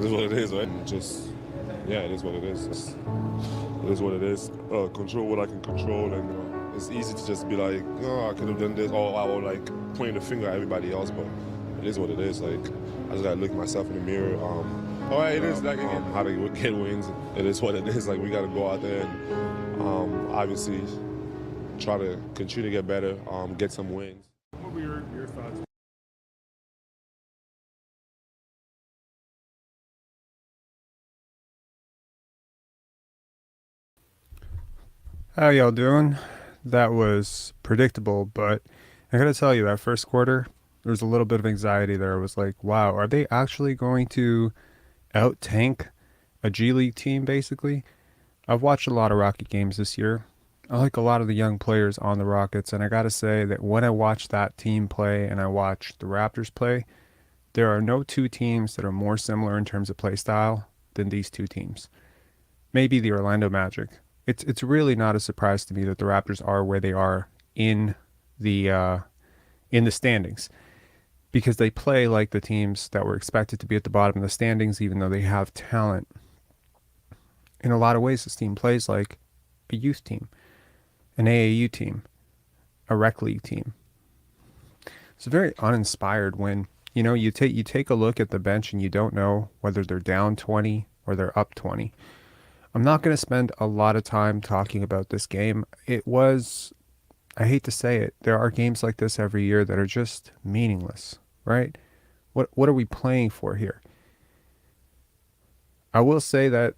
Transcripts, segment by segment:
is what it is, right? And just, yeah, it is what it is. It is what it is. Control what I can control, and it's easy to just be like, oh, I could have done this, or like pointing the finger at everybody else, but it is what it is. Like, I just gotta look at myself in the mirror. It is like how to get wins. It is what it is. Like, we gotta go out there and obviously try to continue to get better, get some wins. What were your thoughts? How y'all doing? That was predictable, but I gotta tell you, that first quarter, there was a little bit of anxiety there. I was like, wow, are they actually going to out tank a G League team, basically? I've watched a lot of Rocket games this year. I like a lot of the young players on the Rockets, and I gotta say that when I watch that team play and I watch the Raptors play, there are no two teams that are more similar in terms of play style than these two teams. Maybe the Orlando Magic. It's really not a surprise to me that the Raptors are where they are in the uh, in the standings because they play like the teams that were expected to be at the bottom of the standings, even though they have talent. In a lot of ways, this team plays like a youth team, an AAU team, a rec league team. It's very uninspired when you take a look at the bench and you don't know whether they're down 20 or they're up 20. I'm not going to spend a lot of time talking about this game. I hate to say it, there are games like this every year that are just meaningless, right? What are we playing for here? I will say that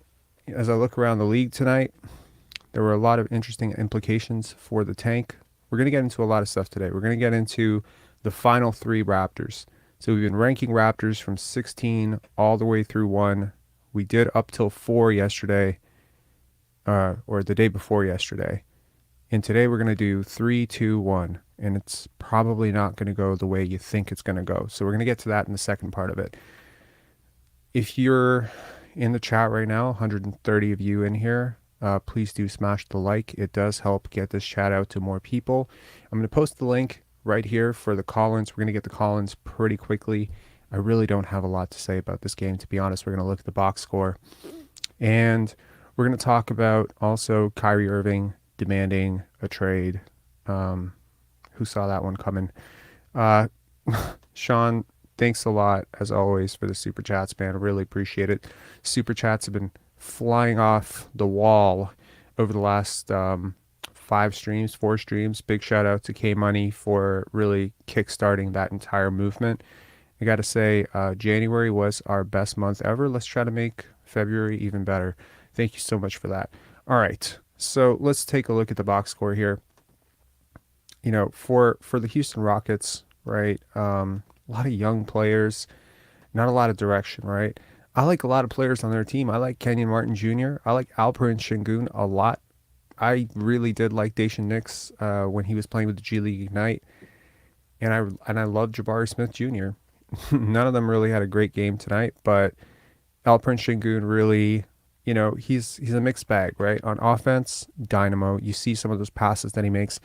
as I look around the league tonight, there were a lot of interesting implications for the tank. We're going to get into a lot of stuff today. We're going to get into the final three Raptors. So we've been ranking Raptors from 16 all the way through 1. We did up till 4 yesterday, or the day before yesterday. And today we're going to do 3, 2, 1. And it's probably not going to go the way you think it's going to go. So we're going to get to that in the second part of it. If you're in the chat right now, 130 of you in here, please do smash the like. It does help get this chat out to more people. I'm going to post the link right here for the call-ins. We're going to get the call-ins pretty quickly. I really don't have a lot to say about this game, to be honest. We're going to look at the box score. And we're going to talk about also Kyrie Irving demanding a trade. Who saw that one coming? Sean, thanks a lot, as always, for the super chats, man. I really appreciate it. Super chats have been flying off the wall over the last 4 streams. Big shout out to K Money for really kickstarting that entire movement. I got to say, January was our best month ever. Let's try to make February even better. Thank you so much for that. All right, so let's take a look at the box score here. For the Houston Rockets, right? A lot of young players, not a lot of direction, right? I like a lot of players on their team. I like Kenyon Martin Jr. I like Alperen Sengun a lot. I really did like Daishen Nix when he was playing with the G League Ignite, and I love Jabari Smith Jr. None of them really had a great game tonight, but Alperen Sengun really, he's a mixed bag, right? On offense, dynamo. You see some of those passes that he makes,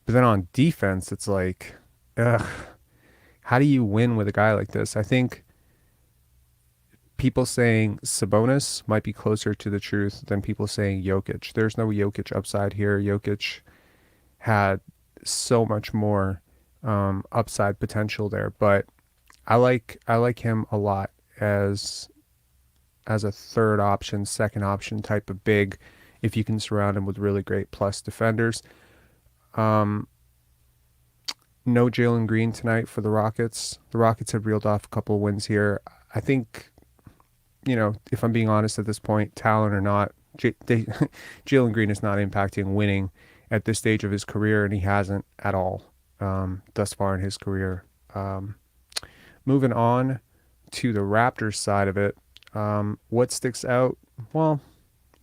but then on defense, it's like, ugh, how do you win with a guy like this? I think people saying Sabonis might be closer to the truth than people saying Jokic. There's no Jokic upside here. Jokic had so much more upside potential there, but I like him a lot as a third option, second option type of big, if you can surround him with really great plus defenders. No Jalen Green tonight for the Rockets. The Rockets have reeled off a couple of wins here. I think, if I'm being honest at this point, talent or not, Jalen Green is not impacting winning at this stage of his career, and he hasn't at all thus far in his career. Moving on to the Raptors side of it, what sticks out? Well,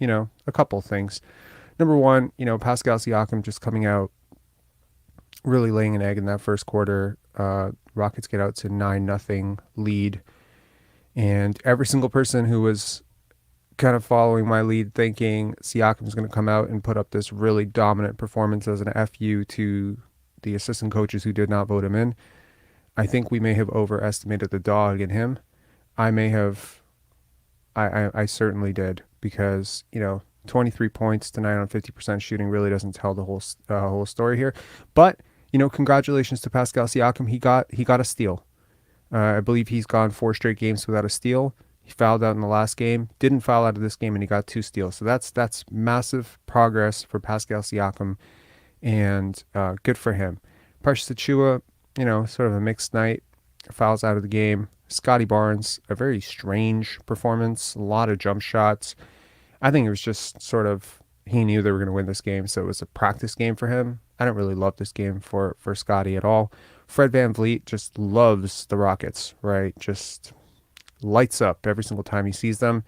a couple of things. Number one, Pascal Siakam just coming out, really laying an egg in that first quarter. Rockets get out to 9-0 lead. And every single person who was kind of following my lead thinking Siakam's going to come out and put up this really dominant performance as an FU to the assistant coaches who did not vote him in. I think we may have overestimated the dog in him. I may have I certainly did because, 23 points tonight on 50% shooting really doesn't tell the whole story here. But, congratulations to Pascal Siakam. He got a steal. I believe he's gone 4 straight games without a steal. He fouled out in the last game, didn't foul out of this game, and he got 2 steals. So that's massive progress for Pascal Siakam, and good for him. Precious Achiuwa, sort of a mixed night, fouls out of the game. Scottie Barnes, a very strange performance, a lot of jump shots. I think it was just sort of, he knew they were going to win this game, so it was a practice game for him. I don't really love this game for Scottie at all. Fred VanVleet just loves the Rockets, right? Just lights up every single time he sees them.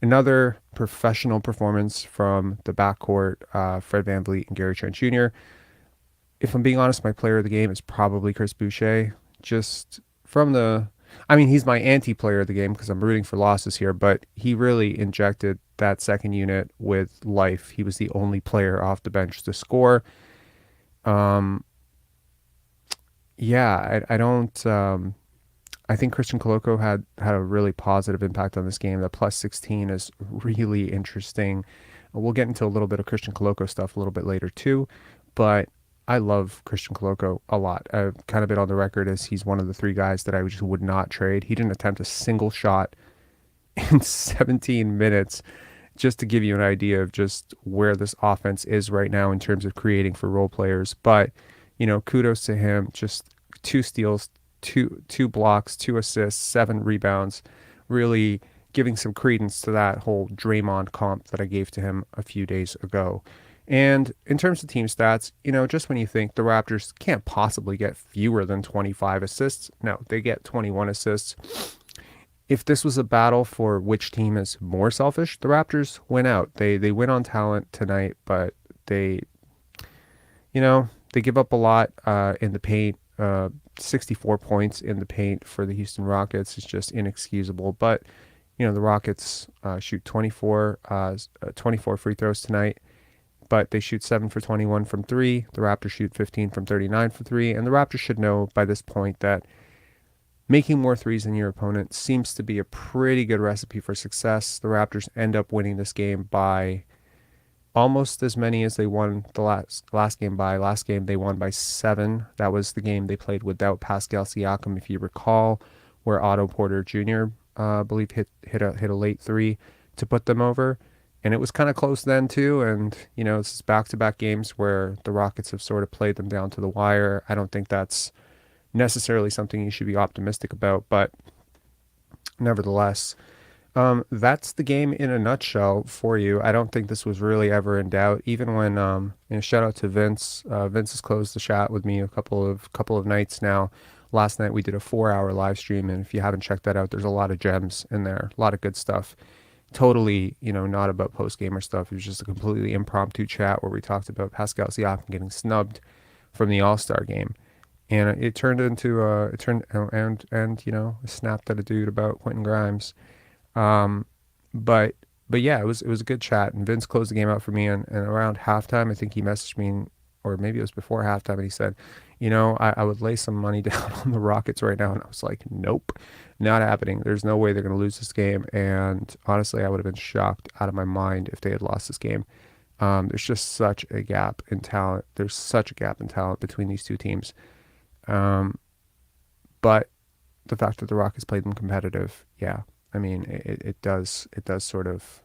Another professional performance from the backcourt, Fred VanVleet and Gary Trent Jr. If I'm being honest, my player of the game is probably Chris Boucher. Just he's my anti-player of the game because I'm rooting for losses here, but he really injected that second unit with life. He was the only player off the bench to score. I don't. I think Christian Coloco had a really positive impact on this game. The plus 16 is really interesting. We'll get into a little bit of Christian Coloco stuff a little bit later too, but I love Christian Coloco a lot. I've kind of been on the record as he's one of the 3 guys that I just would not trade. He didn't attempt a single shot in 17 minutes, just to give you an idea of just where this offense is right now in terms of creating for role players. But, kudos to him. Just 2 steals, two blocks, 2 assists, 7 rebounds, really giving some credence to that whole Draymond comp that I gave to him a few days ago. And in terms of team stats, just when you think the Raptors can't possibly get fewer than 25 assists, no, they get 21 assists. If this was a battle for which team is more selfish, the Raptors win out. They win on talent tonight, but they give up a lot in the paint. 64 points in the paint for the Houston Rockets is just inexcusable. But, the Rockets shoot 24 free throws tonight, but they shoot 7 for 21 from 3. The Raptors shoot 15 from 39 for 3. And the Raptors should know by this point that making more threes than your opponent seems to be a pretty good recipe for success. The Raptors end up winning this game by almost as many as they won the last game by. Last game they won by 7. That was the game they played without Pascal Siakam, if you recall, where Otto Porter Jr. I believe hit a late 3 to put them over. And it was kind of close then too. And this is back-to-back games where the Rockets have sort of played them down to the wire. I don't think that's necessarily something you should be optimistic about, but nevertheless, that's the game in a nutshell for you. I don't think this was really ever in doubt, even when shout out to Vince. Vince has closed the chat with me a couple of nights now. Last night we did a 4-hour live stream, and if you haven't checked that out, there's a lot of gems in there, a lot of good stuff. Totally, not about post-gamer stuff. It was just a completely impromptu chat where we talked about Pascal Siakam getting snubbed from the All-Star game. And it turned into a snapped at a dude about Quentin Grimes. But yeah, it was a good chat, and Vince closed the game out for me, and around halftime, I think he messaged me, or maybe it was before halftime, and he said, I would lay some money down on the Rockets right now, and I was like, nope, not happening. There's no way they're going to lose this game, and honestly, I would have been shocked out of my mind if they had lost this game. There's just such a gap in talent. There's such a gap in talent between these two teams. But the fact that the Rockets played them competitive, yeah, I mean, it does sort of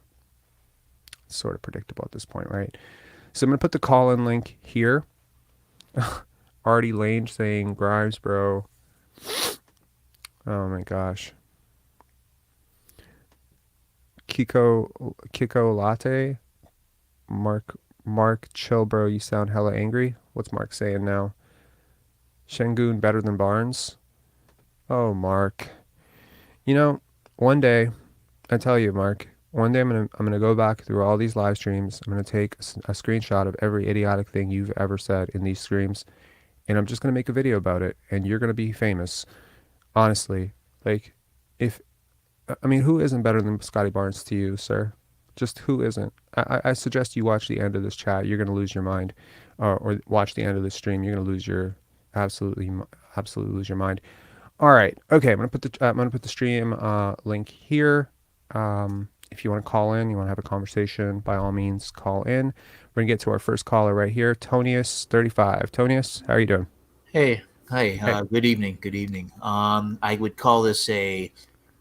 predictable at this point, right? So I'm going to put the call-in link here. Artie Lane saying, Grimes, bro. Oh my gosh. Kiko Latte. Marc, chill, bro. You sound hella angry. What's Marc saying now? Şengün better than Barnes? Oh, Marc. One day, I tell you, Marc, one day I'm gonna go back through all these live streams. I'm gonna take a screenshot of every idiotic thing you've ever said in these streams, and I'm just gonna make a video about it, and you're gonna be famous. Honestly, who isn't better than Scottie Barnes to you, sir? Just who isn't? I suggest you watch the end of this chat. You're gonna lose your mind, or watch the end of this stream. You're gonna lose your absolutely lose your mind. All right, okay. I'm gonna put the stream link here. If you want to call in, you want to have a conversation, by all means, call in. We're going to get to our first caller right here, Tonius35. Tonius, how are you doing? Hey, hi. Hey. Good evening. Good evening. I would call this a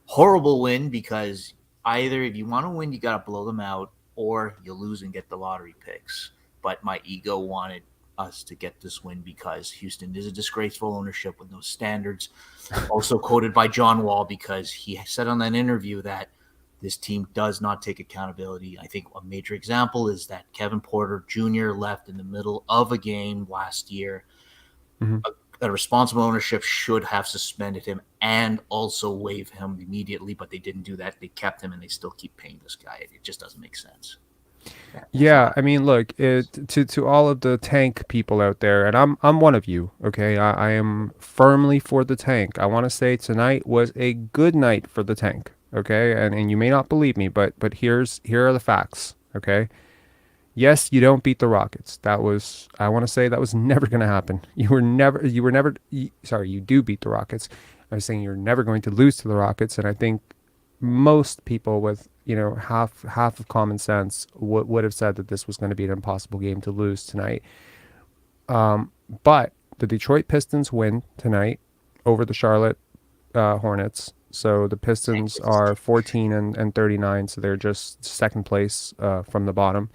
horrible win because either if you want to win, you got to blow them out, or you lose and get the lottery picks. But my ego wanted us to get this win because Houston is a disgraceful ownership with no standards. Also quoted by John Wall because he said on that interview that this team does not take accountability. I think a major example is that Kevin Porter Jr. left in the middle of a game last year. Mm-hmm. A responsible ownership should have suspended him and also waived him immediately, but they didn't do that. They kept him and they still keep paying this guy. It just doesn't make sense. Yeah, I mean, look, to all of the tank people out there, and I'm one of you, okay? I am firmly for the tank. I want to say tonight was a good night for the tank, okay? And you may not believe me, but here are the facts, okay? Yes, you don't beat the Rockets. I want to say that was never going to happen. Sorry, you do beat the Rockets. I was saying you're never going to lose to the Rockets, and I think most people with, half of common sense would have said that this was going to be an impossible game to lose tonight. But the Detroit Pistons win tonight over the Charlotte Hornets. So the Pistons are 14 and 39, so they're just second place from the bottom.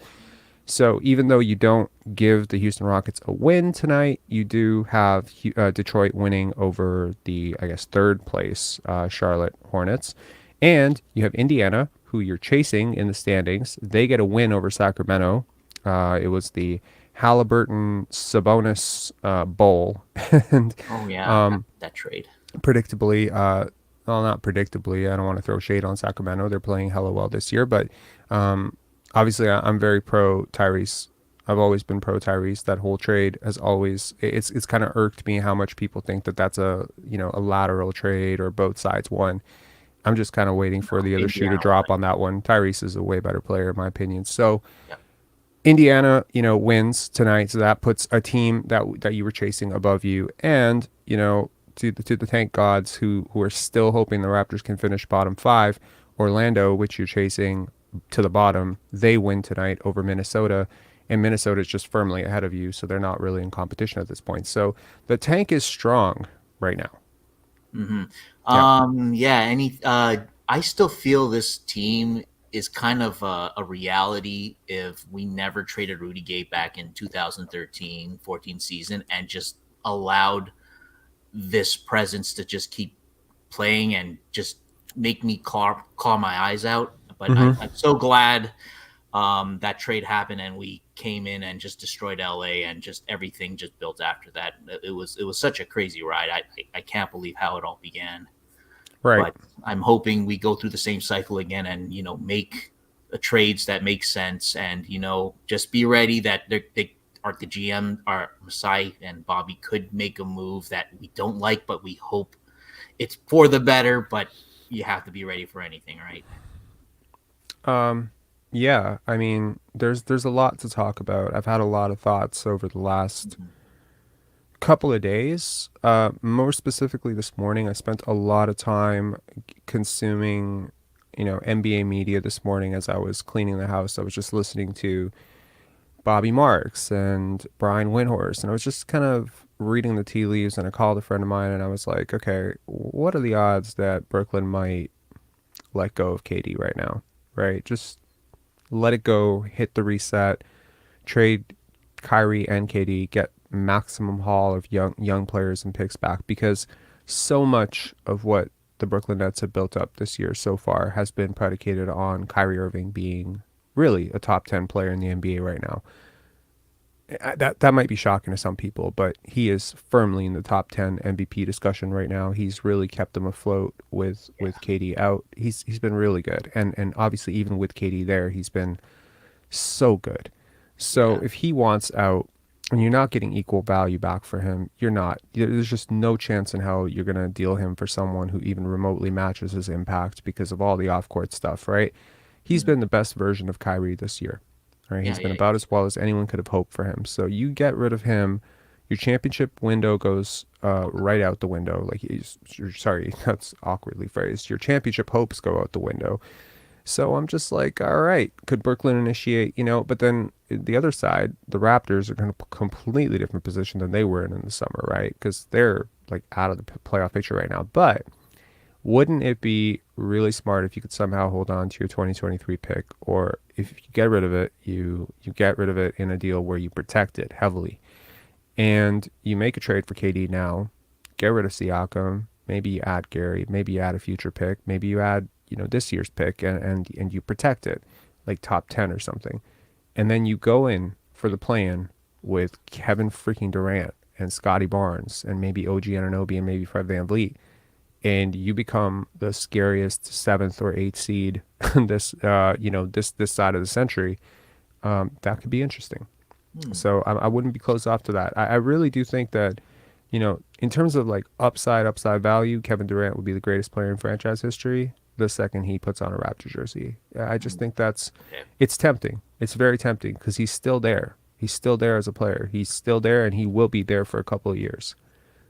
So even though you don't give the Houston Rockets a win tonight, you do have Detroit winning over the, I guess, third place Charlotte Hornets. And you have Indiana, who you're chasing in the standings. They get a win over Sacramento. It was the Halliburton Sabonis Bowl. And that trade. Predictably, well, not predictably, I don't want to throw shade on Sacramento. They're playing hella well this year, but obviously, I'm very pro Tyrese. I've always been pro Tyrese. That whole trade has always it's kind of irked me how much people think that that's a lateral trade or both sides won. I'm just kind of waiting for the other shoe to drop on that one. Tyrese is a way better player in my opinion. So Indiana, wins tonight, so that puts a team that you were chasing above you, and to the tank gods who are still hoping the Raptors can finish bottom 5. Orlando, which you're chasing to the bottom, they win tonight over Minnesota, and Minnesota is just firmly ahead of you, so they're not really in competition at this point. So the tank is strong right now. Mm-hmm. I still feel this team is kind of a reality if we never traded Rudy Gay back in 2013-14 season and just allowed this presence to just keep playing and just make me claw my eyes out. But I'm so glad that trade happened and we came in and just destroyed LA and just everything just built after that. It was such a crazy ride. I can't believe how it all began. Right. But I'm hoping we go through the same cycle again and make trades that make sense and just be ready that they are the GM, Masai and Bobby could make a move that we don't like, but we hope it's for the better. But you have to be ready for anything, right? Yeah, I mean, there's a lot to talk about. I've had a lot of thoughts over the last couple of days. More specifically this morning, I spent a lot of time consuming, NBA media this morning as I was cleaning the house. I was just listening to Bobby Marks and Brian Windhorst, and I was just kind of reading the tea leaves, and I called a friend of mine and I was like, okay, what are the odds that Brooklyn might let go of KD right now? Right? Just let it go, hit the reset, trade Kyrie and KD, get maximum haul of young players and picks back, because so much of what the Brooklyn Nets have built up this year so far has been predicated on Kyrie Irving being really a top 10 player in the NBA right now. That might be shocking to some people, but he is firmly in the top 10 MVP discussion right now. He's really kept them afloat with KD out. He's been really good. And obviously even with KD there, he's been so good. So if he wants out and you're not getting equal value back for him, there's just no chance in hell you're going to deal him for someone who even remotely matches his impact because of all the off-court stuff, right? He's been the best version of Kyrie this year. Right? He's been about as well as anyone could have hoped for him. So you get rid of him, your championship window goes right out the window. Sorry, that's awkwardly phrased. Your championship hopes go out the window. So I'm just like, all right, could Brooklyn initiate, but then the other side, the Raptors are in a completely different position than they were in the summer, right? Because they're like out of the playoff picture right now. But wouldn't it be really smart if you could somehow hold on to your 2023 pick, or if you get rid of it, you get rid of it in a deal where you protect it heavily, and you make a trade for KD now, get rid of Siakam, maybe you add Gary, maybe you add a future pick, maybe you add this year's pick, and you protect it like top 10 or something, and then you go in for the play-in with Kevin freaking Durant and Scottie Barnes and maybe OG Anunoby and maybe Fred VanVleet, and you become the scariest 7th or 8th seed this side of the century. That could be interesting. So I wouldn't be closed off to that. I really do think that, in terms of like upside value, Kevin Durant would be the greatest player in franchise history the second he puts on a Raptor jersey. I just think it's tempting. It's very tempting because he's still there. He's still there as a player. He's still there, and he will be there for a couple of years.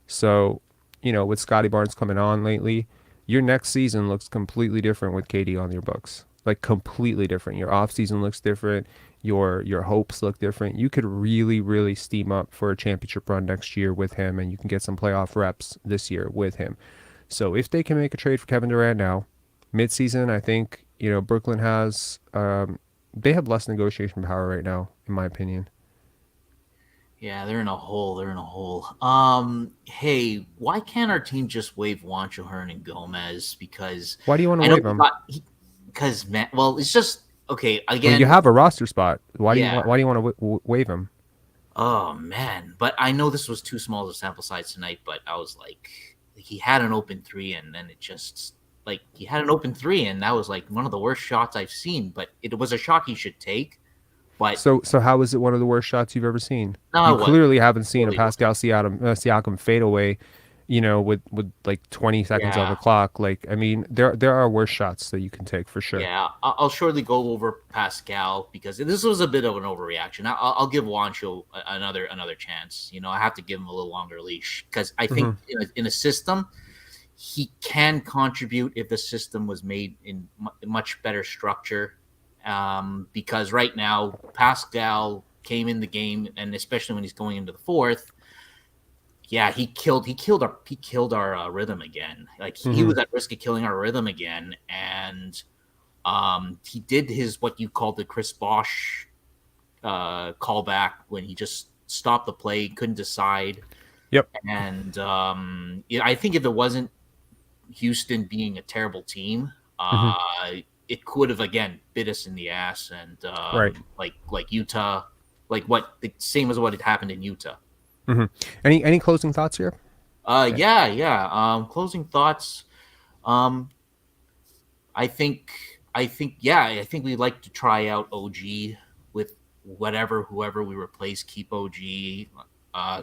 So, with Scottie Barnes coming on lately, your next season looks completely different with KD on your books. Like completely different. Your off season looks different. Your hopes look different. You could really, really steam up for a championship run next year with him, and you can get some playoff reps this year with him. So if they can make a trade for Kevin Durant now, mid-season, I think, Brooklyn has, they have less negotiation power right now, in my opinion. Yeah, they're in a hole. Hey, why can't our team just waive Juancho Hernan-Gomez? Because why do you want to waive him? Because man, well, it's just okay. Again, well, you have a roster spot. Why do you want to waive him? Oh man, but I know this was too small of a sample size tonight. But I was like he had an open three, and then it just he had an open three, and that was like one of the worst shots I've seen. But it was a shot he should take. But so how is it one of the worst shots you've ever seen? No, you clearly haven't seen a Pascal Siakam fadeaway, with like 20 seconds on the clock. Like, I mean, there are worse shots that you can take for sure. Yeah, I'll surely go over Pascal because this was a bit of an overreaction. I'll give Juancho another chance. I have to give him a little longer leash because I think in a system, he can contribute if the system was made in much better structure. Because right now Pascal came in the game, and especially when he's going into the fourth, he killed our rhythm again. Like he was at risk of killing our rhythm again, and he did what you call the Chris Bosh callback when he just stopped the play, couldn't decide. Yep. And I think if it wasn't Houston being a terrible team, it could have again bit us in the ass, and right, like Utah, the same as what had happened in Utah. Any closing thoughts here? Closing thoughts. I think we'd like to try out OG with whoever we replace. Keep OG,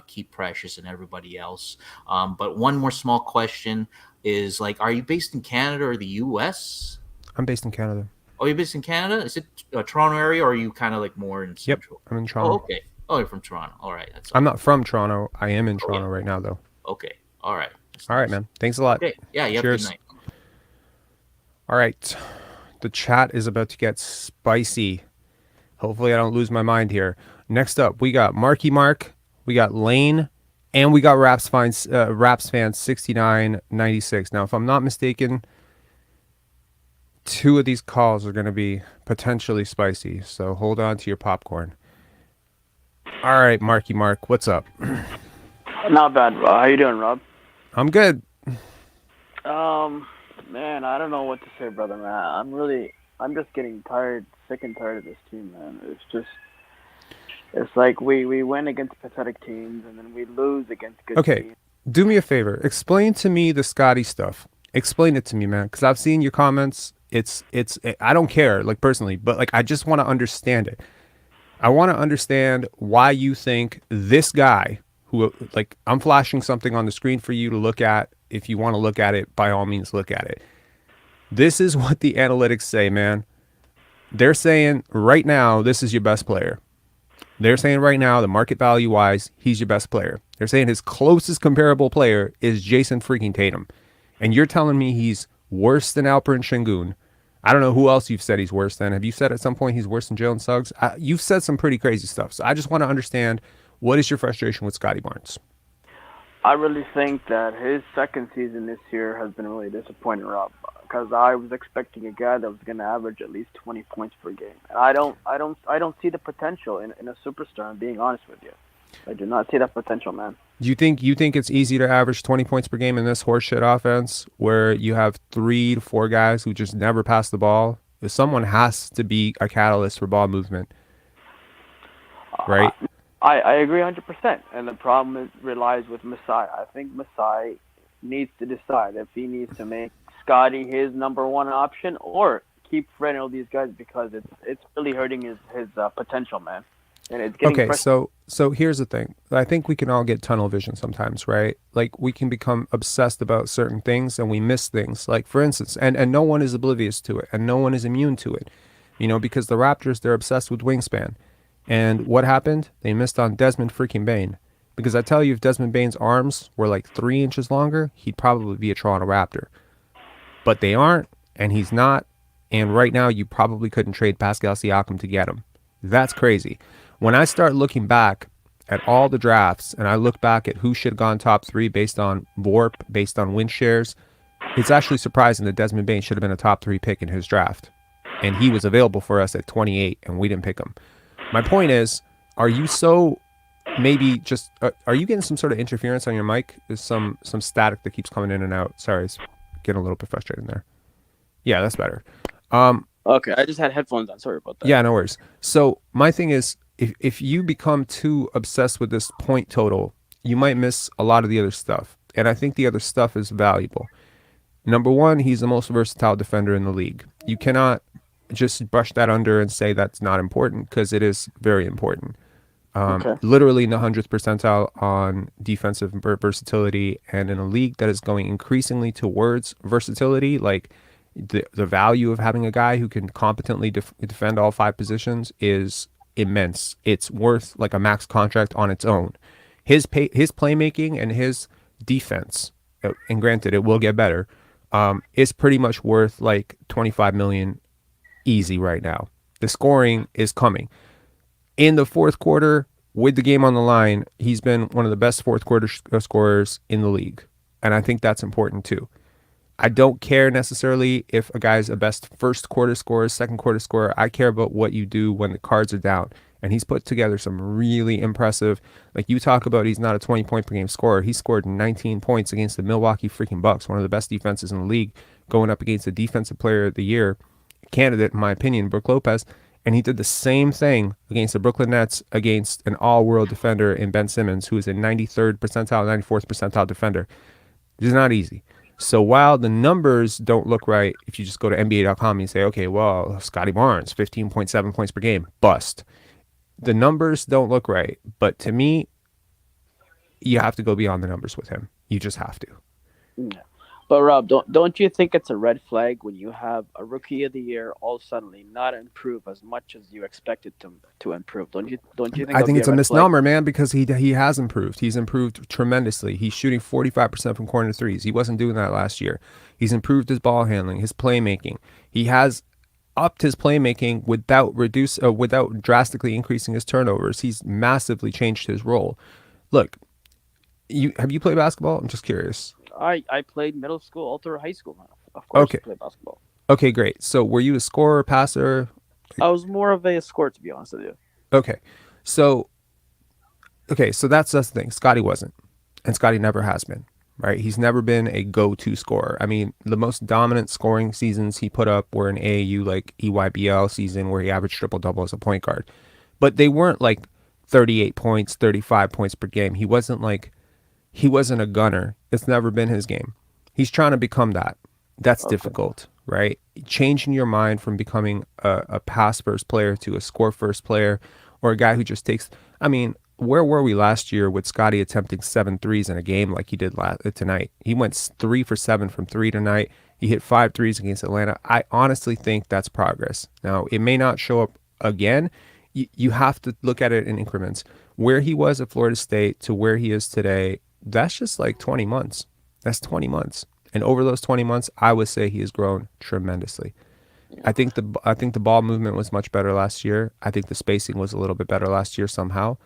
keep Precious and everybody else. But one more small question is are you based in Canada or the US? I'm based in Canada. Oh, you're based in Canada? Is it Toronto area, or are you kind of more in Central? Yep, I'm in Toronto. Oh, okay. Oh, you're from Toronto. All right. I'm not from Toronto. I am in Toronto right now, though. Okay. All right. All right, man. Thanks a lot. Okay. Yeah, you have a good night. All right. The chat is about to get spicy. Hopefully I don't lose my mind here. Next up, we got Marc, we got Lane, and we got Raps Fans 6996. Now, if I'm not mistaken, two of these calls are going to be potentially spicy, so hold on to your popcorn. All right, Marc, what's up? Not bad, Rob. How you doing, Rob? I'm good. Man, I don't know what to say, brother, man. I'm just getting sick and tired of this team, man. It's like we win against pathetic teams, and then we lose against good teams. Do me a favor. Explain to me the Scottie stuff. Explain it to me, man, because I've seen your comments. It's I don't care, personally, but I just want to understand it. I want to understand why you think this guy who, I'm flashing something on the screen for you to look at. If you want to look at it, by all means, look at it. This is what the analytics say, man. They're saying right now, this is your best player. They're saying right now, the market value wise, he's your best player. They're saying his closest comparable player is Jason freaking Tatum. And you're telling me he's worse than Alperen Şengün, I don't know who else you've said he's worse than. Have you said at some point he's worse than Jalen Suggs? You've said some pretty crazy stuff. So I just want to understand, what is your frustration with Scottie Barnes? I really think that his second season this year has been really disappointing, Rob, because I was expecting a guy that was going to average at least 20 points per game. And I don't see the potential in a superstar. I'm being honest with you. I do not see that potential, man. Do you think it's easy to average 20 points per game in this horseshit offense where you have 3 to 4 guys who just never pass the ball? Someone has to be a catalyst for ball movement, right? I agree 100%. And the problem relies with Masai. I think Masai needs to decide if he needs to make Scottie his number one option or keep Fred and all these guys, because it's really hurting his potential, man. And it's getting okay, so here's the thing. I think we can all get tunnel vision sometimes, right? Like, we can become obsessed about certain things and we miss things. Like, for instance, and no one is oblivious to it and no one is immune to it, because the Raptors, they're obsessed with wingspan. And what happened? They missed on Desmond freaking Bane. Because I tell you, if Desmond Bane's arms were like 3 inches longer, he'd probably be a Toronto Raptor. But they aren't, and he's not. And right now, you probably couldn't trade Pascal Siakam to get him. That's crazy. When I start looking back at all the drafts and I look back at who should have gone top 3 based on WARP, based on win shares, it's actually surprising that Desmond Bane should have been a top 3 pick in his draft. And he was available for us at 28 and we didn't pick him. My point is, are you so maybe just, are you getting some sort of interference on your mic? There's some static that keeps coming in and out. Sorry, it's getting a little bit frustrating there. Yeah, that's better. Okay, I just had headphones on. Sorry about that. Yeah, no worries. So my thing is, if you become too obsessed with this point total, you might miss a lot of the other stuff. And I think the other stuff is valuable. Number one, he's the most versatile defender in the league. You cannot just brush that under and say that's not important, because it is very important. Literally in the 100th percentile on defensive versatility, and in a league that is going increasingly towards versatility, like the value of having a guy who can competently defend all 5 positions is immense. It's worth like a max contract on its own. His playmaking and his defense, and granted it will get better, is pretty much worth like $25 million easy right now. The scoring is coming. In the fourth quarter, with the game on the line, he's been one of the best fourth quarter scorers in the league. And I think that's important too. I don't care necessarily if a guy's a best first quarter scorer, second quarter scorer. I care about what you do when the cards are down. And he's put together some really impressive, like you talk about, he's not a 20-point per game scorer. He scored 19 points against the Milwaukee freaking Bucks, one of the best defenses in the league, going up against the defensive player of the year candidate, in my opinion, Brook Lopez. And he did the same thing against the Brooklyn Nets, against an all-world defender in Ben Simmons, who is a 93rd percentile, 94th percentile defender. It's not easy. So while the numbers don't look right, if you just go to NBA.com and you say, okay, well, Scottie Barnes, 15.7 points per game, bust. The numbers don't look right. But to me, you have to go beyond the numbers with him. You just have to. Yeah. But Rob, don't you think it's a red flag when you have a rookie of the year all suddenly not improve as much as you expected to improve? Don't you think? I think it's a misnomer, man, because he has improved. He's improved tremendously. He's shooting 45% from corner threes. He wasn't doing that last year. He's improved his ball handling, his playmaking. He has upped his playmaking without drastically increasing his turnovers. He's massively changed his role. Look, have you played basketball? I'm just curious. I played middle school all through high school. Of course, okay. I played basketball. Okay, great. So were you a scorer, passer? I was more of a scorer, to be honest with you. Okay, so that's the thing. Scottie wasn't, and Scottie never has been, right? He's never been a go-to scorer. I mean, the most dominant scoring seasons he put up were in AAU, like EYBL season, where he averaged triple-double as a point guard. But they weren't like 38 points, 35 points per game. He wasn't a gunner. It's never been his game. He's trying to become that. That's difficult, right? Changing your mind from becoming a pass-first player to a score-first player, or a guy who just takes... I mean, where were we last year with Scottie attempting 7 threes in a game like he did tonight? He went 3 for 7 from 3 tonight. He hit 5 threes against Atlanta. I honestly think that's progress. Now, it may not show up again. You have to look at it in increments. Where he was at Florida State to where he is today, that's just like 20 months. That's 20 months. And over those 20 months, I would say he has grown tremendously. I think the ball movement was much better last year. I think the spacing was a little bit better last year somehow,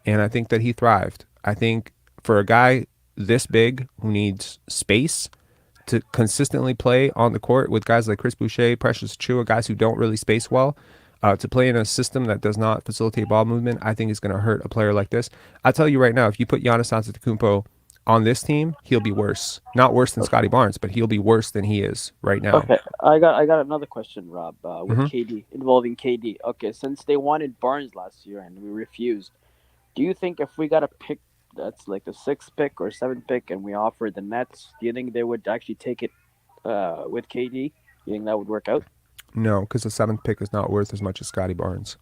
and I think that he thrived. I think for a guy this big who needs space to consistently play on the court with guys like Chris Boucher, Precious Achiuwa, guys who don't really space well, to play in a system that does not facilitate ball movement, I think is going to hurt a player like this. I tell you right now, if you put Giannis Antetokounmpo on this team, he'll be worse. Not worse than Scottie Barnes, but he'll be worse than he is right now. Okay, I got another question, Rob, with Mhm. KD, involving KD. Okay, since they wanted Barnes last year and we refused, do you think if we got a pick that's like the 6th pick or 7th pick and we offered the Nets, do you think they would actually take it with KD? You think that would work out? No, because the 7th pick is not worth as much as Scottie Barnes.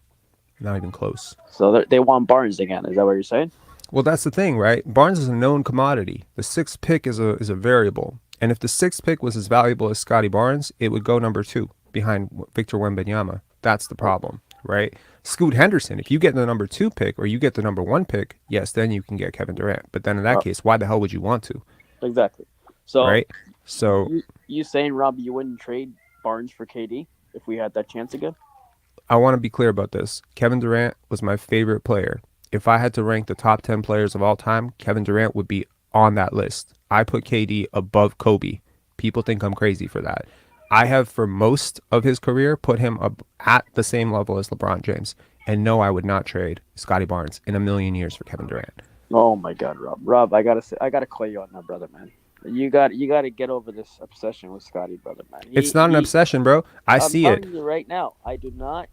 Not even close. So they want Barnes again. Is that what you're saying? Well, that's the thing, right? Barnes is a known commodity. The 6th pick is a variable. And if the 6th pick was as valuable as Scottie Barnes, it would go number 2 behind Victor Wembanyama. That's the problem, right? Scoot Henderson, if you get the number 2 pick or you get the number 1 pick, yes, then you can get Kevin Durant. But then in that case, why the hell would you want to? Exactly. So, right? So you saying, Rob, you wouldn't trade Barnes for KD if we had that chance again? I want to be clear about this. Kevin Durant was my favorite player. If I had to rank the top 10 players of all time, Kevin Durant would be on that list. I put KD above Kobe. People think I'm crazy for that. I have, for most of his career, put him up at the same level as LeBron James. And no, I would not trade Scottie Barnes in a million years for Kevin Durant. Oh my God, Rob! Rob, I gotta call you on that, brother, man. You got to get over this obsession with Scottie, brother, man. It's not an obsession, bro. I'm see it. I'm telling you right now, I do not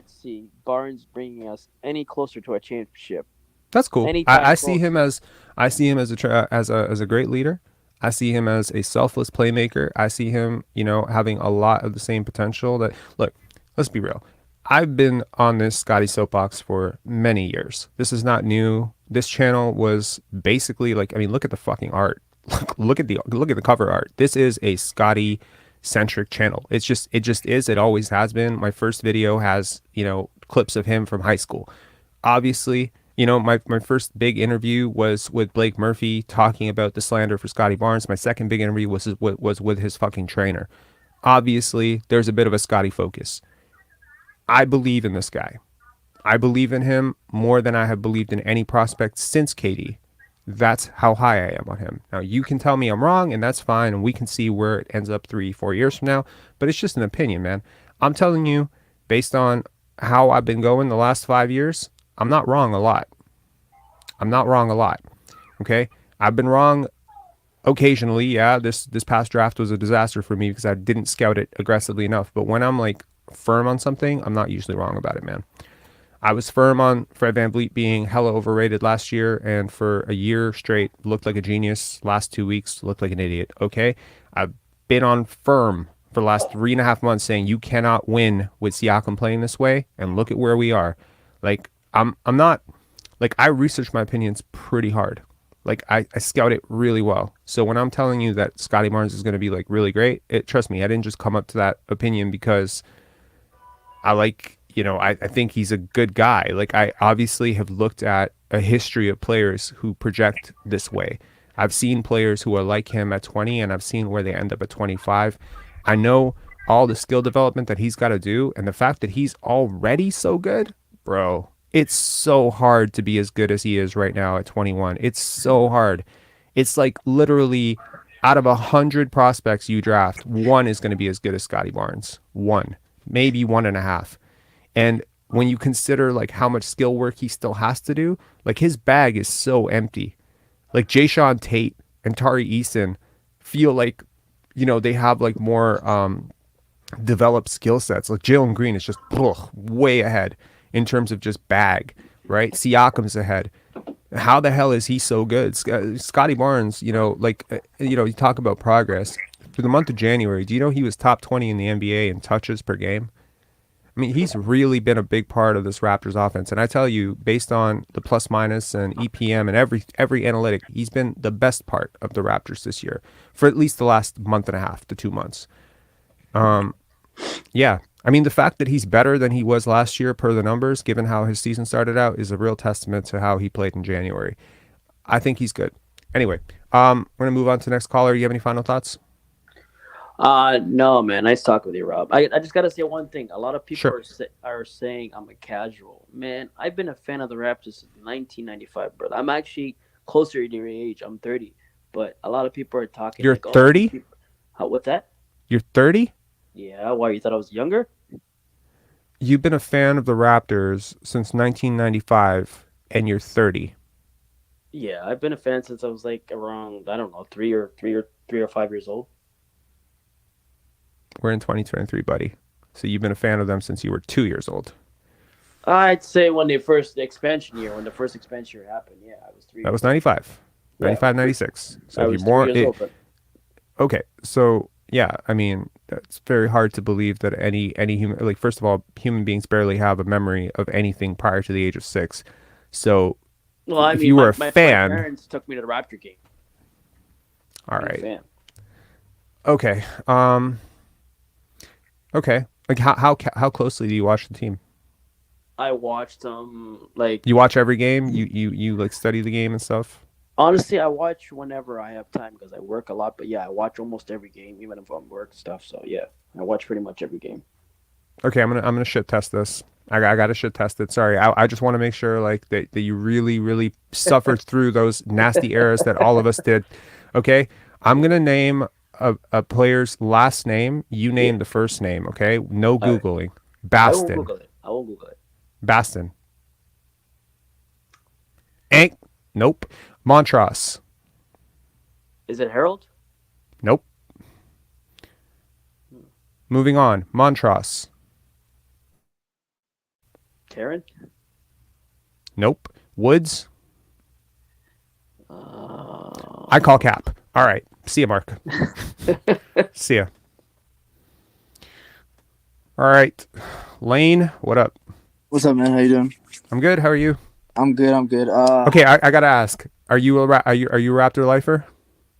see Barnes bringing us any closer to a championship. That's cool. I see him as a great leader. I see him as a selfless playmaker. I see him, having a lot of the same potential. That look, let's be real. I've been on this Scottie soapbox for many years. This is not new. This channel was basically look at the fucking art. Look at the cover art. This is a Scottie centric channel. It just is. It always has been. My first video has, clips of him from high school. Obviously, my first big interview was with Blake Murphy talking about the slander for Scottie Barnes. My second big interview was with his fucking trainer. Obviously, there's a bit of a Scottie focus. I believe in this guy. I believe in him more than I have believed in any prospect since KD. That's how high I am on him. Now, you can tell me I'm wrong, and that's fine, and we can see where it ends up 3-4 years from now, but it's just an opinion, man. I'm telling you, based on how I've been going the last 5 years, I'm not wrong a lot. Okay? I've been wrong occasionally. Yeah, this past draft was a disaster for me because I didn't scout it aggressively enough, but when I'm firm on something, I'm not usually wrong about it, man. I was firm on Fred VanVleet being hella overrated last year, and for a year straight looked like a genius. Last 2 weeks looked like an idiot. Okay, I've been on firm for the last 3.5 months saying you cannot win with Siakam playing this way, and look at where we are. I'm not I research my opinions pretty hard. I scout it really well. So when I'm telling you that Scottie Barnes is going to be really great, trust me, I didn't just come up to that opinion because I think he's a good guy. I obviously have looked at a history of players who project this way. I've seen players who are like him at 20, and I've seen where they end up at 25. I know all the skill development that he's got to do, and the fact that he's already so good, bro, it's so hard to be as good as he is right now at 21. It's so hard. It's literally out of 100 prospects you draft, one is going to be as good as Scottie Barnes. One, maybe 1.5. And when you consider how much skill work he still has to do, his bag is so empty. Jayshawn Tate and Tari Eason feel they have more developed skill sets. Jalen Green is just way ahead in terms of just bag, right? Siakam's ahead. How the hell is he so good? Scottie Barnes, you talk about progress. For the month of January, do you know he was top 20 in the NBA in touches per game? I mean, he's really been a big part of this Raptors offense. And I tell you, based on the plus minus and EPM and every analytic, he's been the best part of the Raptors this year for at least the last month and a half to 2 months. Yeah. I mean, the fact that he's better than he was last year per the numbers, given how his season started out, is a real testament to how he played in January. I think he's good. Anyway, we're going to move on to the next caller. Do you have any final thoughts? No, man. Nice talking with you, Rob. I just gotta say one thing. A lot of people Sure. are saying I'm a casual. Man, I've been a fan of the Raptors since 1995, brother. I'm actually closer to your age. I'm 30, but a lot of people are talking You're like, "Oh, 30? what's that?" You're 30? Yeah, why you thought I was younger? You've been a fan of the Raptors since 1995, and you're 30. Yeah, I've been a fan since I was like around I don't know 3 or 5 years old. We're in 2023, buddy. So you've been a fan of them since you were 2 years old. I'd say when when the first expansion year happened, yeah, I was 3 That years was old. 95, Yeah, 95, 96. So I if you're was 3 years more, old. But okay. So yeah, I mean, it's very hard to believe that any human, like, first of all, human beings barely have a memory of anything prior to the age of 6. So well, I if mean, you were a my fan, parents took me to the Raptor game. all Being a right, fan. okay, okay. Like how closely do you watch the team? I watched like You watch every game. You like study the game and stuff. honestly, I watch whenever I have time because I work a lot. But yeah, I watch almost every game, even if I'm work stuff. So yeah, I watch pretty much every game. Okay, I'm gonna shit test this. I gotta shit test it. Sorry, I just want to make sure like that you really suffered through those nasty errors that all of us did. Okay, I'm gonna name a player's last name. You Yeah, name the first name. Okay, no all right. googling. I won't Baston, Google it. I won't Google it. Baston. Ain't. Nope. Montross. Is it Harold? Nope. Moving on. Montross. Karen? Nope. Woods. Uh... I call cap. All right. See ya, Marc. See ya. All right. Lane, what up? What's up, man? How you doing? I'm good. How are you? I'm good. I'm good. Okay, I gotta ask. Are you a Raptor lifer?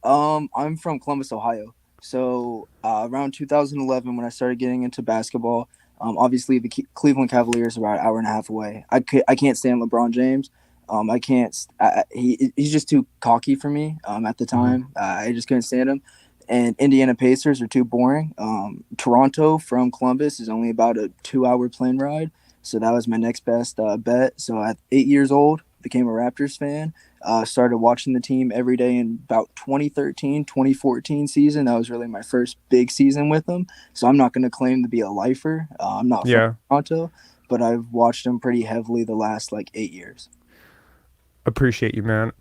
I'm from Columbus, Ohio. So around 2011, when I started getting into basketball, obviously the Cleveland Cavaliers are about an hour and a half away. I can't stand LeBron James. I can't. He's just too cocky for me. At the time, I just couldn't stand him. And Indiana Pacers are too boring. Toronto from Columbus is only about a 2-hour plane ride. So that was my next best bet. So at 8 years old, became a Raptors fan. Started watching the team every day in about 2013, 2014 season. That was really my first big season with them. So I'm not going to claim to be a lifer. I'm not Yeah. from Toronto, but I've watched them pretty heavily the last like 8 years. Appreciate you, man.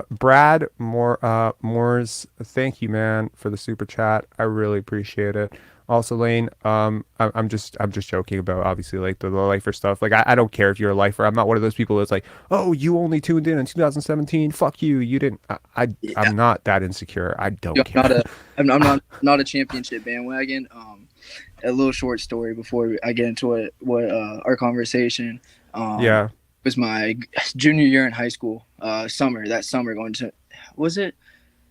Brad Moores, thank you, man, for the super chat. I really appreciate it. Also, Lane, I'm just joking about obviously like the lifer stuff. Like I don't care if you're a lifer. I'm not one of those people that's like, oh, you only tuned in 2017. Fuck you. You didn't. I'm not that insecure. I don't care. I'm not a championship bandwagon. A little short story before I get into what our conversation. Yeah. It was my junior year in high school. That summer going to, was it?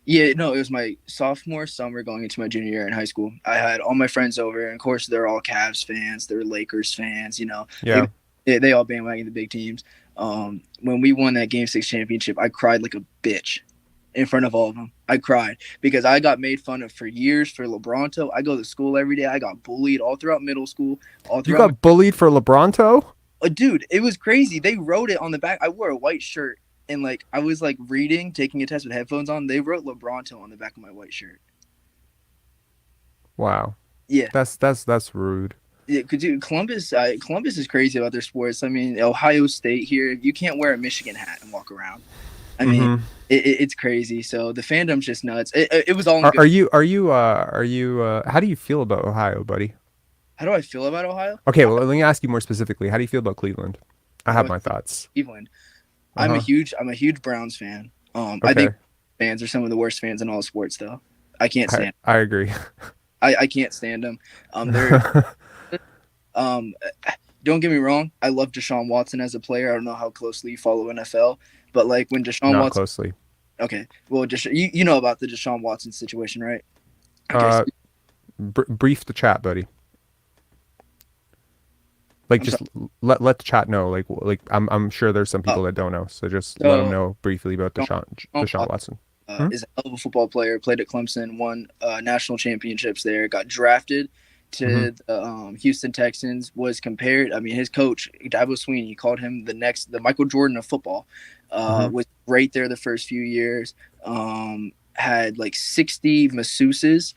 Yeah, no, it was my sophomore summer going into my junior year in high school. I had all my friends over, and of course, they're all Cavs fans, they're Lakers fans, you know. Yeah. They all bandwagon the big teams. When we won that Game 6 championship, I cried like a bitch in front of all of them. I cried because I got made fun of for years for LeBronto. I go to school every day. I got bullied all throughout middle school. You got bullied for LeBronto? Dude, it was crazy. They wrote it on the back. I wore a white shirt. And like I was like reading, taking a test with headphones on. They wrote LeBronto on the back of my white shirt. Wow. Yeah, that's rude. yeah. Dude, Columbus is crazy about their sports. I mean, Ohio State here, you can't wear a Michigan hat and walk around. I mean, it's crazy. So the fandom's just nuts. It was all. Are you how do you feel about Ohio, buddy? How do I feel about Ohio? Okay, well, let me ask you more specifically. How do you feel about Cleveland? I have my thoughts. Cleveland. I'm a huge Browns fan. Okay. I think fans are some of the worst fans in all sports, though. I can't stand. I agree. I can't stand them. They're don't get me wrong. I love Deshaun Watson as a player. I don't know how closely you follow NFL, but like when Deshaun Not Watson. closely. Okay, well, you know about the Deshaun Watson situation, right? Okay, Brief the chat, buddy. Like just let the chat know. Like I'm sure there's some people that don't know. So just let them know briefly about Deshaun Watson. Hmm? is a hell of a football player. Played at Clemson, won national championships there. Got drafted to the Houston Texans. Was compared. I mean, his coach Dabo Sweeney called him the Michael Jordan of football. Was right there the first few years. Had like 60 masseuses.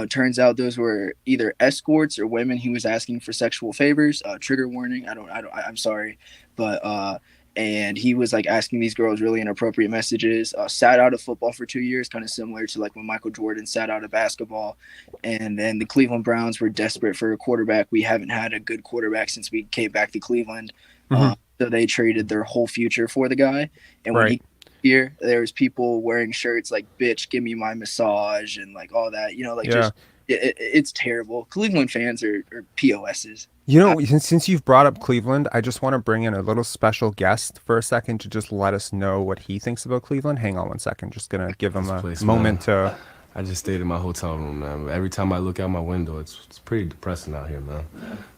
Turns out those were either escorts or women he was asking for sexual favors. Trigger warning. I'm sorry, but and he was like asking these girls really inappropriate messages. Sat out of football for 2 years, kind of similar to like when Michael Jordan sat out of basketball. And then the Cleveland Browns were desperate for a quarterback. We haven't had a good quarterback since we came back to Cleveland. So they traded their whole future for the guy. And when he here, there was people wearing shirts like "bitch, give me my massage" and like all that. You know, like just it's terrible. Cleveland fans are POSs. You know, since you've brought up Cleveland, I just want to bring in a little special guest for a second to just let us know what he thinks about Cleveland. Hang on one second. Just going to give him a moment to... I just stayed in my hotel room, man. Every time I look out my window, it's pretty depressing out here, man.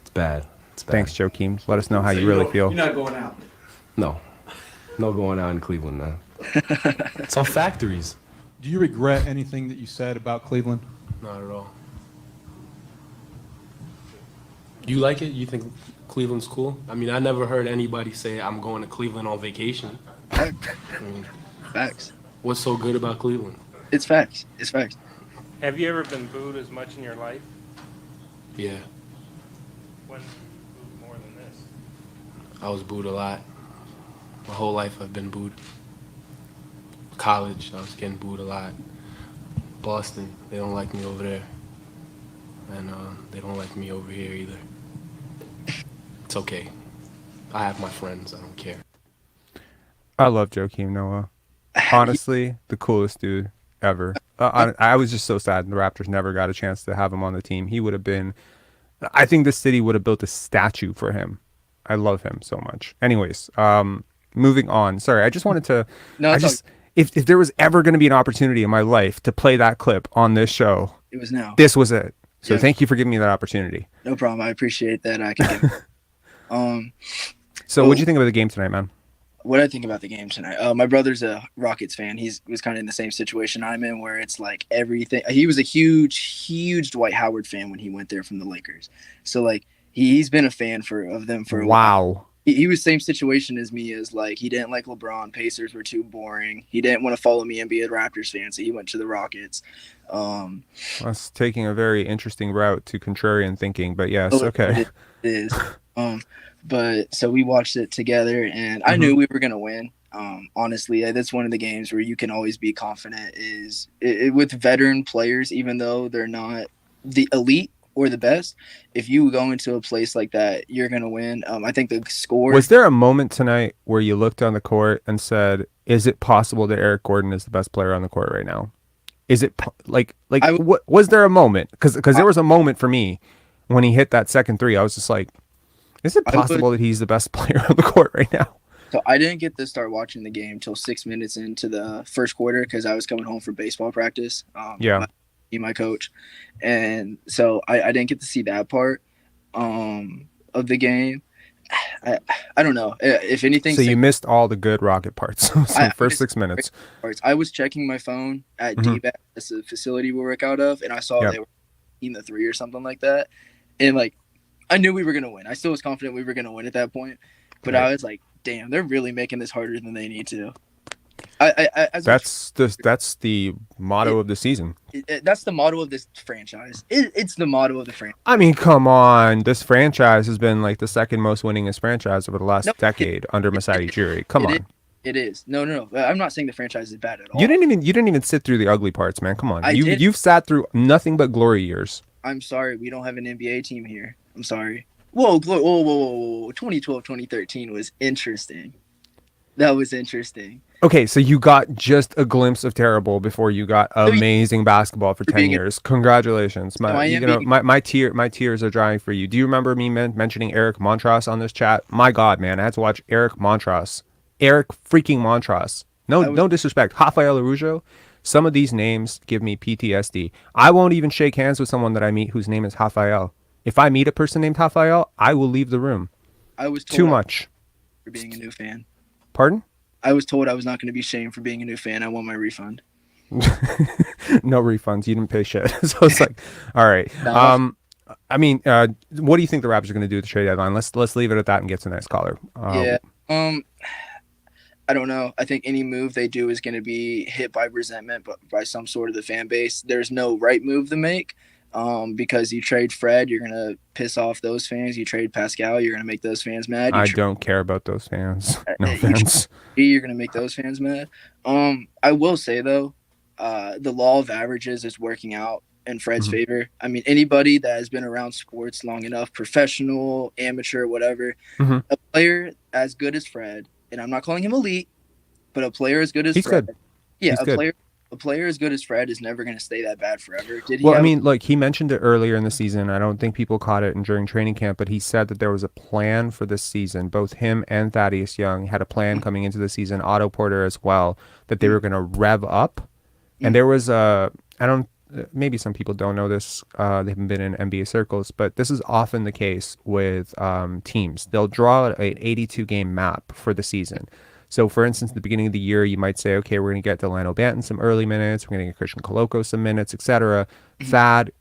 It's bad. Thanks, Joakim. Let us know how you really feel. You're not going out? No. No going out in Cleveland, man. It's all factories. Do you regret anything that you said about Cleveland? Not at all. You like it? You think Cleveland's cool? I mean, I never heard anybody say I'm going to Cleveland on vacation. I mean, facts. What's so good about Cleveland? It's facts. It's facts. Have you ever been booed as much in your life? Yeah. When did you booed more than this? I was booed a lot. My whole life I've been booed. College, I was getting booed a lot. Boston, they don't like me over there. And they don't like me over here either. It's okay. I have my friends. I don't care. I love Joakim Noah. Honestly, the coolest dude ever. I was just so sad the Raptors never got a chance to have him on the team. He would have been... I think the city would have built a statue for him. I love him so much. Anyways, moving on. Sorry, I just wanted to... If there was ever going to be an opportunity in my life to play that clip on this show... It was now. This was it. So thank you for giving me that opportunity. No problem. I appreciate that. I can give So what'd you think about the game tonight, man? What I think about the game tonight? My brother's a Rockets fan. He was kind of in the same situation I'm in, where it's like everything. He was a huge Dwight Howard fan when he went there from the Lakers. So like he's been a fan of them for a while. He was same situation as me, as like he didn't like LeBron. Pacers were too boring. He didn't want to follow me and be a Raptors fan, so he went to the Rockets. That's taking a very interesting route to contrarian thinking, but yes, okay. It is. But so we watched it together, and I knew we were gonna win. Honestly, that's one of the games where you can always be confident is with veteran players, even though they're not the elite or the best. If you go into a place like that, you're gonna win. I think the score. Was there a moment tonight where you looked on the court and said, "Is it possible that Eric Gordon is the best player on the court right now?" Is it what was there a moment? Because there was a moment for me when he hit that second three. I was just like, is it possible that he's the best player on the court right now? So I didn't get to start watching the game till 6 minutes into the first quarter because I was coming home from baseball practice. My coach, and so I didn't get to see that part of the game. I don't know if anything. So you missed all the good Rocket parts. First 6 minutes. I was checking my phone at D-Back, that's the facility we work out of, and I saw they were in the 3 or something like that, and like I knew we were gonna win. I still was confident we were gonna win at that point, but I was like, damn, they're really making this harder than they need to. That's the motto of the season. That's the motto of this franchise. It's the motto of the franchise. I mean, come on. This franchise has been like the second most winningest franchise over the last decade under Masai Ujiri. Come on. It is. No. I'm not saying the franchise is bad at all. You didn't even sit through the ugly parts, man. Come on. You've sat through nothing but glory years. I'm sorry. We don't have an NBA team here. I'm sorry. Whoa. 2012, 2013 was interesting. That was interesting. Okay, so you got just a glimpse of terrible before you got amazing basketball for 10 years. Congratulations. My tears are drying for you. Do you remember me mentioning Eric Montross on this chat? My God, man, I had to watch Eric Montross. Eric freaking Montross. No disrespect. Rafael Arujo. Some of these names give me PTSD. I won't even shake hands with someone that I meet whose name is Rafael. If I meet a person named Rafael, I will leave the room. I was told too much for being a new fan. Pardon? I was told I was not going to be shamed for being a new fan. I want my refund. No refunds. You didn't pay shit. So it's like, all right. I mean, what do you think the Raptors are going to do at the trade deadline? Let's leave it at that and get to the next caller. Yeah. I don't know. I think any move they do is going to be hit by resentment, but by some sort of the fan base. There's no right move to make, because you trade Fred, you're going to piss off those fans. You trade Pascal, you're going to make those fans mad. I don't care about those fans. No offense. You're going to make those fans mad. I will say though, the law of averages is working out in Fred's favor. I mean, anybody that has been around sports long enough, professional, amateur, whatever, a player as good as Fred. And I'm not calling him elite, but a player as good as Fred. Good. Yeah, He's a player as good as Fred is never going to stay that bad forever. I mean, like he mentioned it earlier in the season. I don't think people caught it during training camp, but he said that there was a plan for this season. Both him and Thaddeus Young had a plan coming into the season. Otto Porter as well, that they were going to rev up. And there was maybe some people don't know this. They haven't been in NBA circles, but this is often the case with teams. They'll draw an 82 game map for the season. So, for instance, at the beginning of the year, you might say, okay, we're going to get Delano Banton some early minutes. We're going to get Christian Coloco some minutes, etc. Thad,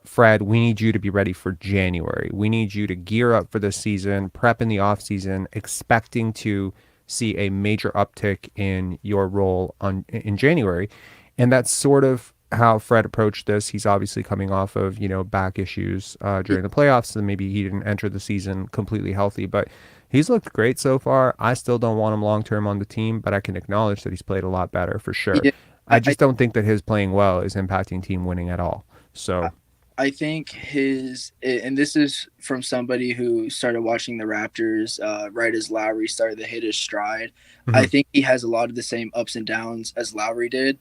Fred, we need you to be ready for January. We need you to gear up for this season, prep in the off season, expecting to see a major uptick in your role in January. And that's sort of how Fred approached this. He's obviously coming off of, back issues during the playoffs, and maybe he didn't enter the season completely healthy, but he's looked great so far. I still don't want him long-term on the team, but I can acknowledge that he's played a lot better for sure. Yeah, I just don't think that his playing well is impacting team winning at all. So I think and this is from somebody who started watching the Raptors right as Lowry started to hit his stride. I think he has a lot of the same ups and downs as Lowry did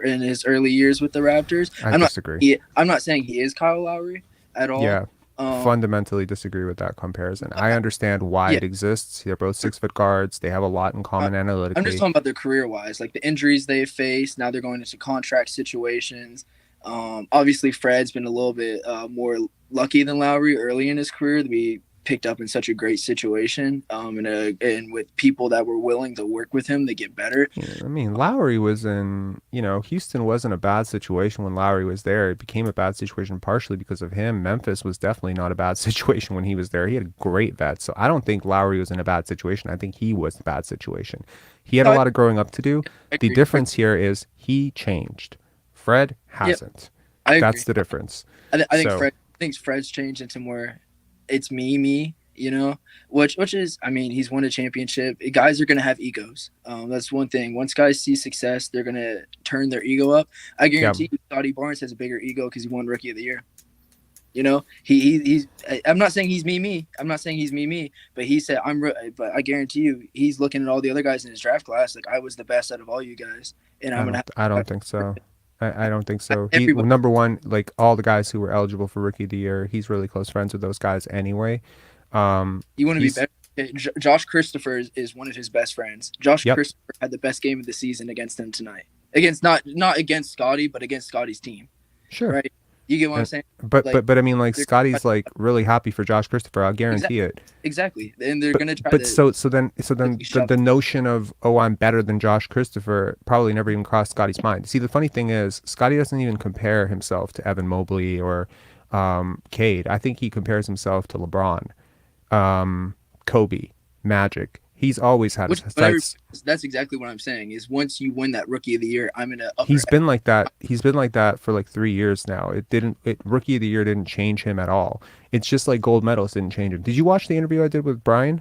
in his early years with the Raptors. I disagree. I'm not saying he is Kyle Lowry at all. Yeah, fundamentally disagree with that comparison. I understand why it exists. They're both 6-foot guards. They have a lot in common analytically. I'm just talking about their career-wise, like the injuries they faced. Now they're going into contract situations. Obviously, Fred's been a little bit more lucky than Lowry early in his career to be picked up in such a great situation, and with people that were willing to work with him to get better. I mean, Lowry was in, Houston wasn't a bad situation when Lowry was there. It became a bad situation partially because of him. Memphis was definitely not a bad situation when he was there. He had a great vet. So I don't think Lowry was in a bad situation. I think he was the bad situation. He had a lot of growing up to do. The difference here is he changed. Fred hasn't. That's the difference. I think Fred's changed into more it's me, which is, I mean, he's won a championship. Guys are going to have egos. That's one thing. Once guys see success, they're going to turn their ego up. I guarantee you Scottie Barnes has a bigger ego because he won Rookie of the Year. He's I'm not saying he's me. I'm not saying he's me, but he said, but I guarantee you he's looking at all the other guys in his draft class. Like, I was the best out of all you guys. And I don't think so. I don't think so. Number one, like all the guys who were eligible for Rookie of the Year, he's really close friends with those guys anyway. You want to be better? Josh Christopher is one of his best friends. Josh Christopher had the best game of the season against him tonight. Against not against Scottie, but against Scottie's team. Sure. Right? You get what I'm saying? But I mean, like, Scottie's like really happy for Josh Christopher. I'll guarantee it. Exactly. And they're gonna try. But so then the notion of, oh, I'm better than Josh Christopher probably never even crossed Scottie's mind. See, the funny thing is, Scottie doesn't even compare himself to Evan Mobley or Cade. I think he compares himself to LeBron, Kobe, Magic. He's always had his sights. That's exactly what I'm saying. Is once you win that Rookie of the Year, I'm in a. He's been like that. He's been like that for like 3 years now. Rookie of the Year didn't change him at all. It's just like gold medals didn't change him. Did you watch the interview I did with Brian?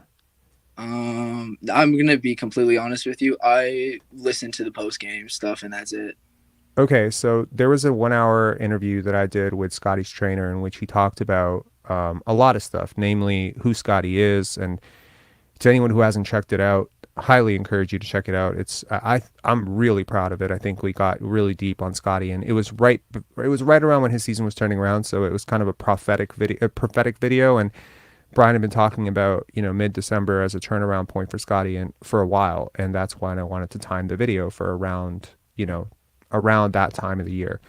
I'm gonna be completely honest with you. I listened to the post game stuff, and that's it. Okay, so there was a 1-hour interview that I did with Scottie's trainer in which he talked about a lot of stuff, namely who Scottie is. And to anyone who hasn't checked it out, highly encourage you to check it out. I'm really proud of it. I think we got really deep on Scottie, and it was right around when his season was turning around, so it was kind of a prophetic video. And Brian had been talking about, mid-December as a turnaround point for Scottie and for a while, and that's why I wanted to time the video for around that time of the year.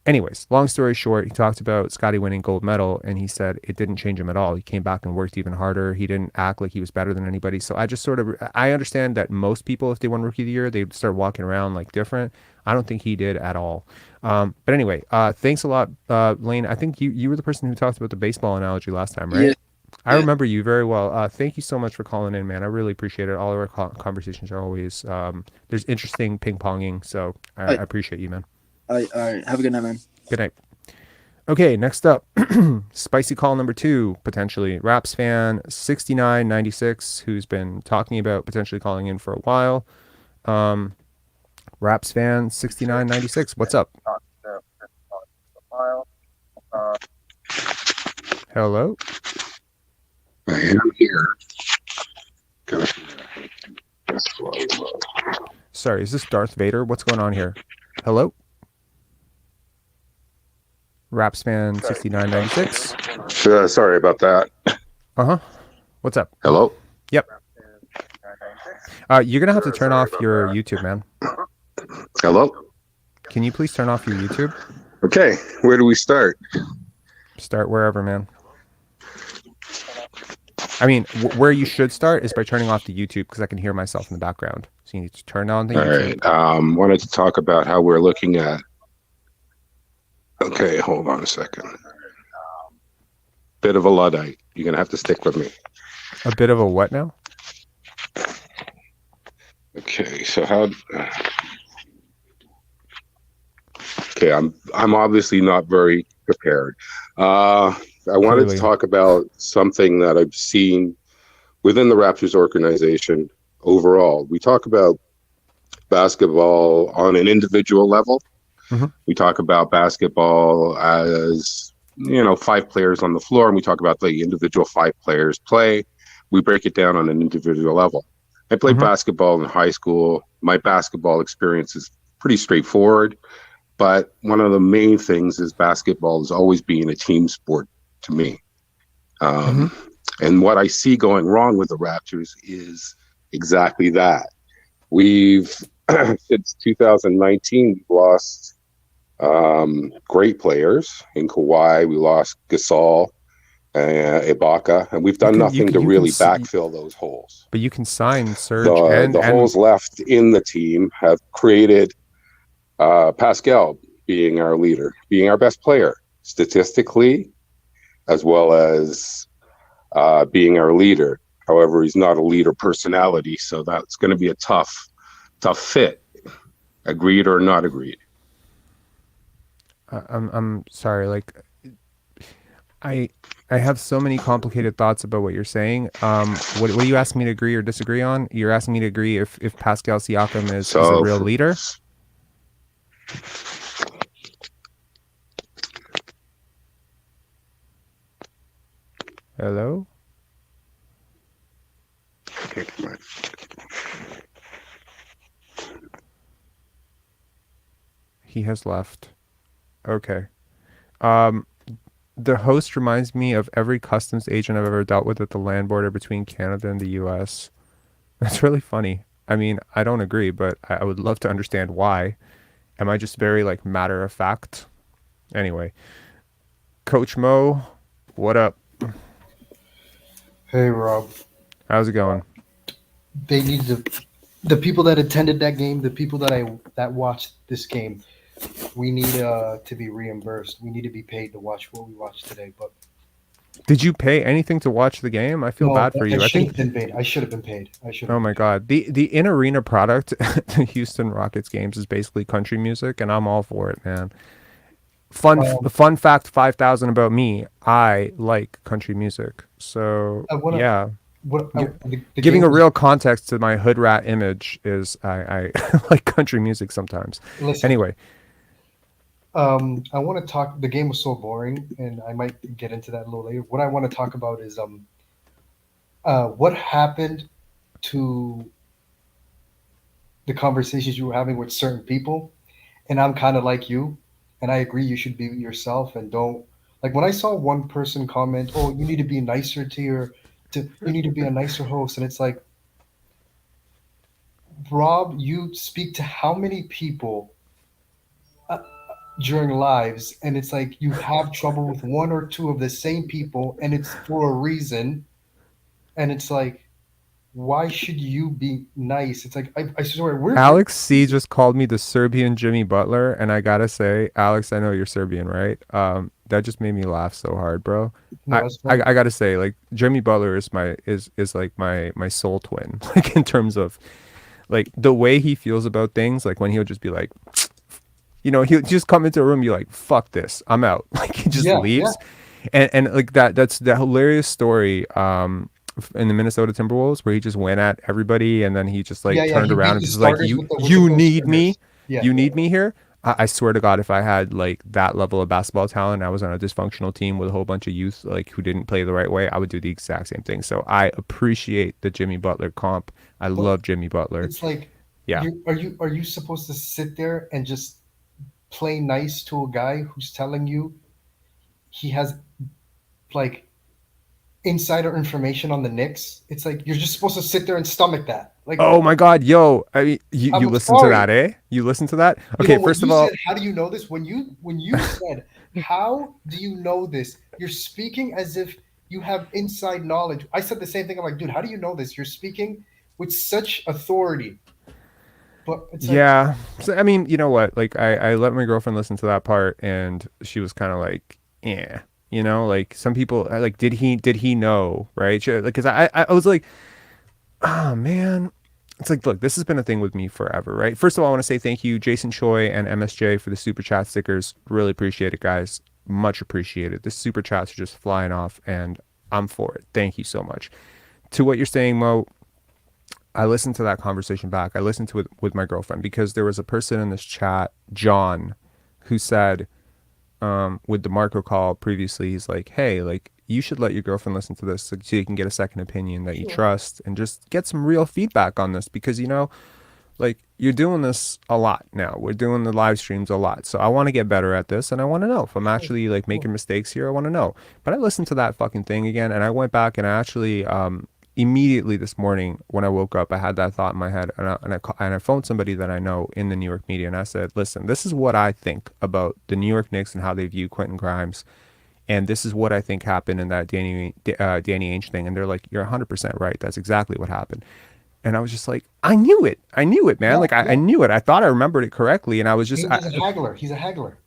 Anyways, long story short, he talked about Scottie winning gold medal, and he said it didn't change him at all. He came back and worked even harder. He didn't act like he was better than anybody. So I just I understand that most people, if they won Rookie of the Year, they'd start walking around like different. I don't think he did at all. But anyway, thanks a lot, Lane. I think you were the person who talked about the baseball analogy last time, right? Yeah. I remember you very well. Thank you so much for calling in, man. I really appreciate it. All of our conversations are always there's interesting ping ponging, so I appreciate you, man. All right. Have a good night, man. Good night. Okay, next up, spicy call number 2, potentially. Raps fan 6996, who's been talking about potentially calling in for a while. Raps fan 6996, what's up? Hello? I am here. Sorry, is this Darth Vader? What's going on here? Hello? Rapsman 6996. Sorry about that. Uh-huh. What's up? Hello? Yep. You're going to have to turn off your YouTube, man. Hello? Can you please turn off your YouTube? Okay, where do we start? Start wherever, man. I mean, where you should start is by turning off the YouTube, because I can hear myself in the background. So you need to turn on the YouTube. All right. Wanted to talk about how we're looking at... Okay, hold on a second. Bit of a Luddite. You're going to have to stick with me. A bit of a what now? Okay, so how... Okay, I'm obviously not very prepared. I wanted to talk about something that I've seen within the Raptors organization overall. We talk about basketball on an individual level. Mm-hmm. We talk about basketball as, 5 players on the floor, and we talk about the individual 5 players play. We break it down on an individual level. I played basketball in high school. My basketball experience is pretty straightforward, but one of the main things is basketball is always being a team sport to me. And what I see going wrong with the Raptors is exactly that. We've, since 2019, we've lost great players in Kawhi. We lost Gasol, Ibaka, and we've done nothing to really backfill those holes. But you can sign Serge. The holes left in the team have created Pascal being our leader, being our best player statistically, as well as being our leader. However, he's not a leader personality, so that's going to be a tough fit. Agreed or not agreed? I'm sorry. Like, I have so many complicated thoughts about what you're saying. What are you asking me to agree or disagree on? You're asking me to agree if Pascal Siakam is a real leader? Hello? Okay, come on. He has left. Okay. The host reminds me of every customs agent I've ever dealt with at the land border between Canada and the US. That's really funny. I mean, I don't agree, but I would love to understand why. Am I just very matter of fact? Anyway, Coach Mo, what up? Hey, Rob. How's it going? They need the people that attended that game, the people that watched this game. We need to be reimbursed. We need to be paid to watch what we watched today. But did you pay anything to watch the game? I feel bad for you. I should have been paid. I should have been paid. Oh my God. The in-arena product at the Houston Rockets games is basically country music, and I'm all for it, man. Fun fact 5,000 about me. I like country music. So yeah. Giving a real context to my hood rat image is I like country music sometimes. Listen, anyway. I want to talk. The game was so boring, and I might get into that a little later. What I want to talk about is what happened to the conversations you were having with certain people, and I'm kind of like you, and I agree you should be yourself and don't when I saw one person comment, "Oh, you need to be nicer you need to be a nicer host," and it's like, Rob, you speak to how many people? during lives, and it's like you have trouble with one or two of the same people, and it's for a reason, and it's like, why should you be nice? It's like I swear we're Alex C just called me the Serbian Jimmy Butler, and I gotta say, Alex, I know you're Serbian, right? That just made me laugh so hard, bro. No, that's funny. I gotta say, like, Jimmy Butler is like my soul twin, like in terms of like the way he feels about things. Like when he'll just be like, he'll just come into a room and be like, fuck this, I'm out. Like he just leaves. And like that's the hilarious story in the Minnesota Timberwolves where he just went at everybody and then he just like turned he around beat and the just like, starters with the you goal need me. scorers. You need me here. I swear to God, if I had like that level of basketball talent, I was on a dysfunctional team with a whole bunch of youth like who didn't play the right way, I would do the exact same thing. So I appreciate the Jimmy Butler comp. I love Jimmy Butler. It's like, yeah. Are you supposed to sit there and just play nice to a guy who's telling you he has like insider information on the Knicks? It's like you're just supposed to sit there and stomach that. Like, oh my God, yo! I mean, you I'm listen sorry. to that, eh? You listen to that? You Okay, know, when first of you all, said, how do you know this? When you said, how do you know this? You're speaking as if you have inside knowledge. I said the same thing. I'm like, dude, how do you know this? You're speaking with such authority. But it's like, yeah. So, I mean, you know what? Like, I let my girlfriend listen to that part, and she was kind of like, yeah. Like some people like, did he know, right? Because I was like, oh man. It's like, look, this has been a thing with me forever, right? First of all, I want to say thank you, Jason Choi and MSJ, for the super chat stickers. Really appreciate it, guys. Much appreciated. The super chats are just flying off, and I'm for it. Thank you so much. To what you're saying, Mo, I listened to that conversation back. I listened to it with my girlfriend because there was a person in this chat, John, who said, with the Marco call previously, he's like, hey, like, you should let your girlfriend listen to this so you can get a second opinion that you trust and just get some real feedback on this because, like, you're doing this a lot now. We're doing the live streams a lot. So I want to get better at this and I want to know if I'm actually like making mistakes here. I want to know. But I listened to that fucking thing again and I went back and I actually immediately this morning when I woke up, I had that thought in my head and I phoned somebody that I know in the New York media and I said, listen, this is what I think about the New York Knicks and how they view Quentin Grimes. And this is what I think happened in that Danny Ainge thing. And they're like, you're 100% right. That's exactly what happened. And I was just like, I knew it, man. I knew it. I thought I remembered it correctly. And I was just, he's a haggler. He's a haggler.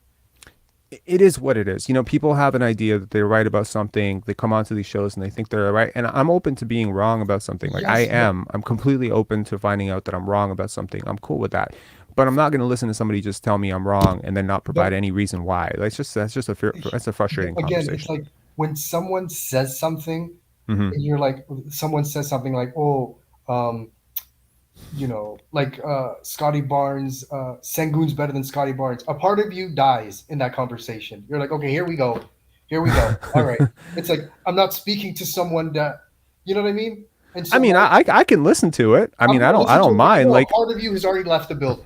It is what it is. People have an idea that they're right about something. They come onto these shows and they think they're right. And I'm open to being wrong about something. Like I'm completely open to finding out that I'm wrong about something. I'm cool with that. But I'm not going to listen to somebody just tell me I'm wrong and then not provide any reason why. That's just a frustrating conversation. It's like when someone says something, mm-hmm. and you're like, someone says something like, oh, like Scottie Barnes, Sengun's better than Scottie Barnes. A part of you dies in that conversation. You're like, okay, here we go. All right. It's like, I'm not speaking to someone that, you know what I mean? And so, I mean, I can listen to it. I mean, I don't mind. Like, a part of you has already left the building.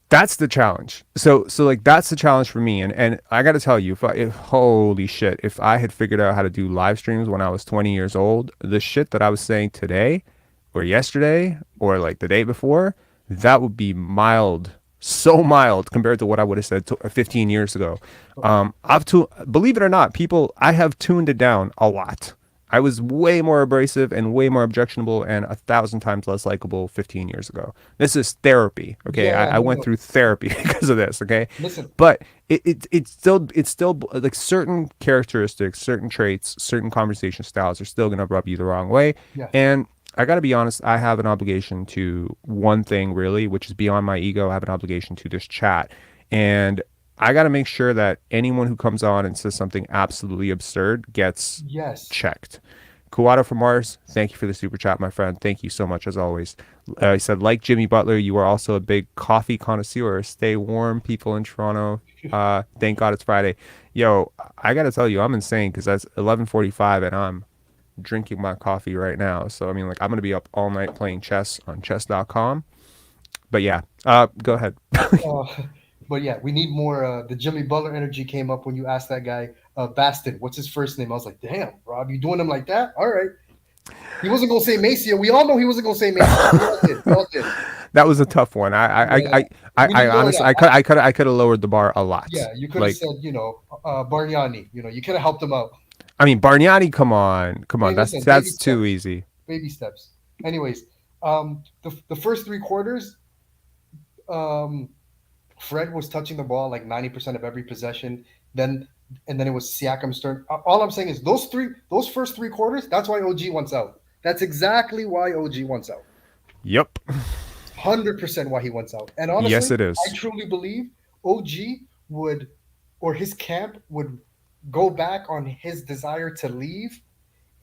That's the challenge. So like that's the challenge for me. And I got to tell you, if holy shit, if I had figured out how to do live streams when I was 20 years old, the shit that I was saying today or yesterday or like the day before, that would be mild, so mild compared to what I would have said 15 years ago. Believe it or not, I have tuned it down a lot. I was way more abrasive and way more objectionable and 1,000 times less likable 15 years ago. This is therapy, okay? Yeah, I went through therapy because of this, okay? Listen. But it's still like certain characteristics, certain traits, certain conversation styles are still going to rub you the wrong way. Yeah. And I got to be honest, I have an obligation to one thing really, which is beyond my ego. I have an obligation to this chat. And I got to make sure that anyone who comes on and says something absolutely absurd gets checked. Kuwata from Mars, thank you for the super chat, my friend. Thank you so much, as always. He said, like Jimmy Butler, you are also a big coffee connoisseur. Stay warm, people in Toronto. Thank God it's Friday. Yo, I got to tell you, I'm insane because that's 11:45 and I'm drinking my coffee right now. So, I mean, like, I'm going to be up all night playing chess on chess.com. But yeah, go ahead. But yeah, we need more. The Jimmy Butler energy came up when you asked that guy, Baston, what's his first name? I was like, damn, Rob, you doing him like that? All right. He wasn't gonna say Macy. We all know he wasn't gonna say Macy. We all did. That was a tough one. I honestly, I could have lowered the bar a lot. Yeah, you could have said, Bargnani. You could have helped him out. I mean, Bargnani, come on. Hey, That's listen, too easy. Baby steps. Anyways, the first 3 quarters, Fred was touching the ball like 90% of every possession. Then it was Siakam's turn. All I'm saying is those first 3 quarters, that's why OG wants out. That's exactly why OG wants out. Yep. 100% why he wants out. And honestly, yes, it is. I truly believe OG would, or his camp would go back on his desire to leave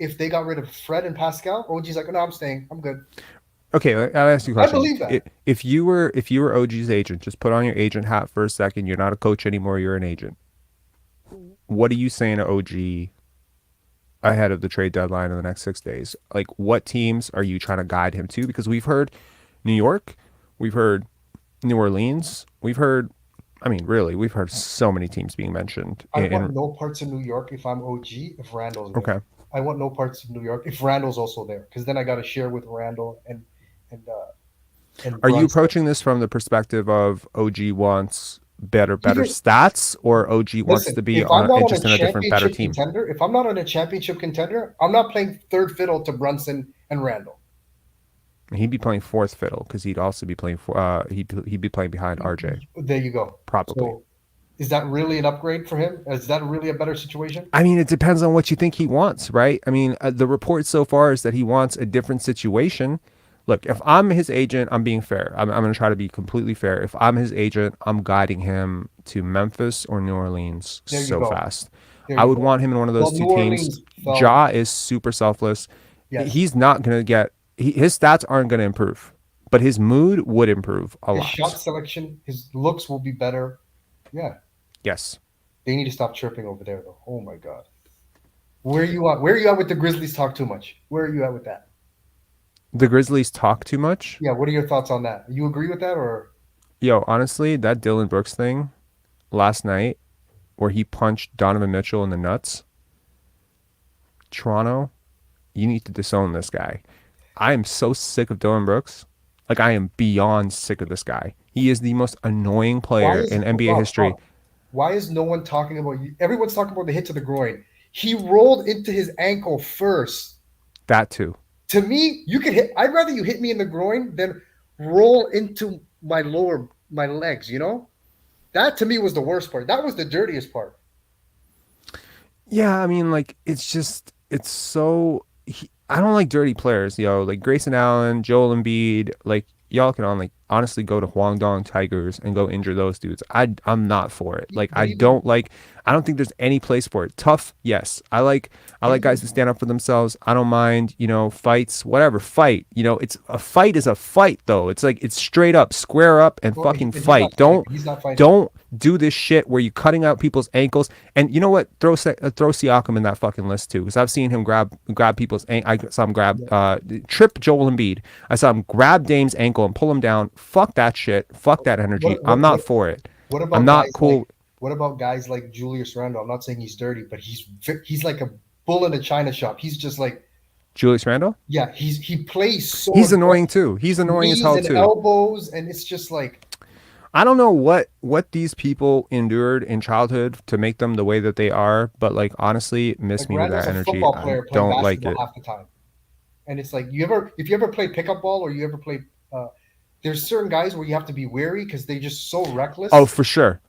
if they got rid of Fred and Pascal. OG's like, no, I'm staying. I'm good. Okay, I'll ask you a question. I believe that. If you were OG's agent, just put on your agent hat for a second. You're not a coach anymore. You're an agent. What are you saying to OG ahead of the trade deadline in the next 6 days? Like, what teams are you trying to guide him to? Because we've heard New York, we've heard New Orleans, we've heard so many teams being mentioned. I want no parts of New York if I'm OG, if Randall's there. Okay. I want no parts of New York if Randall's also there, because then I got to share with Randall and are you approaching this from the perspective of OG wants better stats, or OG wants to be just in a different, better team? If I'm not on a championship contender, I'm not playing third fiddle to Brunson and Randall. He'd be playing fourth fiddle because he'd also be playing he'd be playing behind RJ. There you go. Probably. So, is that really an upgrade for him? Is that really a better situation? I mean, it depends on what you think he wants, right? I mean, the report so far is that he wants a different situation. Look, if I'm his agent, I'm being fair. I'm going to try to be completely fair. If I'm his agent, I'm guiding him to Memphis or New Orleans fast. I would want him in one of those 2 teams. Ja is super selfless. Yes. He's not going to get his stats aren't going to improve, but his mood would improve a lot. His shot selection, his looks will be better. Yeah. Yes. They need to stop chirping over there, though. Oh my God. Where are you at? Where are you at with the Grizzlies talk too much? Where are you at with that? The Grizzlies talk too much? Yeah, what are your thoughts on that? You agree with that, or? Yo, honestly, that Dillon Brooks thing last night where he punched Donovan Mitchell in the nuts. Toronto, you need to disown this guy. I am so sick of Dillon Brooks. Like, I am beyond sick of this guy. He is the most annoying player in NBA history. Why is no one talking about you? Everyone's talking about the hit to the groin. He rolled into his ankle first. That too. To me, I'd rather you hit me in the groin than roll into my legs, That to me was the worst part. That was the dirtiest part. Yeah, I mean, like, it's so... I don't like dirty players, like Grayson Allen, Joel Embiid, like, y'all can honestly go to Guangdong Tigers and go injure those dudes. I'm not for it. Like, I don't think there's any place for it. Tough, yes. I like guys who stand up for themselves. I don't mind, fights, whatever, fight. It's a fight is a fight though. It's like, it's straight up, square up and fucking fight. Don't do this shit where you're cutting out people's ankles. And you know what? Throw Siakam in that fucking list too, because I've seen him grab people's I saw him trip Joel Embiid. I saw him grab Dame's ankle and pull him down. Fuck that shit. Fuck that energy. I'm not for it. I'm not cool. What about guys like Julius Randle? I'm not saying he's dirty, but he's like a bull in a china shop. He's just like Julius Randle. Yeah, he plays so. He's annoying too. He's annoying as hell too. Elbows, and it's just like. I don't know what these people endured in childhood to make them the way that they are, but like, honestly, miss me with that energy. I don't like it. Half the time. And it's like, if you ever play pickup ball, or you ever play, there's certain guys where you have to be wary because they're just so reckless. Oh, for sure.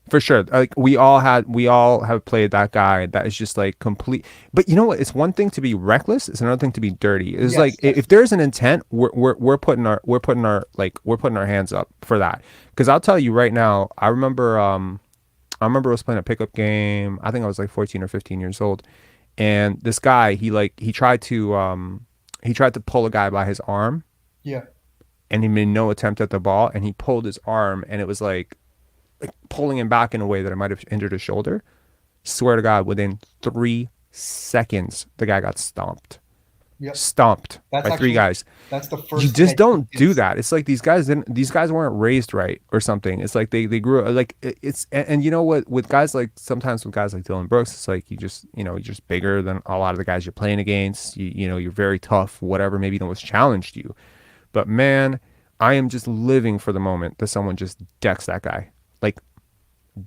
Like, we all have played that guy that is just like complete. But you know what? It's one thing to be reckless. It's another thing to be dirty. It's if there's an intent, we're putting our hands up for that. Because I'll tell you right now, I remember I was playing a pickup game. I think I was like 14 or 15 years old, and this guy he tried to pull a guy by his arm. Yeah. And he made no attempt at the ball, and he pulled his arm, and it was like pulling him back in a way that it might have injured his shoulder. Swear to God, within 3 seconds, the guy got stomped. Yep. stomped That's by three actually guys. that's the first. You thing just I don't think do is- that. It's like these guys weren't raised right or something. It's like they grew like it's and you know what, with guys like sometimes with guys like Dylan Brooks, it's like you're just bigger than a lot of the guys you're playing against. You're very tough, whatever, maybe no one's challenged you. But man, I am just living for the moment that someone just decks that guy. Like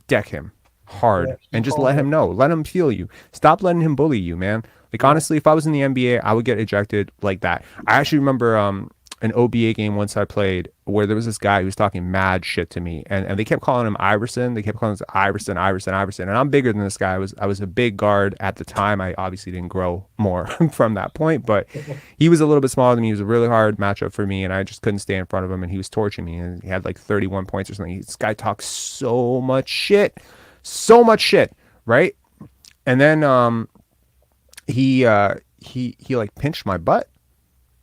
deck him hard Yeah, and just let him know. Let him feel you. Stop letting him bully you, man. Like honestly, if I was in the NBA, I would get ejected like that. I actually remember an OBA game once I played where there was this guy who was talking mad shit to me, and they kept calling him Iverson. They kept calling him Iverson. And I'm bigger than this guy. I was a big guard at the time. I obviously didn't grow more from that point, but he was a little bit smaller than me. He was a really hard matchup for me, and I just couldn't stay in front of him, and he was torching me, and he had like 31 points or something. This guy talks so much shit, right? And then he like pinched my butt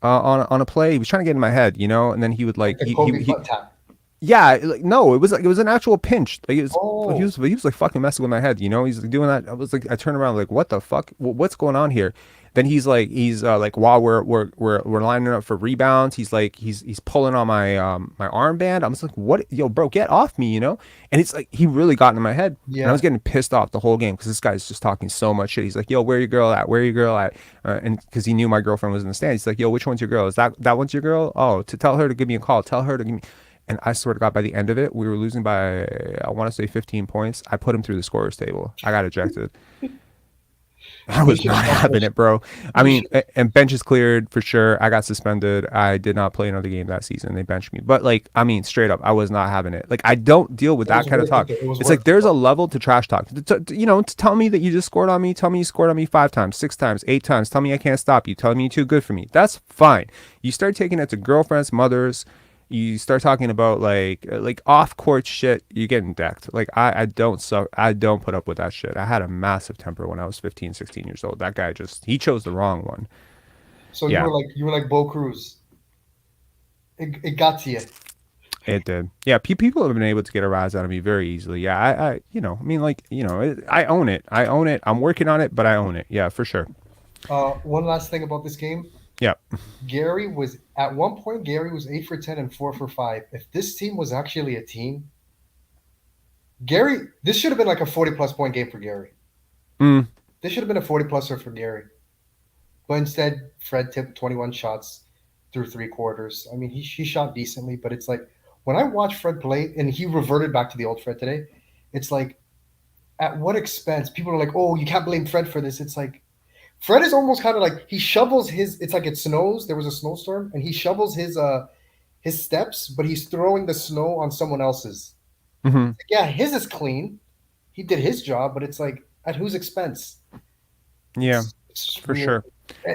on a play. He was trying to get in my head, and then he would like the Kobe butt tap. yeah, like no, it was an actual pinch. Like he was like fucking messing with my head, He's like doing that. I turned around like, what the fuck? What's going on here? Then he's like while we're lining up for rebounds, he's pulling on my my armband. I'm just like, what, yo, bro, get off me, And it's like he really got into my head, and I was getting pissed off the whole game because this guy's just talking so much shit. He's like, yo, where your girl at? And because he knew my girlfriend was in the stand, he's like, yo, which one's your girl? Is that one's your girl? Oh, to tell her to give me a call. Tell her to give me. And I swear to God, by the end of it, we were losing by, I want to say 15 points. I put him through the scorer's table. I got ejected. I was not having it, bro. I mean, and benches cleared for sure. I got suspended. I did not play another game that season. They benched me. But like, I mean, straight up, I was not having it. Like, I don't deal with that kind of talk. It's like there's a level to trash talk. To tell me that you just scored on me. Tell me you scored on me 5 times, 6 times, 8 times. Tell me I can't stop you. Tell me you're too good for me. That's fine. You start taking it to girlfriends, mothers. You start talking about like off court shit, you're getting decked. Like I don't put up with that shit. I had a massive temper when I was 15, 16 years old. That guy he chose the wrong one. So you were like Bo Cruz. It got to you. It did. Yeah, people have been able to get a rise out of me very easily. Yeah, I I own it. I'm working on it, but I own it. Yeah, for sure. One last thing about this game. Yeah. Gary was at one point. Gary was 8 for 10 and 4 for 5. If this team was actually a team, this should have been like a 40+ point game for Gary. This should have been a 40+er for Gary, but instead Fred tipped 21 shots through 3 quarters. I mean, he shot decently, but it's like when I watch Fred play, and he reverted back to the old Fred today. It's like, at what expense? People are like, "Oh, you can't blame Fred for this." It's like, Fred is almost kind of like he shovels it's like it snows. There was a snowstorm, and he shovels his steps, but he's throwing the snow on someone else's. Mm-hmm. Like, yeah, his is clean. He did his job, but it's like, at whose expense? Yeah, it's for weird. Sure.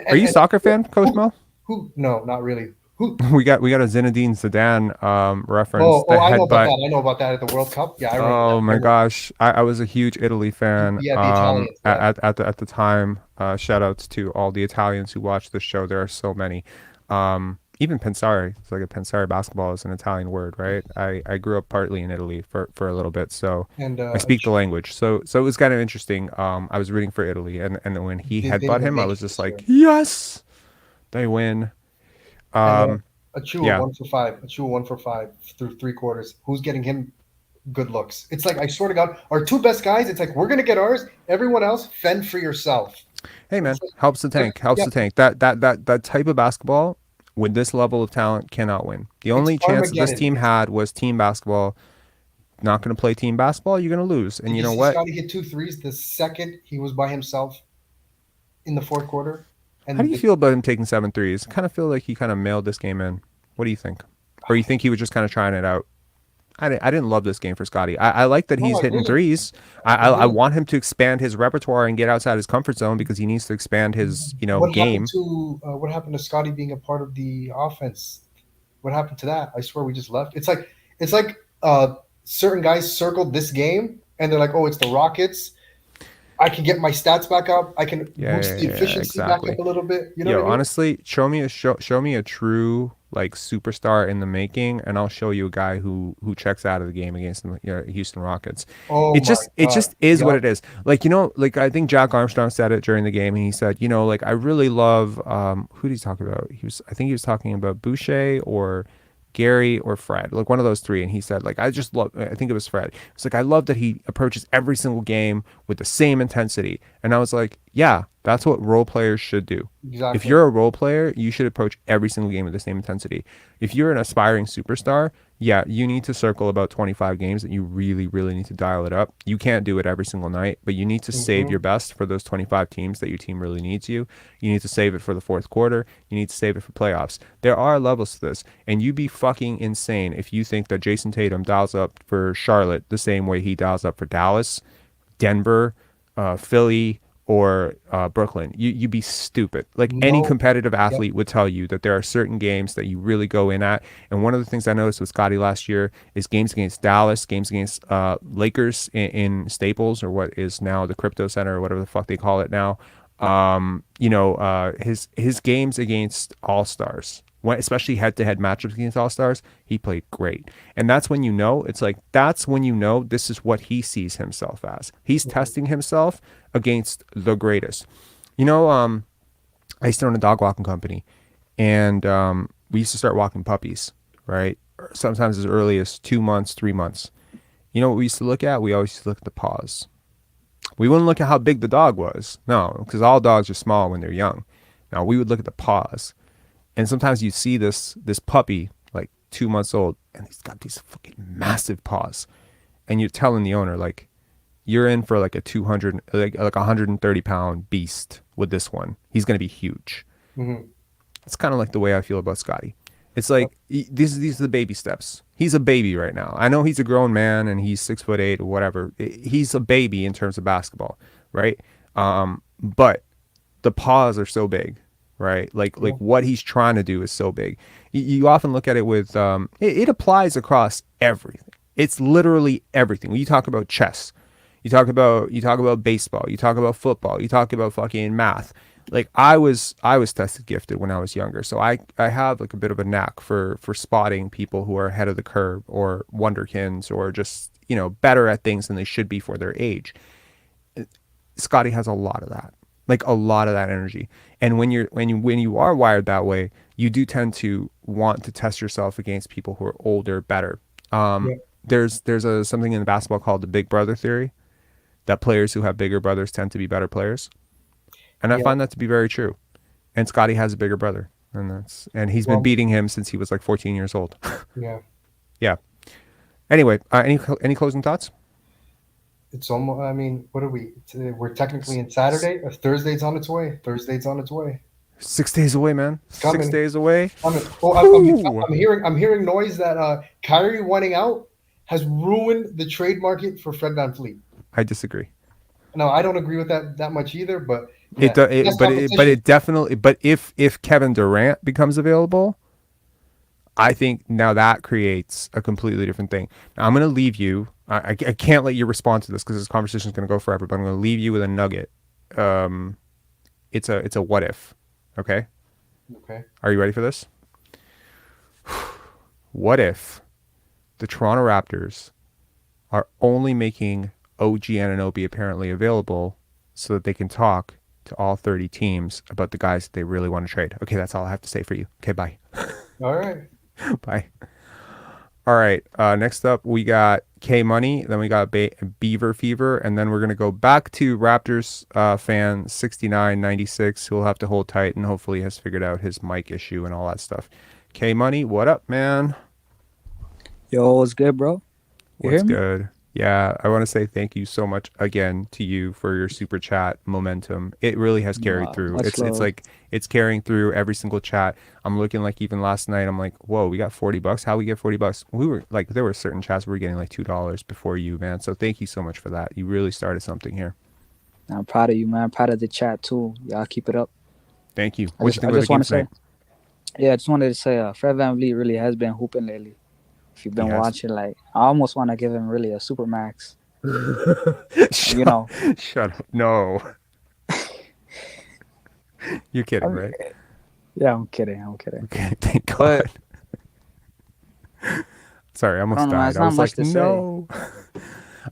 Are you a soccer fan, Coach Mo? Who? No, not really. Who? We got a Zinedine Zidane reference. Oh, I know about that. I know about that at the World Cup. Yeah, I remember. Oh my gosh, I was a huge Italy fan. Yeah, the Italians. At the time. Shout outs to all the Italians who watch this show. There are so many. Even pensare. It's like a pensare basketball is an Italian word, right? I grew up partly in Italy for a little bit, so I speak the language. So it was kind of interesting. I was rooting for Italy, and when he headbutt him, I was just like, yes, they win. Achua 1 for 5. Achua 1 for 5 through 3 quarters. Who's getting him good looks? It's like, I swear to God, our 2 best guys. It's like, we're gonna get ours. Everyone else, fend for yourself. Hey man, helps the tank. The tank. That type of basketball with this level of talent cannot win. The only chance this team had was team basketball. Not going to play team basketball, you're going to lose. And you know what? Scottie hit 2 threes the second he was by himself in the 4th quarter. And how do you feel about him taking 7 threes? I kind of feel like he kind of mailed this game in. What do you think? Or you think he was just kind of trying it out? I didn't love this game for Scottie. I like that he's hitting threes. I want him to expand his repertoire and get outside his comfort zone because he needs to expand his game. What happened to Scottie being a part of the offense? What happened to that? I swear we just left. It's like certain guys circled this game and they're like, oh, it's the Rockets. I can get my stats back up. I can boost the efficiency back up a little bit. You know what I mean? Honestly, show me a true like superstar in the making, and I'll show you a guy who checks out of the game against the Houston Rockets. Oh It just my it God. just is what Yup. it is. Like, like I think Jack Armstrong said it during the game, and he said, like I really love who did he talk about? I think he was talking about Boucher or Gary or Fred, like one of those three. And he said, like, I think it was Fred. It's like, I love that he approaches every single game with the same intensity. And I was like, yeah, that's what role players should do. Exactly. If you're a role player, you should approach every single game with the same intensity. If you're an aspiring superstar, yeah, you need to circle about 25 games that you really, really need to dial it up. You can't do it every single night, but you need to save your best for those 25 teams that your team really needs you. You need to save it for the fourth quarter. You need to save it for playoffs. There are levels to this, and you'd be fucking insane if you think that Jason Tatum dials up for Charlotte the same way he dials up for Dallas, Denver, Philly, or Brooklyn. You'd be stupid. Like any competitive athlete would tell you that there are certain games that you really go in at. And one of the things I noticed with Scottie last year is games against Dallas, games against Lakers in Staples, or what is now the Crypto Center, or whatever the fuck they call it now. His games against All-Stars, especially head-to-head matchups against All-Stars, he played great. And that's when that's when this is what he sees himself as. He's testing himself against the greatest. I used to own a dog walking company, and we used to start walking puppies, right? Sometimes as early as 2 months, 3 months. You know what we used to look at? We always used to look at the paws. We wouldn't look at how big the dog was. No, because all dogs are small when they're young. Now, we would look at the paws. And sometimes you see this puppy, like 2 months old, and he's got these fucking massive paws. And you're telling the owner, like, you're in for like a 200, like 130 pound beast with this one. He's going to be huge. Mm-hmm. It's kind of like the way I feel about Scottie. It's like, these are the baby steps. He's a baby right now. I know he's a grown man and he's 6'8" or whatever. He's a baby in terms of basketball, right? But the paws are so big, right? Like what he's trying to do is so big. You often look at it with, it applies across everything. It's literally everything. When you talk about chess, you talk about baseball, you talk about football, you talk about fucking math. Like I was tested gifted when I was younger. So I have like a bit of a knack for spotting people who are ahead of the curve or wonderkins or just, better at things than they should be for their age. Scottie has a lot of that. Like a lot of that energy. And when you are wired that way, you do tend to want to test yourself against people who are older, better. There's something in basketball called the big brother theory, that players who have bigger brothers tend to be better players. And I find that to be very true. And Scottie has a bigger brother, and he's been beating him since he was like 14 years old. Yeah. Anyway, any closing thoughts? It's almost. I mean, what are we? We're technically in Saturday. Thursday's on its way. 6 days away, man. Coming. 6 days away. I'm hearing noise that Kyrie wanting out has ruined the trade market for Fred VanVleet. I disagree. No, I don't agree with that much either. But it definitely. But if Kevin Durant becomes available, I think now that creates a completely different thing. Now, I'm going to leave you. I can't let you respond to this because this conversation is going to go forever. But I'm going to leave you with a nugget. It's a what if. Okay. Are you ready for this? What if the Toronto Raptors are only making OG Anunoby apparently available so that they can talk to all 30 teams about the guys that they really want to trade? Okay, that's all I have to say for you. Okay, bye. All right. Bye. All right. Next up, we got K Money. Then we got Beaver Fever. And then we're going to go back to Raptors fan 6996, who will have to hold tight and hopefully has figured out his mic issue and all that stuff. K Money, what up, man? Yo, what's good, bro? What's good? Yeah, I want to say thank you so much again to you for your super chat momentum. It really has carried through. It's like it's carrying through every single chat. I'm looking like even last night, I'm like, whoa, we got $40. How we get $40? We were like, there were certain chats we were getting like $2 before you, man. So thank you so much for that. You really started something here. I'm proud of you, man. I'm proud of the chat too. Y'all keep it up. Thank you. I just want to say, I just wanted to say, Fred VanVleet really has been hooping lately. If you've been watching, like, I almost want to give him really a super max. Shut up. No. You're kidding, right? Yeah, I'm kidding. Okay, thank God. Sorry, I I almost don't know. died. It's I not was much like, to say. no.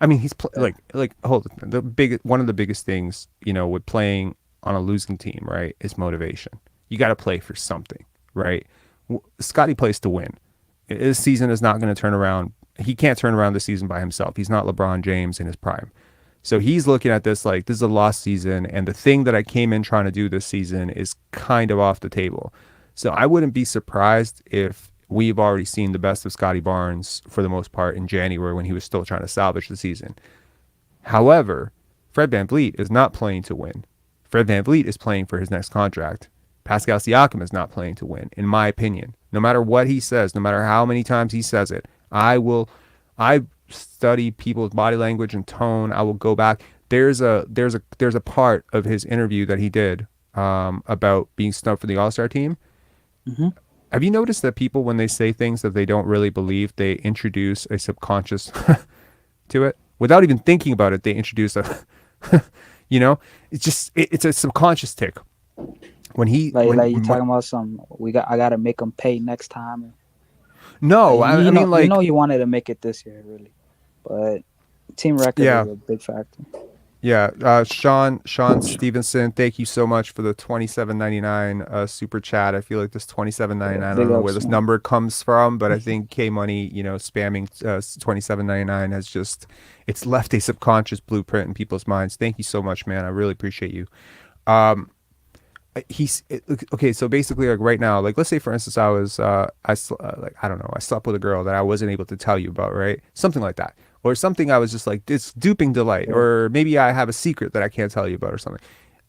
I mean, he's Yeah. like hold it. One of the biggest things, with playing on a losing team, right, is motivation. You got to play for something, right? Scottie plays to win. His season is not going to turn around. He can't turn around the season by himself. He's not LeBron James in his prime. So he's looking at this like this is a lost season, and the thing that I came in trying to do this season is kind of off the table. So I wouldn't be surprised if we've already seen the best of Scottie Barnes for the most part in January when he was still trying to salvage the season. However, Fred VanVleet is not playing to win. Fred VanVleet is playing for his next contract. Pascal Siakam is not playing to win, in my opinion. No matter what he says, no matter how many times he says it, I study people's body language and tone. I will go back. There's a part of his interview that he did about being snubbed for the All-Star team. Mm-hmm. Have you noticed that people, when they say things that they don't really believe, they introduce a subconscious to it without even thinking about it? They introduce a, it's a subconscious tick. When he like you talking about I gotta make him pay next time. No, I mean, like, he wanted to make it this year, really, but team record is a big factor. Yeah, Sean Stevenson, thank you so much for the $27.99 super chat. I feel like this $27.99, I don't know where this number comes from, but I think K Money, spamming $27.99 has it's left a subconscious blueprint in people's minds. Thank you so much, man. I really appreciate you. Okay, so basically, like right now, like let's say for instance, I slept with a girl that I wasn't able to tell you about, right? Something like that. Or something I was just like, it's duping delight. Or maybe I have a secret that I can't tell you about or something.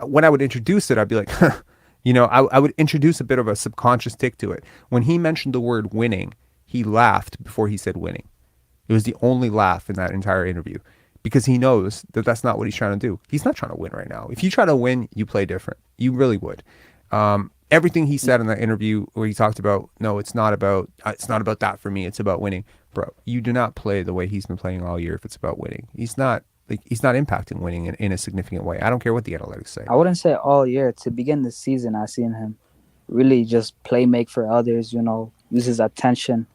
When I would introduce it, I'd be like, I would introduce a bit of a subconscious tick to it. When he mentioned the word winning, he laughed before he said winning. It was the only laugh in that entire interview because he knows that that's not what he's trying to do. He's not trying to win right now. If you try to win, you play different. You really would. Everything he said in that interview where he talked about, no, it's not about that for me. It's about winning. Bro, you do not play the way he's been playing all year if it's about winning. He's not impacting winning in a significant way. I don't care what the analytics say. I wouldn't say all year. To begin the season, I seen him really just make for others, use his attention.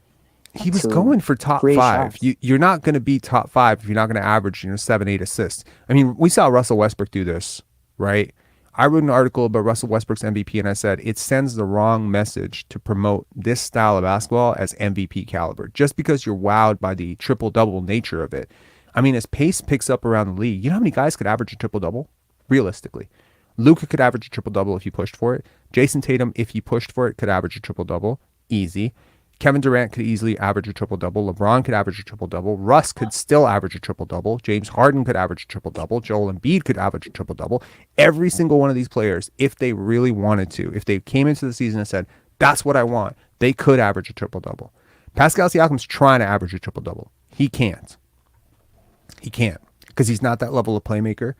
He was going for top 5. You're not going to be top 5 if you're not going to average 7-8 assists. I mean, we saw Russell Westbrook do this, right? I wrote an article about Russell Westbrook's MVP, and I said it sends the wrong message to promote this style of basketball as MVP caliber. Just because you're wowed by the triple-double nature of it. I mean, as pace picks up around the league, you know how many guys could average a triple-double? Realistically. Luka could average a triple-double if he pushed for it. Jason Tatum, if he pushed for it, could average a triple-double. Easy. Kevin Durant could easily average a triple-double. LeBron could average a triple-double. Russ could still average a triple-double. James Harden could average a triple-double. Joel Embiid could average a triple-double. Every single one of these players, if they really wanted to, if they came into the season and said, that's what I want, they could average a triple-double. Pascal Siakam's trying to average a triple-double. He can't. He can't because he's not that level of playmaker.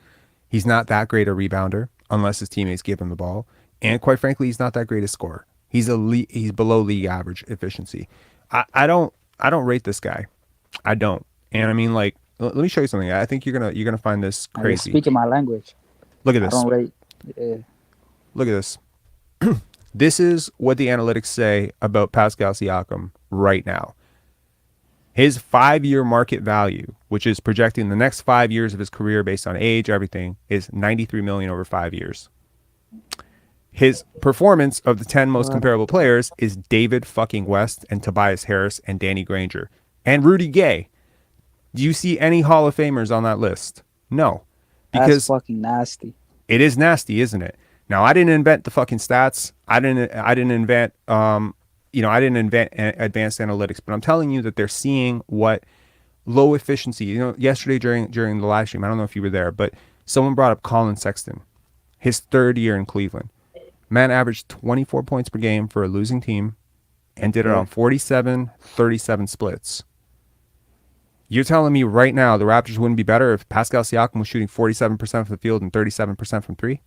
He's not that great a rebounder unless his teammates give him the ball. And quite frankly, he's not that great a scorer. He's below league average efficiency. I don't rate this guy. I don't. And I mean, like, let me show you something. I think you're gonna find this crazy. You're speaking my language. Look at this. I don't rate. Yeah. Look at this. This is what the analytics say about Pascal Siakam right now. His 5-year market value, which is projecting the next 5 years of his career based on age, everything, is $93 million over 5 years. His performance of the 10 most comparable players is David fucking West and Tobias Harris and Danny Granger and Rudy Gay. Do you see any Hall of Famers on that list? No. Because that's fucking nasty. It is nasty, isn't it? Now, I didn't invent the fucking stats. I didn't invent advanced analytics, but I'm telling you that they're seeing what low efficiency. Yesterday during the live stream, I don't know if you were there, but someone brought up Colin Sexton, his 3rd year in Cleveland. Man averaged 24 points per game for a losing team and did it on 47-37 splits. You're telling me right now the Raptors wouldn't be better if Pascal Siakam was shooting 47% from the field and 37% from 3?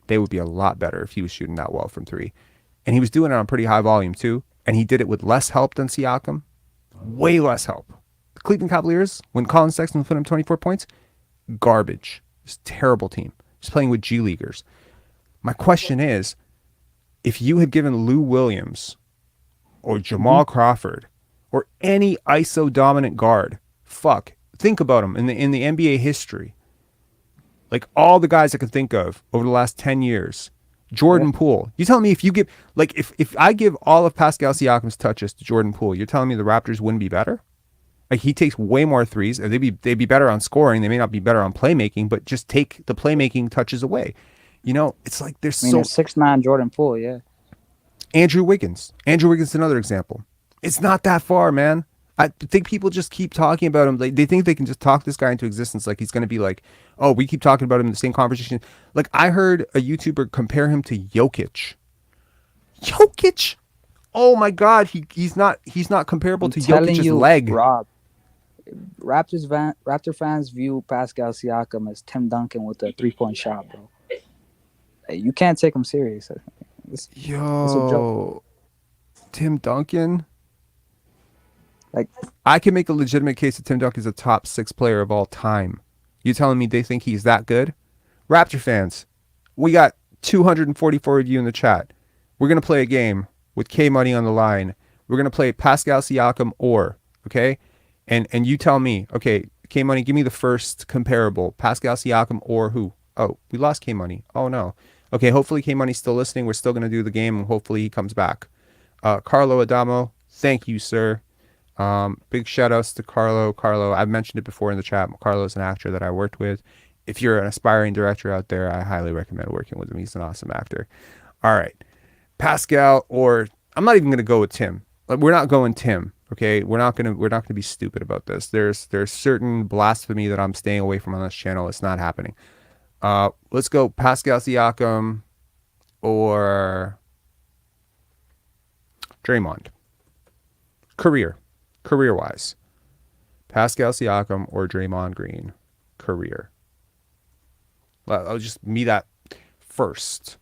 They would be a lot better if he was shooting that well from 3. And he was doing it on pretty high volume too. And he did it with less help than Siakam. Way less help. The Cleveland Cavaliers, when Colin Sexton put him 24 points, garbage. It's a terrible team. Just playing with G Leaguers. My question is, if you had given Lou Williams or Jamal Crawford or any ISO dominant guard. Fuck. Think about them in the NBA history. Like all the guys I can think of over the last 10 years. Jordan Poole. You telling me if you give, like, if I give all of Pascal Siakam's touches to Jordan Poole, you're telling me the Raptors wouldn't be better? Like, he takes way more threes, and they'd be better on scoring. They may not be better on playmaking, but just take the playmaking touches away. You know, it's like there's 6'9" Jordan Poole, yeah. Andrew Wiggins. Andrew Wiggins is another example. It's not that far, man. I think people just keep talking about him. They think they can just talk this guy into existence. Like he's going to be like, oh, we keep talking about him in the same conversation. Like I heard a YouTuber compare him to Jokic. Jokic? Oh my God, he's not comparable to Jokic's leg. Rob, Raptor fans view Pascal Siakam as Tim Duncan with a 3-point shot, bro. Hey, you can't take him serious. It's a joke. Tim Duncan? Like, I can make a legitimate case that Tim Duncan is a top 6 player of all time. You telling me they think he's that good? Raptor fans, we got 244 of you in the chat. We're going to play a game with K Money on the line. We're going to play Pascal Siakam or, okay? And you tell me, okay, K Money, give me the first comparable. Pascal Siakam or who? Oh, we lost K Money. Oh no. Okay, hopefully K Money's still listening. We're still going to do the game and hopefully he comes back. Carlo Adamo, thank you, sir. Big shout outs to Carlo. I've mentioned it before in the chat. Carlo is an actor that I worked with. If you're an aspiring director out there, I highly recommend working with him. He's an awesome actor. All right. Pascal, or I'm not even going to go with Tim. We're not going Tim. Okay. We're not going to be stupid about this. There's certain blasphemy that I'm staying away from on this channel. It's not happening. Let's go Pascal Siakam or Draymond. Career-wise, Pascal Siakam or Draymond Green, career. Well, I'll just me that first.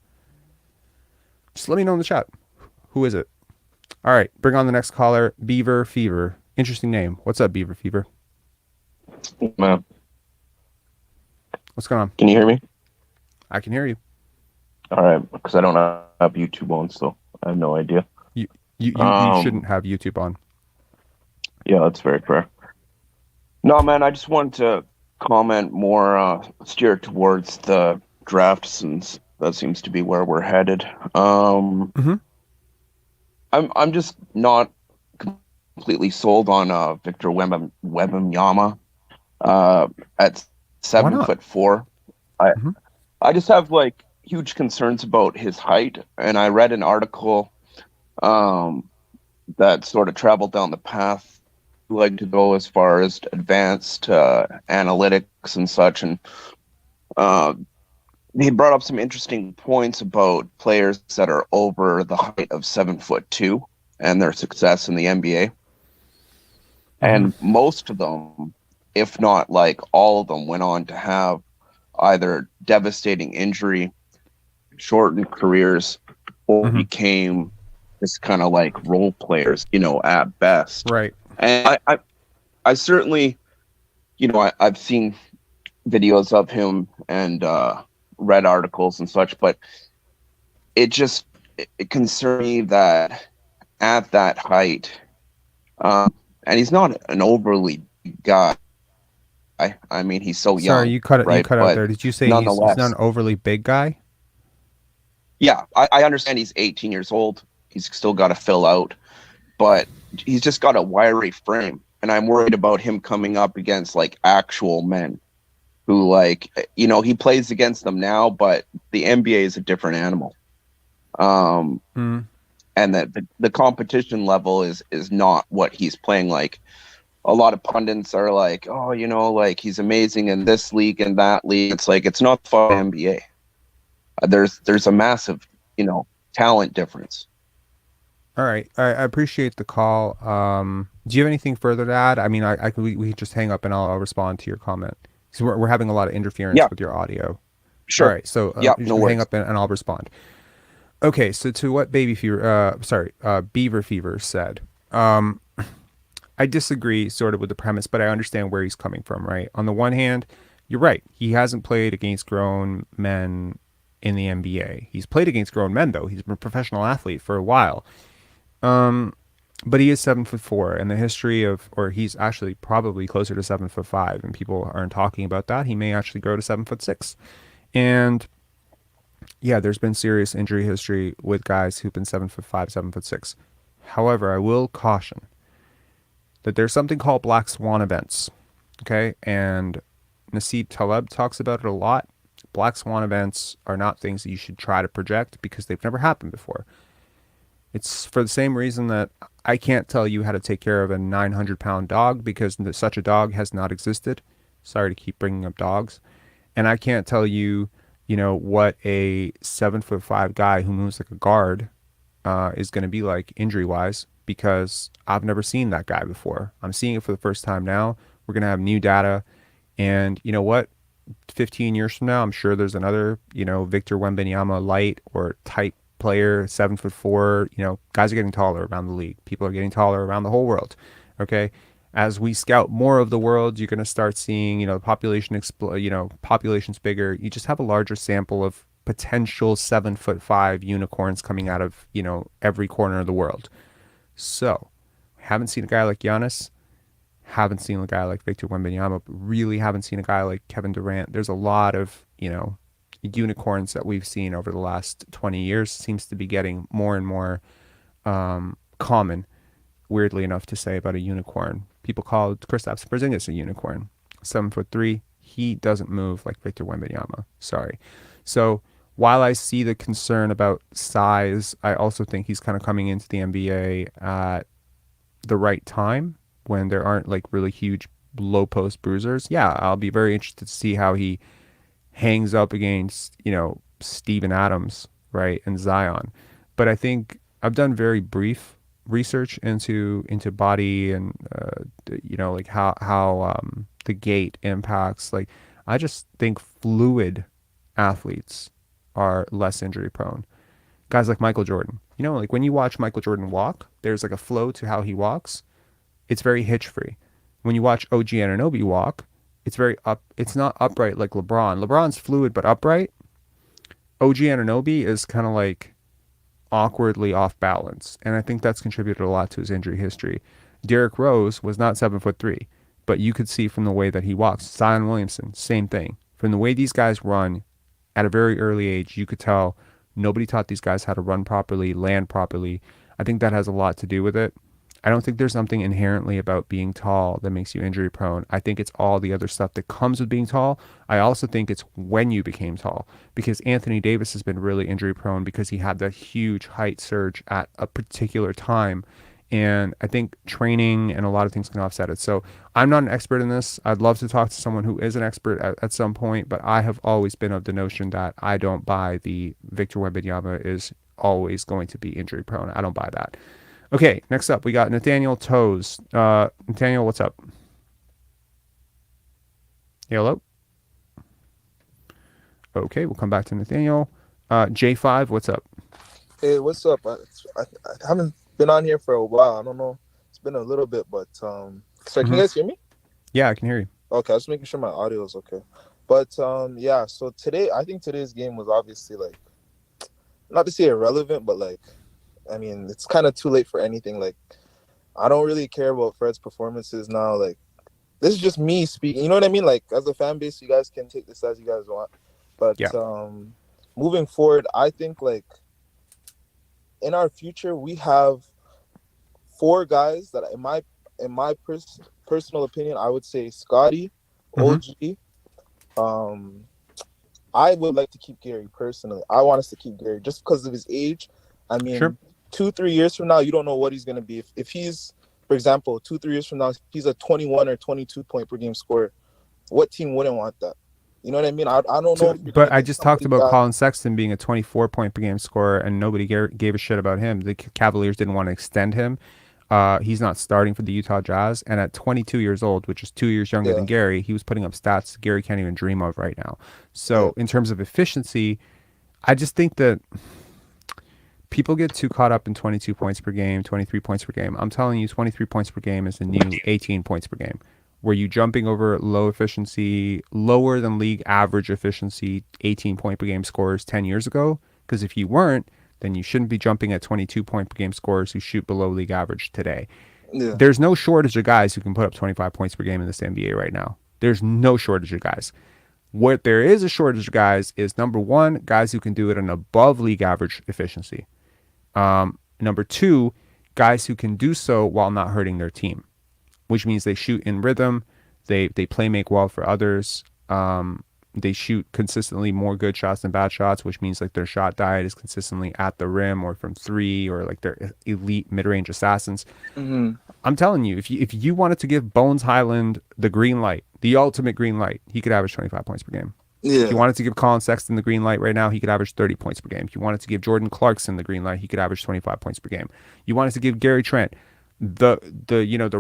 Just let me know in the chat. Who is it? All right, bring on the next caller, Beaver Fever. Interesting name. What's up, Beaver Fever? Man. What's going on? Can you hear me? I can hear you. All right, because I don't have YouTube on, so I have no idea. You shouldn't have YouTube on. Yeah, that's very fair. No, man, I just wanted to comment more, steer towards the draft since that seems to be where we're headed. I'm just not completely sold on Victor Wembanyama at 7'4". I just have like huge concerns about his height, and I read an article that sort of traveled down the path like to go as far as advanced analytics and such, and he brought up some interesting points about players that are over the height of 7'2" and their success in the NBA. And most of them, if not like all of them, went on to have either devastating injury, shortened careers, or became this kind of like role players, at best. Right. And I certainly, I've seen videos of him and read articles and such, but it concerns me that at that height, and he's not an overly big guy. I mean, he's so young. Sorry, you cut it. Right? You cut out there. Did you say he's not an overly big guy? Yeah, I understand he's 18 years old. He's still got to fill out, but he's just got a wiry frame, and I'm worried about him coming up against like actual men who he plays against them now, but the NBA is a different animal. And that the competition level is not what he's playing like. A lot of pundits are like, oh, he's amazing in this league and that league. It's like, it's not the NBA. There's a massive, talent difference. All right. I appreciate the call. Do you have anything further to add? I mean, we can just hang up and I'll respond to your comment. So we're having a lot of interference with your audio. Sure. All right. So no worries. hang up and I'll respond. Okay. So to what Beaver Fever said, I disagree sort of with the premise, but I understand where he's coming from, right? On the one hand, you're right. He hasn't played against grown men in the NBA. He's played against grown men, though. He's been a professional athlete for a while. but he is 7'4", and the history of, or he's actually probably closer to 7'5", and people aren't talking about that. He may actually grow to 7'6", and yeah, there's been serious injury history with guys who've been 7'5", 7'6". However, I will caution that there's something called black swan events. Okay, and Nasib Taleb talks about it a lot. Black swan events are not things that you should try to project because they've never happened before. It's for the same reason that I can't tell you how to take care of a 900-pound dog because such a dog has not existed. Sorry to keep bringing up dogs. And I can't tell you, what a 7'5" guy who moves like a guard is going to be like injury-wise because I've never seen that guy before. I'm seeing it for the first time now. We're going to have new data. And you know what? 15 years from now, I'm sure there's another, Victor Wembanyama light or type player, 7'4". Guys are getting taller around the league. People are getting taller around the whole world. Okay. As we scout more of the world, you're going to start seeing, the population population's bigger. You just have a larger sample of potential 7'5" unicorns coming out of, every corner of the world. So, haven't seen a guy like Giannis. Haven't seen a guy like Victor Wembanyama, but really haven't seen a guy like Kevin Durant. There's a lot of, unicorns that we've seen over the last 20 years. Seems to be getting more and more common, weirdly enough, to say about a unicorn. People call Kristaps Porzingis a unicorn. 7'3", he doesn't move like Victor Wembanyama. Sorry. So while I see the concern about size, I also think he's kind of coming into the NBA at the right time, when there aren't like really huge low post bruisers. Yeah, I'll be very interested to see how he hangs up against, Steven Adams, right, and Zion. But I think I've done very brief research into body and like how the gait impacts. Like, I just think fluid athletes are less injury prone. Guys like Michael Jordan, like when you watch Michael Jordan walk, there's like a flow to how he walks. It's very hitch free. When you watch OG Anunoby walk, it's very up. It's not upright like LeBron. LeBron's fluid but upright. OG Anunoby is kind of like awkwardly off balance, and I think that's contributed a lot to his injury history. Derrick Rose was not 7'3", but you could see from the way that he walks. Zion Williamson, same thing. From the way these guys run at a very early age, you could tell nobody taught these guys how to run properly, land properly. I think that has a lot to do with it. I don't think there's something inherently about being tall that makes you injury prone. I think it's all the other stuff that comes with being tall. I also think it's when you became tall, because Anthony Davis has been really injury prone because he had that huge height surge at a particular time. And I think training and a lot of things can offset it. So I'm not an expert in this. I'd love to talk to someone who is an expert at some point, but I have always been of the notion that I don't buy the Victor Wembanyama is always going to be injury prone. I don't buy that. Okay, next up, we got Nathaniel Toes. Nathaniel, what's up? Hello? Okay, we'll come back to Nathaniel. J5, what's up? Hey, what's up? I haven't been on here for a while. I don't know. It's been a little bit, but sorry, can you guys hear me? Yeah, I can hear you. Okay, I was making sure my audio is okay. But yeah, so I think today's game was obviously like, not to say irrelevant, but like, I mean, it's kind of too late for anything. Like, I don't really care about Fred's performances now. Like, this is just me speaking. You know what I mean? Like, as a fan base, you guys can take this as you guys want. But moving forward, I think like in our future, we have 4 guys that, in my personal opinion, I would say Scottie, OG. I would like to keep Gary personally. I want us to keep Gary just because of his age. I mean, 2-3 years from now, you don't know what he's going to be. If he's, for example, 2-3 years from now, he's a 21 or 22 point per game scorer, what team wouldn't want that? You know what I mean? I don't know. But I just talked about Colin Sexton being a 24 point per game scorer, and nobody gave a shit about him. The Cavaliers didn't want to extend him. He's not starting for the Utah Jazz. And at 22 years old, which is 2 years younger than Gary, he was putting up stats Gary can't even dream of right now. So in terms of efficiency, I just think that people get too caught up in 22 points per game, 23 points per game. I'm telling you, 23 points per game is the new 18 points per game. Were you jumping over low efficiency, lower than league average efficiency, 18 point per game scorers 10 years ago? Because if you weren't, then you shouldn't be jumping at 22 point per game scorers who shoot below league average today. Yeah. There's no shortage of guys who can put up 25 points per game in this NBA right now. There's no shortage of guys. What there is a shortage of guys is, number one, guys who can do it at an above league average efficiency. Number two, guys who can do so while not hurting their team, which means they shoot in rhythm, they play make well for others, they shoot consistently more good shots than bad shots, which means like their shot diet is consistently at the rim or from three, or like they're elite mid-range assassins. Mm-hmm. I'm telling you, if you wanted to give Bones Highland the green light, the ultimate green light, he could average 25 points per game. Yeah. If you wanted to give Colin Sexton the green light right now, he could average 30 points per game. If you wanted to give Jordan Clarkson the green light, he could average 25 points per game. You wanted to give Gary Trent the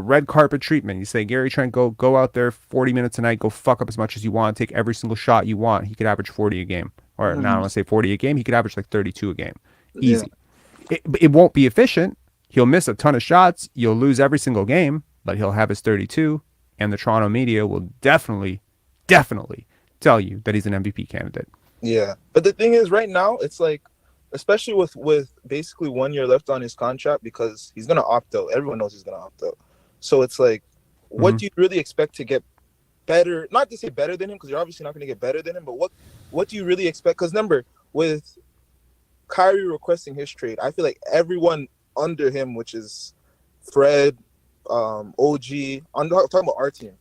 red carpet treatment. You say, Gary Trent, go out there 40 minutes a night, go fuck up as much as you want, take every single shot you want. He could average 40 a game. Or now I want to say 40 a game. He could average like 32 a game. Easy. Yeah. It won't be efficient. He'll miss a ton of shots. You'll lose every single game, but he'll have his 32. And the Toronto media will definitely tell you that he's an MVP candidate. Yeah. But the thing is, right now, it's like, especially with basically 1 year left on his contract, because he's going to opt out. Everyone knows he's going to opt out. So it's like, what do you really expect to get better? Not to say better than him, because you're obviously not going to get better than him, but what do you really expect? Because remember, with Kyrie requesting his trade, I feel like everyone under him, which is Fred, OG, I'm talking about our team.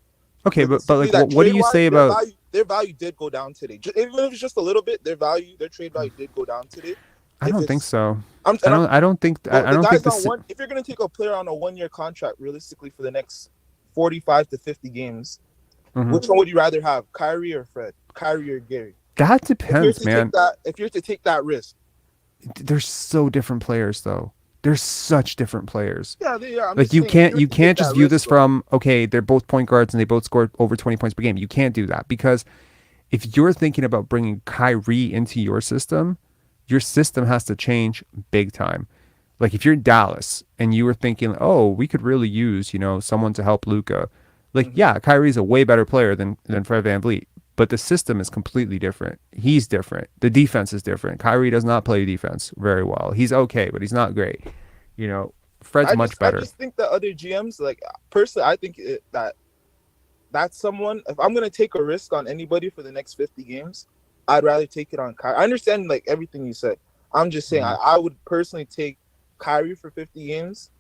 Okay, but like, what do you say about their value did go down today? Even if it's just a little bit, their trade value did go down today. I don't think so. I don't think this. If you're going to take a player on a 1 year contract, realistically for the next 45 to 50 games, which one would you rather have, Kyrie or Fred? Kyrie or Gary? That depends, man. If you're to take that risk, they're so different players, though. They're such different players. Yeah, they are. Like you can't just view this from, okay, they're both point guards and they both scored over 20 points per game. You can't do that, because if you're thinking about bringing Kyrie into your system has to change big time. Like if you're Dallas and you were thinking, oh, we could really use, someone to help Luka. Like, yeah, Kyrie's a way better player than Fred VanVleet, but the system is completely different. He's different. The defense is different. Kyrie does not play defense very well. He's okay, but he's not great. Fred's much better. I just think that other GMs, like personally, I think that's someone. If I'm gonna take a risk on anybody for the next 50 games, I'd rather take it on Kyrie. I understand like everything you said. I'm just saying I would personally take Kyrie for 50 games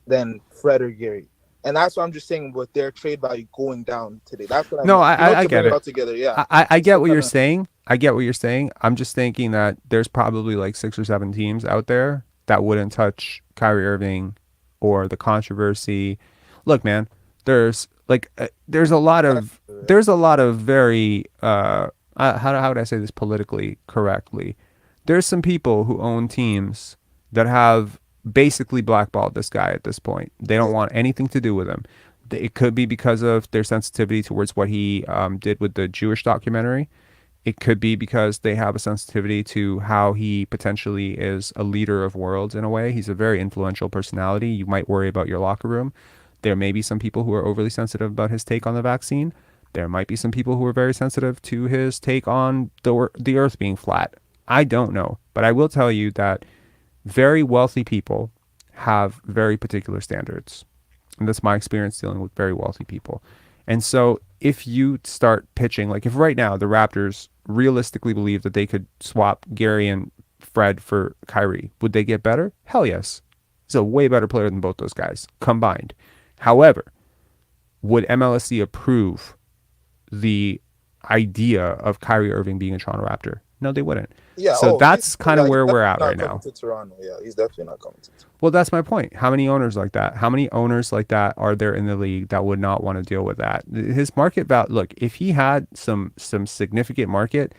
than Fred or Gary. And that's what I'm just saying with their trade value going down today. That's what I get it. Together. Yeah. I get what you're saying. I get what you're saying. I'm just thinking that there's probably like 6 or 7 teams out there that wouldn't touch Kyrie Irving or the controversy. Look, man, there's a lot of very how would I say this politically correctly? There's some people who own teams that have basically blackballed this guy at this point. They don't want anything to do with him. It could be because of their sensitivity towards what he did with the Jewish documentary. It could be because they have a sensitivity to how he potentially is a leader of worlds in a way. He's a very influential personality. You might worry about your locker room. There may be some people who are overly sensitive about his take on the vaccine. There might be some people who are very sensitive to his take on the earth being flat. I don't know. But I will tell you that very wealthy people have very particular standards. And that's my experience dealing with very wealthy people. And so if you start pitching, like if right now the Raptors realistically believe that they could swap Gary and Fred for Kyrie, would they get better? Hell yes. He's a way better player than both those guys combined. However, would MLSE approve the idea of Kyrie Irving being a Toronto Raptor? No, they wouldn't. Yeah, so that's kind of where we're at right now. To Toronto. Yeah, he's definitely not coming to Toronto. Well, that's my point. How many owners like that? How many owners like that are there in the league that would not want to deal with that? His market value. Look, if he had some significant market,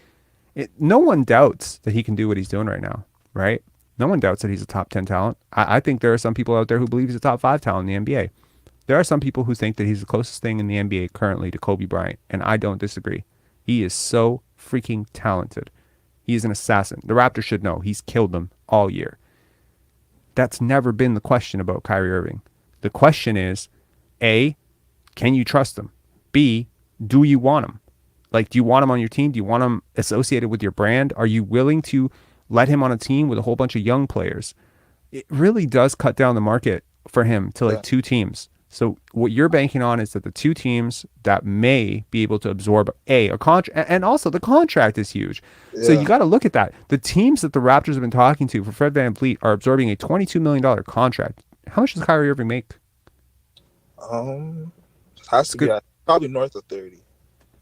no one doubts that he can do what he's doing right now, right? No one doubts that he's a top 10 talent. I think there are some people out there who believe he's a top 5 talent in the NBA. There are some people who think that he's the closest thing in the NBA currently to Kobe Bryant, and I don't disagree. He is so freaking talented. He is an assassin. The Raptors should know. He's killed them all year. That's never been the question about Kyrie Irving. The question is, A, can you trust him? B, do you want him? Like, do you want him on your team? Do you want him associated with your brand? Are you willing to let him on a team with a whole bunch of young players, it really does cut down the market for him to like 2 teams. So what you're banking on is that the 2 teams that may be able to absorb a contract, and also the contract is huge. So you got to look at that. The teams that the Raptors have been talking to for Fred VanVleet are absorbing a $22 million contract. How much does Kyrie Irving make? Has to be probably north of 30.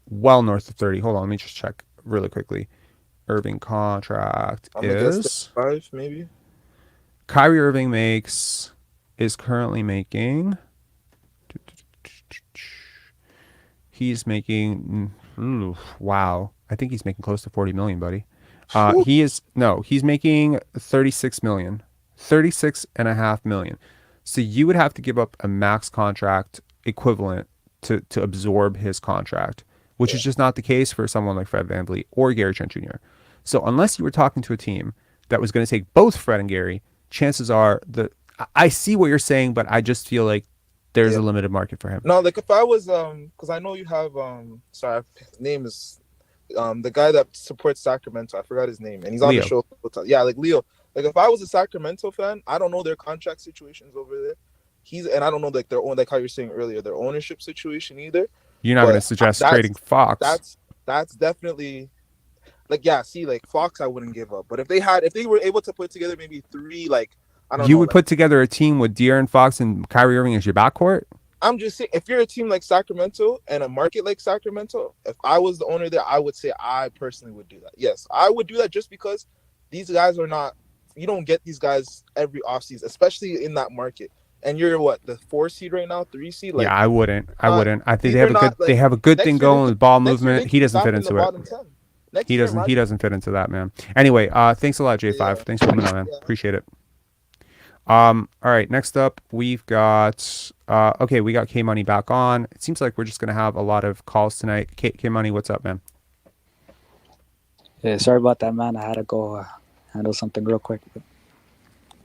Well north of 30. Hold on, let me just check really quickly. Irving contract is 5 maybe. Kyrie Irving is currently making. He's making, wow. I think he's making close to 40 million, buddy. He's making 36 million, 36.5 million. So you would have to give up a max contract equivalent to absorb his contract, which is just not the case for someone like Fred VanVleet or Gary Trent Jr. So unless you were talking to a team that was going to take both Fred and Gary, chances are I see what you're saying, but I just feel like there's a limited market for him. No, like if I was because I know you have sorry, his name is the guy that supports Sacramento. I forgot his name, and he's on Leo. the show. Yeah, like Leo. Like if I was a Sacramento fan, I don't know their contract situations over there. And I don't know like their own, like how you're saying earlier, their ownership situation either. You're not going to suggest trading Fox. That's definitely like like Fox I wouldn't give up. But if they were able to put together maybe 3 like. You would put together a team with De'Aaron Fox and Kyrie Irving as your backcourt? I'm just saying, if you're a team like Sacramento and a market like Sacramento, if I was the owner there, I would say I personally would do that. Yes, I would do that just because these guys are not, you don't get these guys every offseason, especially in that market. And you're the 4 seed right now, 3 seed? Like, yeah, I wouldn't. I think they have a good thing going with ball movement. He doesn't fit into it. He doesn't fit into that, man. Anyway, thanks a lot, J5. Yeah. Thanks for coming on, man. Appreciate it. All right, next up we've got we got K Money back on. It seems like we're just gonna have a lot of calls tonight. K Money, what's up, man? Yeah, sorry about that, man. I had to go handle something real quick.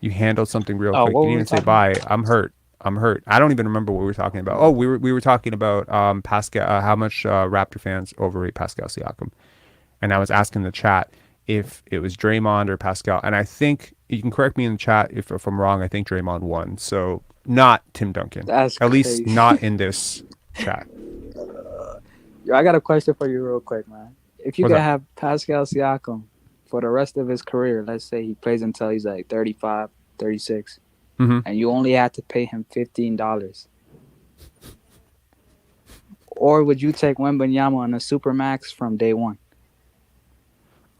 You handled something real quick. You didn't even say bye. I'm hurt. I don't even remember what we were talking about. Oh, we were talking about Pascal, how much Raptor fans overrate Pascal Siakam, and I was asking the chat if it was Draymond or Pascal, and I think you can correct me in the chat if I'm wrong. I think Draymond won, so not Tim Duncan. That's at crazy. Least not in this chat. Yo, I got a question for you real quick, man. If you could have Pascal Siakam for the rest of his career, let's say he plays until he's like 35, 36, and you only had to pay him $15, or would you take Wembanyama on a supermax from day one?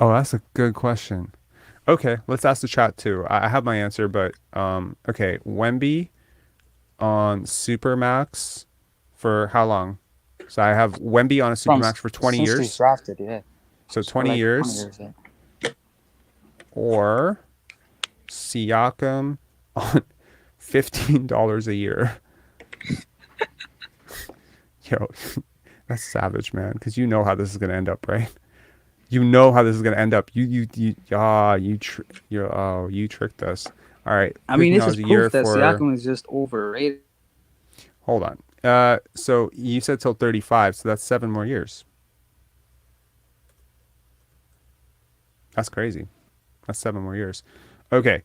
Oh, that's a good question. Okay, let's ask the chat too. I have my answer, but okay, Wemby on Supermax for how long? So I have Wemby on a Supermax for 20 years. Since he's drafted, yeah. So 20 years. 20 years, yeah. Or Siakam on $15 a year. Yo, that's savage, man. Because you know how this is gonna end up, right? You know how this is gonna end up. You tricked us. All right. I mean, this is proof that Siakam is just overrated. Hold on. So you said till 35, so that's 7 more years. That's crazy. That's 7 more years. Okay.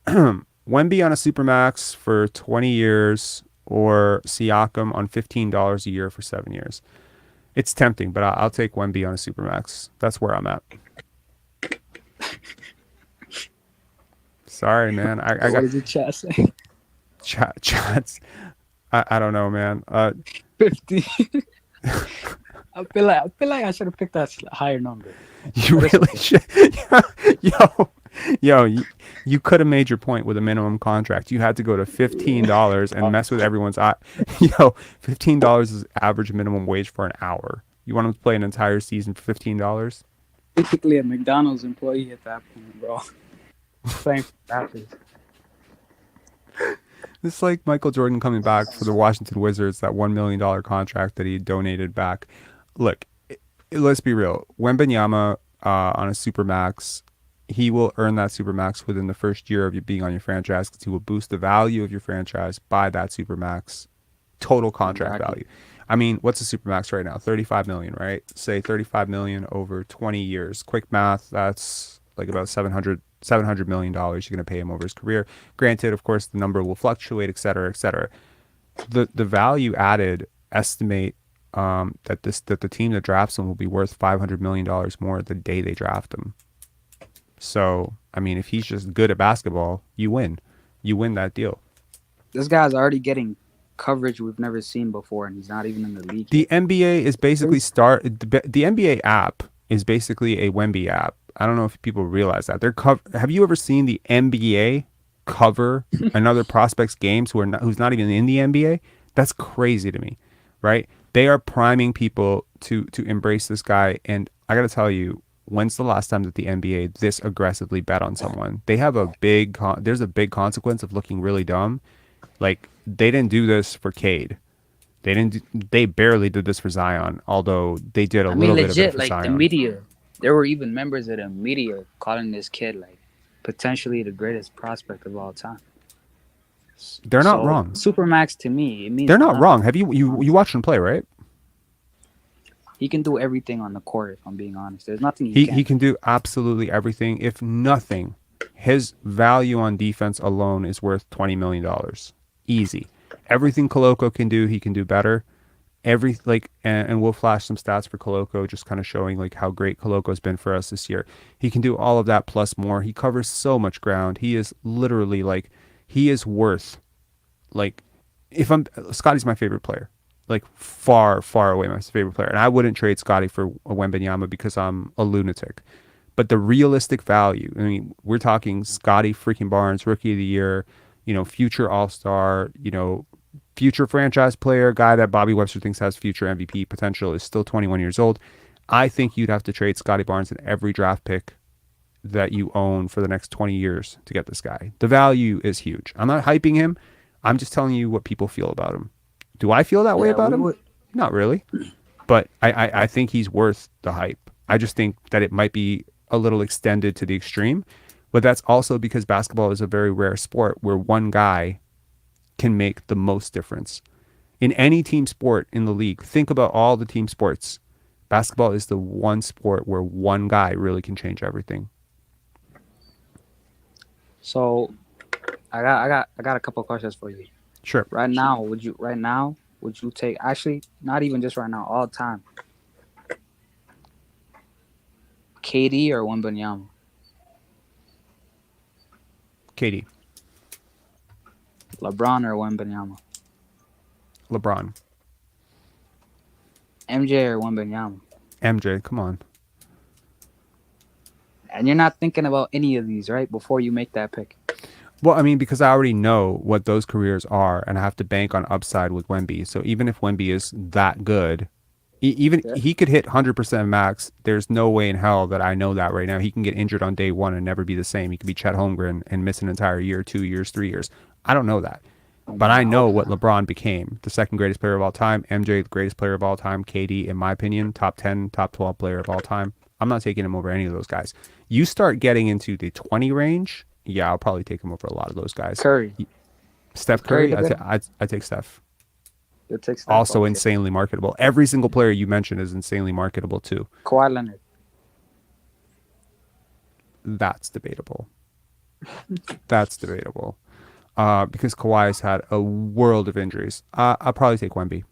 Wemby on a Supermax for 20 years or Siakam on $15 a year for 7 years. It's tempting, but I'll take Wemby on a Supermax. That's where I'm at. Sorry, man. I got. What did the chat say? Chats. I don't know, man. 50. I feel like I should have picked that higher number. You really should. Yo, you could have made your point with a minimum contract. You had to go to $15 and mess with everyone's eye. Yo, $15 is average minimum wage for an hour. You want him to play an entire season for $15? Basically a McDonald's employee at that point, bro. Playing for Raptors. It's like Michael Jordan coming back for the Washington Wizards, that $1 million contract that he donated back. Look, let's be real. Wembanyama on a Supermax, he will earn that Supermax within the first year of you being on your franchise because he will boost the value of your franchise by that Supermax total contract value. I mean, what's a Supermax right now? $35 million, right? Say $35 million over 20 years. Quick math, that's like about $700 million you're going to pay him over his career. Granted, of course, the number will fluctuate, et cetera, et cetera. The value added estimate that the team that drafts him will be worth $500 million more the day they draft him. So, I mean, if he's just good at basketball, you win. You win that deal. This guy's already getting coverage we've never seen before, and he's not even in the league. The NBA is basically the NBA app is basically a Wemby app. I don't know if people realize that. Have you ever seen the NBA cover another prospect's games who's not even in the NBA? That's crazy to me, right? They are priming people to embrace this guy, and I got to tell you, when's the last time that the NBA this aggressively bet on someone? They have there's a big consequence of looking really dumb. Like, they didn't do this for Cade. They barely did this for Zion, although they did a little bit of it for like Zion. The media, there were even members of the media calling this kid like potentially the greatest prospect of all time. They're not wrong. Supermax to me, it means They're not nothing. wrong. Have you watched him play, right? He can do everything on the court, if I'm being honest. There's nothing He can do absolutely everything. If nothing, his value on defense alone is worth $20 million. Easy. Everything Koloko can do, he can do better. And we'll flash some stats for Koloko, just kind of showing like how great Koloko's been for us this year. He can do all of that plus more. He covers so much ground. He is literally he is worth Scottie's my favorite player. Like far, far away my favorite player. And I wouldn't trade Scottie for a Wembanyama because I'm a lunatic. But the realistic value, I mean, we're talking Scottie freaking Barnes, rookie of the year, future all-star, future franchise player, guy that Bobby Webster thinks has future MVP potential, is still 21 years old. I think you'd have to trade Scottie Barnes in every draft pick that you own for the next 20 years to get this guy. The value is huge. I'm not hyping him. I'm just telling you what people feel about him. Do I feel that way about him? Not really. But I think he's worth the hype. I just think that it might be a little extended to the extreme. But that's also because basketball is a very rare sport where one guy can make the most difference. In any team sport in the league, think about all the team sports. Basketball is the one sport where one guy really can change everything. So, I got a couple questions for you. Sure. Right now, would you take, actually, not even just right now, all time, KD or Wembanyama? KD. LeBron or Wembanyama? LeBron. MJ or Wembanyama? MJ, come on. And you're not thinking about any of these, right, before you make that pick? Well, I mean, because I already know what those careers are, and I have to bank on upside with Wemby. So even if Wemby is that good, he could hit 100% max. There's no way in hell that I know that right now. He can get injured on day one and never be the same. He could be Chet Holmgren and miss an entire year, 2 years, 3 years. I don't know that. But I know what LeBron became. The second greatest player of all time. MJ, the greatest player of all time. KD, in my opinion, top 10, top 12 player of all time. I'm not taking him over any of those guys. You start getting into the 20 range, yeah, I'll probably take him over a lot of those guys. Curry. Steph Curry? I take Steph. Also insanely marketable. Every single player you mentioned is insanely marketable too. Kawhi Leonard. That's debatable. That's debatable. Because Kawhi's had a world of injuries. I'll probably take Wemby.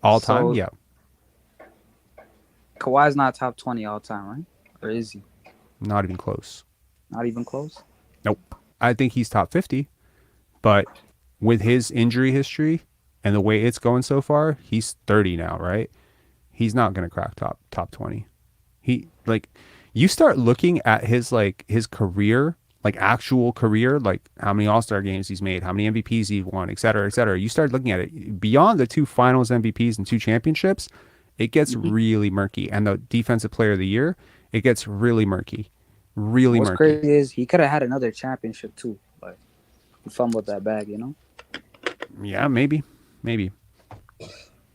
All time? Yeah. Kawhi's not top 20 all time, right? Or is he? Not even close. Not even close? Nope. I think he's top 50. But with his injury history and the way it's going so far, he's 30 now, right? He's not going to crack top 20. You start looking at his career, actual career, how many All-Star games he's made, how many MVPs he's won, et cetera, et cetera. You start looking at it beyond the 2 finals MVPs and 2 championships, it gets really murky. And the defensive player of the year, it gets really murky. What's crazy is he could have had another championship too, but he fumbled that bag, Yeah, maybe. The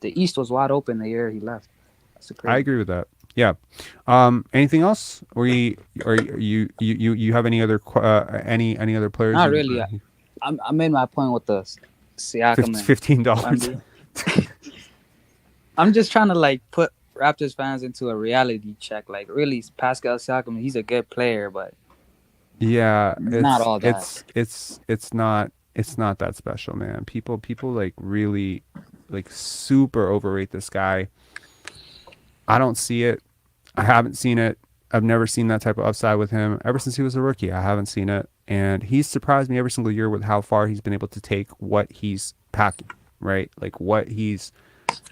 East was wide open the year he left. That's crazy. I agree with that. Yeah. Anything else? Or you have any other any other players? Not really. I made my point with the Siakam. $15. I'm just trying to put Raptors fans into a reality check. Like, really, Pascal Siakam, he's a good player, but Yeah, not all that. it's not that special, man. People like really like super overrate this guy. I don't see it. I haven't seen it. I've never seen that type of upside with him ever since he was a rookie. I haven't seen it, and he's surprised me every single year with how far he's been able to take what he's packing, right? Like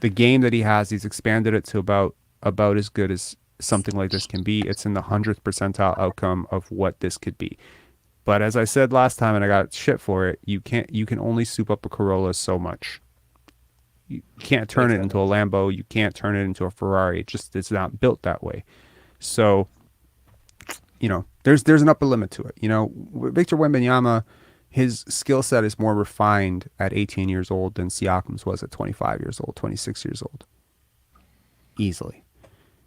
the game that he has, he's expanded it to about as good as something like this can be. It's in the 100th percentile outcome of what this could be. But as I said last time, and I got shit for it, you can only soup up a Corolla so much. You can't turn it into a Lambo. You can't turn it into a Ferrari. It's not built that way. So, there's an upper limit to it. Victor Wembanyama, his skill set is more refined at 18 years old than Siakam's was at 25 years old, 26 years old. Easily.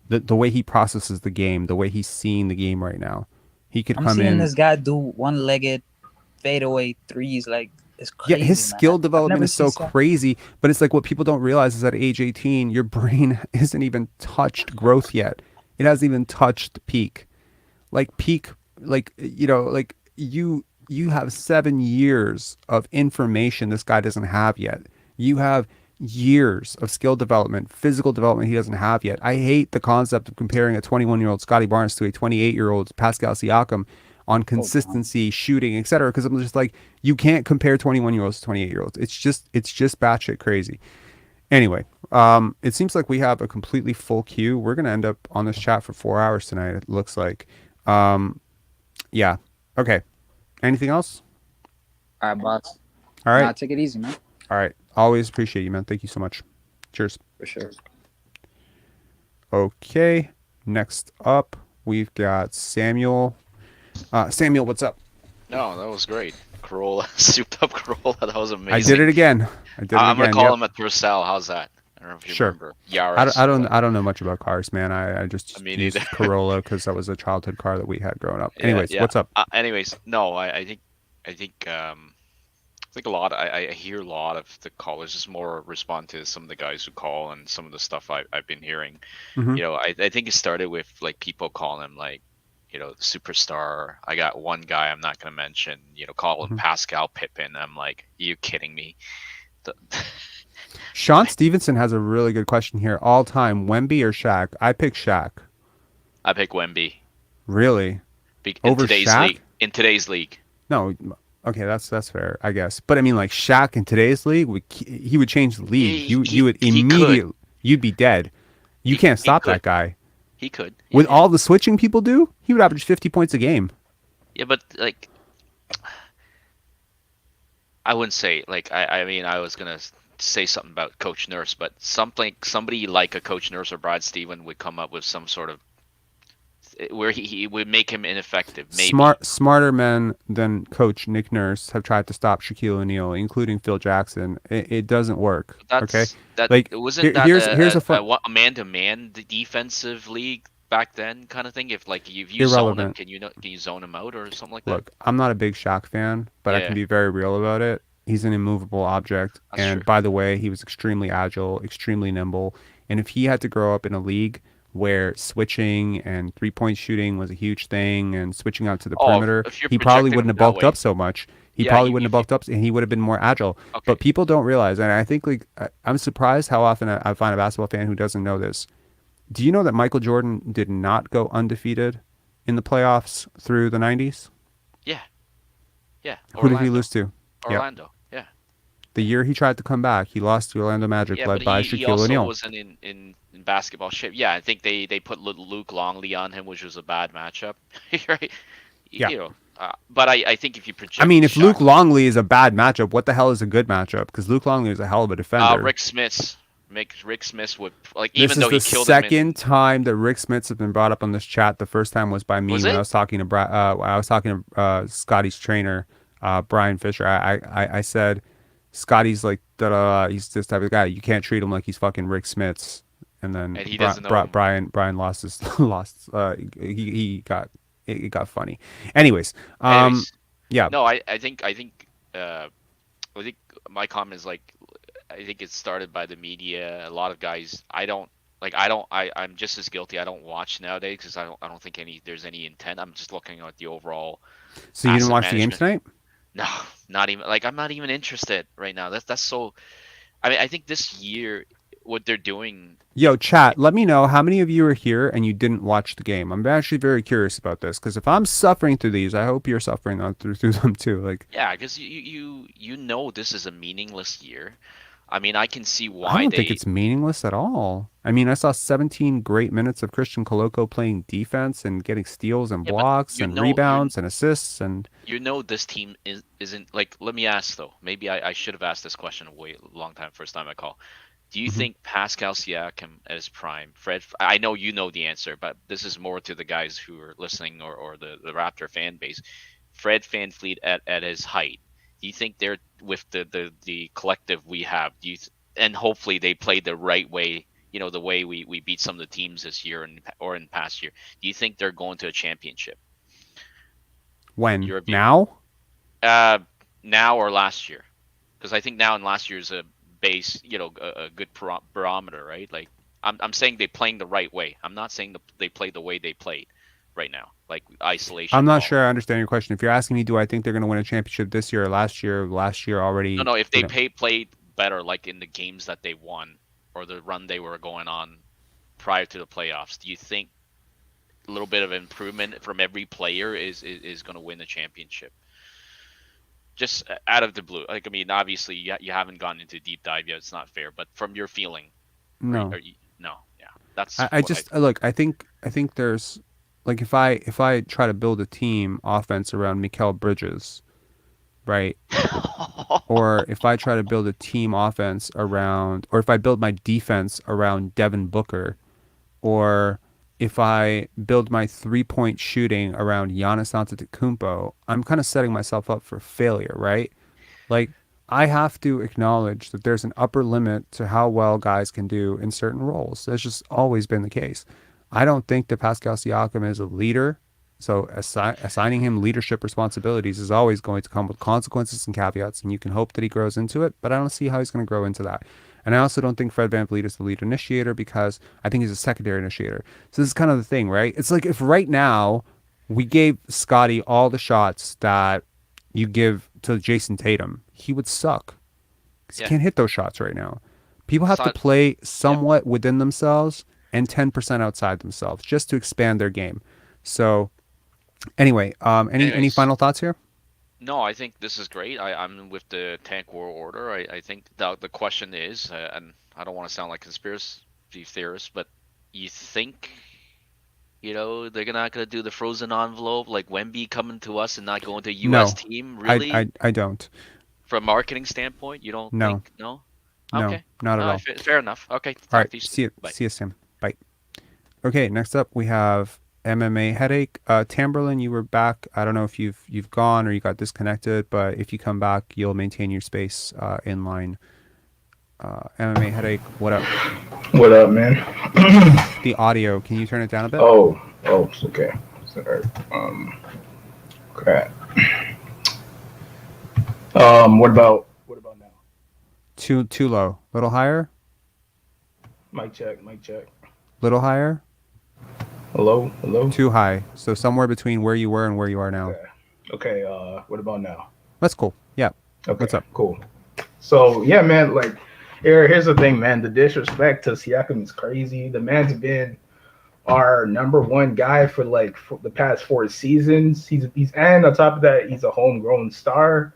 The way he processes the game, the way he's seeing the game right now, he could I'm come in. seeing this guy do one-legged fadeaway threes. Like, it's crazy. Yeah, his skill development is so seen crazy, but it's like what people don't realize is at age 18, your brain isn't even touched growth yet. It hasn't even touched peak. Like you have 7 years of information this guy doesn't have yet. You have years of skill development, physical development he doesn't have yet. I hate the concept of comparing a 21-year-old Scottie Barnes to a 28-year-old Pascal Siakam on consistency, shooting, etc. Because I'm just like, you can't compare 21-year-olds to 28-year-olds. It's just batshit crazy. Anyway, it seems like we have a completely full queue. We're gonna end up on this chat for 4 hours tonight. It looks like. Yeah. Okay. Anything else? All right, boss. All right. Nah, take it easy, man. All right. Always appreciate you, man. Thank you so much. Cheers. For sure. Okay. Next up, we've got Samuel. Samuel, what's up? No, that was great. Corolla, souped up Corolla. That was amazing. I did it again. I'm gonna call him a Purcell. How's that? I don't know if you remember. Yaris. I don't know much about cars, man. I just used Corolla because that was a childhood car that we had growing up. Anyways, what's up? No, I think a lot. I hear a lot of the callers just more respond to some of the guys who call and some of the stuff I've been hearing. Mm-hmm. I think it started with like people calling him like, superstar. I got one guy I'm not gonna mention. Call him Pascal Pippin. I'm like, are you kidding me? Sean Stevenson has a really good question here. All time, Wemby or Shaq? I pick Shaq. I pick Wemby. Really? Over Shaq? In today's league. No. Okay, that's fair, I guess. But I mean, like Shaq in today's league, he would change the league. You would immediately, you'd be dead. You can't stop that guy. He could. With all the switching people do, he would average 50 points a game. Yeah, but like, I wouldn't say like I mean I was gonna say something about Coach Nurse, but somebody like a Coach Nurse or Brad Stevens would come up with some sort of where he would make him ineffective. Maybe. Smarter men than Coach Nick Nurse have tried to stop Shaquille O'Neal, including Phil Jackson. It doesn't work. Okay, Here's a man-to-man defensive league back then kind of thing. If you zone him, can you zone him out or something like that? Look, I'm not a big Shaq fan, but I can be very real about it. He's an immovable object, and by the way, he was extremely agile, extremely nimble, and if he had to grow up in a league where switching and three-point shooting was a huge thing and switching out to the perimeter, he probably wouldn't have bulked up so much. He probably wouldn't have bulked up, and he would have been more agile. Okay. But people don't realize, and I think I'm surprised how often I find a basketball fan who doesn't know this. Do you know that Michael Jordan did not go undefeated in the playoffs through the 90s? Yeah. Yeah. Who did he lose to? Orlando. Yeah. The year he tried to come back, he lost to Orlando Magic, led by Shaquille O'Neal. He also wasn't in basketball shape. Yeah, I think they put Luke Longley on him, which was a bad matchup. Right? Yeah. But I think if you project... I mean, if Luke Longley is a bad matchup, what the hell is a good matchup? Because Luke Longley is a hell of a defender. Rick Smith would... This is the second time that Rick Smiths has been brought up on this chat. The first time was by me when I was talking to Scottie's trainer, Brian Fisher. I said, Scottie's like, he's this type of guy. You can't treat him like he's fucking Rick Smiths. And then he doesn't know Brian lost his it got funny. Anyways, yeah. No, I think my comment is like, I think it started by the media. A lot of guys, I don't Like I'm just as guilty. I don't watch nowadays because I don't think there's any intent. I'm just looking at the overall So you didn't asset watch the game management. tonight? No, not even like I'm not even interested right now. That's so. I mean, I think this year what they're doing. Yo, chat, let me know how many of you are here and you didn't watch the game. I'm actually very curious about this because if I'm suffering through these, I hope you're suffering through them too. Like, Yeah, because you know this is a meaningless year. I mean, I can see I why don't think it's meaningless at all. I mean, I saw 17 great minutes of Christian Coloco playing defense and getting steals and Yeah, but blocks you and know rebounds and assists and you know this team isn't like. Let me ask though. Maybe I should have asked this question a long time. First time I call. Do you Mhm. think Pascal Siakam at his prime, Fred? I know you know the answer, but this is more to the guys who are listening or the Raptor fan base. Fred VanVleet at his height. Do you think they're with the collective we have? And hopefully they play the right way. You know, the way we beat some of the teams this year or in past year. Do you think they're going to a championship? when? Your view. Now? Now or last year? Because I think now and last year's a base, a good barometer, right? Like I'm saying they're playing the right way. I'm not saying they play the way they played right now, like isolation. I'm not ball. sure I understand your question. If you're asking me, do I think they're going to win a championship this year or last year? Last year already. No. If they you know. played better, like in the games that they won or the run they were going on prior to the playoffs, do you think a little bit of improvement from every player is going to win the championship? Just out of the blue. Like, I mean, obviously you haven't gone into a deep dive yet. It's not fair, but from your feeling, No. no, yeah, that's. I just look. I think there's like if I try to build a team offense around Mikal Bridges, right? Or if I try to build a team offense around, or if I build my defense around Devin Booker, or if I build my 3-point shooting around Giannis Antetokounmpo, I'm kind of setting myself up for failure, right? Like, I have to acknowledge that there's an upper limit to how well guys can do in certain roles. That's just always been the case. I don't think that Pascal Siakam is a leader, so assigning him leadership responsibilities is always going to come with consequences and caveats, and you can hope that he grows into it, but I don't see how he's going to grow into that. And I also don't think Fred VanVleet is the lead initiator because I think he's a secondary initiator. So this is kind of the thing, right? It's like if right now we gave Scottie all the shots that you give to Jason Tatum, he would suck. Because he can't hit those shots right now. People have to play somewhat within themselves and 10% outside themselves just to expand their game. So anyway, any final thoughts here? No, I think this is great. I'm with the Tank War Order. I think the question is, and I don't want to sound like conspiracy theorist, but you think, they're not going to do the frozen envelope, like Wemby coming to us and not going to a U.S. team? Really? I don't. From a marketing standpoint, you don't think? No? No, Okay. not at all. Fair enough. Okay. All right. See you, Sam. Bye. Okay, next up we have MMA Headache. Tamberlyn, you were back. I don't know if you've gone or you got disconnected, but if you come back, you'll maintain your space in line. MMA Headache, what up? What up, man? The audio, can you turn it down a bit? Oh, okay. Sorry. Crap. What about now? Too low. Little higher? Mic check. Little higher? Hello? Too high. So somewhere between where you were and where you are now. Okay, what about now? That's cool. Yeah. Okay, what's up? Cool. So, yeah, man, like, here's the thing, man. The disrespect to Siakam is crazy. The man's been our number one guy for the past 4 seasons. He's and on top of that, he's a homegrown star.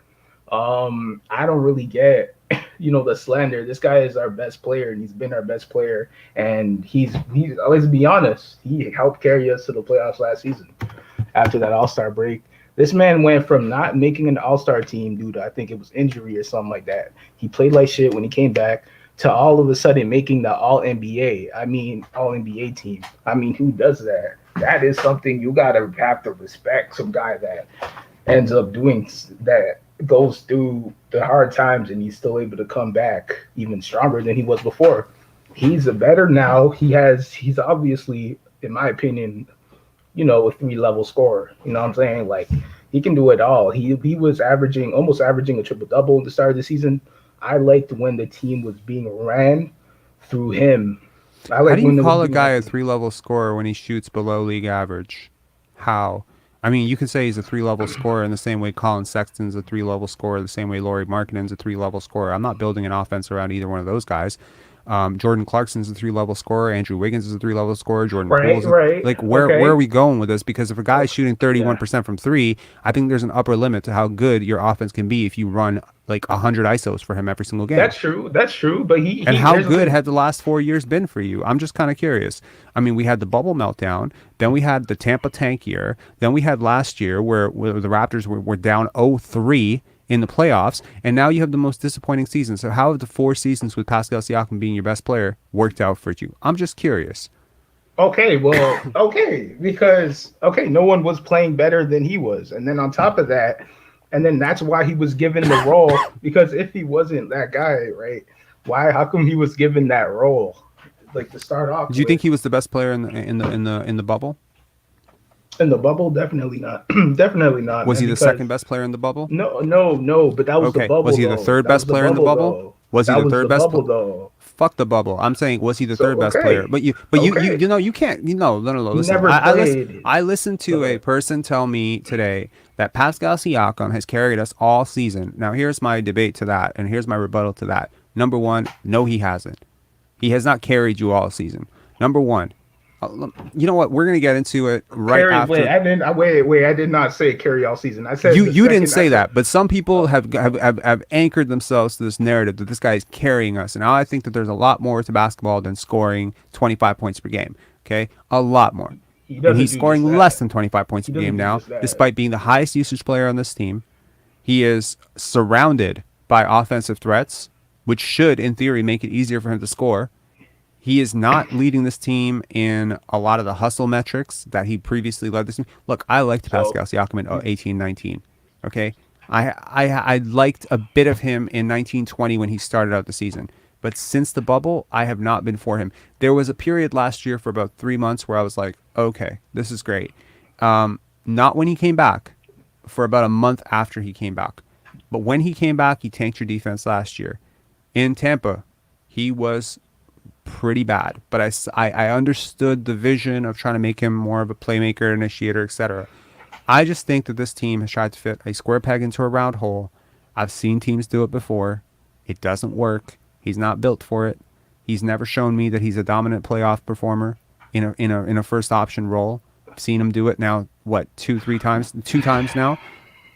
I don't really get, the slander. This guy is our best player, and he's been our best player. And he's let's be honest, he helped carry us to the playoffs last season. After that All-Star break, this man went from not making an All-Star team due to, I think it was injury or something like that. He played like shit when he came back, to all of a sudden making the All-NBA. All-NBA team. Who does that? That is something you gotta have to respect. Some guy that ends up doing that, goes through the hard times, and he's still able to come back even stronger than he was before. He's a better now. He's obviously, in my opinion, a 3-level scorer. You know what I'm saying? Like, he can do it all. He was almost averaging a triple-double at the start of the season. I liked when the team was being ran through him I like How do you when they call was a doing guy a that. 3-level scorer when he shoots below league average? How? I mean, you can say he's a 3-level scorer in the same way Colin Sexton's a 3-level scorer, the same way Lauri Markkanen's a 3-level scorer. I'm not building an offense around either one of those guys. Jordan Clarkson's a 3-level scorer. Andrew Wiggins is a 3-level scorer. Jordan Poole's Right. like where are we going with this? Because if a guy's shooting 31% from three, I think there's an upper limit to how good your offense can be if you run like 100 ISOs for him every single game. That's true. But and how good had the last 4 years been for you? I'm just kind of curious. I mean, we had the bubble meltdown, then we had the Tampa tank year, then we had last year where the Raptors were down 0-3 in the playoffs, and now you have the most disappointing season. So how have the 4 seasons with Pascal Siakam being your best player worked out for you? I'm just curious. Okay, well, because no one was playing better than he was, and then on top of that, and then that's why he was given the role. Because if he wasn't that guy, right? How come he was given that role, like to start off? Do you think he was the best player in the bubble? In the bubble, definitely not. Definitely not. Was he the second best player in the bubble? No. But that was the bubble. Was he the third best player in the bubble? Was he the third best? Though. Fuck the bubble. I'm saying, was he the third best player? But you can't. No. Listen, I listened to a person tell me today that Pascal Siakam has carried us all season. Now, here's my debate to that, and here's my rebuttal to that. Number one, no, he hasn't. He has not carried you all season. Number one. You know what? We're gonna get into it after. Wait, I did not say carry all season. I said you didn't say that, but some people have anchored themselves to this narrative that this guy is carrying us, and now I think that there's a lot more to basketball than scoring 25 points per game. Okay, a lot more. And he's scoring less than 25 points per game now, despite being the highest usage player on this team. He is surrounded by offensive threats, which should, in theory, make it easier for him to score. He is not leading this team in a lot of the hustle metrics that he previously led this team. Look, I liked Pascal Siakam in 18-19. Okay, I liked a bit of him in 19-20 when he started out the season. But since the bubble, I have not been for him. There was a period last year for about 3 months where I was like, okay, this is great. Not when he came back, for about a month after he came back. But when he came back, he tanked your defense last year. In Tampa, he was pretty bad, but I understood the vision of trying to make him more of a playmaker, initiator, etc. I just think that this team has tried to fit a square peg into a round hole. I've seen teams do it before. It doesn't work. He's not built for it. He's never shown me that he's a dominant playoff performer in a first option role. I've seen him do it now. What, 2 times now?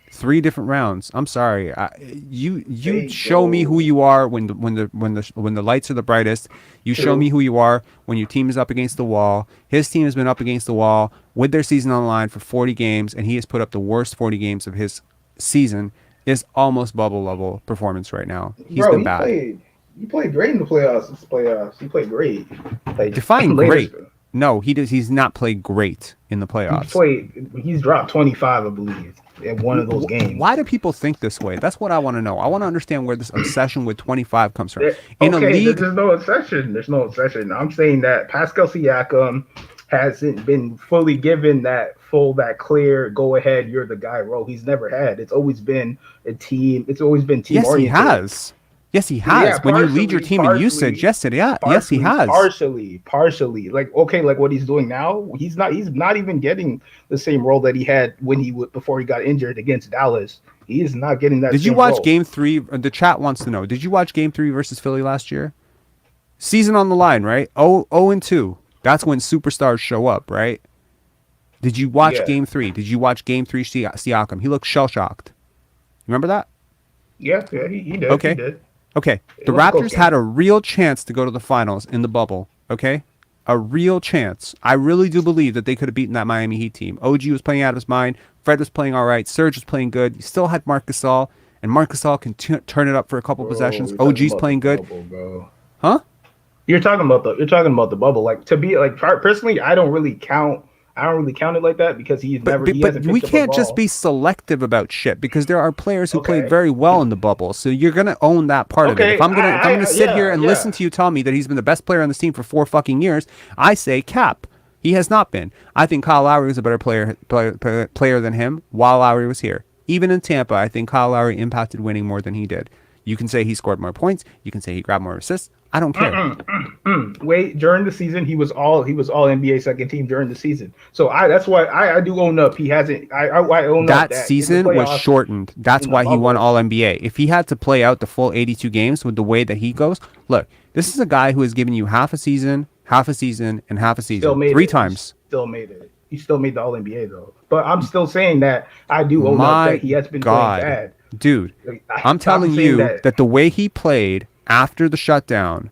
3 different rounds. I'm sorry. You show me who you are when the lights are the brightest. You show me who you are when your team is up against the wall. His team has been up against the wall with their season on the line for 40 games, and he has put up the worst 40 games of his season. Is almost bubble level performance right now. He's been bad. He played great in the playoffs. He played great. Define great. No, he's not played great in the playoffs. He's dropped 25, I believe, in one of those games. Why do people think this way? That's what I want to know. I want to understand where this obsession with 25 comes from. There's no obsession. I'm saying that Pascal Siakam hasn't been fully given that clear go ahead, you're the guy role. He's never had. It's always been a team. It's always been team oriented. Yes, he has. Yeah, when you lead your team in usage, yes, he has. Partially. Like what he's doing now, he's not even getting the same role that he had when before he got injured against Dallas. He is not getting that. Did you watch Game 3? The chat wants to know. Did you watch Game 3 versus Philly last year? Season on the line, right? 0-2. That's when superstars show up, right? Did you watch Game 3? Did you watch Game 3 Siakam? He looked shell-shocked. Remember that? Yeah, he did. Okay. He did. Okay, the Raptors had a real chance to go to the finals in the bubble, okay? A real chance. I really do believe that they could have beaten that Miami Heat team. OG was playing out of his mind. Fred was playing all right. Serge was playing good. You still had Marc Gasol, and Marc Gasol can turn it up for a couple possessions. OG's playing good. Bubble, huh? You're talking about the bubble. Like, to be like, personally, I don't really count it like that because he hasn't we can't just be selective about shit because there are players who played very well in the bubble. So you're gonna own that part of it. If I'm gonna sit here and listen to you tell me that he's been the best player on this team for 4 fucking years, I say cap. He has not been. I think Kyle Lowry was a better player than him while Lowry was here. Even in Tampa, I think Kyle Lowry impacted winning more than he did. You can say he scored more points. You can say he grabbed more assists. I don't care. Wait, during the season, he was all NBA second team during the season. So that's why I do own up. He hasn't. I own up That that season was shortened. That's why he won All NBA. If he had to play out the full 82 games with the way that he goes, look, this is a guy who has given you half a season, and half a season, three times. Still made it. He still made the All NBA though. But I'm still saying that I do own up that he has been playing bad. Dude, I'm telling you that the way he played after the shutdown,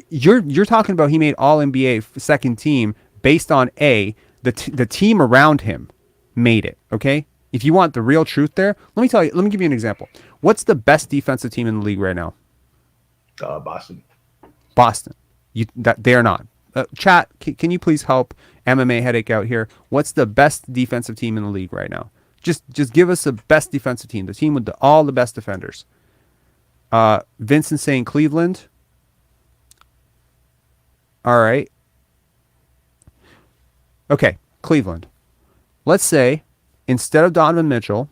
you're talking about he made All NBA second team based on the team around him made it. Okay, if you want the real truth there, let me give you an example. What's the best defensive team in the league right now? Boston. They're not. Chat, can you please help MMA Headache out here? What's the best defensive team in the league right now? Just give us the best defensive team, the team with all the best defenders. Vincent saying Cleveland. All right. Okay, Cleveland. Let's say instead of Donovan Mitchell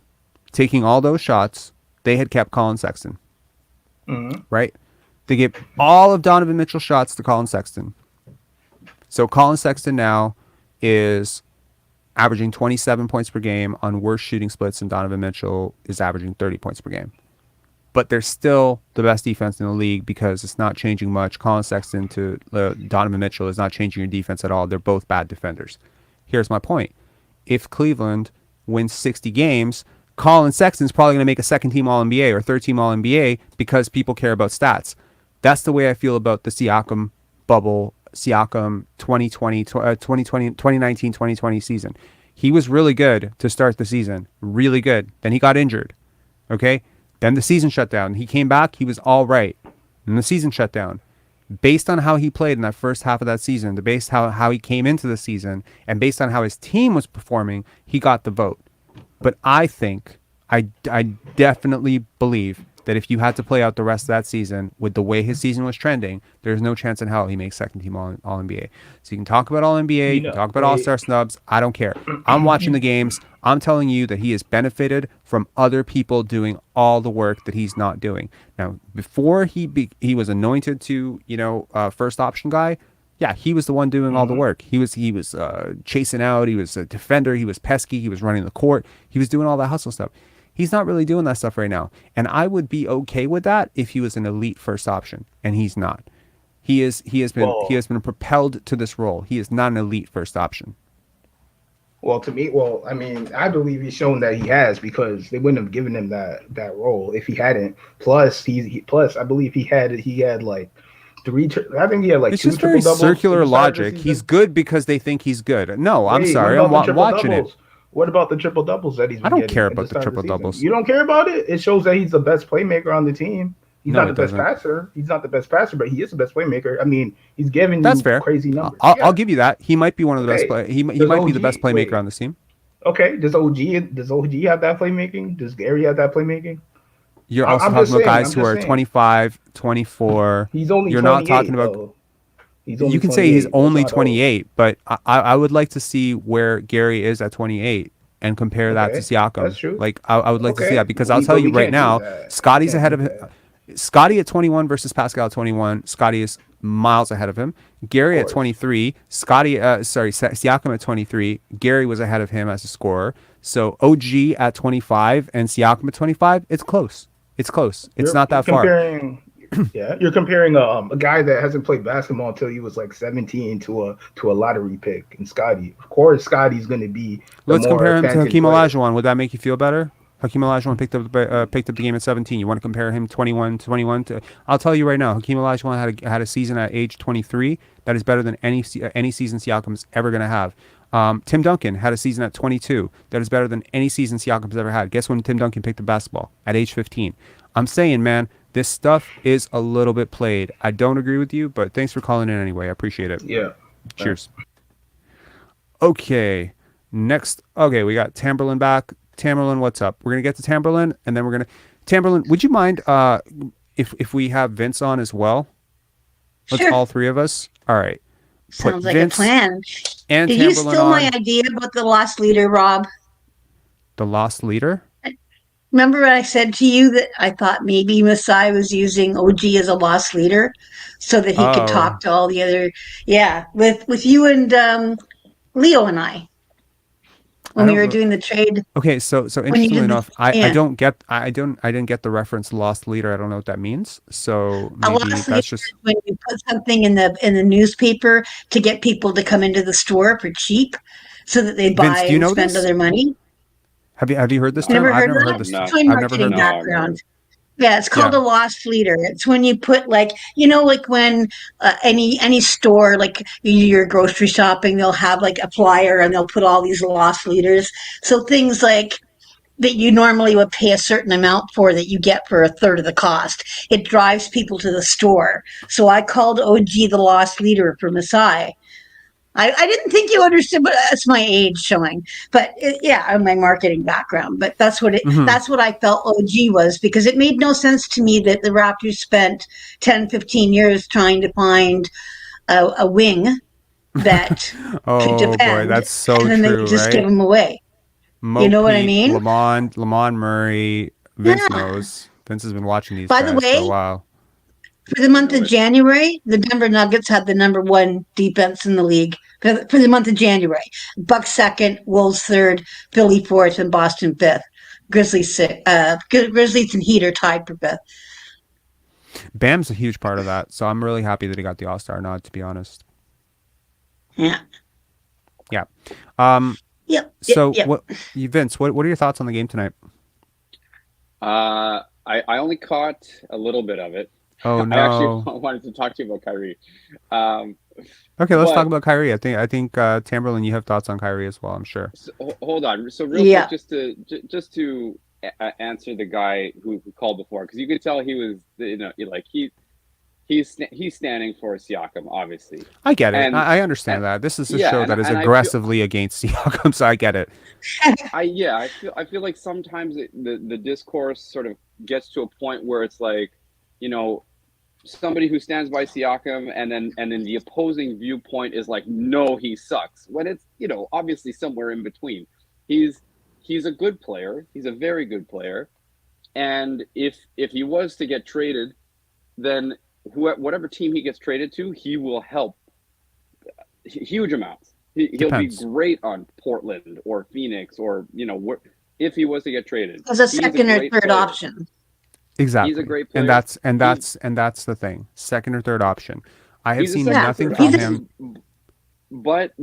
taking all those shots, they had kept Colin Sexton. Mm-hmm. Right? They gave all of Donovan Mitchell's shots to Colin Sexton. So Colin Sexton now is averaging 27 points per game on worse shooting splits, and Donovan Mitchell is averaging 30 points per game. But they're still the best defense in the league because it's not changing much. Colin Sexton to Donovan Mitchell is not changing your defense at all. They're both bad defenders. Here's my point. If Cleveland wins 60 games, Colin Sexton's probably going to make a second-team All-NBA or third-team All-NBA because people care about stats. That's the way I feel about the Siakam bubble, Siakam 2019-2020 season. He was really good to start the season. Really good. Then he got injured. Okay? Then the season shut down. He came back. He was all right. And the season shut down. Based on how he played in that first half of that season, based how he came into the season, and based on how his team was performing, he got the vote. But I think, I definitely believe that if you had to play out the rest of that season with the way his season was trending, there's no chance in hell he makes second team all NBA. So you can talk about All NBA, you can talk about All-Star snubs. I don't care. I'm watching the games. I'm telling you that he has benefited from other people doing all the work that he's not doing. Now, before he was anointed to, first option guy, yeah, he was the one doing all the work. He was chasing out. He was a defender. He was pesky. He was running the court. He was doing all that hustle stuff. He's not really doing that stuff right now. And I would be okay with that if he was an elite first option, and he's not. He has been propelled to this role. He is not an elite first option. Well, to me, I believe he's shown that he has, because they wouldn't have given him that role if he hadn't. Plus, I believe he had like three. I think he had like it's two just very triple doubles. Circular logic. He's good because they think he's good. No, I'm sorry. I'm watching it. What about the triple doubles that he's been I don't getting care at about the triple doubles. You don't care about it? It shows that he's the best playmaker on the team. He's not the best passer. He's not the best passer, but he is the best playmaker. I mean, he's giving you fair. Crazy numbers. I'll give you that. He might be one of the best. He might be the best playmaker on this team. Okay. Does OG have that playmaking? Does Gary have that playmaking? You're also talking about guys who are 25, 24. He's only. You're not talking about. You can say he's only 28, but I would like to see where Gary is at 28 and compare that to Siakam. That's true. Like I would like to see that, because I'll tell you right now, Scottie's ahead of him. Scottie at 21 versus Pascal at 21. Scottie is miles ahead of him. Gary at 23. Siakam at 23. Gary was ahead of him as a scorer. So OG at 25 and Siakam at 25. It's close. It's not that far. You're comparing a guy that hasn't played basketball until he was like 17 to a lottery pick, and Scottie. Of course, Scottie's going to be. Let's compare him to Hakeem Olajuwon. Would that make you feel better? Hakeem Olajuwon picked up the game at 17. You want to compare him 21 to? I'll tell you right now, Hakeem Olajuwon had a season at age 23 that is better than any season Siakam's ever going to have. Tim Duncan had a season at 22 that is better than any season Siakam's ever had. Guess when Tim Duncan picked up basketball? At age 15. I'm saying, man, this stuff is a little bit played. I don't agree with you, but thanks for calling in anyway. I appreciate it. Yeah. Cheers. Okay. Next. Okay, we got Tamberlyn back. Tamberlyn, what's up? We're going to get to Tamberlyn, and then we're going to... Tamberlyn, would you mind if we have Vince on as well? Let's all three of us. All right. Sounds like Vince a plan. And Did Tamberlyn you steal my idea about the lost leader, Rob? The lost leader? Remember I said to you that I thought maybe Masai was using OG as a loss leader so that he could talk to all the other, with you and Leo and I when we were doing the trade. Okay, so interestingly enough, I didn't get the reference lost leader. I don't know what that means. So A maybe loss leader that's is just when you put something in the newspaper to get people to come into the store for cheap, so that they Vince, buy do you and know spend this? other money. Have you heard this You term? never I've heard never that? heard this term. It's my I've never heard marketing that. background. Yeah, it's called Yeah. a loss leader. It's when you put like when any store, like you're grocery shopping, they'll have like a flyer and they'll put all these loss leaders. So things like that you normally would pay a certain amount for that you get for a third of the cost. It drives people to the store. So I called OG the loss leader for Masai. I didn't think you understood, but that's my age showing. But my marketing background. But that's what that's what I felt OG was, because it made no sense to me that the Raptors spent 10, 15 years trying to find a wing that could Oh boy, defend, that's so and then they true, just give right? him away. You Mo know what I Pete, mean? Lamont Murray, Vince Yeah. knows. Vince has been watching these By the guys for a way, while. for the month of January, the Denver Nuggets had the number one defense in the league for the month of January. Bucks second, Wolves third, Philly fourth, and Boston fifth. Grizzlies and Heat are tied for fifth. Bam's a huge part of that, so I'm really happy that he got the All-Star nod, to be honest. Yeah. Yeah. Yep. So, Yep. Vince, what are your thoughts on the game tonight? I only caught a little bit of it. Oh I actually no. wanted to talk to you about Kyrie. Okay, let's but- talk about Kyrie. I think Tamberlyn, you have thoughts on Kyrie as well, I'm sure. So, hold on. So real quick, just to answer the guy who called before, because you could tell he was, like he's standing for Siakam, obviously. I get it. And- I understand that. This is a yeah, show and- that is and I feel- aggressively against Siakam, so I get it. I feel like sometimes the discourse sort of gets to a point where it's like, somebody who stands by Siakam and then the opposing viewpoint is like, no, he sucks. When it's, obviously somewhere in between. He's a good player. He's a very good player. And if he was to get traded, then whatever team he gets traded to, he will help huge amounts. He'll be great on Portland or Phoenix or, if he was to get traded. As a He's second or great third player. option. Exactly. He's a great player. And that's the thing. Second or third option. I have He's a seen second or nothing third from option. him. But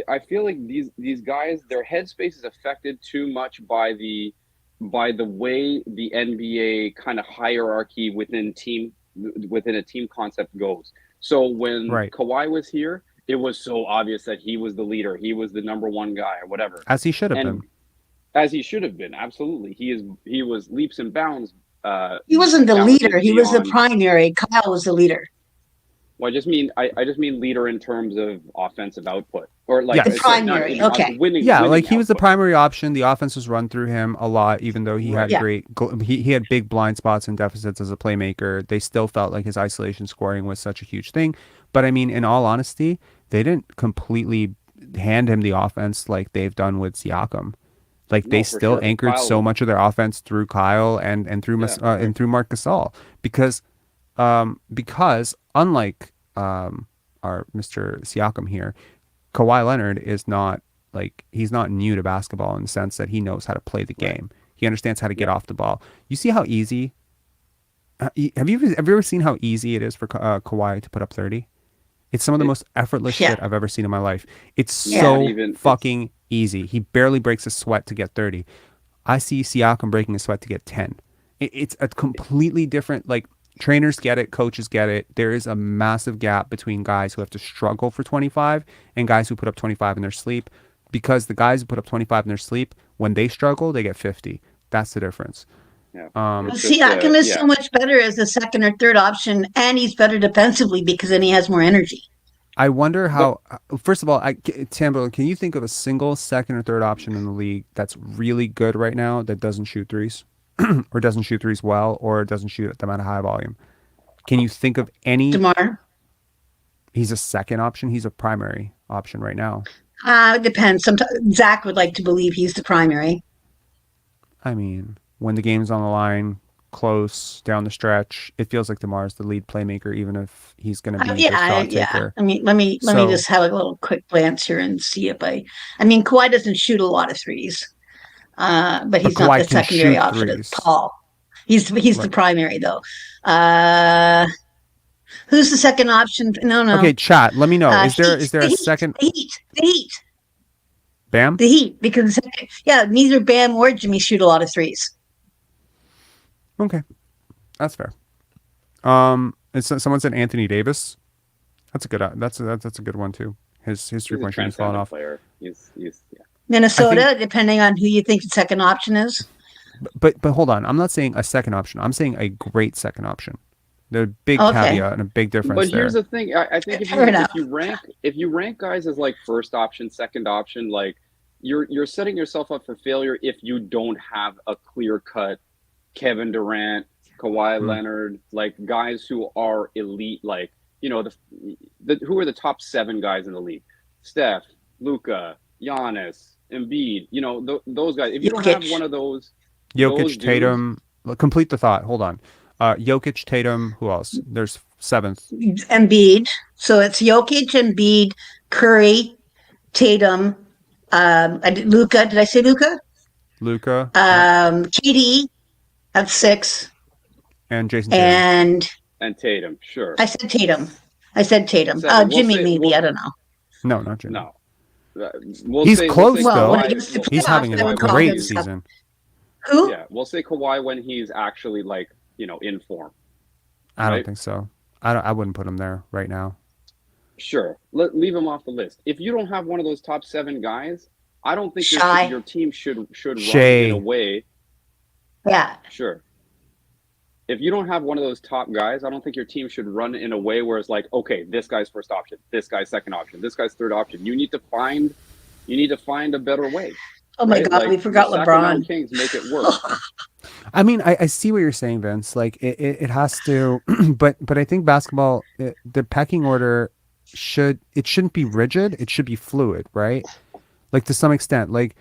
I feel like these guys, their headspace is affected too much by the way the NBA kind of hierarchy within a team concept goes. So when Kawhi was here, it was so obvious that he was the leader, he was the number one guy or whatever. As he should have been. As he should have been, absolutely. He was leaps and bounds. He wasn't the talented leader. He was the beyond- primary. Kyle was the leader. Well, I just mean leader in terms of offensive output, or like Yes. The primary, okay. winning. Yeah, winning like he was the output. primary option. The offense was run through him a lot, even though he had Yeah. he had big blind spots and deficits as a playmaker. They still felt like his isolation scoring was such a huge thing. But I mean, in all honesty, they didn't completely hand him the offense like they've done with Siakam. Like they No, for still sure. anchored Kyle- so much of their offense through Kyle and through and through Marc Gasol because unlike our Mr. Siakam here, Kawhi Leonard is not he's not new to basketball in the sense that he knows how to play the game. He understands how to get off the ball. You see how easy. Have you ever seen how easy it is for Kawhi to put up 30? It's some of the most effortless shit I've ever seen in my life. It's so fucking easy. He barely breaks a sweat to get 30. I see Siakam breaking a sweat to get 10. It's a completely different, trainers get it, coaches get it. There is a massive gap between guys who have to struggle for 25 and guys who put up 25 in their sleep, because the guys who put up 25 in their sleep, when they struggle, they get 50. That's the difference. Yeah. Siakam is so much better as a second or third option, and he's better defensively because then he has more energy. I wonder how. First of all, Tamberlyn, can you think of a single second or third option in the league that's really good right now that doesn't shoot threes, or doesn't shoot threes well, or doesn't shoot them at a high volume? Can you think of any? DeMar. He's a second option. He's a primary option right now. It depends. Sometimes Zach would like to believe he's the primary. I mean, when the game's on the line, close down the stretch, it feels like DeMar's the lead playmaker, even if he's going to be the shot taker. I mean, let me just have a little quick glance here and see if I mean, Kawhi doesn't shoot a lot of threes, but he's not the secondary option. It's Paul. He's the primary though. Who's the second option? No. Okay, chat. Let me know. Is there a second? The Heat. Bam. The Heat, because neither Bam or Jimmy shoot a lot of threes. Okay, that's fair. Someone said Anthony Davis. That's a good. That's a good one too. His 3-point shooting is falling off. Player. He's Minnesota, depending on who you think the second option is. But hold on, I'm not saying a second option. I'm saying a great second option. There's a big caveat and a big difference. But here's the thing: I think if you rank guys as like first option, second option, like you're setting yourself up for failure if you don't have a clear cut Kevin Durant, Kawhi Leonard, like guys who are elite, like who are the top 7 guys in the league? Steph, Luka, Giannis, Embiid, those guys. If you don't have one of those, Jokic, Tatum. Complete the thought. Hold on. Jokic, Tatum. Who else? There's 7th. Embiid. So it's Jokic, Embiid, Curry, Tatum, Luka. Did I say Luka? Luka. KD. That's 6. And Jason Tatum. And Tatum. Sure. I said Tatum. Jimmy, maybe. I don't know. No, not Jimmy. No. He's close though. He's having a great season. Who? Yeah, we'll say Kawhi when he's actually in form. I don't think so. I wouldn't put him there right now. Sure, leave him off the list. If you don't have one of those top 7 guys, I don't think your team should run in a way. Yeah. Sure. If you don't have one of those top guys, I don't think your team should run in a way where it's like, okay, this guy's first option, this guy's second option, this guy's third option. You need to find a better way. Oh my God, we forgot LeBron. Kings make it work. I mean, I see what you're saying, Vince. Like it has to, but I think basketball, the pecking order shouldn't be rigid. It should be fluid, right? Like to some extent, like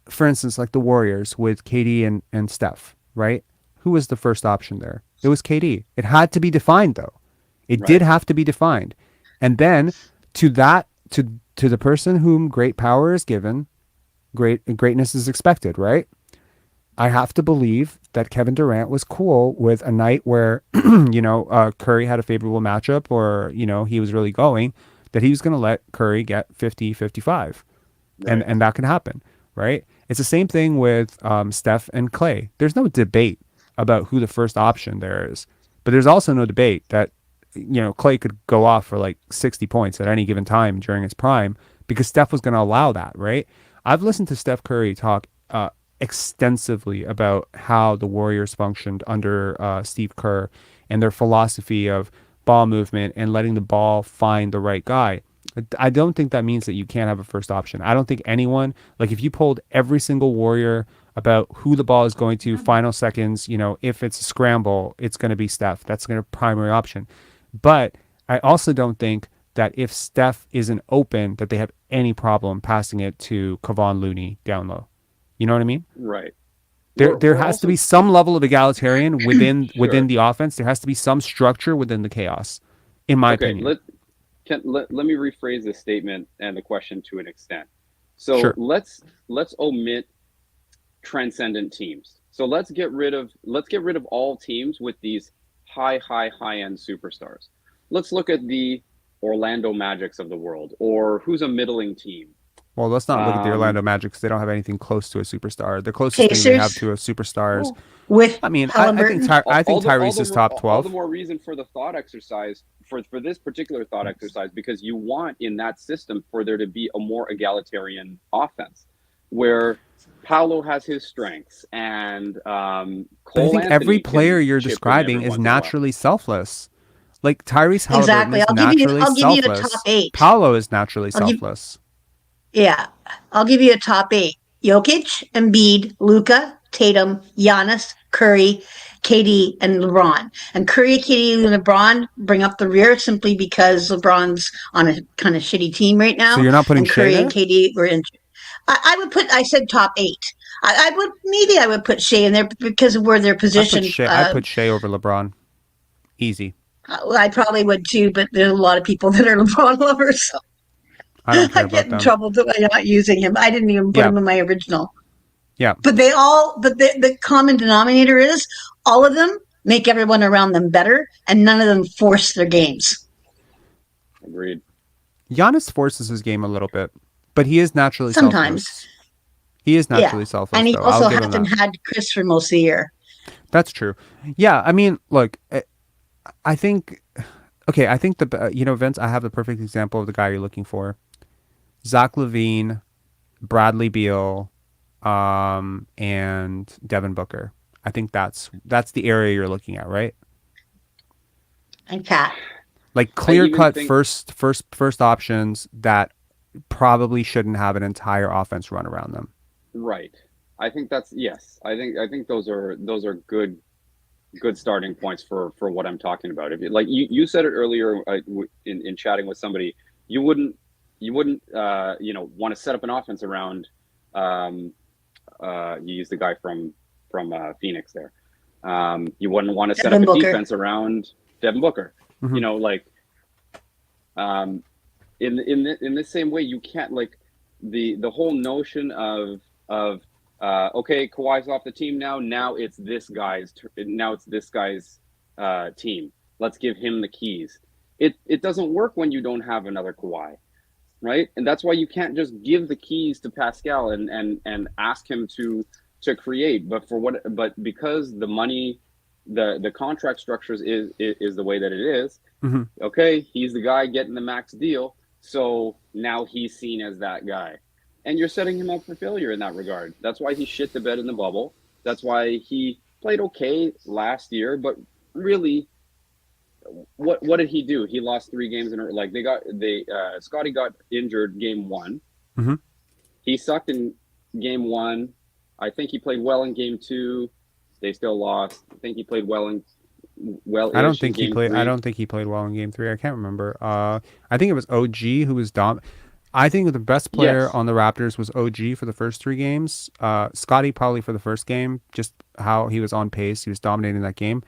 for instance, like the Warriors with KD and Steph, right? Who was the first option there? It was KD. It had to be defined though. It did have to be defined. And then to the person whom great power is given, greatness is expected, right? I have to believe that Kevin Durant was cool with a night where, Curry had a favorable matchup or, he was really going, that he was going to let Curry get 50, 55. Right. And that can happen, right? It's the same thing with Steph and Clay. There's no debate about who the first option there is, but there's also no debate that, Clay could go off for like 60 points at any given time during his prime because Steph was going to allow that, right? I've listened to Steph Curry talk extensively about how the Warriors functioned under Steve Kerr and their philosophy of ball movement and letting the ball find the right guy. I don't think that means that you can't have a first option. I don't think anyone, like if you polled every single Warrior about who the ball is going to final seconds, if it's a scramble, it's going to be Steph. That's going to be primary option. But I also don't think that if Steph isn't open, that they have any problem passing it to Kevon Looney down low. You know what I mean? Right. There has to be some level of egalitarian within the offense. There has to be some structure within the chaos, in my opinion. Let me rephrase this statement and the question to an extent. So let's omit transcendent teams. So let's get rid of all teams with these high-end superstars. Let's look at the Orlando Magics of the world, or who's a middling team. Well, let's not look at the Orlando Magic because they don't have anything close to a superstar. The closest thing they have to a superstar is with. I think Tyrese is top 12. All the more reason for the thought exercise for this particular thought exercise, because you want in that system for there to be a more egalitarian offense where Paolo has his strengths and Cole I think every player you're describing is naturally selfless. Like Tyrese Halliburton is naturally selfless. I'll give you a top 8. Paolo is naturally selfless. I'll give you a top 8. Jokic, Embiid, Luka, Tatum, Giannis, Curry, KD, and LeBron. And Curry, KD, and LeBron bring up the rear simply because LeBron's on a kind of shitty team right now. So you're not putting Curry Shea and KD were in. I said top 8. I would put Shea in there because of where they're positioned. I put Shea over LeBron. Easy. I probably would too, but there's a lot of people that are LeBron lovers, so I don't care I about get in them. trouble not using him. I didn't even put him in my original. Yeah. But the common denominator is all of them make everyone around them better, and none of them force their games. Agreed. Giannis forces his game a little bit, but he is naturally Sometimes. selfless. He is naturally selfless, and he though. also I'll give him hasn't that. had Chris for most of the year. That's true. Yeah, I mean, look, I think, okay, I think Vince, I have the perfect example of the guy you're looking for. Zach LaVine, Bradley Beal, and Devin Booker. I think that's the area you're looking at, right? And Cat. Like clear-cut first options that probably shouldn't have an entire offense run around them. Right. I think that's yes. I think those are good starting points for what I'm talking about. If you said it earlier in chatting with somebody, you wouldn't want to set up an offense around. You used the guy from Phoenix there. You wouldn't want to set up a defense around Devin Booker. Mm-hmm. In the same way, you can't the whole notion of okay, Kawhi's off the team now. Now it's this guy's team. Let's give him the keys. It doesn't work when you don't have another Kawhi, right? And that's why you can't just give the keys to Pascal and ask him to create. But because the money, the contract structures is the way that it is. Mm-hmm. Okay, he's the guy getting the max deal, so now he's seen as that guy. And you're setting him up for failure in that regard. That's why he shit the bed in the bubble. That's why he played okay last year, but really, what did he do? He lost 3 games in a row. Scottie got injured game 1. Mm-hmm. He sucked in game 1. I think he played well in game 2. They still lost. I think he played well. I don't think he played. 3. I don't think he played well in game 3. I can't remember. I think it was OG who was I think the best player on the Raptors was OG for the first 3 games. Scottie probably for the first game, just how he was on pace. He was dominating that game.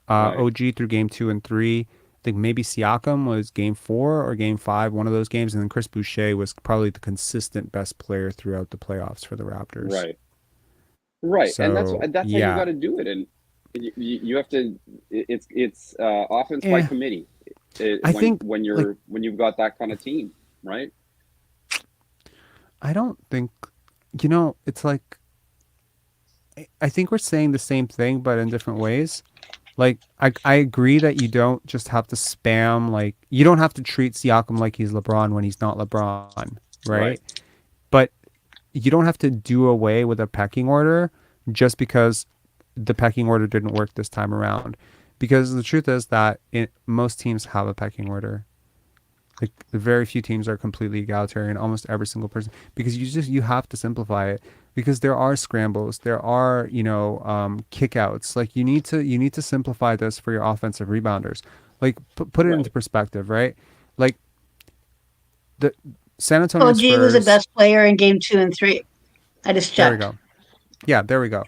Right. OG through game 2 and 3. I think maybe Siakam was game 4 or game 5, one of those games. And then Chris Boucher was probably the consistent best player throughout the playoffs for the Raptors. Right. So, and that's how you got to do it. And you have to, it's offense by committee. When you've got that kind of team, right? I don't think, it's like, I think we're saying the same thing, but in different ways. Like, I agree that you don't just have to spam, you don't have to treat Siakam like he's LeBron when he's not LeBron, right? But you don't have to do away with a pecking order just because the pecking order didn't work this time around. Because the truth is that most teams have a pecking order. Like, very few teams are completely egalitarian, almost every single person, because you have to simplify it, because there are scrambles, there are, kickouts. Like, you need to simplify this for your offensive rebounders. Like, put it into perspective, right? Like, the San Antonio OG Spurs was the best player in game 2 and 3. I just checked. There we go. Yeah, there we go.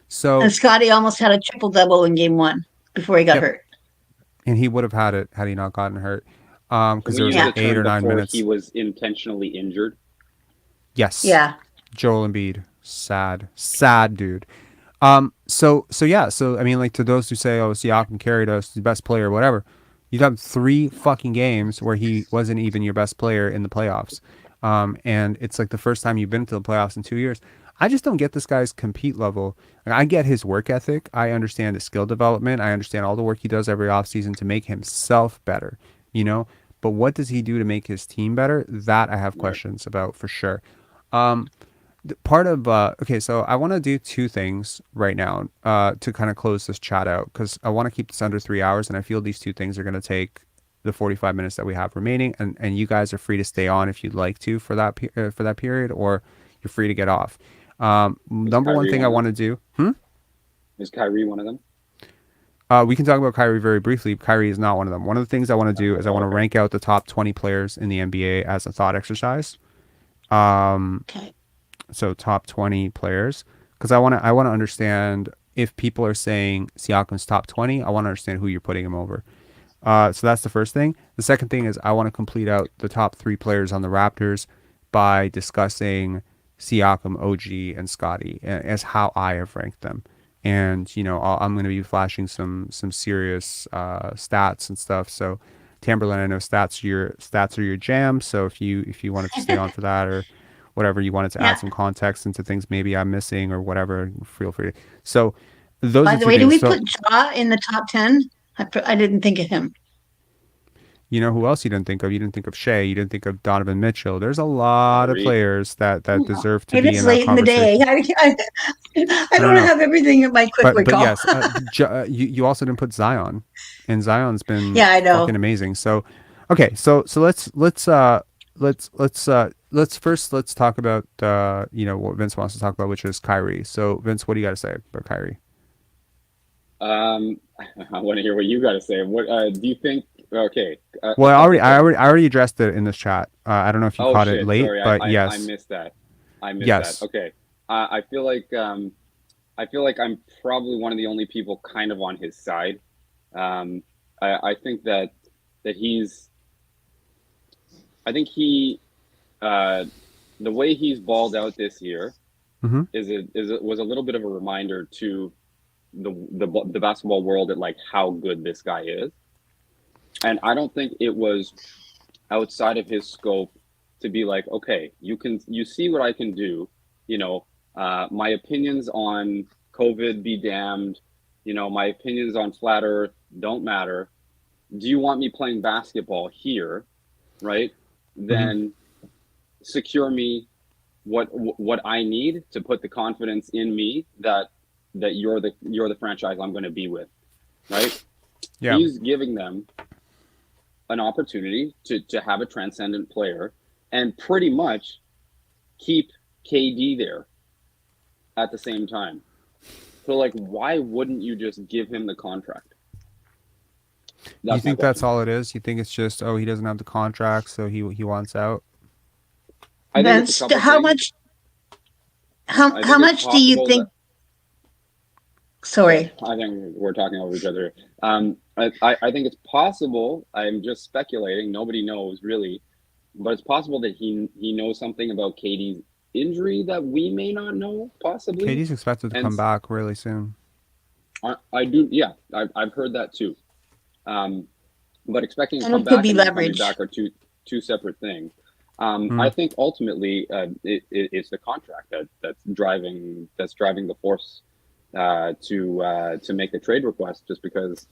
So, and Scottie almost had a triple-double in game 1 before he got hurt. And he would have had it had he not gotten hurt. Because there was 8 or 9 minutes. He was intentionally injured. Yes. Yeah. Joel Embiid, sad dude. So I mean, to those who say, "Oh, Siakam carried us, the best player," whatever. You've had 3 fucking games where he wasn't even your best player in the playoffs, and it's like the first time you've been to the playoffs in 2 years. I just don't get this guy's compete level. I get his work ethic. I understand his skill development. I understand all the work he does every offseason to make himself better. But what does he do to make his team better? That I have questions about for sure. Part of okay, so I want to do 2 things right now to kind of close this chat out, because I want to keep this under 3 hours, and I feel these 2 things are going to take the 45 minutes that we have remaining, and you guys are free to stay on if you'd like to for that period, or you're free to get off. Number one thing I want to do. Is Kyrie one of them? We can talk about Kyrie very briefly. Kyrie is not one of them. One of the things I want to do is I want to rank out the top 20 players in the NBA as a thought exercise. Okay. So top 20 players. because I want to understand if people are saying Siakam's top 20. I want to understand who you're putting him over. So that's the first thing. The second thing is I want to complete out the top 3 players on the Raptors by discussing Siakam, OG, and Scottie as how I have ranked them. And I'm going to be flashing some serious stats and stuff. So Tamberlyn, I know stats are your jam. So if you wanted to stay on for that or whatever, you wanted to add some context into things maybe I'm missing or whatever, feel free. So those. By are the way, things. did we put Ja in the top 10? I didn't think of him. You know who else you didn't think of? You didn't think of Shea. You didn't think of Donovan Mitchell. There's a lot of players that deserve to be in that conversation. It is late in the day. I don't have everything at my quick recall. But yes, you also didn't put Zion, and Zion's been I know. fucking amazing. So, okay, so let's first talk about what Vince wants to talk about, which is Kyrie. So Vince, what do you got to say about Kyrie? I want to hear what you got to say. What do you think? Okay. Well, I already addressed it in this chat. I don't know if you caught it late, sorry, but I missed that. Yes. That. Okay. I feel like I'm probably one of the only people kind of on his side. I think that he's. I think he, the way he's balled out this year, was a little bit of a reminder to the basketball world at like how good this guy is. And I don't think it was outside of his scope to be like, okay, you see what I can do. My opinions on COVID be damned. My opinions on flat earth don't matter. Do you want me playing basketball here? Right. Then secure me what I need to put the confidence in me that you're the franchise I'm going to be with. Right. Yeah. He's giving them an opportunity to have a transcendent player and pretty much keep KD there at the same time. So like, why wouldn't you just give him the contract? You think that's all it is? You think it's just, he doesn't have the contract, so he wants out? Vince, how much do you think? Sorry. I think we're talking over each other. I think it's possible. I'm just speculating. Nobody knows really, but it's possible that he knows something about KD's injury that we may not know. Possibly. KD's expected to come back really soon. I do. Yeah, I've heard that too. But expecting to And come it back could be and coming leverage. back are two separate things. I think ultimately it's the contract that's driving the force to make the trade request, just because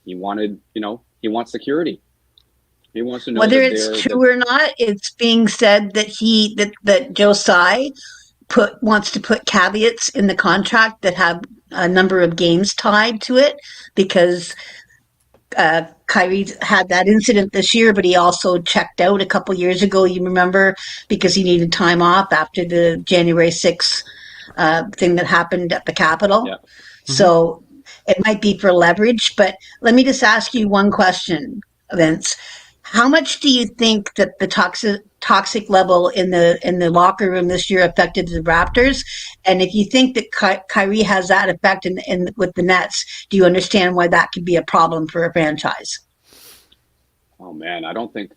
he wants security. He wants to know whether it's true or not. It's being said that that Joe Tsai wants to put caveats in the contract that have a number of games tied to it, because Kyrie had that incident this year, but he also checked out a couple years ago, you remember, because he needed time off after the January 6th thing that happened at the Capitol. Yeah. So it might be for leverage, but let me just ask you one question, Vince. How much do you think that the toxic level in the locker room this year affected the Raptors? And if you think that Kyrie has that effect with the Nets, do you understand why that could be a problem for a franchise? Oh man, I don't think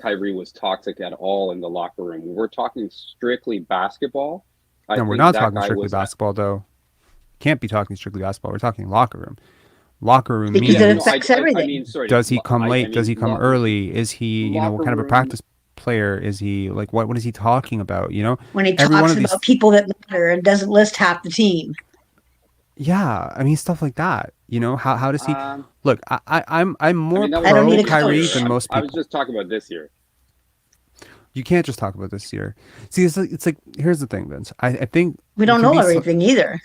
Kyrie was toxic at all in the locker room. We're talking strictly basketball. No, we're not talking strictly basketball, though. Can't be talking strictly basketball. We're talking locker room. Locker room because means it affects everything. Does he come late? Does he come early? Is he, what kind of a practice player is he? Like, what is he talking about? When he talks about people that matter and doesn't list half the team. Yeah, I mean stuff like that. How does he look? I'm more pro Kyrie than most people. I was just talking about this year. You can't just talk about this year. See, it's like here's the thing, Vince. I think we don't know everything either.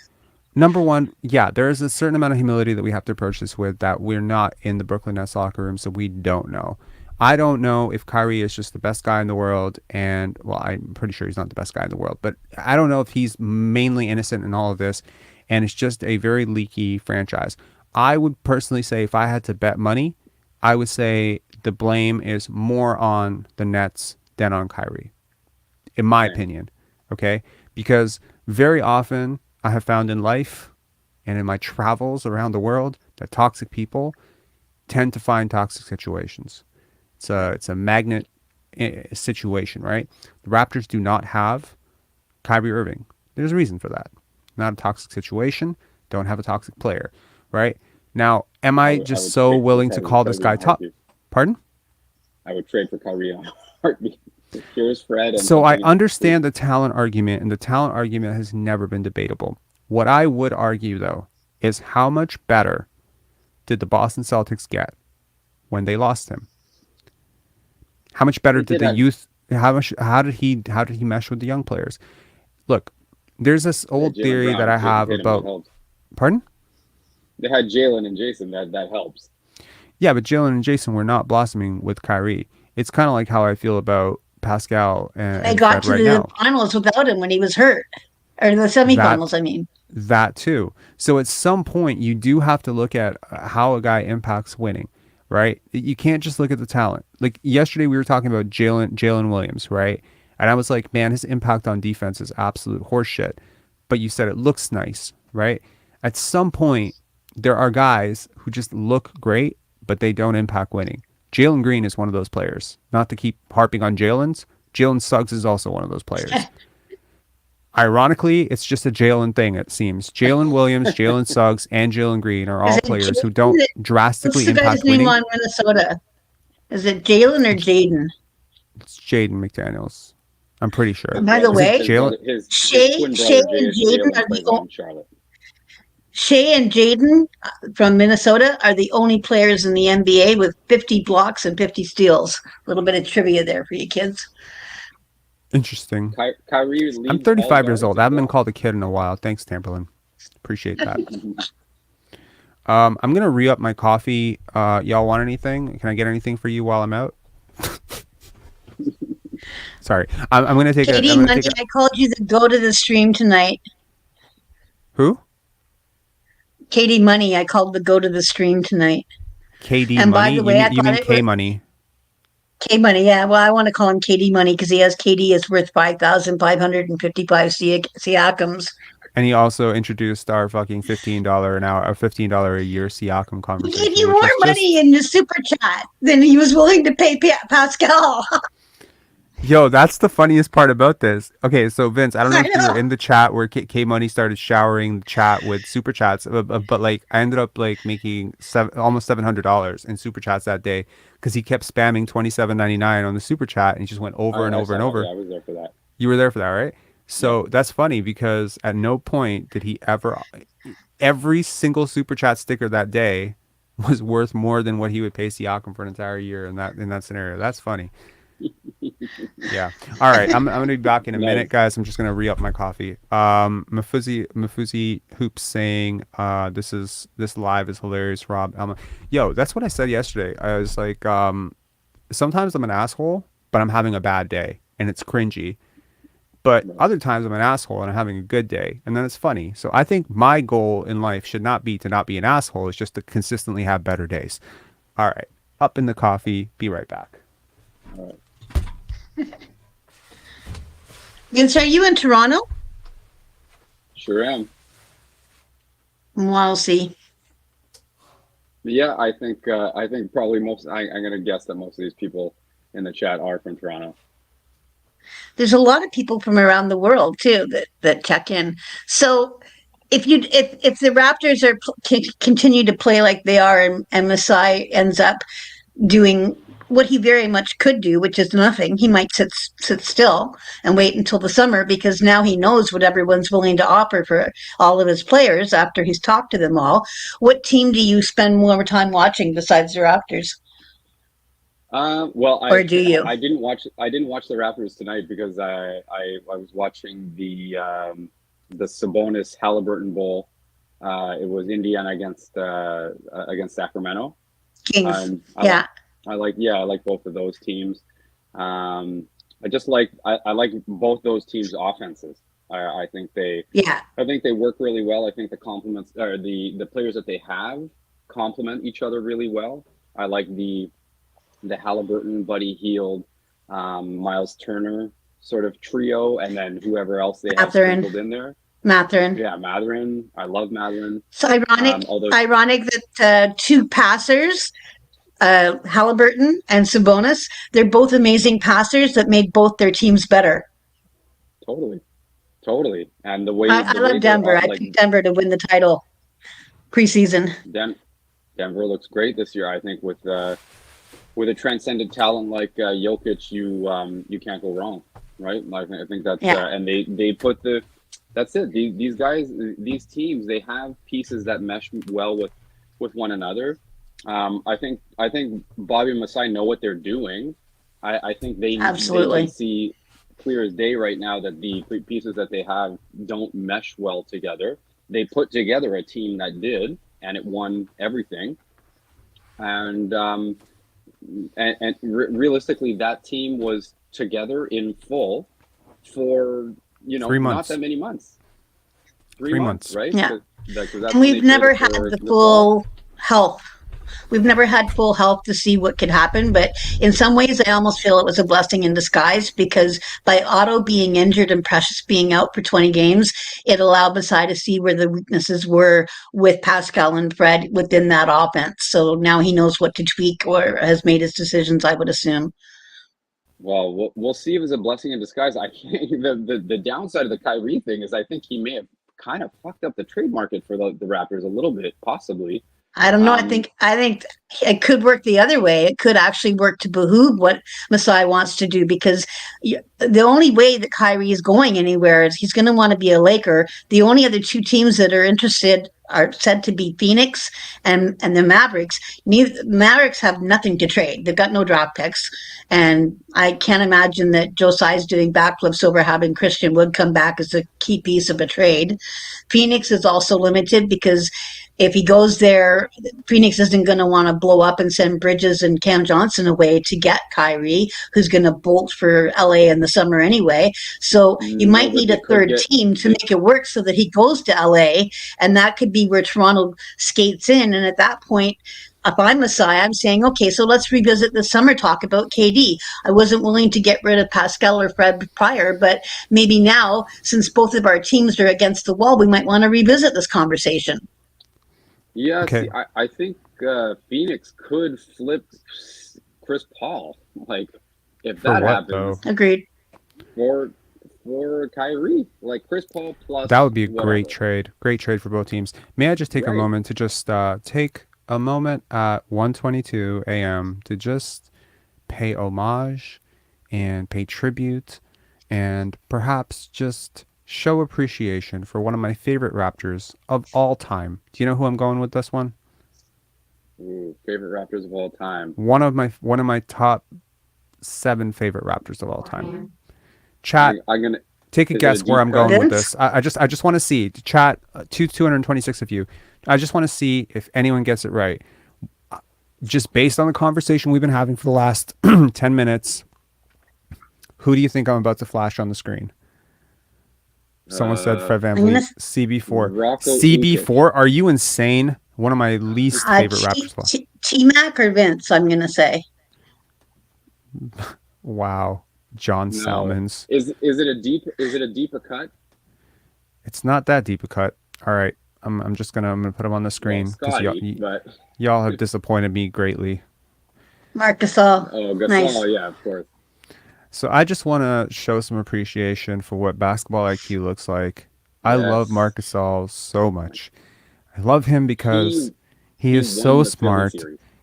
Number one, yeah, there is a certain amount of humility that we have to approach this with, that we're not in the Brooklyn Nets locker room, so we don't know. I don't know if Kyrie is just the best guy in the world, and, well, I'm pretty sure he's not the best guy in the world, but I don't know if he's mainly innocent in all of this, and it's just a very leaky franchise. I would personally say, if I had to bet money, I would say the blame is more on the Nets than on Kyrie, in my opinion, okay? Because very often I have found in life and in my travels around the world that toxic people tend to find toxic situations. It's a magnet situation, right? The Raptors do not have Kyrie Irving. There's a reason for that. Not a toxic situation. Don't have a toxic player, right? Now, am I just so willing to call this guy top? Pardon? I would trade for Kyrie on a heartbeat. Here's Fred. And So I understand the talent argument, and the talent argument has never been debatable. What I would argue, though, is how much better did the Boston Celtics get when they lost him? How much better did the youth? How did he mesh with the young players? Look, there's this old theory that I have about. Pardon? They had Jalen and Jason. That helps. Yeah, but Jalen and Jason were not blossoming with Kyrie. It's kind of like how I feel about Pascal and They got Fred to right the now. finals without him when he was hurt, or the semifinals. I mean, that too. So at some point, you do have to look at how a guy impacts winning, right? You can't just look at the talent. Like yesterday, we were talking about Jalen Williams, right? And I was like, man, his impact on defense is absolute horseshit. But you said it looks nice, right? At some point, there are guys who just look great, but they don't impact winning. Jalen Green is one of those players. Not to keep harping on Jalen Suggs is also one of those players. Ironically, it's just a Jalen thing, it seems. Jalen Williams, Jalen Suggs, and Jalen Green are all players who don't drastically impact winning. What's the guy's name on Minnesota? Is it Jalen or Jaden? It's Jaden McDaniels. I'm pretty sure. By the way, Shea and Jaden are the Shea and Jaden from Minnesota are the only players in the NBA with 50 blocks and 50 steals. A little bit of trivia there for you kids. Interesting. Kyrie I'm 35 years old. I haven't been called a kid in a while. Thanks, Tamberlyn. Appreciate that. I'm going to re-up my coffee. Y'all want anything? Can I get anything for you while I'm out? Sorry. I'm going to take Katie Money, I called you to go to the stream tonight. Who? Katie Money, I called to go to the stream tonight. KD and Money? By the way, you mean K Money? K Money, yeah. Well, I want to call him KD Money because he has KD is worth 5,555 Siakams. And he also introduced our fucking $15 an hour, or $15 a year Siakam conversation. He gave you more money in the super chat than he was willing to pay Pascal. Yo, that's the funniest part about this. Okay, so Vince, I don't know if you were in the chat where K Money started showering the chat with super chats, but like I ended up like making almost $700 in super chats that day because he kept spamming $27.99 on the super chat and he just went over and over and over. Yeah, I was there for that. You were there for that, right? So that's funny because at no point did he ever. Every single super chat sticker that day was worth more than what he would pay Siakam for an entire year in that scenario. That's funny. Yeah. All right. I'm gonna be back in a minute, guys. I'm just gonna re-up my coffee. Mafuzi Hoops saying this live is hilarious, Rob. Yo, that's what I said yesterday. I was like, sometimes I'm an asshole, but I'm having a bad day and it's cringy. But other times I'm an asshole and I'm having a good day and then it's funny. So I think my goal in life should not be to not be an asshole. It's just to consistently have better days. All right. Up in the coffee. Be right back. All right. Vince, are you in Toronto? Sure am. Well, I'll see. Yeah, I think probably I'm gonna guess that most of these people in the chat are from Toronto. There's a lot of people from around the world too that check in. So if the Raptors continue to play like they are and Masai ends up doing what he very much could do, which is nothing, he might sit still and wait until the summer because now he knows what everyone's willing to offer for all of his players after he's talked to them all. What team do you spend more time watching besides the Raptors? Well, or do you? I didn't watch the Raptors tonight because I was watching the Sabonis Halliburton Bowl. It was Indiana against Sacramento. Kings. Yeah. I like both of those teams. I like both those teams' offenses. I think they work really well. I think the complements or the players that they have complement each other really well. I like the Halliburton, Buddy Hield, Miles Turner sort of trio, and then whoever else they have sprinkled in there. Mathurin. Yeah, Mathurin. I love Mathurin. So ironic, Although ironic that two passers, Halliburton and Sabonis, they're both amazing passers that made both their teams better. totally, and the way I love Denver. I picked Denver to win the title preseason. Denver looks great this year. I think with a transcendent talent like Jokic, you can't go wrong, right? Like I think that's and they put that's it. These guys, these teams, they have pieces that mesh well with one another. I think Bobby and Masai know what they're doing. I think they can see clear as day right now that the pieces that they have don't mesh well together. They put together a team that did, and it won everything. And realistically, that team was together in full for 3 months. not that many months. 3 months, right? Yeah. That's And we've never had the full fall. health. We've never had full health to see what could happen, but in some ways, I almost feel it was a blessing in disguise because by Otto being injured and Precious being out for 20 games, it allowed Masai to see where the weaknesses were with Pascal and Fred within that offense. So now he knows what to tweak or has made his decisions, I would assume. Well, we'll see if it's a blessing in disguise. I can't. The downside of the Kyrie thing is I think he may have kind of fucked up the trade market for the Raptors a little bit, possibly. I don't know. I think it could work the other way. It could actually work to behoove what Masai wants to do because the only way that Kyrie is going anywhere is he's going to want to be a Laker. The only other two teams that are interested are said to be Phoenix and the Mavericks. Mavericks have nothing to trade. They've got no draft picks. And I can't imagine that Josiah's doing backflips over having Christian Wood come back as a key piece of a trade. Phoenix is also limited because if he goes there, Phoenix isn't going to want to blow up and send Bridges and Cam Johnson away to get Kyrie, who's going to bolt for LA in the summer anyway. So you might need a third team to make it work so that he goes to LA, and that could be where Toronto skates in. And at that point, if I'm Masai, I'm saying, okay, so let's revisit the summer talk about KD. I wasn't willing to get rid of Pascal or Fred prior, but maybe now, since both of our teams are against the wall, we might want to revisit this conversation. Yeah, see, I think Phoenix could flip Chris Paul. Like, if that happens. Agreed. For Kyrie. Like, Chris Paul plus. That would be a whatever. great trade. Great trade for both teams. May I just take a moment to just take a moment at 1:22 a.m. to just pay homage and pay tribute and perhaps just show appreciation for one of my favorite Raptors of all time. Do you know who I'm going with this one? Ooh, favorite Raptors of all time. One of my top 7 favorite Raptors of all time. Chat, I'm gonna take a guess where I'm going with this. I just want to see. Chat, 226 of you. I just want to see if anyone gets it right. Just based on the conversation we've been having for the last 10 minutes, who do you think I'm about to flash on the screen? Someone said Fred VanVleet, CB4. CB4? Are you insane? One of my least favorite Raptors. T-Mac or Vince, I'm going to say. Wow. John Salmons. Is it a deeper cut? It's not that deep a cut. All right. I'm gonna put him on the screen because y'all have disappointed me greatly. Marc Gasol. Oh, Gasol, nice. Yeah, of course. So I just want to show some appreciation for what basketball IQ looks like. I love Marc Gasol so much. I love him because he is so smart.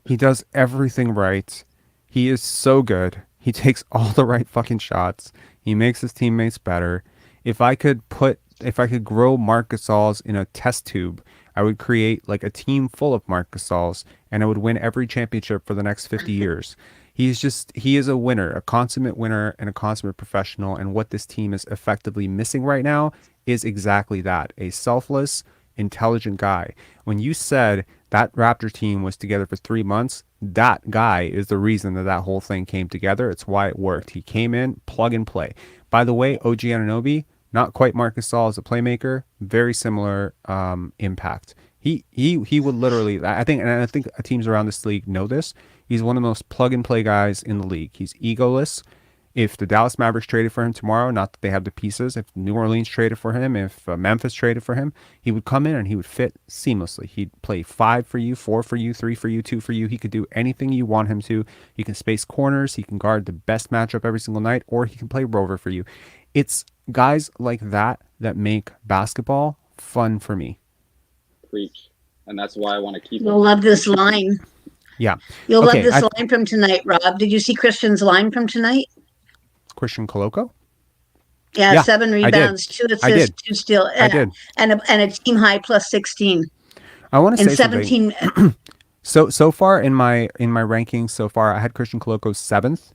He does everything right. He is so good. He takes all the right fucking shots. He makes his teammates better. If I could grow Marc Gasols in a test tube, I would create like a team full of Marc Gasols, and I would win every championship for the next 50 years. He is a winner, a consummate winner and a consummate professional. And what this team is effectively missing right now is exactly that, a selfless, intelligent guy. When you said that Raptor team was together for 3 months, that guy is the reason that whole thing came together. It's why it worked. He came in, plug and play. By the way, OG Anunoby, not quite Marc Gasol as a playmaker, very similar impact. He would literally, I think teams around this league know this. He's one of the most plug and play guys in the league. He's egoless. If the Dallas Mavericks traded for him tomorrow, not that they have the pieces, if New Orleans traded for him, if Memphis traded for him, he would come in and he would fit seamlessly. He'd play 5 for you, 4 for you, 3 for you, 2 for you. He could do anything you want him to. He can space corners. He can guard the best matchup every single night, or he can play rover for you. It's guys like that that make basketball fun for me. Preach. And that's why I want to keep You'll love this line. Yeah. You'll love this line from tonight, Rob. Did you see Christian's line from tonight? Christian Koloko? Yeah, 7 rebounds, 2 assists, 2 steals. I did. And a team high plus 16. I want to say 17. Something. So far in my rankings so far, I had Christian Koloko 7th,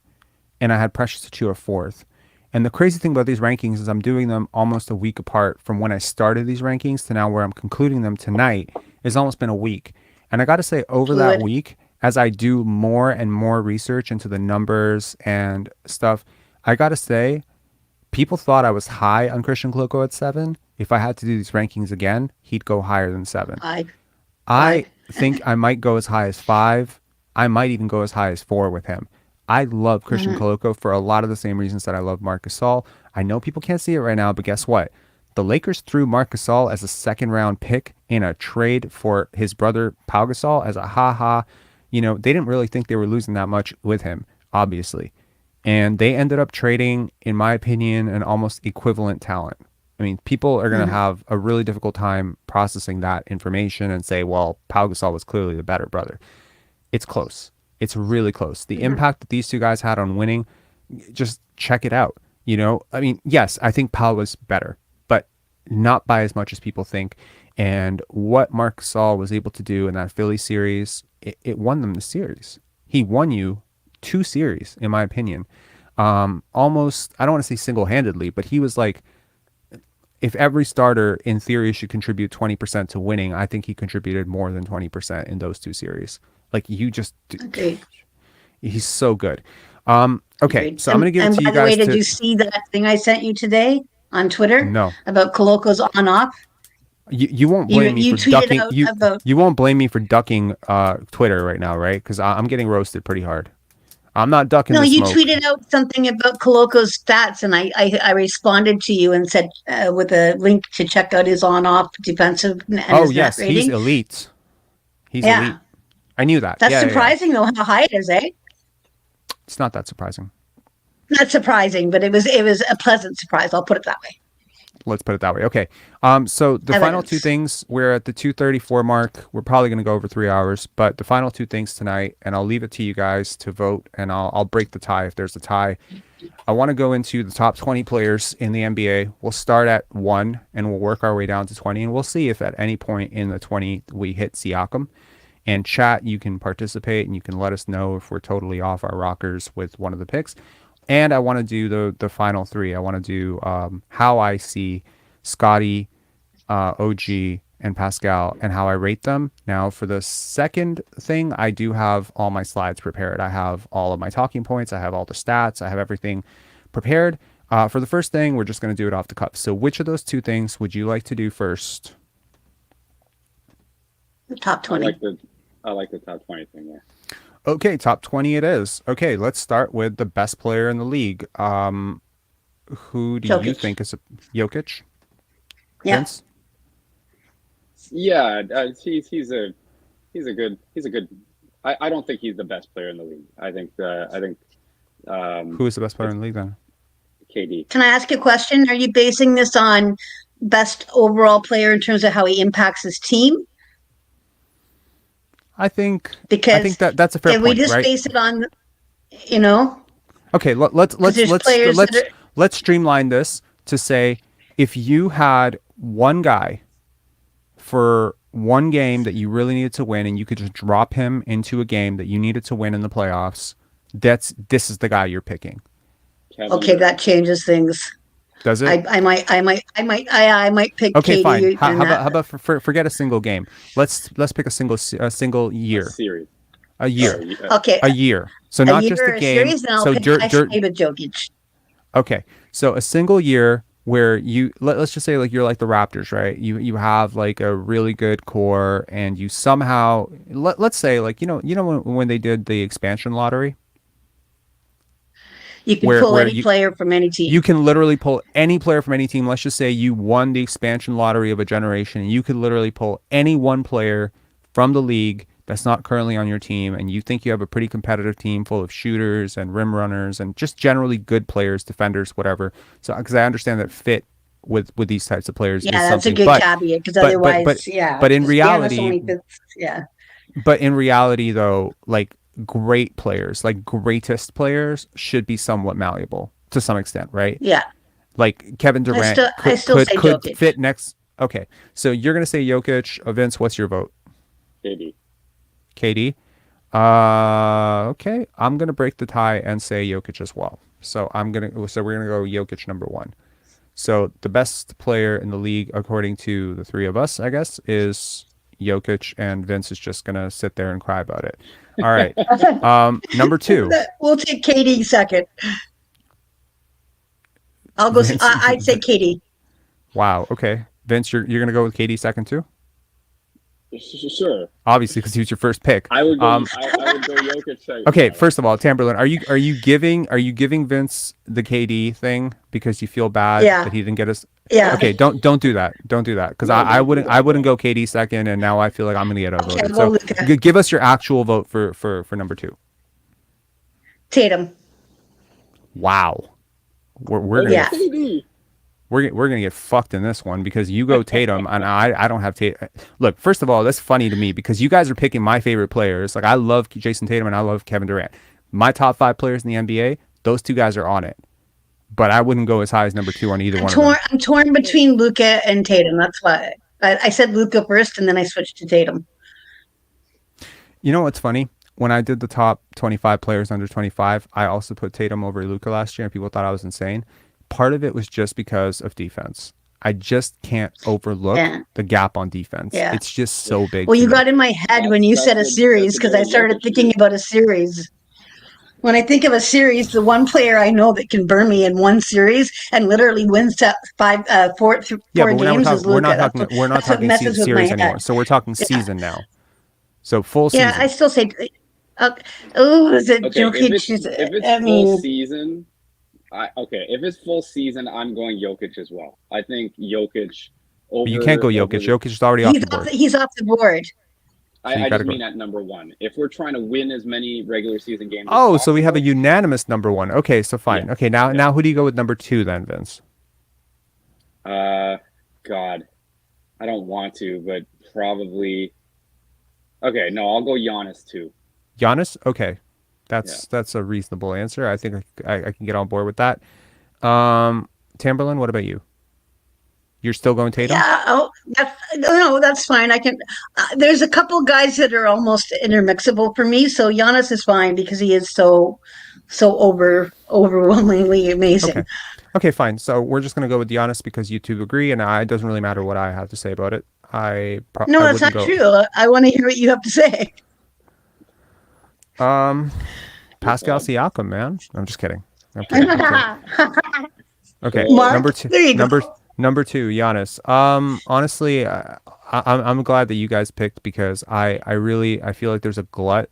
and I had Precious Achiuwa 4th. And the crazy thing about these rankings is I'm doing them almost a week apart from when I started these rankings to now where I'm concluding them tonight. It's almost been a week. And I got to say, over that week, as I do more and more research into the numbers and stuff, I got to say, people thought I was high on Christian Koloko at 7. If I had to do these rankings again, he'd go higher than 7. I think I might go as high as 5. I might even go as high as 4 with him. I love Christian Koloko for a lot of the same reasons that I love Marc Gasol. I know people can't see it right now, but guess what? The Lakers threw Marc Gasol as a second-round pick in a trade for his brother Pau Gasol as a ha-ha. You know, they didn't really think they were losing that much with him, obviously. And they ended up trading, in my opinion, an almost equivalent talent. I mean, people are going to have a really difficult time processing that information and say, well, Pau Gasol was clearly the better brother. It's close. It's really close. The impact that these two guys had on winning, just check it out. You know, I mean, yes, I think Pau was better, but not by as much as people think. And what Marc Gasol was able to do in that Philly series, it won them the series. He won you 2 series, in my opinion. Almost, I don't want to say single-handedly, but he was like, if every starter in theory should contribute 20% to winning, I think he contributed more than 20% in those 2 series. Like, you just, he's so good. Okay, so I'm going to give it to you guys. And by the way, did you see that thing I sent you today on Twitter? No. About Koloko's on-off? You won't blame me for ducking. You won't blame me for ducking Twitter right now, right? Because I'm getting roasted pretty hard. I'm not ducking. No, the you smoke. tweeted out something about Koloko's stats, and I responded to you and said with a link to check out his on-off defensive and his net rating. He's elite. He's elite. I knew that. That's surprising though how high it is, eh? It's not that surprising. Not surprising, but it was a pleasant surprise. I'll put it that way. Let's put it that way. Okay. So the final 2 things, we're at the 2:34 mark. We're probably going to go over 3 hours, but the final 2 things tonight, and I'll leave it to you guys to vote, and I'll break the tie if there's a tie. I want to go into the top 20 players in the NBA. We'll start at 1, and we'll work our way down to 20, and we'll see if at any point in the 20 we hit Siakam. And chat, you can participate, and you can let us know if we're totally off our rockers with one of the picks. And I want to do the final 3. I want to do how I see Scottie, OG, and Pascal, and how I rate them. Now, for the second thing, I do have all my slides prepared. I have all of my talking points. I have all the stats. I have everything prepared. For the first thing, we're just going to do it off the cuff. So which of those 2 things would you like to do first? The top 20. I like the top 20 thing, yeah. Okay, top 20 it is. Okay, let's start with the best player in the league. Who do you think is Jokic? Yeah. Vince? Yeah, he's a good. I don't think he's the best player in the league. I think. Who is the best player in the league then? KD. Can I ask you a question? Are you basing this on best overall player in terms of how he impacts his team? I think that's a fair point, we just right? base it on, you know. Okay, let's streamline this to say, if you had one guy for one game that you really needed to win, and you could just drop him into a game that you needed to win in the playoffs, this is the guy you're picking. Okay, that changes things. Does it? I might pick. Okay, KD fine. How about forget a single game? Let's pick a single year. A series. A year. Okay. A year. So not just a game. Series, then I'll so pick David Jokic. Okay, so a single year where let's just say like you're like the Raptors, right? You have like a really good core, and you somehow let's say like you know when they did the expansion lottery. You can pull any player from any team. You can literally pull any player from any team. Let's just say you won the expansion lottery of a generation, and you could literally pull any one player from the league that's not currently on your team, and you think you have a pretty competitive team full of shooters and rim runners and just generally good players, defenders, whatever. So, because I understand that fit with these types of players is something. That's a good caveat, because otherwise, But in reality, yeah. But in reality, though, like great players, like greatest players, should be somewhat malleable to some extent, right? Yeah. Like Kevin Durant I still say could Jokic. fit next. Okay, so you're gonna say Jokic. Vince, what's your vote? KD. KD. Okay, I'm gonna break the tie and say Jokic as well. So we're gonna go Jokic number 1. So the best player in the league, according to the three of us, I guess, is Jokic, and Vince is just gonna sit there and cry about it. All right. Number 2. We'll take KD second. I'll go. I'd say KD. Wow. Okay, Vince, you're gonna go with KD second too? Sure. Obviously, because he was your first pick. I would go. I would go Jokic second. Okay, first of all, Tamberlyn, are you giving Vince the KD thing because you feel bad that he didn't get us? Yeah. Okay, don't do that. Don't do that, because I wouldn't go KD second, and now I feel like I'm gonna get outvoted. Okay, so give us your actual vote for number 2. Tatum. Wow. We're gonna get fucked in this one, because you go Tatum and I don't have Tatum. Look, first of all, that's funny to me because you guys are picking my favorite players. Like, I love Jason Tatum and I love Kevin Durant. My top 5 players in the NBA, those 2 guys are on it. But I wouldn't go as high as number 2 on either one of them. I'm torn between Luka and Tatum. That's why I said Luka first, and then I switched to Tatum. You know what's funny? When I did the top 25 players under 25, I also put Tatum over Luka last year, and people thought I was insane. Part of it was just because of defense. I just can't overlook the gap on defense. Yeah. It's just so big. Well, you got in my head when you said a series, because I started thinking about a series. When I think of a series, the one player I know that can burn me in one series and literally wins four games is Luka. We're not talking series anymore. So we're talking season now. So full season. Yeah, I still say. Is it Jokic? If it's full season. If it's full season, I'm going Jokic as well. I think Jokic. But you can't go Jokic. Jokic is already off the board. He's off the board. I just mean at number 1. If we're trying to win as many regular season games. Oh, so we have a unanimous number 1. Okay, so fine. Yeah. Okay, now who do you go with number 2 then, Vince? God, I don't want to, but probably. Okay, no, I'll go Giannis too. Giannis? Okay. That's a reasonable answer. I think I can get on board with that. Tamberlyn, what about you? You're still going Tatum? Yeah. That's fine. I can. There's a couple guys that are almost intermixable for me. So Giannis is fine because he is so overwhelmingly amazing. Okay, fine. So we're just gonna go with Giannis because you two agree, and it doesn't really matter what I have to say about it. No, that's not true. I want to hear what you have to say. Pascal Siakam, man. I'm just kidding. Okay, Marc, number 2. Number 2, Giannis. Honestly, I'm glad that you guys picked, because I feel like there's a glut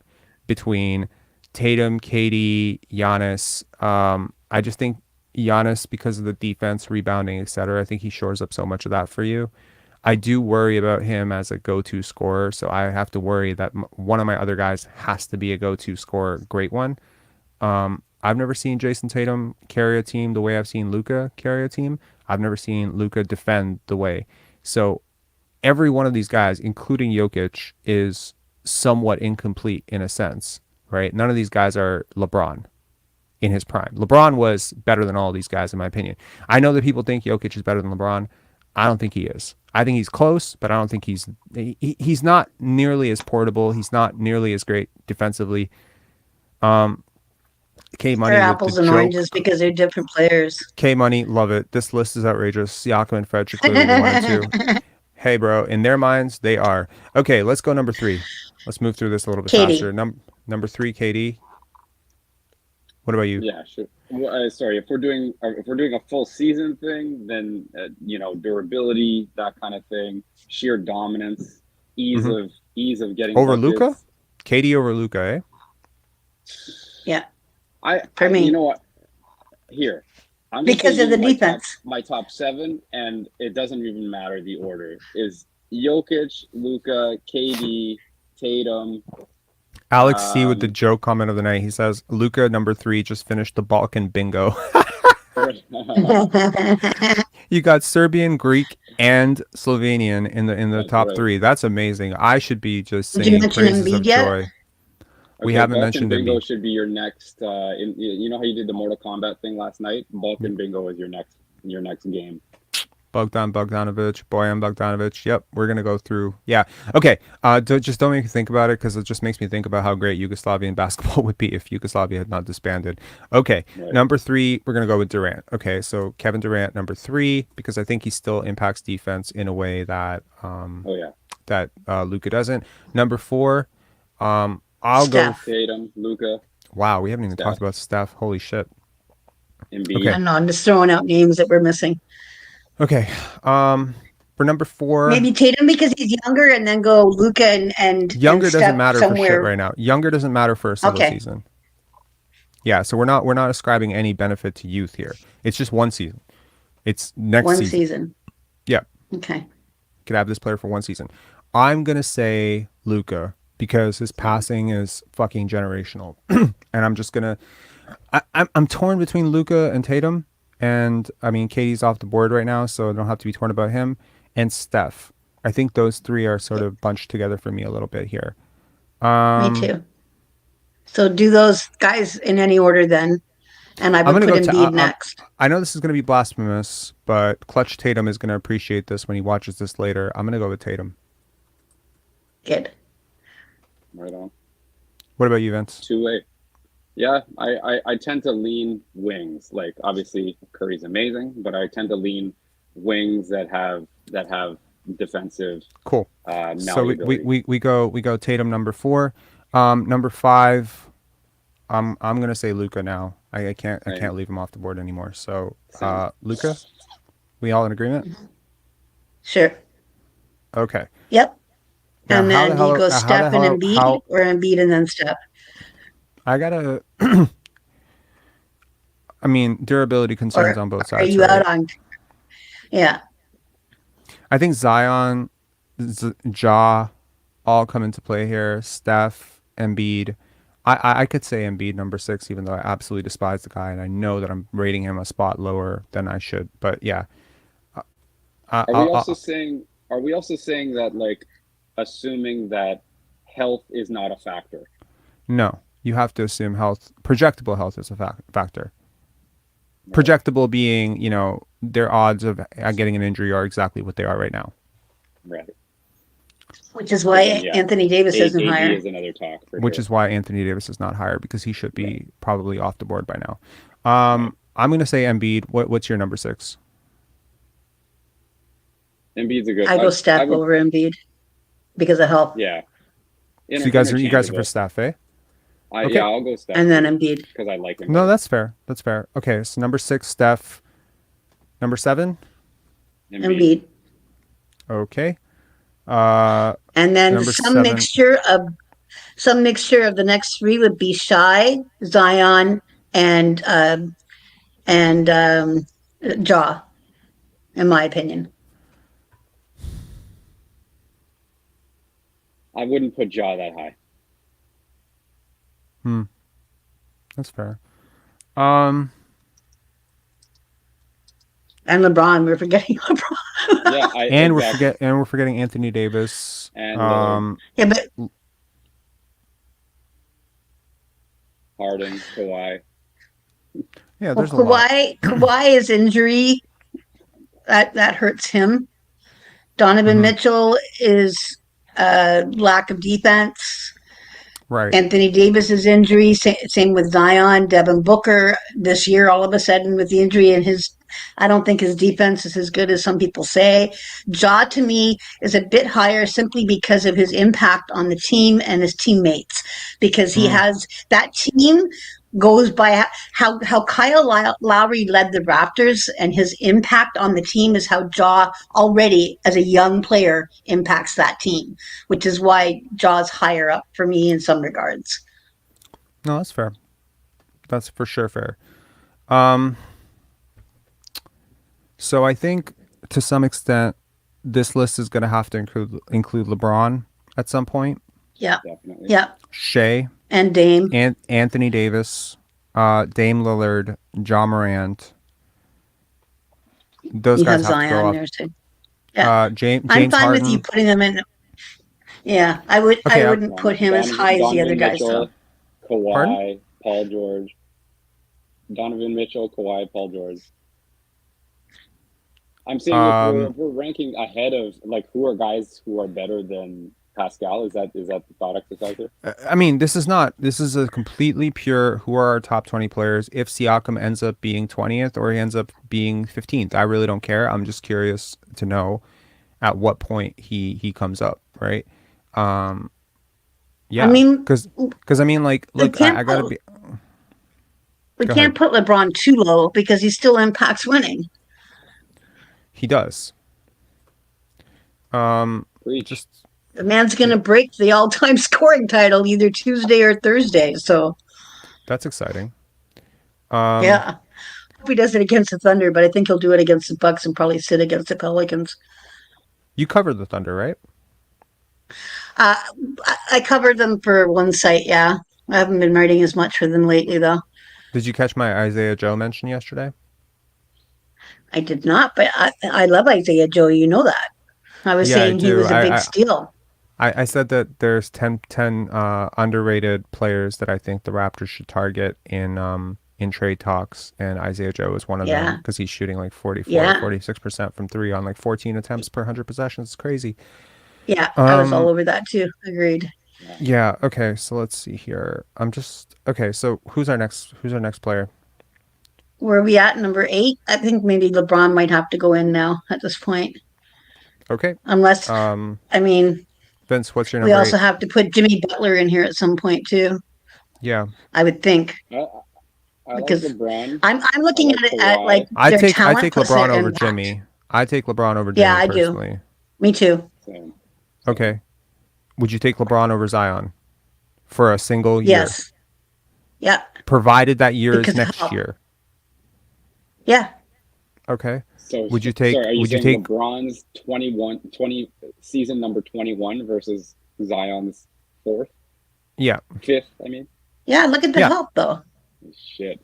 between Tatum, KD, Giannis. I just think Giannis, because of the defense, rebounding, etc., I think he shores up so much of that for you. I do worry about him as a go-to scorer, so I have to worry that one of my other guys has to be a go-to scorer, great one. I've never seen Jason Tatum carry a team the way I've seen Luka carry a team. I've never seen Luka defend the way. So every one of these guys, including Jokic, is somewhat incomplete in a sense, right? None of these guys are LeBron in his prime. LeBron was better than all these guys, in my opinion. I know that people think Jokic is better than LeBron. I don't think he is. I think he's close, but I don't think he's not nearly as portable. He's not nearly as great defensively. K-Money they're apples and oranges because they're different players. K-Money, love it. This list is outrageous. Siakam and Fred should clearly be 1 and 2. Hey, bro, in their minds, they are. Okay, let's go number 3. Let's move through this a little bit faster. Number 3, KD. What about you? Yeah, sure. Sorry, if we're doing a full season thing, then durability, that kind of thing, sheer dominance, ease of getting over Luka. KD over Luka, eh? Yeah. You know what? Here, I'm just Because gonna of give the you defense. my top 7, and it doesn't even matter the order. Is Jokic, Luka, KD, Tatum. Alex C with the joke comment of the night. He says, Luka number 3 just finished the Balkan bingo. You got Serbian, Greek, and Slovenian in the That's top right. 3. That's amazing. I should be just Did you singing mention praises of Embiid yet? joy. We Okay, haven't Balkan mentioned Bingo Embiid. should be your next. You know how you did the Mortal Kombat thing last night? Balkan Bingo is your next game. Bogdan Bogdanovic, Bojan Bogdanovic. Yep, we're gonna go through. Yeah, okay. Just don't make me think about it, because it just makes me think about how great Yugoslavian basketball would be if Yugoslavia had not disbanded. Okay, Right. number 3, we're gonna go with Durant. Okay, so Kevin Durant, number 3, because I think he still impacts defense in a way that that Luka doesn't. Number 4, I'll Steph. go. Tatum, Luka. Wow, we haven't even Steph. talked about Steph. Holy shit. Embiid. Okay. I don't know. I'm just throwing out names that we're missing. Okay. For number 4, Maybe Tatum because he's younger, and then go Luka and younger doesn't Steph matter somewhere. for shit right now. Younger doesn't matter for a single Okay. season. Yeah, so we're not ascribing any benefit to youth here. It's just one season. It's next One season. season. Yeah. Okay. Could have this player for one season. I'm gonna say Luka because his passing is fucking generational, and I'm just gonna. I'm torn between Luka and Tatum, and I mean KD's off the board right now, so I don't have to be torn about him. And Steph, I think those 3 are sort of bunched together for me a little bit here. Me too. So do those guys in any order then, and I I'm would gonna put go Embiid next. I know this is gonna be blasphemous, but Clutch Tatum is gonna appreciate this when he watches this later. I'm gonna go with Tatum. Good. Right on. What about you, Vince? 2-way. Yeah, I tend to lean wings. Like obviously Curry's amazing, but I tend to lean wings that have defensive. Cool. So malleability. we go Tatum number 4, number 5. I'm gonna say Luka now. I can't leave him off the board anymore. So Luka, we all in agreement? Sure. Okay. Yep. Now, And how then the you hell- go how the Steph and hell- Embiid, how- or Embiid and then Steph. I gotta. I mean, durability concerns on both Are sides. you right? out on? Yeah. I think Zion, Ja, all come into play here. Steph, Embiid. I could say Embiid number 6, even though I absolutely despise the guy, and I know that I'm rating him a spot lower than I should. But yeah. Are we also saying that, like, assuming that health is not a factor? No, you have to assume health. Projectable health is a factor. Projectable being, their odds of getting an injury are exactly what they are right now. Right. Which is why Anthony Davis isn't AD higher. is another talk. Which is why Anthony Davis is not higher, because he should be probably off the board by now. I'm going to say Embiid. What's your number 6? Embiid's a good. I go Steph over Embiid because of health. Yeah. So you guys are for Steph, eh? Okay. Yeah, I'll go Steph. And then Embiid because I like him. No, that's fair. That's fair. Okay, so number 6, Steph. Number 7, Embiid. Okay. And then number some 7. mixture of the next 3 would be Shai, Zion, and Ja, in my opinion. I wouldn't put Ja that high. That's fair. And LeBron, we're forgetting LeBron. Yeah, and we're forgetting Anthony Davis. And yeah, but Harden, Kawhi. Yeah, there's a lot. Kawhi's injury that hurts him. Donovan Mitchell is lack of defense. Right. Anthony Davis's injury, same with Zion. Devin Booker this year, all of a sudden with the injury, and I don't think his defense is as good as some people say. Ja, to me, is a bit higher simply because of his impact on the team and his teammates, because he has that team goes by how Kyle Lowry led the Raptors, and his impact on the team is how Ja already as a young player impacts that team, which is why Ja's higher up for me in some regards. No, that's fair. That's for sure fair. Um, so I think to some extent, this list is going to have to include LeBron at some point. Yeah. Definitely. Yeah. Shea And Dame. and Anthony Davis, Dame Lillard, Ja Morant. Those You guys have have to go Zion off. there too. Yeah. James I'm fine Harden. with you putting them in. Yeah, I Okay, wouldn't put him as high as the other guys though. Mitchell, Kawhi, Pardon? Paul George. Donovan Mitchell, Kawhi, Paul George. I'm saying if we're ranking ahead of like who are guys who are better than Pascal, is that the thought exercise here? I mean, this is a completely pure who are our top 20 players. If Siakam ends up being 20th or he ends up being 15th, I really don't care. I'm just curious to know at what point he comes up, right? Yeah, I mean, because I mean, like, look, I gotta be. We Go can't put LeBron too low because he still impacts winning. He does. Just The man's going to break the all-time scoring title either Tuesday or Thursday. So that's exciting. Yeah, hope he does it against the Thunder, but I think he'll do it against the Bucks and probably sit against the Pelicans. You covered the Thunder, right? I covered them for one site. Yeah, I haven't been writing as much for them lately, though. Did you catch my Isaiah Joe mention yesterday? I did not, but I love Isaiah Joe. You know that. I was saying he was a big steal. I said that there's 10 underrated players that I think the Raptors should target in trade talks, and Isaiah Joe is one of them because he's shooting like 46% from three on like 14 attempts per 100 possessions. It's crazy. Yeah, I was all over that too. Agreed. Yeah. Okay. So let's see here. Okay. So who's our next player? Where are we at? Number 8? I think maybe LeBron might have to go in now at this point. Okay. Unless, I mean, Vince, what's your number? We also 8? have to put Jimmy Butler in here at some point too. Yeah. I would think. I because like LeBron. I'm looking at it at like I their take talent plus LeBron their over impact. Jimmy. I take LeBron over Jimmy Yeah, I personally. do. Me too. Same. Okay. Would you take LeBron over Zion for a single year? Yes. Yeah. Provided that year Because is next how- year. Yeah. Okay. So Would you take? Sorry, are you would you saying take? LeBron's 20 season number 21 versus Zion's 4th? Yeah. 5th, I mean. Yeah. Look at the help though. Shit.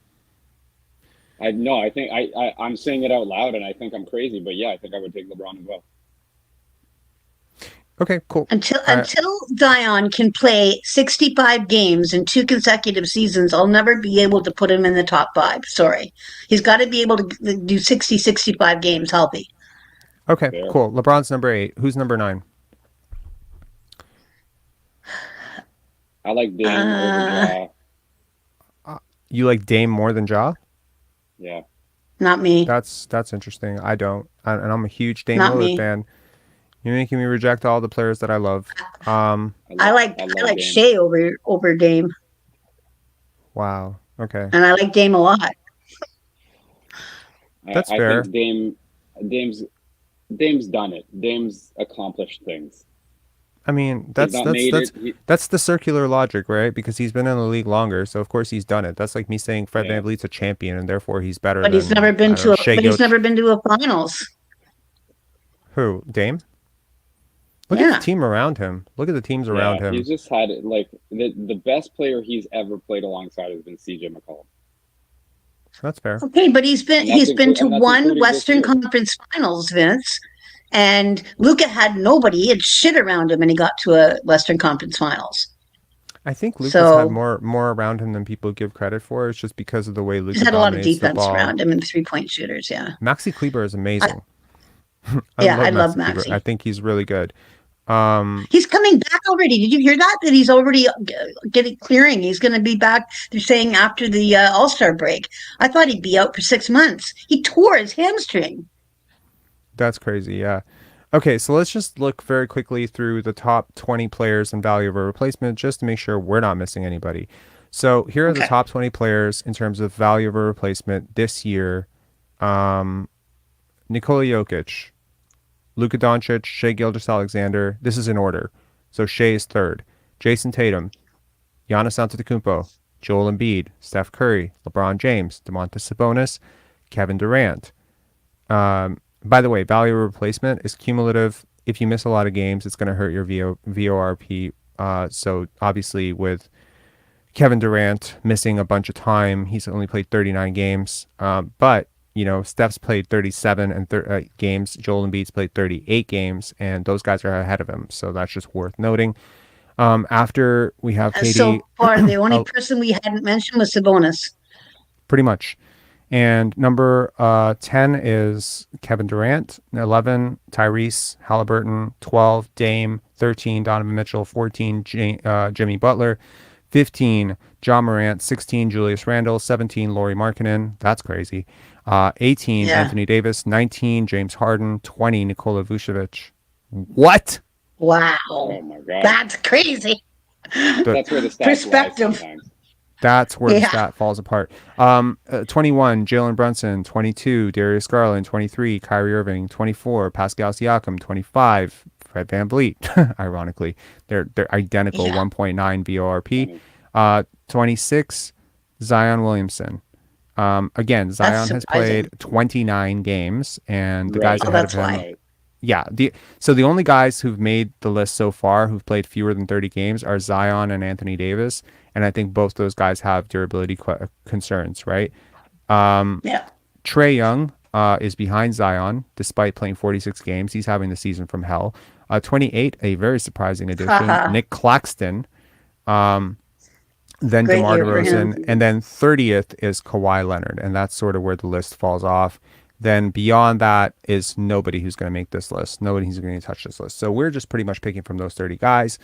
I think I'm saying it out loud, and I think I'm crazy, but yeah, I think I would take LeBron as well. Okay. Cool. Until Zion can play 65 games in 2 consecutive seasons, I'll never be able to put him in the top 5. Sorry. He's got to be able to do 60, 65 games healthy. Okay. Fair. Cool. LeBron's number 8. Who's number 9? I like Dame over Ja. You like Dame more than Ja? Yeah. Not me. That's interesting. I don't, and I'm a huge Dame Not Lillard me. fan. You're making me reject all the players that I love. I like Dame. Shea over Dame, Wow. Okay. and I like Dame a lot. That's I fair. think Dame's done it. Dame's accomplished things. I mean, that's not made it. that's the circular logic, right? Because he's been in the league longer, so of course he's done it. That's like me saying Fred VanVleet's a champion, and therefore he's better. But he's than, never been I don't know, to. Shea He's Gilgeous- never been to a finals. Who? Dame? Look at the team around him. Look at the teams around him. He's just had like the best player he's ever played alongside has been CJ McCollum. That's fair. Okay, but he's been And that's to and that's one including this Western year. Conference Finals, Vince, and Luka had nobody. He had shit around him, and he got to a Western Conference Finals. I think Luka's So- had more around him than people give credit for. It's just because of the way Luka He's had a lot of dominates the defense ball. around him and 3-point shooters. Yeah. Maxi Kleber is amazing. I love Kleber. Maxey. I think he's really good. He's coming back already. Did you hear that? That he's already getting clearing. He's going to be back. They're saying after the All-Star break. I thought he'd be out for 6 months. He tore his hamstring. That's crazy, yeah. Okay, so let's just look very quickly through the top 20 players and value of a replacement just to make sure we're not missing anybody. So here are the top 20 players in terms of value of a replacement this year. Nikola Jokic, Luka Doncic, Shai Gilgeous-Alexander. This is in order. So Shai is 3rd. Jason Tatum, Giannis Antetokounmpo, Joel Embiid, Steph Curry, LeBron James, Domantas Sabonis, Kevin Durant. By the way, value replacement is cumulative. If you miss a lot of games, it's going to hurt your VORP. So obviously with Kevin Durant missing a bunch of time, he's only played 39 games. But, Steph's played 37 games. Joel Embiid's played 38 games, and those guys are ahead of him. So that's just worth noting. After we have KD. So far, the only person we hadn't mentioned was Sabonis. Pretty much. And number 10 is Kevin Durant. 11, Tyrese Halliburton. 12, Dame. 13, Donovan Mitchell. 14, Jimmy Butler. 15, John Morant. 16, Julius Randle. 17, Lauri Markkanen. That's crazy. 18, Anthony Davis. 19, James Harden. 20, Nikola Vucevic. What? Wow. Oh my God. That's crazy. That's where the stats Perspective. That's where the stat falls apart. 21, Jalen Brunson. 22, Darius Garland. 23, Kyrie Irving. 24, Pascal Siakam. 25, Fred VanVleet. Ironically, they're identical. 1.9 VORP. 26, Zion Williamson. Again, Zion has played 29 games, and the guys ahead of him. Why. Yeah. So the only guys who've made the list so far who've played fewer than 30 games are Zion and Anthony Davis. And I think both those guys have durability concerns, right? Trae Young is behind Zion despite playing 46 games. He's having the season from hell. 28, a very surprising addition. Nick Claxton. Then DeMar DeRozan. And then 30th is Kawhi Leonard. And that's sort of where the list falls off. Then beyond that is nobody who's going to make this list. Nobody who's going to touch this list. So we're just pretty much picking from those 30 guys.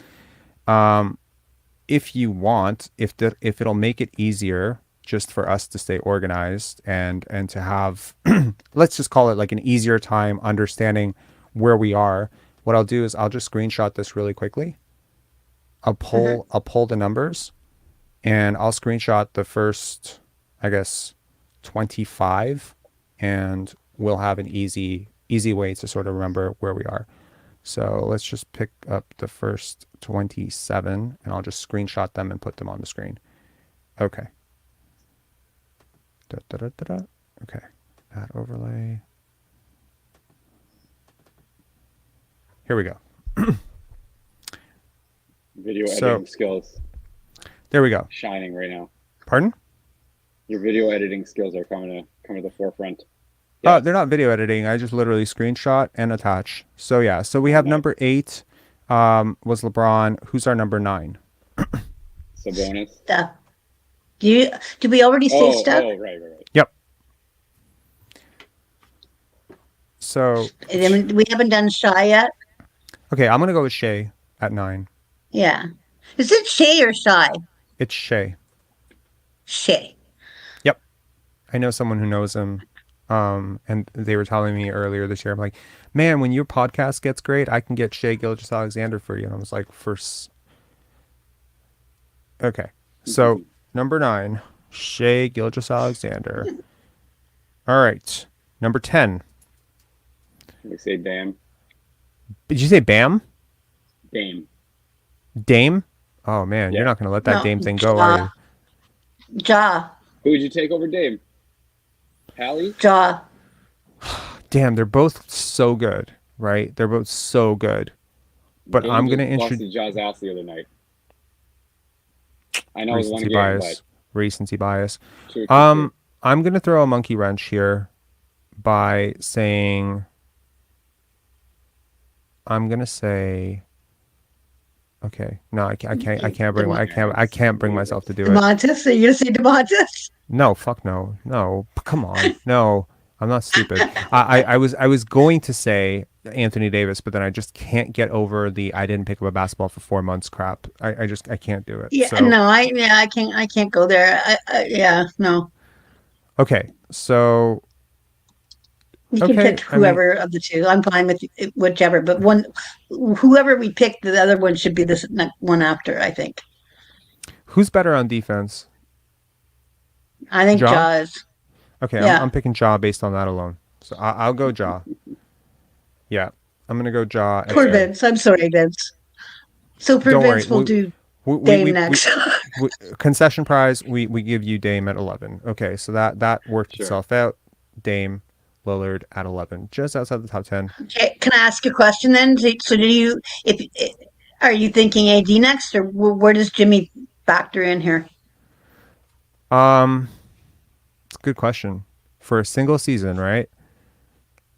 If you want, if it'll make it easier just for us to stay organized and to have, let's just call it like an easier time understanding where we are. What I'll do is I'll just screenshot this really quickly. I'll pull the numbers, and I'll screenshot the first, I guess, 25. And we'll have an easy way to sort of remember where we are. So let's just pick up the first 27, and I'll just screenshot them and put them on the screen. Okay. Okay. Add overlay. Here we go. Video editing skills. There we go. Shining right now. Pardon? Your video editing skills are coming to the forefront. Oh, they're not video editing. I just literally screenshot and attach. So yeah. So we have number 8 was LeBron. Who's our number 9? Sabonis. Steph. Did we already say Steph? Oh, right. Yep. So we haven't done Shai yet. Okay, I'm gonna go with Shea at 9. Yeah. Is it Shea or Shai? It's Shea. Shea. Yep. I know someone who knows him. And they were telling me earlier this year, I'm like, man, when your podcast gets great, I can get Shea Gilgeous-Alexander for you. And I was like, okay. So number 9, Shea Gilgeous-Alexander. All right. Number 10. We say Dame. Did you say Bam? Dame. Dame? Oh man, you're not going to let that Dame thing go, are you? Ja. Who would you take over Dame? Hallie? Ja. Damn, they're both so good, right? They're both so good. But Dame I'm going to introduce introduce Ja's ass the other night. I know it was one game, bias. Recency bias. True. I'm going to throw a monkey wrench here by saying I'm going to say okay. No, I can't bring myself to do it. DeMontis? Are you gonna say DeMontis? No, fuck no. No, come on. No, I'm not stupid. I was going to say Anthony Davis, but then I just can't get over the I didn't pick up a basketball for 4 months crap. I can't do it. Yeah, so. no, I can't go there. No. Okay, so you can pick whoever of the two. I'm fine with whichever, but whoever we pick, the other one should be this one after, I think. Who's better on defense? I think Ja is. Okay, yeah. I'm picking Ja based on that alone. So I'll go Ja. Yeah, I'm gonna go Ja. Poor Vince. I'm sorry, Vince. So for Vince, we'll do. Dame next. Concession prize, we give you Dame at 11. Okay, so that worked itself out. Dame, Lillard at 11, just outside the top 10. Okay, can I ask a question then? So are you thinking AD next, or where does Jimmy factor in here? It's a good question. For a single season, right?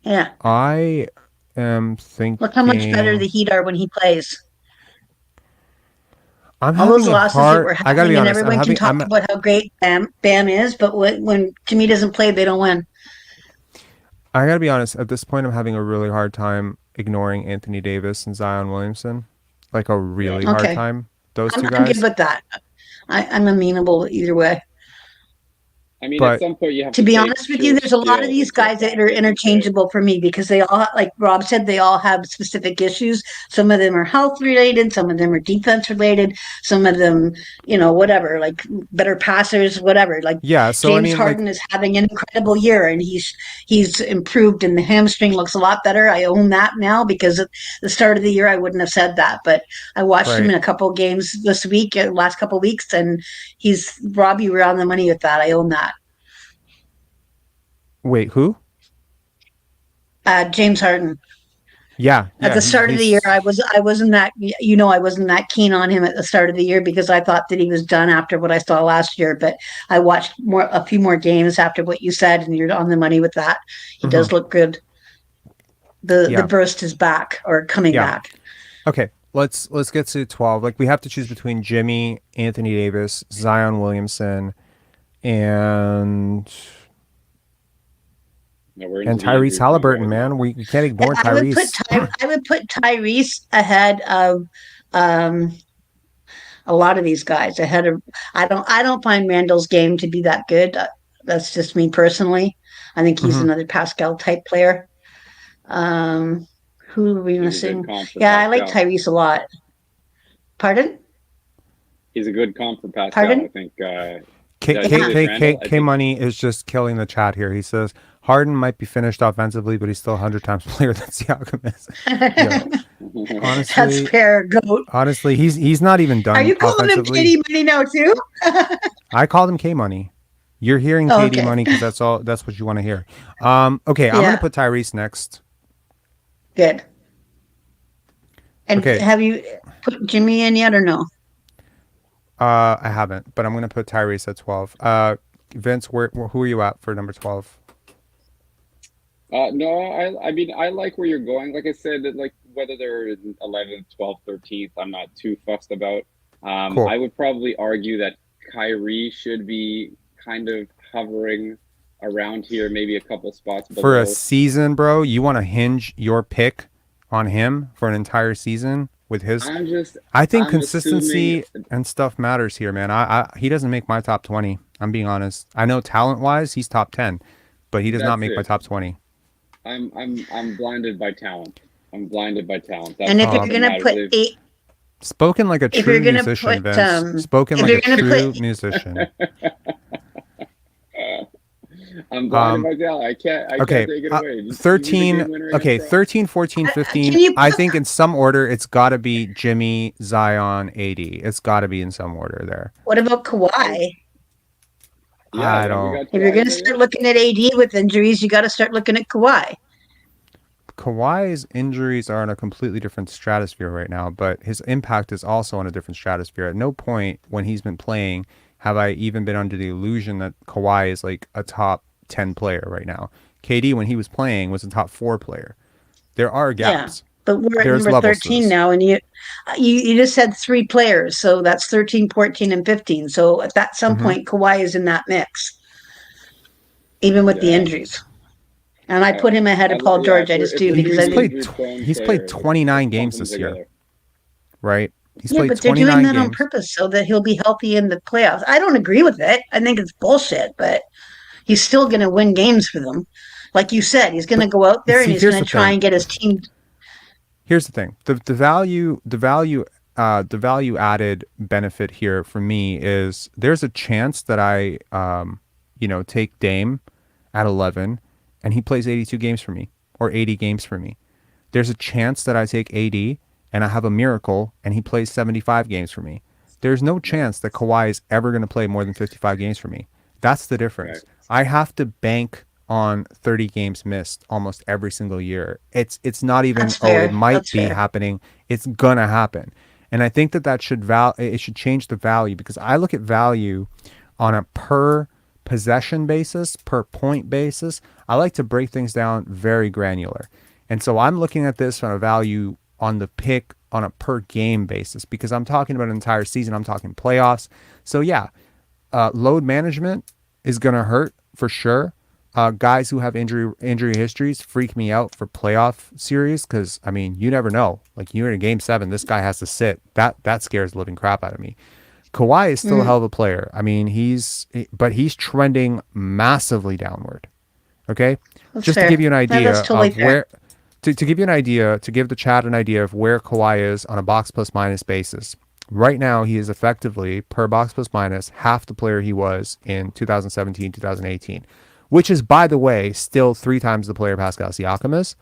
Yeah. I am thinking. Look how much better the Heat are when he plays. I'm All having those a losses that hard. we're I gotta having, be and honest. everyone can talk about how great Bam is, but when Jimmy doesn't play, they don't win. I gotta be honest. At this point, I'm having a really hard time ignoring Anthony Davis and Zion Williamson. Like a really hard time. Those two I'm guys. good with that. I'm amenable either way. I mean, But- at some point you have To to be take honest with pure you, there's a lot of skill these into guys that account, are like you said. interchangeable for me because they all, like Rob said, they all have specific issues. Some of them are health related, some of them are defense related, some of them, whatever, like better passers, whatever. Like Yeah, so I James mean, Harden is having an incredible year, and he's improved, and the hamstring looks a lot better. I own that now because at the start of the year I wouldn't have said that, but I watched him Right. in a couple of games this week, last couple of weeks, and Rob, you were on the money with that. I own that. Wait, who? James Harden. Yeah. At the start of the year, I wasn't that keen on him at the start of the year because I thought that he was done after what I saw last year. But I watched a few more games after what you said, and you're on the money with that. He does look good. The burst is back or coming back. Okay, let's get to 12. Like we have to choose between Jimmy, Anthony Davis, Zion Williamson, and Tyrese Halliburton. Man, we can't ignore Tyrese. I would put Tyrese ahead of a lot of these guys. I don't find Randall's game to be that good. That's just me personally. I think he's another Pascal type player. Who are we missing? Yeah, I like Tyrese a lot. Pardon? He's a good comp for Pascal. Pardon? I think. K Money is just killing the chat here. He says Harden might be finished offensively, but he's still 100 times player than Siakam is. Yeah. Honestly, that's fair, goat. Honestly, he's not even done. Are you calling him KD Money now too? I called him K Money. You're hearing KD Money because that's what you want to hear. Okay, I'm gonna put Tyrese next. Good. And have you put Jimmy in yet or no? I haven't, but I'm going to put Tyrese at 12. Vince, who are you at for number 12? No, I mean, I like where you're going. Like I said, that like whether they're 11th, 12th, 13th, I'm not too fussed about. Cool. I would probably argue that Kyrie should be kind of hovering around here, maybe a couple spots below. For a season, bro, you want to hinge your pick on him for an entire season? With his, I think consistency and stuff matters here, man. He doesn't make my top 20. I'm being honest. I know talent wise, he's top 10, but he does not make my top 20. I'm blinded by talent. I'm blinded by talent. And if you're gonna put eight, spoken like a true musician, Vince. Spoken like a true musician. I'm blinded by talent. I can't take it away. 13, okay, 13, 14, 15. I think in some order, it's got to be Jimmy, Zion, AD. It's got to be in some order there. What about Kawhi? I don't. If you're going to start looking at AD with injuries, you got to start looking at Kawhi. Kawhi's injuries are in a completely different stratosphere right now, but his impact is also on a different stratosphere. At no point when he's been playing have I even been under the illusion that Kawhi is like a top 10 player right now. KD, when he was playing, was a top 4 player. There are gaps. Yeah, but we're at number 13 now, and you just said 3 players, so that's 13, 14, and 15. So at some point, Kawhi is in that mix, even with the injuries. And I put him ahead of Paul George. I just do because he's played 29 games this year, right? He's played but they're 29 doing that games on purpose so that he'll be healthy in the playoffs. I don't agree with it. I think it's bullshit, but he's still going to win games for them. Like you said, he's going to go out there and he's going to try and get his team. Here's the thing: the value added benefit here for me is there's a chance that I take Dame at 11 and he plays 82 games for me or 80 games for me. There's a chance that I take AD and I have a miracle and he plays 75 games for me. There's no chance that Kawhi is ever going to play more than 55 games for me. That's the difference. I have to bank on 30 games missed almost every single year. It's not even, it might be happening. It's going to happen. And I think that it should change the value, because I look at value on a per possession basis, per point basis. I like to break things down very granular. And so I'm looking at this on a value on the pick on a per game basis, because I'm talking about an entire season. I'm talking playoffs. So yeah, load management is going to hurt for sure. Guys who have injury histories freak me out for playoff series, because I mean, you never know. Like, you're in a game 7, this guy has to sit. That scares the living crap out of me. Kawhi is still a hell of a player. I mean, he's trending massively downward. Okay, That's just fair. to give you an idea That's totally of where. To give you an idea, to give the chat an idea of where Kawhi is on a box plus minus basis. Right now, he is effectively, per box plus minus, half the player he was in 2017, 2018. Which is, by the way, still 3 times the player Pascal Siakam is,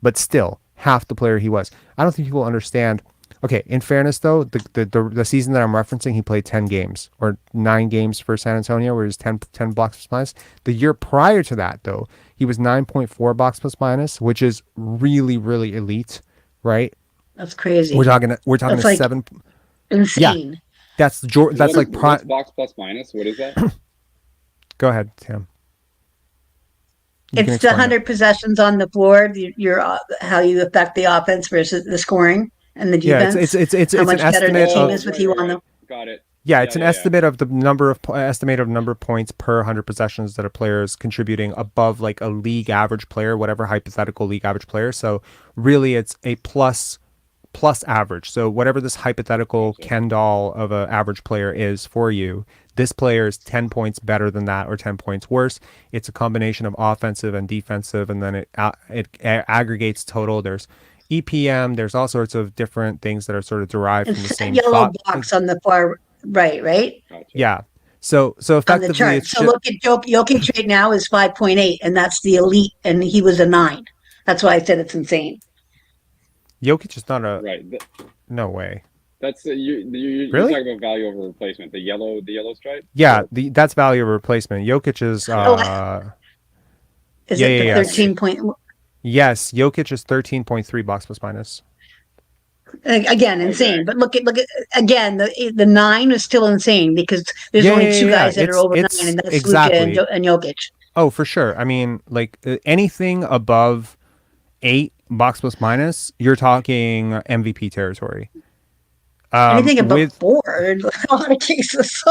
but still half the player he was. I don't think people understand. Okay, in fairness, though, the season that I'm referencing, he played 10 games, or 9 games for San Antonio, where he was 10 box plus minus. The year prior to that, though, he was 9.4 box plus minus, which is really, really elite, right? That's crazy. We're talking That's like 7. insane. Yeah, that's like what's box plus minus. What is that? Go ahead, Tim. It's the 100 possessions on the board. Your how you affect the offense versus the scoring and the defense. Yeah, it's how an much better the estimate team of, is with you on the. Got it. Yeah, it's an estimate of the number of points per 100 possessions that a player is contributing above like a league average player, whatever hypothetical league average player. So really, it's a plus average. So whatever this hypothetical Ken doll of an average player is for you, this player is 10 points better than that or 10 points worse. It's a combination of offensive and defensive, and then it aggregates total. There's EPM. There's all sorts of different things that are sort of derived from the same yellow box on the far right. Yeah. So On the effectively, chart. it's So look at Jokic right now is 5.8, and that's the elite, and he was a 9. That's why I said it's insane. Jokic is not a right. No way. That's you're Really? talking about value over replacement. The yellow stripe. Yeah, that's value of replacement. Jokic is Is it 13 point? Yes, Jokic is 13.3 box plus minus. Again, insane. But look at again. The 9 is still insane because there's only 2 guys that are over 9, and that's exactly. Luka and Jokic. Oh, for sure. I mean, like anything above 8 box plus minus, you're talking MVP territory. Anything above 4, in a lot of cases.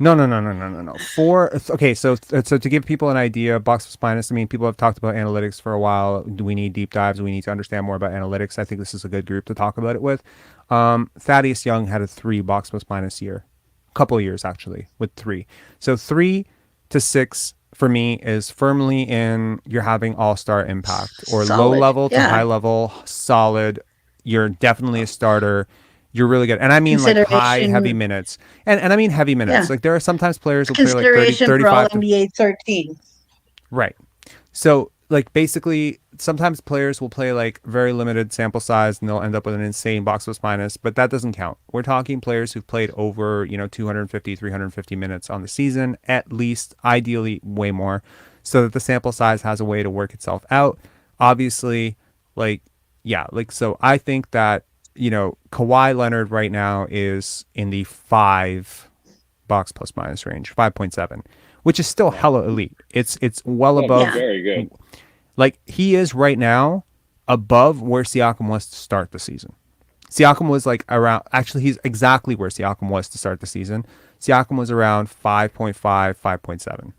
No. 4. Okay, so to give people an idea, box plus minus. I mean, people have talked about analytics for a while. Do we need deep dives? We need to understand more about analytics. I think this is a good group to talk about it with. Thaddeus Young had a 3 box plus minus year, a couple of years actually, with 3. So 3 to 6 for me is firmly in you're having all-star impact, or Solid. low level to Yeah. high level, solid. You're definitely a starter. You're really good. And I mean like high, heavy minutes. And I mean heavy minutes. Yeah. Like there are sometimes players who play like 30, Consideration for all 35. NBA 13. Right. So like basically sometimes players will play like very limited sample size and they'll end up with an insane box plus minus, but that doesn't count. We're talking players who've played over, 250, 350 minutes on the season, at least, ideally way more, so that the sample size has a way to work itself out. Obviously, so I think that Kawhi Leonard right now is in the 5 box plus minus range, 5.7, which is still hella elite. It's well above. Very good. Like he is right now above where Siakam was to start the season. Siakam was like around. Actually, he's exactly where Siakam was to start the season. Siakam was around 5.5, 5.7.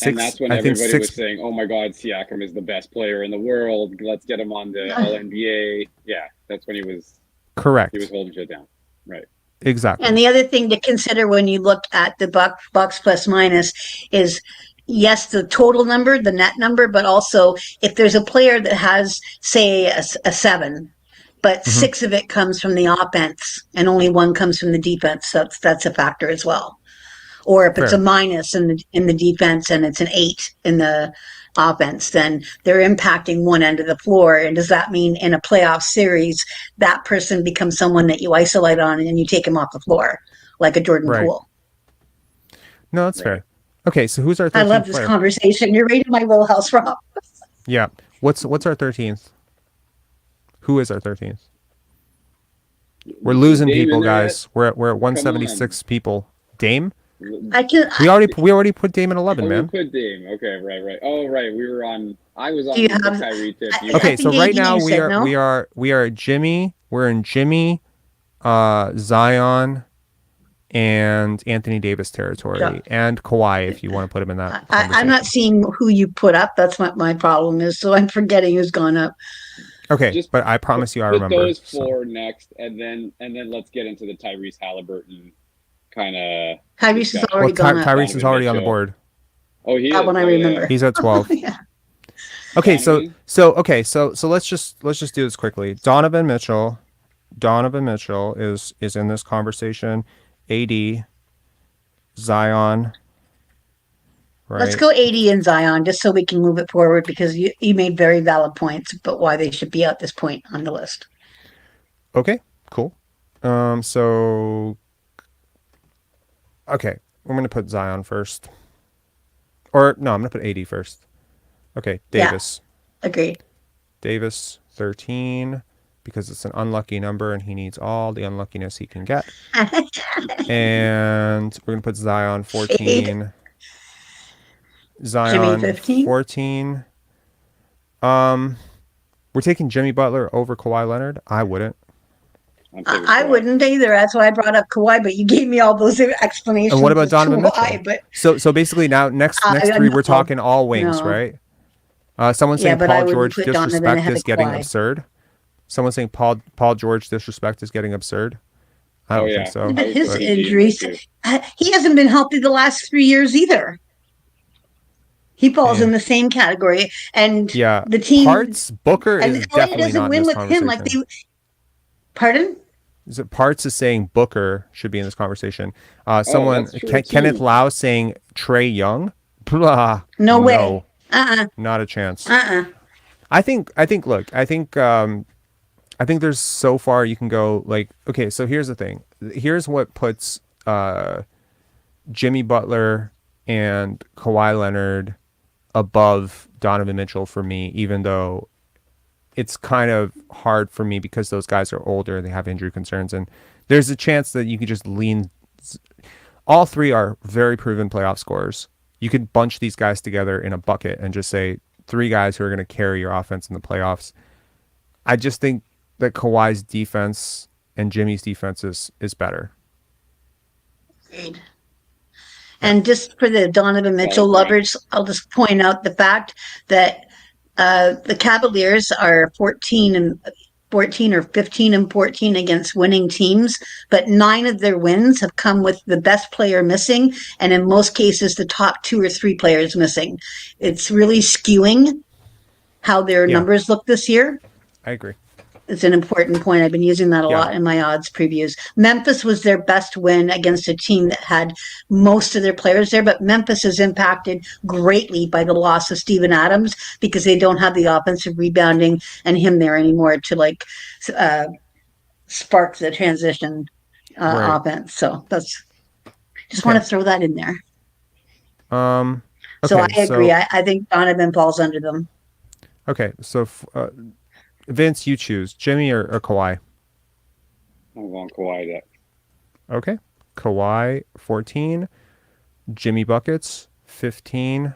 And that's when everybody was saying, "Oh my God, Siakam is the best player in the world. Let's get him on the All NBA." Yeah, that's when he was correct. He was holding shit down, right? Exactly. And the other thing to consider when you look at the box plus minus is, yes, the total number, the net number, but also if there's a player that has, say, a 7, but 6 of it comes from the offense and only 1 comes from the defense, so that's a factor as well. Or if it's a minus in the defense and it's an 8 in the offense, then they're impacting one end of the floor. And does that mean in a playoff series, that person becomes someone that you isolate on and then you take him off the floor, like a Jordan Poole? No, that's fair. Okay, so who's our 13th I love this player? conversation. You're right in my wheelhouse, Rob. Yeah. What's our 13th? Who is our 13th? We're losing Dame people, in there guys. We're at 176 people. Dame? We already put Dame at 11, man. We put Dame. Okay, right. Oh, right. I was on Do you the have- Kyrie tip. Okay, so right now we said are no? Jimmy. We're in Jimmy, Zion, and Anthony Davis territory, Yeah. and Kawhi if you want to put him in that. I'm not seeing who you put up. That's what my problem is. So I'm forgetting who's gone up. Okay, but I promise you I Put remember. those four next, and then let's get into the Tyrese Halliburton kind of. Tyrese has already gone up. Tyrese is already on the board. Oh, he That is. one I remember. He's at 12. Yeah. Okay, so let's just do this quickly. Donovan Mitchell is in this conversation. AD, Zion. Right. Let's go 80 and Zion just so we can move it forward, because you made very valid points about why they should be at this point on the list. Okay, cool. So okay, I'm gonna put Zion first. Or no, I'm gonna put AD first. Okay, Davis. Yeah, agreed. Davis 13, because it's an unlucky number and he needs all the unluckiness he can get. And we're gonna put Zion 14. Zion 14. We're taking Jimmy Butler over Kawhi Leonard. I wouldn't. I wouldn't either. That's why I brought up Kawhi, but you gave me all those explanations. And what about as to Donovan Mitchell? why, but So basically now next three we're talking all wings, right? Someone saying but I Paul wouldn't George put Donovan disrespect ahead is of getting Kawhi. absurd. Someone saying Paul George disrespect is getting absurd. I don't think so. His but- injuries, he hasn't been healthy the last 3 years either. He falls in the same category, and Yeah, the team Parts Booker and is LA definitely doesn't not in win this with him like conversation. they. Pardon? Is it Parts is saying Booker should be in this conversation. that's Someone true, too. Kenneth Lau saying Trey Young. Blah. No way. Not a chance. Uh-uh. I think there's so far you can go. Like, okay, so here's the thing. Here's what puts Jimmy Butler and Kawhi Leonard above Donovan Mitchell for me, even though it's kind of hard for me because those guys are older, they have injury concerns, and there's a chance that you could just lean. All three are very proven playoff scorers. You could bunch these guys together in a bucket and just say 3 guys who are going to carry your offense in the playoffs. I just think that Kawhi's defense and Jimmy's defense is better. Agreed. And just for the Donovan Mitchell lovers, I'll just point out the fact that the Cavaliers are 14 or 15 and 14 against winning teams, but 9 of their wins have come with the best player missing, and in most cases, the top 2 or 3 players missing. It's really skewing how their numbers look this year. I agree. It's an important point. I've been using that a Yeah. lot in my odds previews. Memphis was their best win against a team that had most of their players there, but Memphis is impacted greatly by the loss of Steven Adams because they don't have the offensive rebounding and him there anymore to spark the transition Right. offense. So that's just want to throw that in there. Okay, So I agree. I think Donovan falls under them. Okay, so Vince, you choose Jimmy or Kawhi. I'm going Kawhi there. Okay, Kawhi 14, Jimmy buckets 15.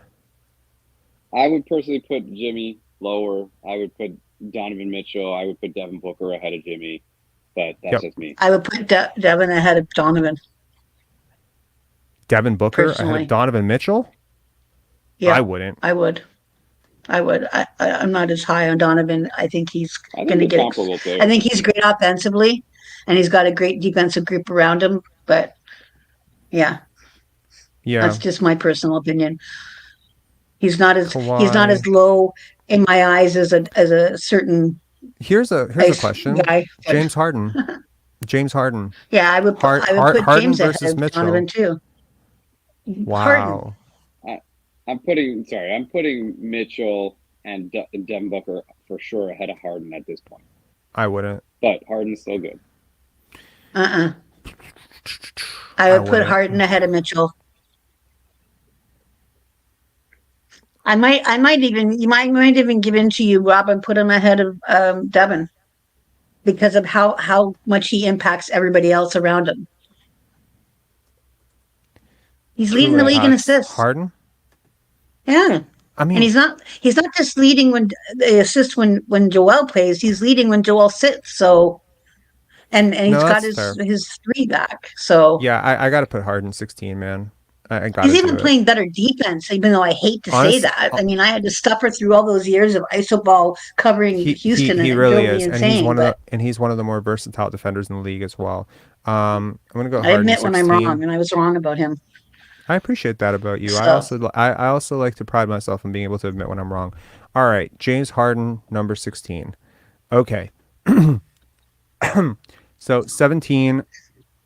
I would personally put Jimmy lower. I would put Donovan Mitchell. I would put Devin Booker ahead of Jimmy, but that's just me. I would put Devin ahead of Donovan. Devin Booker ahead Personally. of Donovan Mitchell? Yeah, I wouldn't. I would. I'm not as high on Donovan. I think he's I think going to they're get. comparable too. I think he's great offensively, and he's got a great defensive group around him. But yeah, that's just my personal opinion. He's not as low in my eyes as a certain. Here's a question. Guy. James Harden. James Harden. Yeah, I would put Harden James ahead versus of Mitchell. Donovan too. Wow. I'm putting Mitchell and Devin Booker for sure ahead of Harden at this point. I wouldn't. But Harden's still good. I I would put wouldn't. Harden ahead of Mitchell. I might even give in to you, Rob, and put him ahead of Devin because of how much he impacts everybody else around him. He's leading the league in assists. Harden? Yeah. I mean, and he's not just leading when the assist when Joel plays. He's leading when Joel sits. So, and he's got his three back. So yeah, I got to put Harden 16, man. I got. He's even playing better defense, even though I hate to say that. I mean, I had to suffer through all those years of iso ball covering Houston, and he it really drove me is, insane. and he's one of the more versatile defenders in the league as well. I'm gonna go. I Harden admit 16. when I'm wrong, and I was wrong about him. I appreciate that about you. So. I also like to pride myself in being able to admit when I'm wrong. All right, James Harden, number 16. Okay. So 17.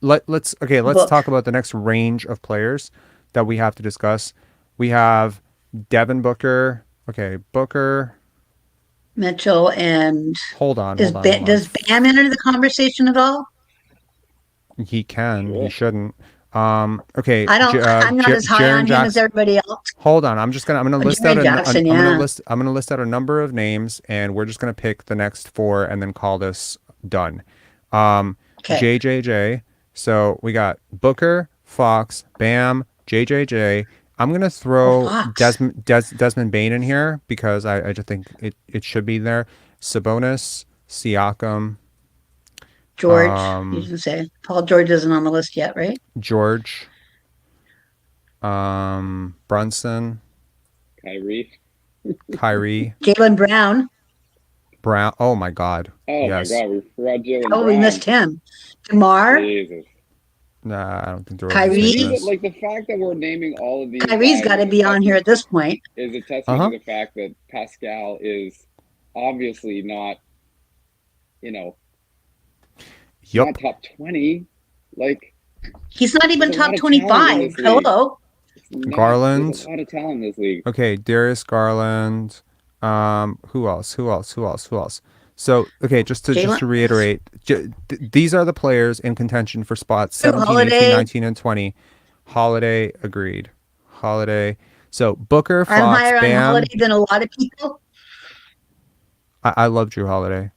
Let's talk about the next range of players that we have to discuss. We have Devin Booker. Okay, Booker, Mitchell, and hold on. Does Bam enter the conversation at all? He can. He shouldn't. Okay. I'm not as high on him as everybody else. Hold on. I'm gonna list Jaren out Jackson, I'm gonna list out a number of names, and we're just gonna pick the next four and then call this done. Okay. JJJ. So we got Booker, Fox, Bam, JJJ. I'm gonna throw Desmond Bane in here because I just think it should be there. Sabonis, Siakam. George, you should say. Paul George isn't on the list yet, right? George. Brunson. Kyrie. Jaylen Brown. Oh my God. Oh yes. my God, we forgot Jaylen Brown. Oh, we missed him. DeMar. Jesus. Nah, I don't think there was. Kyrie. Like the fact that we're naming all of these. Kyrie's got to be on here at this point. Is a testament to the fact that Pascal is obviously not, not top 20. Like he's not even top 25. Hello. Garland. There's a lot of talent in this league. Okay, Darius Garland. Who else? So, okay, just to reiterate, these are the players in contention for spots 17, 18, 19, and 20. Holiday, agreed. Holiday. So, Booker, Fox, I'm higher Bam. on Holiday than a lot of people. I love Drew Holiday.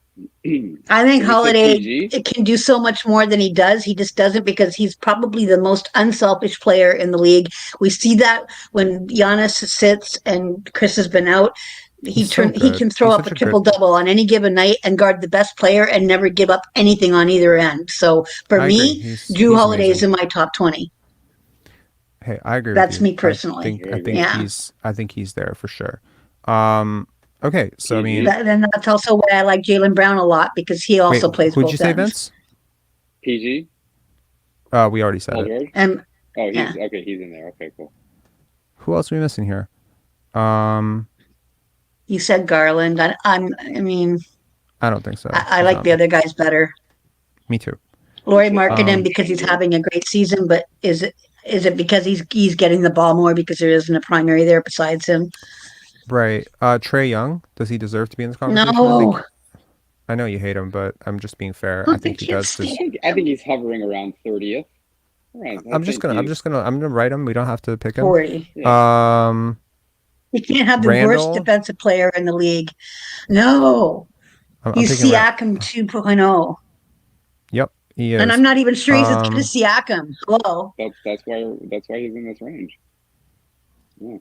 I think Holiday can do so much more than he does. He just doesn't because he's probably the most unselfish player in the league. We see that when Giannis sits and Chris has been out. He can throw up a triple-double on any given night and guard the best player and never give up anything on either end. So for me, Drew Holiday is in my top 20. Hey, I agree. That's me personally. I think he's there for sure. Okay, so I mean, then that's also why I like Jaylen Brown a lot because he also plays both ends. Who'd you say, Vince? PG. We already said it. He's in there. Okay, cool. Who else are we missing here? You said Garland. I mean, I don't think so. I like the other guys better. Me too. Lauri Markkanen because he's having a great season, but is it because he's getting the ball more because there isn't a primary there besides him? Right. Trae Young, does he deserve to be in this conversation? No. I know you hate him, but I'm just being fair. I think he does. I think he's hovering around 30th. Right. I'm gonna write him. We don't have to pick him. 40. Yeah. You can't have the worst defensive player in the league. No. He's Siakam 2.0. Yep, he is. And I'm not even sure he's as good as Siakam. Hello. That's why he's in this range. Yeah.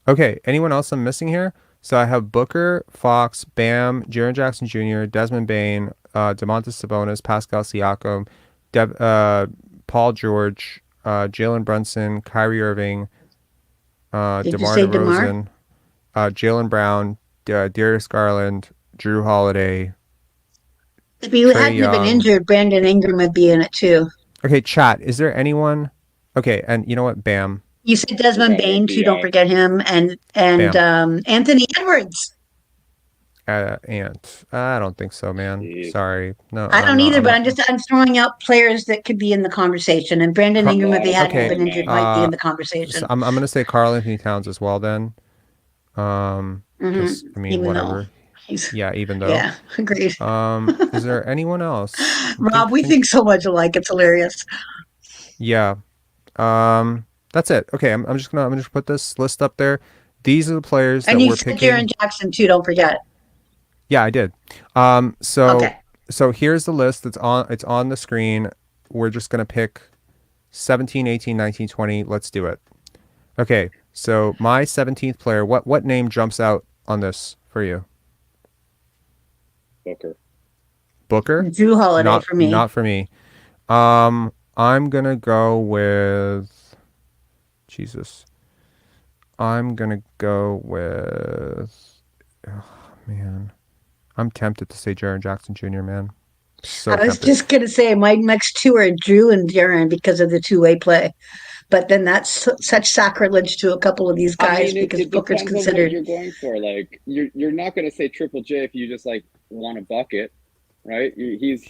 Okay, anyone else I'm missing here? So I have Booker, Fox, Bam, Jaren Jackson Jr., Desmond Bane, Domantas Sabonis, Pascal Siakam, Paul George, Jalen Brunson, Kyrie Irving, DeMar DeRozan, Jaylen Brown, Darius Garland, Drew Holiday. If you hadn't been injured, Brandon Ingram would be in it too. Okay, chat. Is there anyone? Okay, and you know what? Bam. You said Desmond Bane too. Don't forget him, and Anthony Edwards. Ant. I don't think so, man. Sorry. No, I don't either, I'm but not. I'm throwing out players that could be in the conversation. And Brandon Ingram, if he hadn't Okay. been injured, might be in the conversation. So I'm gonna say Karl Anthony Towns as well then. Because I mean, Even though whatever. he's Yeah, even though. yeah, agreed. Is there anyone else? Rob, we think so much alike. It's hilarious. Yeah. That's it. Okay, I'm just gonna put this list up there. These are the players And that you we're said picking. Jaren Jackson too. Don't forget. Yeah, I did. Okay. So here's the list. It's on the screen. We're just gonna pick 17, 18, 19, 20. Let's do it. Okay. So my 17th player. What name jumps out on this for you? Booker. Drew Holiday for me. Not for me. I'm gonna go with Jesus. I'm gonna go with. Oh, man, I'm tempted to say Jaren Jackson Jr. Man, so I was tempted. just gonna say my next two are Drew and Jaren because of the two-way play, but then that's such sacrilege to a couple of these guys because it Booker's depends on what considered. you're going for. Like you're not going to say Triple J if you just like want a bucket, right? I'm he's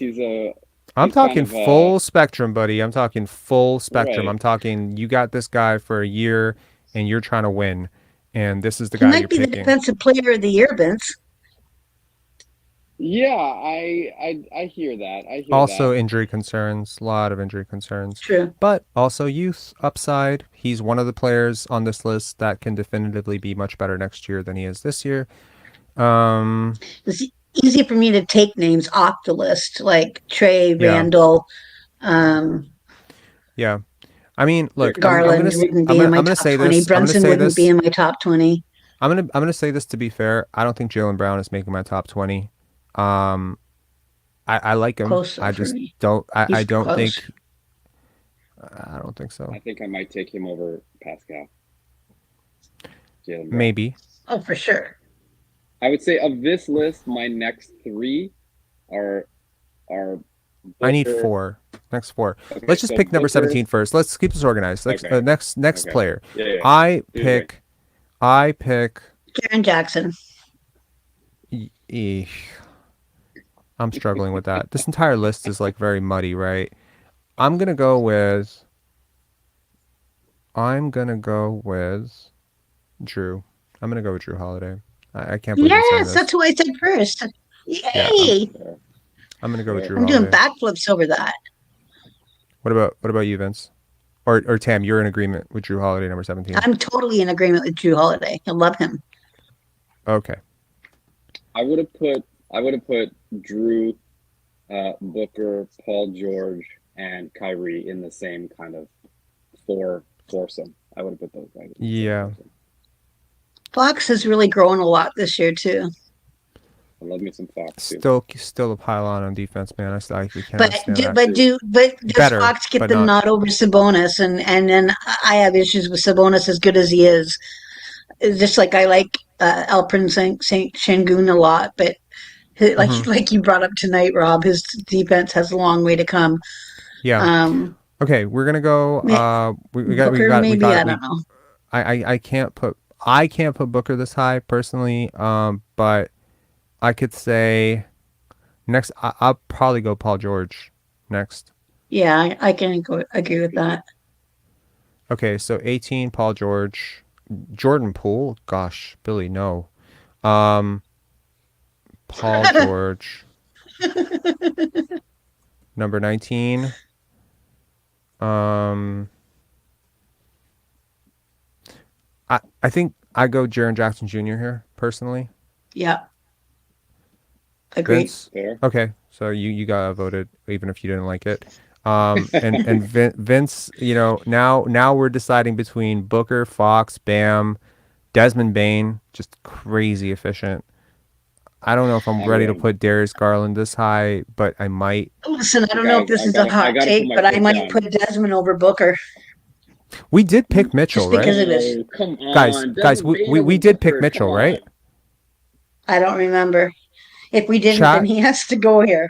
talking kind of, full spectrum, buddy. I'm talking full spectrum. Right. I'm talking you got this guy for a year and you're trying to win, and this is the He guy might you're be the picking. defensive player of the year, Vince. Yeah, I hear that. I hear Also that. injury concerns, a lot of injury concerns. True. But also youth upside. He's one of the players on this list that can definitively be much better next year than he is this year. It's easy for me to take names off the list, like Trey, Yeah. Randall, Yeah. I mean, look, Garland wouldn't be in my top 20. Brunson wouldn't be in my top 20. I'm gonna say this to be fair. I don't think Jaylen Brown is making my top 20. I like him. Close I for just me. don't. I He's don't close. think. I don't think so. I think I might take him over Pascal. Jaylen Brown. Maybe. Oh, for sure. I would say of this list, my next three are. I need Booker. 4. Next 4. Okay, Let's just so pick number Booker- 17 first. Let's keep this organized. Next, Okay. next Okay. player. Yeah. I Either pick. Jaren Jackson. Eesh. I'm struggling with that. This entire list is like very muddy, right? I'm gonna go with Drew. I'm gonna go with Drew Holiday. I can't believe I'm saying Yes, this. that's who I said first. Yay! I'm gonna go with Drew I'm doing Holiday. backflips over that. What about you, Vince? Or Tam, you're in agreement with Drew Holiday, number 17. I'm totally in agreement with Drew Holiday. I love him. Okay. I would have put Drew, Booker, Paul George, and Kyrie in the same kind of foursome. I would have put those guys. Yeah. Fox has really grown a lot this year too. I love me some Fox too. Still a pylon on defense, man. I can't But understand that. does Better, Fox get but the not- nod over Sabonis? And then I have issues with Sabonis as good as he is. It's just like I like Alperen Sengun a lot, but like you brought up tonight, Rob, his defense has a long way to come. Yeah. Okay, we're gonna go. We got. Booker, maybe, I don't know. I can't put Booker this high personally. But I could say next. I'll probably go Paul George next. Yeah, I can agree with that. Okay, so 18 Paul George, Jordan Poole. Gosh, Billy, no. Paul George. Number 19. I think I go Jaren Jackson Jr. here personally. Yeah. Agreed. Vince? Okay, so you got voted even if you didn't like it. And Vince, now we're deciding between Booker, Fox, Bam, Desmond Bane, just crazy efficient. I don't know if I'm ready to put Darius Garland this high, but I might. Listen, I don't know if this is a hot take, but I might put Desmond over Booker. We did pick Mitchell, Just because right? it is. Come on, Guys, we did pick Mitchell, right? I don't remember. If we didn't, Chat. then he has to go here.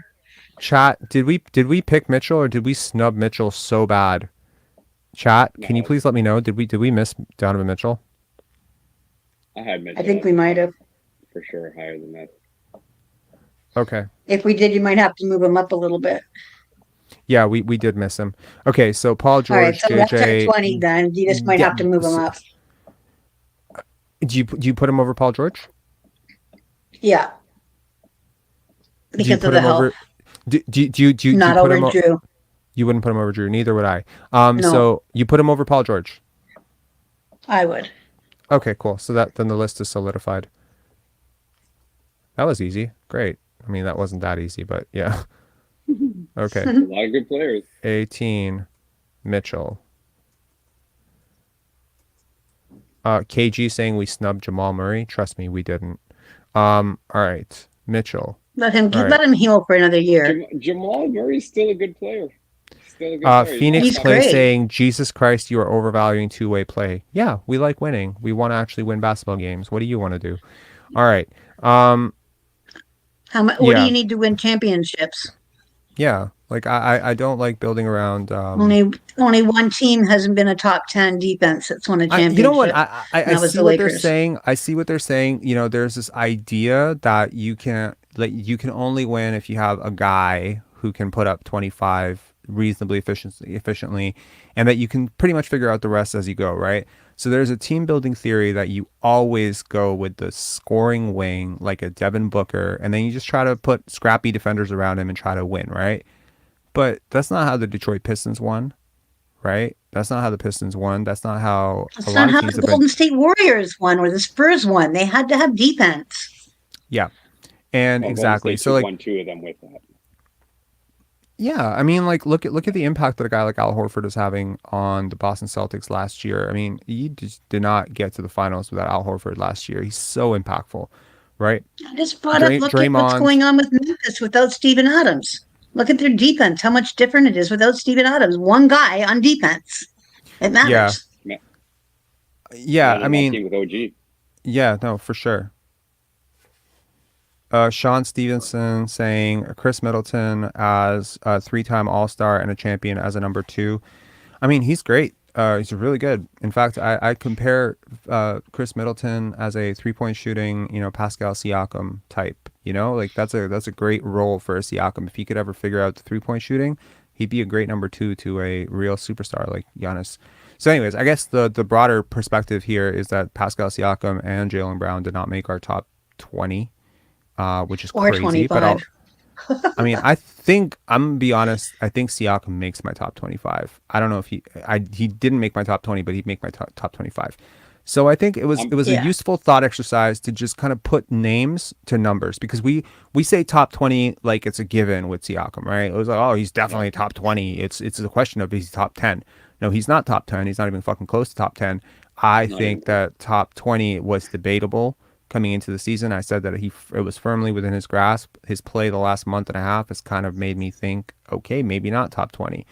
Chat, did we pick Mitchell or did we snub Mitchell so bad? Chat, can you please let me know? Did we miss Donovan Mitchell? I had Mitchell. I think we might have. For sure higher than that. Okay. If we did, you might have to move him up a little bit. Yeah, we did miss him. Okay, so Paul All right, George, so that's our JJ. 20 then. You just might Yeah, have to move him up. do you put him over Paul George? Yeah. Do you Because of put the him health. over? Do you Not put over him? Drew. You wouldn't put him over Drew. Neither would I. No. So you put him over Paul George. I would. Okay, cool. So then the list is solidified. That was easy. Great. I mean, that wasn't that easy, but yeah. Okay. A lot of good players. 18, Mitchell. KG saying we snubbed Jamal Murray. Trust me, we didn't. All right, Mitchell. Let him All right. let him heal for another year. Jamal Murray's still a good player. Still a good player. Phoenix He's Play great. saying, Jesus Christ, you are overvaluing two-way play. Yeah, we like winning. We want to actually win basketball games. What do you want to do? All right. What do Yeah. you need to win championships? Yeah, like I don't like building around. Only one team hasn't been a top 10 defense that's won a championship. You know what? and I that was see the what they're Lakers. saying. I see what they're saying. You know, there's this idea that you can only win if you have a guy who can put up 25 reasonably efficiently, and that you can pretty much figure out the rest as you go, right? So there's a team building theory that you always go with the scoring wing, like a Devin Booker, and then you just try to put scrappy defenders around him and try to win, right? But that's not how the Detroit Pistons won, right? That's not how the Pistons won. That's not how That's a lot not of how teams the have been. Golden State Warriors won or the Spurs won. They had to have defense. Yeah, and Well, exactly. Golden State So like, won 2 of them with that. yeah, I mean, like, look at the impact that a guy like Al Horford is having on the Boston Celtics last year. I mean, you just did not get to the finals without Al Horford last year. He's so impactful, right? I just brought up, look at what's going on with Memphis without Steven Adams. Look at their defense, how much different it is without Steven Adams. One guy on defense. It matters. Yeah, Not I on that mean, team with OG. yeah, no, for sure. Sean Stevenson saying Chris Middleton as a 3-time All-Star and a champion as a number 2. I mean, he's great. He's really good. In fact, I compare Chris Middleton as a 3-point shooting, Pascal Siakam type. Like that's a great role for a Siakam. If he could ever figure out the 3-point shooting, he'd be a great number 2 to a real superstar like Giannis. So anyways, I guess the broader perspective here is that Pascal Siakam and Jaylen Brown did not make our top 20. Which is Or crazy, 25. but I mean, I'm gonna be honest. I think Siakam makes my top 25. I don't know if he didn't make my top 20, but he'd make my top 25. So I think it was a useful thought exercise to just kind of put names to numbers, because we say top 20 like it's a given with Siakam, right? It was like, oh, he's definitely top 20. It's a question of he's top 10. No, he's not top 10. He's not even fucking close to top 10. I think that top 20 was debatable coming into the season. I said that it was firmly within his grasp. His play the last month and a half has kind of made me think, okay, maybe not top 20.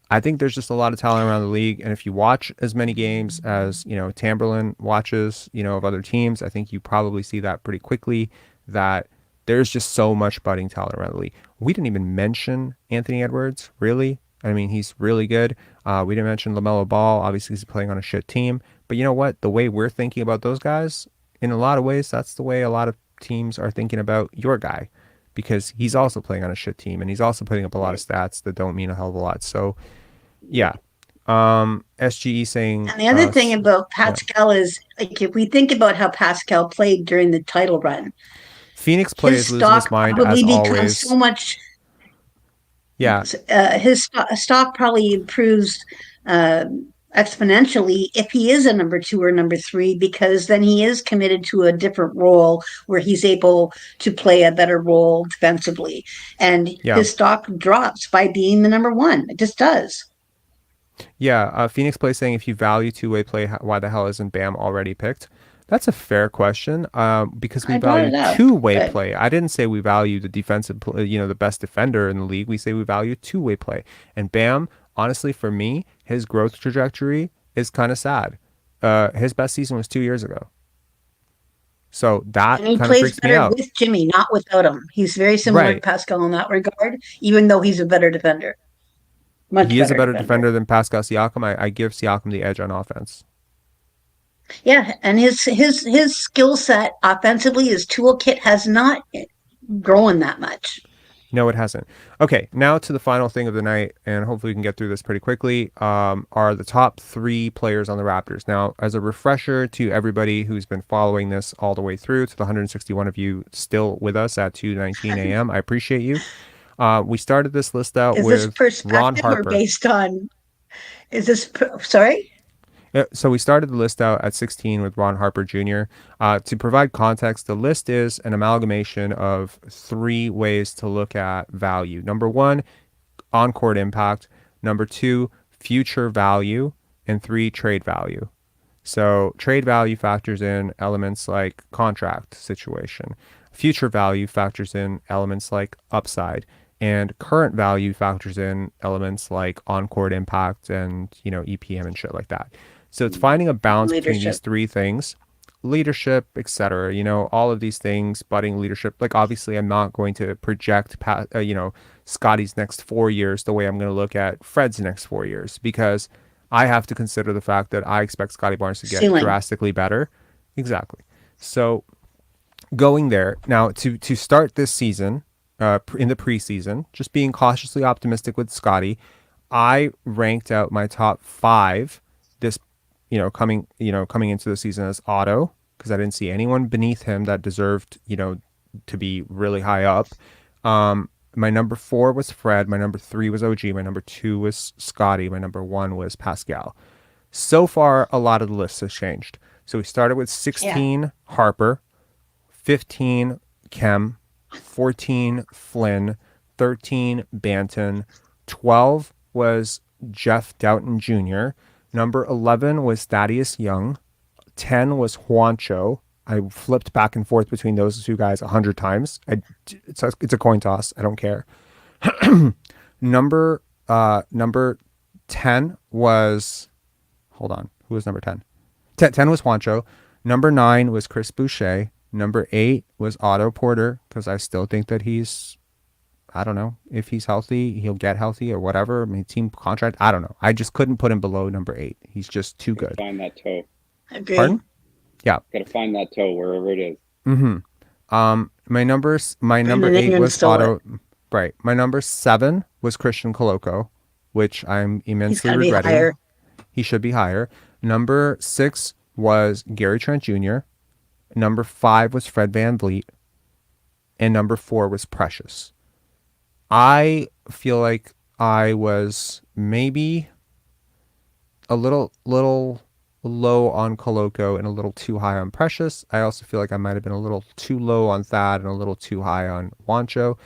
I think there's just a lot of talent around the league, and if you watch as many games as Tamberlyn watches, of other teams, I think you probably see that pretty quickly, that there's just so much budding talent around the league. We didn't even mention Anthony Edwards, really. I mean, he's really good. We didn't mention LaMelo Ball. Obviously, he's playing on a shit team. But you know what? The way we're thinking about those guys, in a lot of ways, that's the way a lot of teams are thinking about your guy, because he's also playing on a shit team and he's also putting up a lot of stats that don't mean a hell of a lot. So, yeah. SGE saying. And the other thing about Pascal is, like, if we think about how Pascal played during the title run, Phoenix Play is losing his mind as always. So much. Yeah. His stock probably improves exponentially if he is a number 2 or number 3, because then he is committed to a different role where he's able to play a better role defensively, and his stock drops by being the number 1. It just does. Yeah, Phoenix Play saying, if you value two-way play, why the hell isn't Bam already picked? That's a fair question, because we value two-way play. I didn't say we value the defensive, the best defender in the league. We say we value two-way play, and Bam, honestly, for me, his growth trajectory is kind of sad. His best season was 2 years ago. So that kind of freaks me out. He plays better with Jimmy, not without him. He's very similar to Pascal in that regard, even though he's a better defender. He is a better defender than Pascal Siakam. I give Siakam the edge on offense. Yeah, and his skill set offensively, his toolkit has not growing that much. No, it hasn't. Okay, now to the final thing of the night, and hopefully we can get through this pretty quickly, are the top 3 players on the Raptors. Now, as a refresher to everybody who's been following this all the way through, to the 161 of you still with us at 2:19 a.m., I appreciate you. We started this list out Is with this Ron perspective or Harper. based on? Is this sorry? So we started the list out at 16 with Ron Harper Jr. To provide context, the list is an amalgamation of 3 ways to look at value. Number 1, on-court impact. Number 2, future value. And 3, trade value. So trade value factors in elements like contract situation. Future value factors in elements like upside. And current value factors in elements like on-court impact and, EPM and shit like that. So it's finding a balance between these 3 things, leadership, etc. All of these things, budding leadership. Like, obviously, I'm not going to project, Scottie's next 4 years the way I'm going to look at Fred's next 4 years, because I have to consider the fact that I expect Scottie Barnes to get drastically better. Exactly. So going there now to start this season, in the preseason, just being cautiously optimistic with Scottie, I ranked out my top 5 this coming into the season as Otto, because I didn't see anyone beneath him that deserved to be really high up. My number 4 was Fred, my number 3 was OG, my number 2 was Scottie, my number 1 was Pascal. So far, a lot of the lists has changed. So we started with 16 Harper, 15 Kem, 14 Flynn, 13 Banton, 12 was Jeff Doughton Jr., number 11 was Thaddeus Young, 10 was Juancho. I flipped back and forth between those 2 guys 100 times. It's a coin toss. I don't care. Number 10 was, hold on, who was number 10? 10 was Juancho. Number 9 was Chris Boucher. Number 8 was Otto Porter, because I still think that I don't know, if he's healthy, he'll get healthy or whatever. I mean, team contract, I don't know. I just couldn't put him below number 8. He's just too good. Find that toe. Agreed. Pardon? Yeah. Got to find that toe wherever it is. Mm-hmm. My number 8 was Otto. Right. My number 7 was Christian Coloco, which I'm immensely regretting. He should be higher. Number 6 was Gary Trent Jr. Number 5 was Fred VanVleet. And number 4 was Precious. I feel like I was maybe a little low on Coloco and a little too high on Precious. I also feel like I might have been a little too low on Thad and a little too high on Juancho.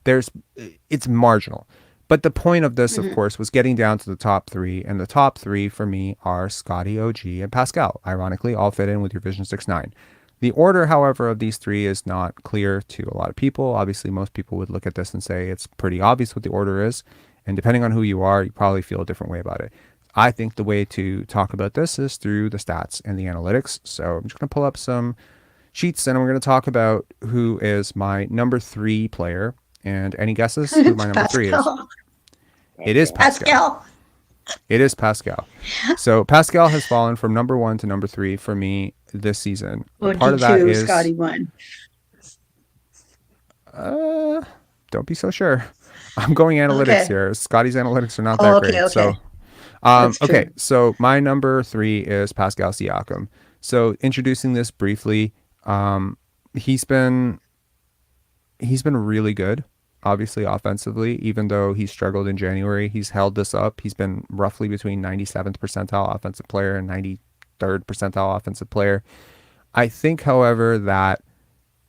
It's marginal. But the point of this, of course, was getting down to the top 3. And the top 3 for me are Scottie, OG, and Pascal. Ironically, all fit in with your Vision 6-9. The order, however, of these 3 is not clear to a lot of people. Obviously, most people would look at this and say it's pretty obvious what the order is. And depending on who you are, you probably feel a different way about it. I think the way to talk about this is through the stats and the analytics. So I'm just going to pull up some sheets and we're going to talk about who is my number 3 player. And any guesses who my number 3 is? It is Pascal. It is Pascal. So Pascal has fallen from number 1 to number 3 for me this season. Part of that is Scottie 1. Don't be so sure. I'm going analytics here. Scotty's analytics are not that great. Okay. So okay, so my number 3 is Pascal Siakam. So introducing this briefly, he's been really good, obviously offensively, even though he struggled in January. He's held this up. He's been roughly between 97th percentile offensive player and 93rd percentile offensive player. I think, however, that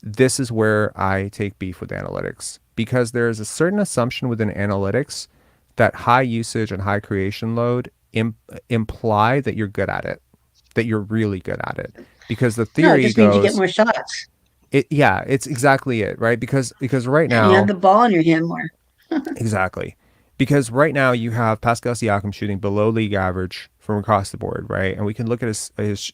this is where I take beef with analytics, because there is a certain assumption within analytics that high usage and high creation load imply that you're good at it, that you're really good at it, because the theory it just goes means you get more shots. It's exactly it, right? Because right now you have the ball in your hand more. Exactly. Because right now you have Pascal Siakam shooting below league average from across the board, right? And we can look at his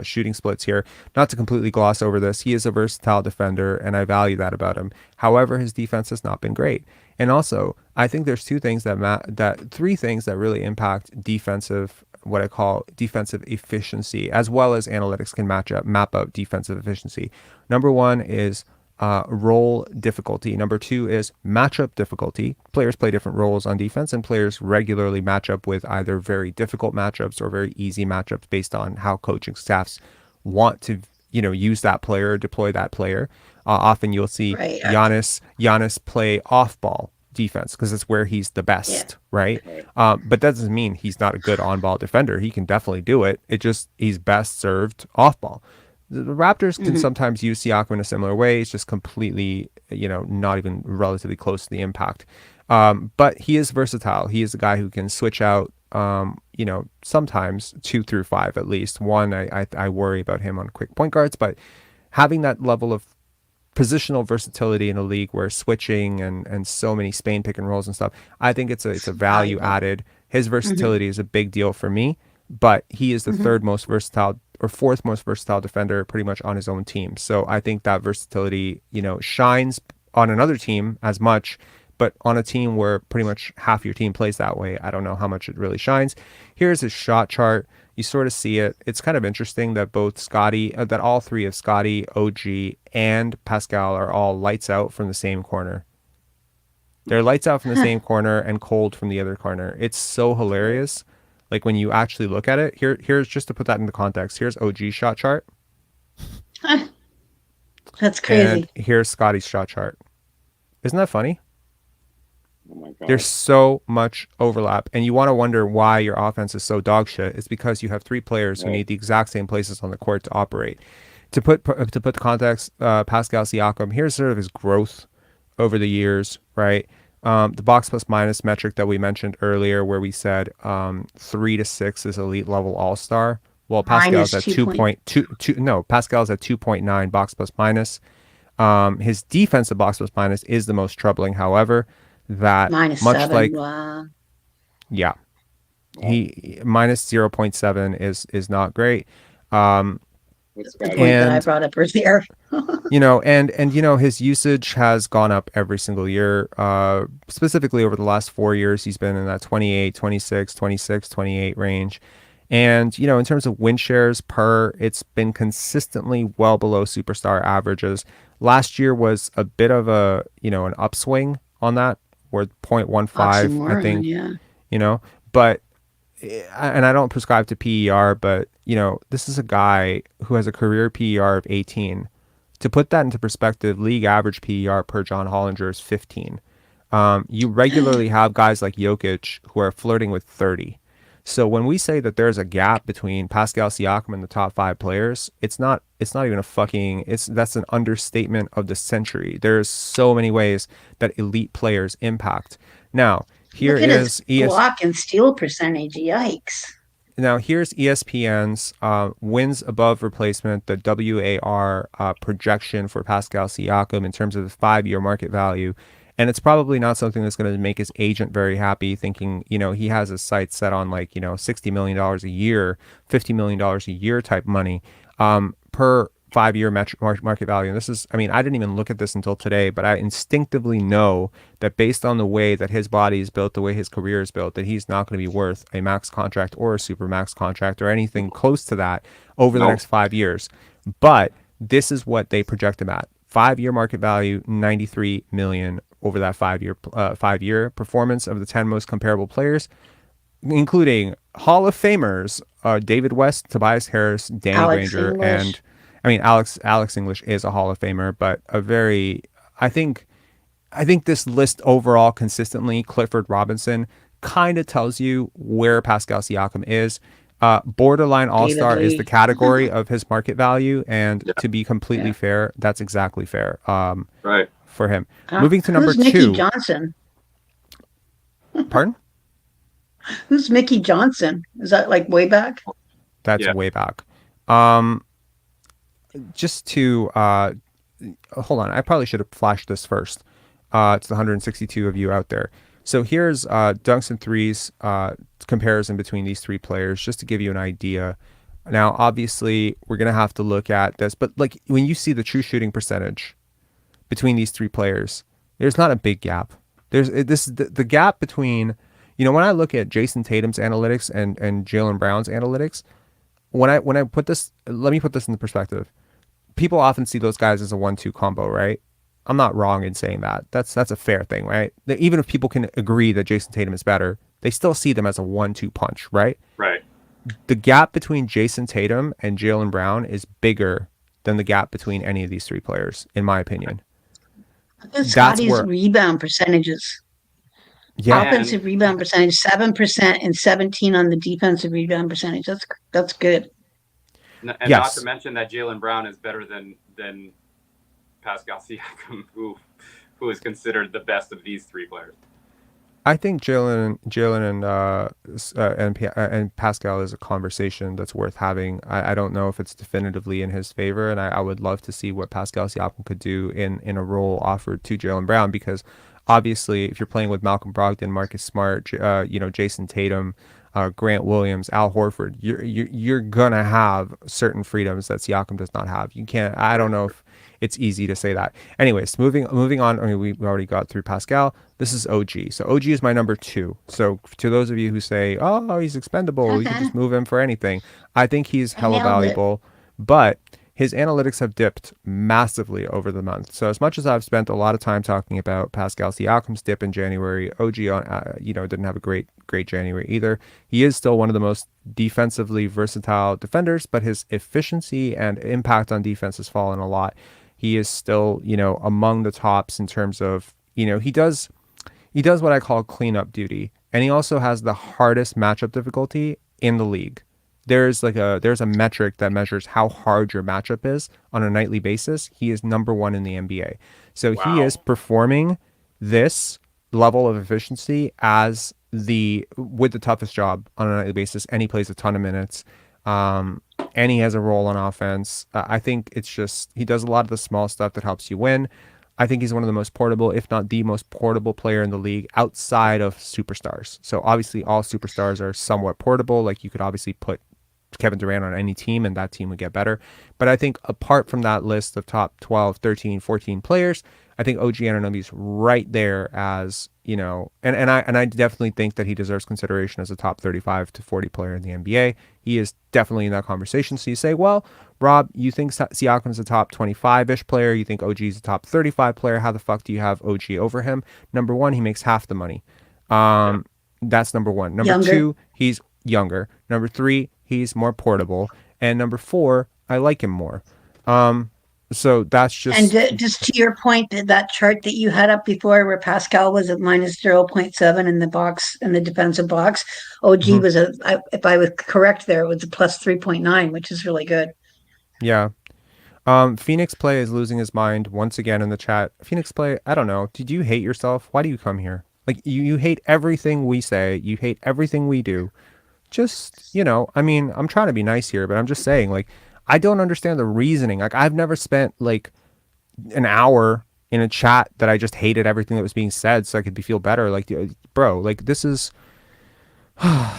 shooting splits here. Not to completely gloss over this, he is a versatile defender, and I value that about him. However, his defense has not been great. And also, I think there's three things that really impact defensive, what I call defensive efficiency, as well as analytics can map out defensive efficiency. Number one is role difficulty. Number 2 is matchup difficulty. Players play different roles on defense, and players regularly match up with either very difficult matchups or very easy matchups based on how coaching staffs want to, use that player or deploy that player. Often you'll see Giannis play off-ball defense because it's where he's the best, right? But that doesn't mean he's not a good on-ball defender. He can definitely do it. He's best served off-ball. The Raptors can sometimes use Siakam in a similar way. It's just completely, not even relatively close to the impact. But he is versatile. He is a guy who can switch out, sometimes 2 through 5 at least. 1, I worry about him on quick point guards, but having that level of positional versatility in a league where switching and so many Spain pick and rolls and stuff, I think it's a value added. His versatility is a big deal for me, but he is the third most versatile or fourth most versatile defender pretty much on his own team. So I think that versatility, shines on another team as much, but on a team where pretty much half your team plays that way, I don't know how much it really shines. Here's his shot chart. You sort of see it. It's kind of interesting that that all three of Scottie, OG, and Pascal are all lights out from the same corner. They're lights out from the same corner and cold from the other corner. It's so hilarious. Like when you actually look at it, here's just to put that into context. Here's OG's shot chart. That's crazy. And here's Scottie's shot chart. Isn't that funny? Oh my God. There's so much overlap, and you want to wonder why your offense is so dog shit. It's because you have 3 players who need the exact same places on the court to operate. To put the context, Pascal Siakam, here's sort of his growth over the years, right? The box plus minus metric that we mentioned earlier, where we said 3 to 6 is elite level all-star. Well, Pascal's at 2.2. No, Pascal's at 2.9 box plus minus. His defensive box plus minus is the most troubling. However, that minus much 7. like Wow. yeah, he minus 0.7 is not great. Good point that I brought up earlier. and his usage has gone up every single year. Specifically over the last 4 years, he's been in that 28, 26, 26, 28 range. And, in terms of win shares it's been consistently well below superstar averages. Last year was a bit of an upswing on that, where 0.15, I think, but, and I don't prescribe to PER, but, this is a guy who has a career PER of 18. To put that into perspective, league average PER per John Hollinger is 15. You regularly have guys like Jokic who are flirting with 30. So when we say that there's a gap between Pascal Siakam and the top 5 players, it's not even that's an understatement of the century. There's so many ways that elite players impact. Now, here Look at is his block and steal percentage. Yikes. Now, here's ESPN's wins above replacement, the WAR projection for Pascal Siakam in terms of the 5-year market value. And it's probably not something that's going to make his agent very happy, thinking, he has his sights set on $60 million a year, $50 million a year type money per 5-year market value. And this is, I didn't even look at this until today, but I instinctively know that based on the way that his body is built, the way his career is built, that he's not going to be worth a max contract or a super max contract or anything close to that over the next 5 years. But this is what they project him at. 5-year market value, $93 million over that 5-year performance of the 10 most comparable players, including Hall of Famers, David West, Tobias Harris, Danny Alex Granger, English. and Alex English is a Hall of Famer, but I think this list overall consistently, Clifford Robinson kind of tells you where Pascal Siakam is. Borderline all-star is the category of his market value, and to be completely fair, that's exactly fair. Right. For him. Moving to number who's 2. Mickey Johnson? Pardon? Who's Mickey Johnson? Is that like way back? That's way back. Just to hold on, I probably should have flashed this first. To the 162 of you out there. So here's dunks and threes comparison between these 3 players, just to give you an idea. Now, obviously, we're gonna have to look at this, but like when you see the true shooting percentage between these 3 players, there's not a big gap. The gap between, when I look at Jason Tatum's analytics and Jaylen Brown's analytics, when I put this, let me put this into perspective. People often see those guys as a 1-2 combo, right? I'm not wrong in saying that. That's a fair thing, right? Even if people can agree that Jason Tatum is better, they still see them as a 1-2 punch, right? Right. The gap between Jason Tatum and Jaylen Brown is bigger than the gap between any of these three players, in my opinion. Scottie's rebound percentages. Yeah. Offensive rebound percentage, 7% and 17 on the defensive rebound percentage. That's good. And not to mention that Jaylen Brown is better than Pascal Siakam, who is considered the best of these three players. I think Jaylen and Pascal is a conversation that's worth having. I don't know if it's definitively in his favor, and I would love to see what Pascal Siakam could do in a role offered to Jaylen Brown, because obviously if you're playing with Malcolm Brogdon, Marcus Smart, Jason Tatum, Grant Williams, Al Horford, you're gonna have certain freedoms that Siakam does not have. You can't. I don't know if it's easy to say that. Anyways, moving on. I mean, we already got through Pascal. This is OG. So OG is my number 2. So to those of you who say, "Oh, he's expendable, you can just move him for anything," I think he's hella valuable, but his analytics have dipped massively over the month. So as much as I've spent a lot of time talking about Pascal Siakam's dip in January, OG didn't have a great January either. He is still one of the most defensively versatile defenders, but his efficiency and impact on defense has fallen a lot. He is still, among the tops in terms of, he does what I call cleanup duty, and he also has the hardest matchup difficulty in the league. There's a metric that measures how hard your matchup is on a nightly basis. He is number 1 in the NBA. So He is performing this level of efficiency with the toughest job on a nightly basis, and he plays a ton of minutes. And he has a role on offense. I think it's just, he does a lot of the small stuff that helps you win. I think he's one of the most portable, if not the most portable player in the league outside of superstars. So obviously all superstars are somewhat portable. Like you could obviously put Kevin Durant on any team and that team would get better. But I think apart from that list of top 12, 13, 14 players, I think OG Anunoby's right there as, and I definitely think that he deserves consideration as a top 35 to 40 player in the NBA. He is definitely in that conversation. So you say, well, Rob, you think Siakam's a top 25-ish player. You think OG's a top 35 player. How the fuck do you have OG over him? Number 1, he makes half the money. That's number 1. Number 2, he's younger. Number 3, he's more portable. And number 4, I like him more. So that's just... And just to your point, that chart that you had up before where Pascal was at minus 0.7 in the box, in the defensive box, OG was if I was correct there, it was a plus 3.9, which is really good. Yeah. Phoenix Play is losing his mind once again in the chat. Phoenix Play, I don't know. Did you hate yourself? Why do you come here? Like, you hate everything we say. You hate everything we do. Just, I mean, I'm trying to be nice here, but I'm just saying, like, I don't understand the reasoning. Like, I've never spent like an hour in a chat that I just hated everything that was being said so I could feel better. Like, bro, like this is... And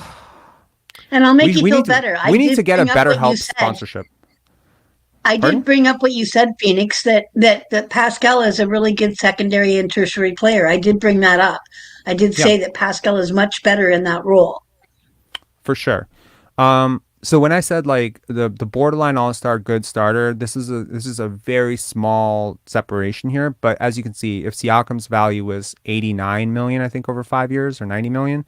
I'll make you feel better. We need to get a BetterHelp sponsorship. I did bring up what you said, Phoenix, that Pascal is a really good secondary and tertiary player. I did bring that up. I did say that Pascal is much better in that role. For sure. So when I said like the borderline all-star good starter, this is a very small separation here. But as you can see, if Siakam's value was 89 million, I think over 5 years, or 90 million,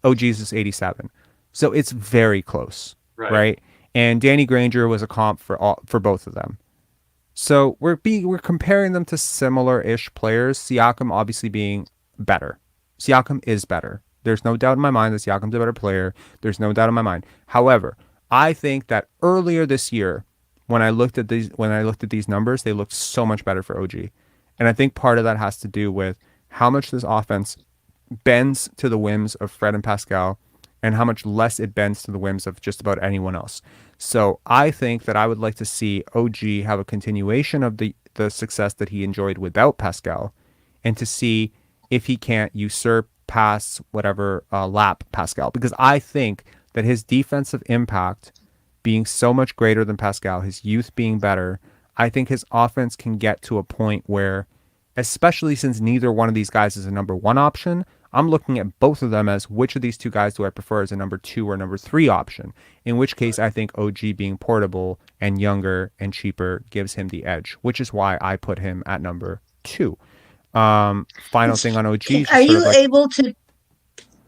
OG's is 87. So it's very close, right? And Danny Granger was a comp for both of them. So we're comparing them to similar-ish players. Siakam obviously being better. Siakam is better. There's no doubt in my mind that Siakam's a better player. There's no doubt in my mind. However, I think that earlier this year, when I looked at these numbers, they looked so much better for OG. And I think part of that has to do with how much this offense bends to the whims of Fred and Pascal and how much less it bends to the whims of just about anyone else. So I think that I would like to see OG have a continuation of the success that he enjoyed without Pascal, and to see if he can't usurp, pass, whatever, lap Pascal. Because I think that his defensive impact being so much greater than Pascal, his youth being better, I think his offense can get to a point where, especially since neither one of these guys is a number 1 option, I'm looking at both of them as which of these two guys do I prefer as a number 2 or number 3 option, in which case I think OG being portable and younger and cheaper gives him the edge, which is why I put him at number 2. Final thing on OG. Are you able to,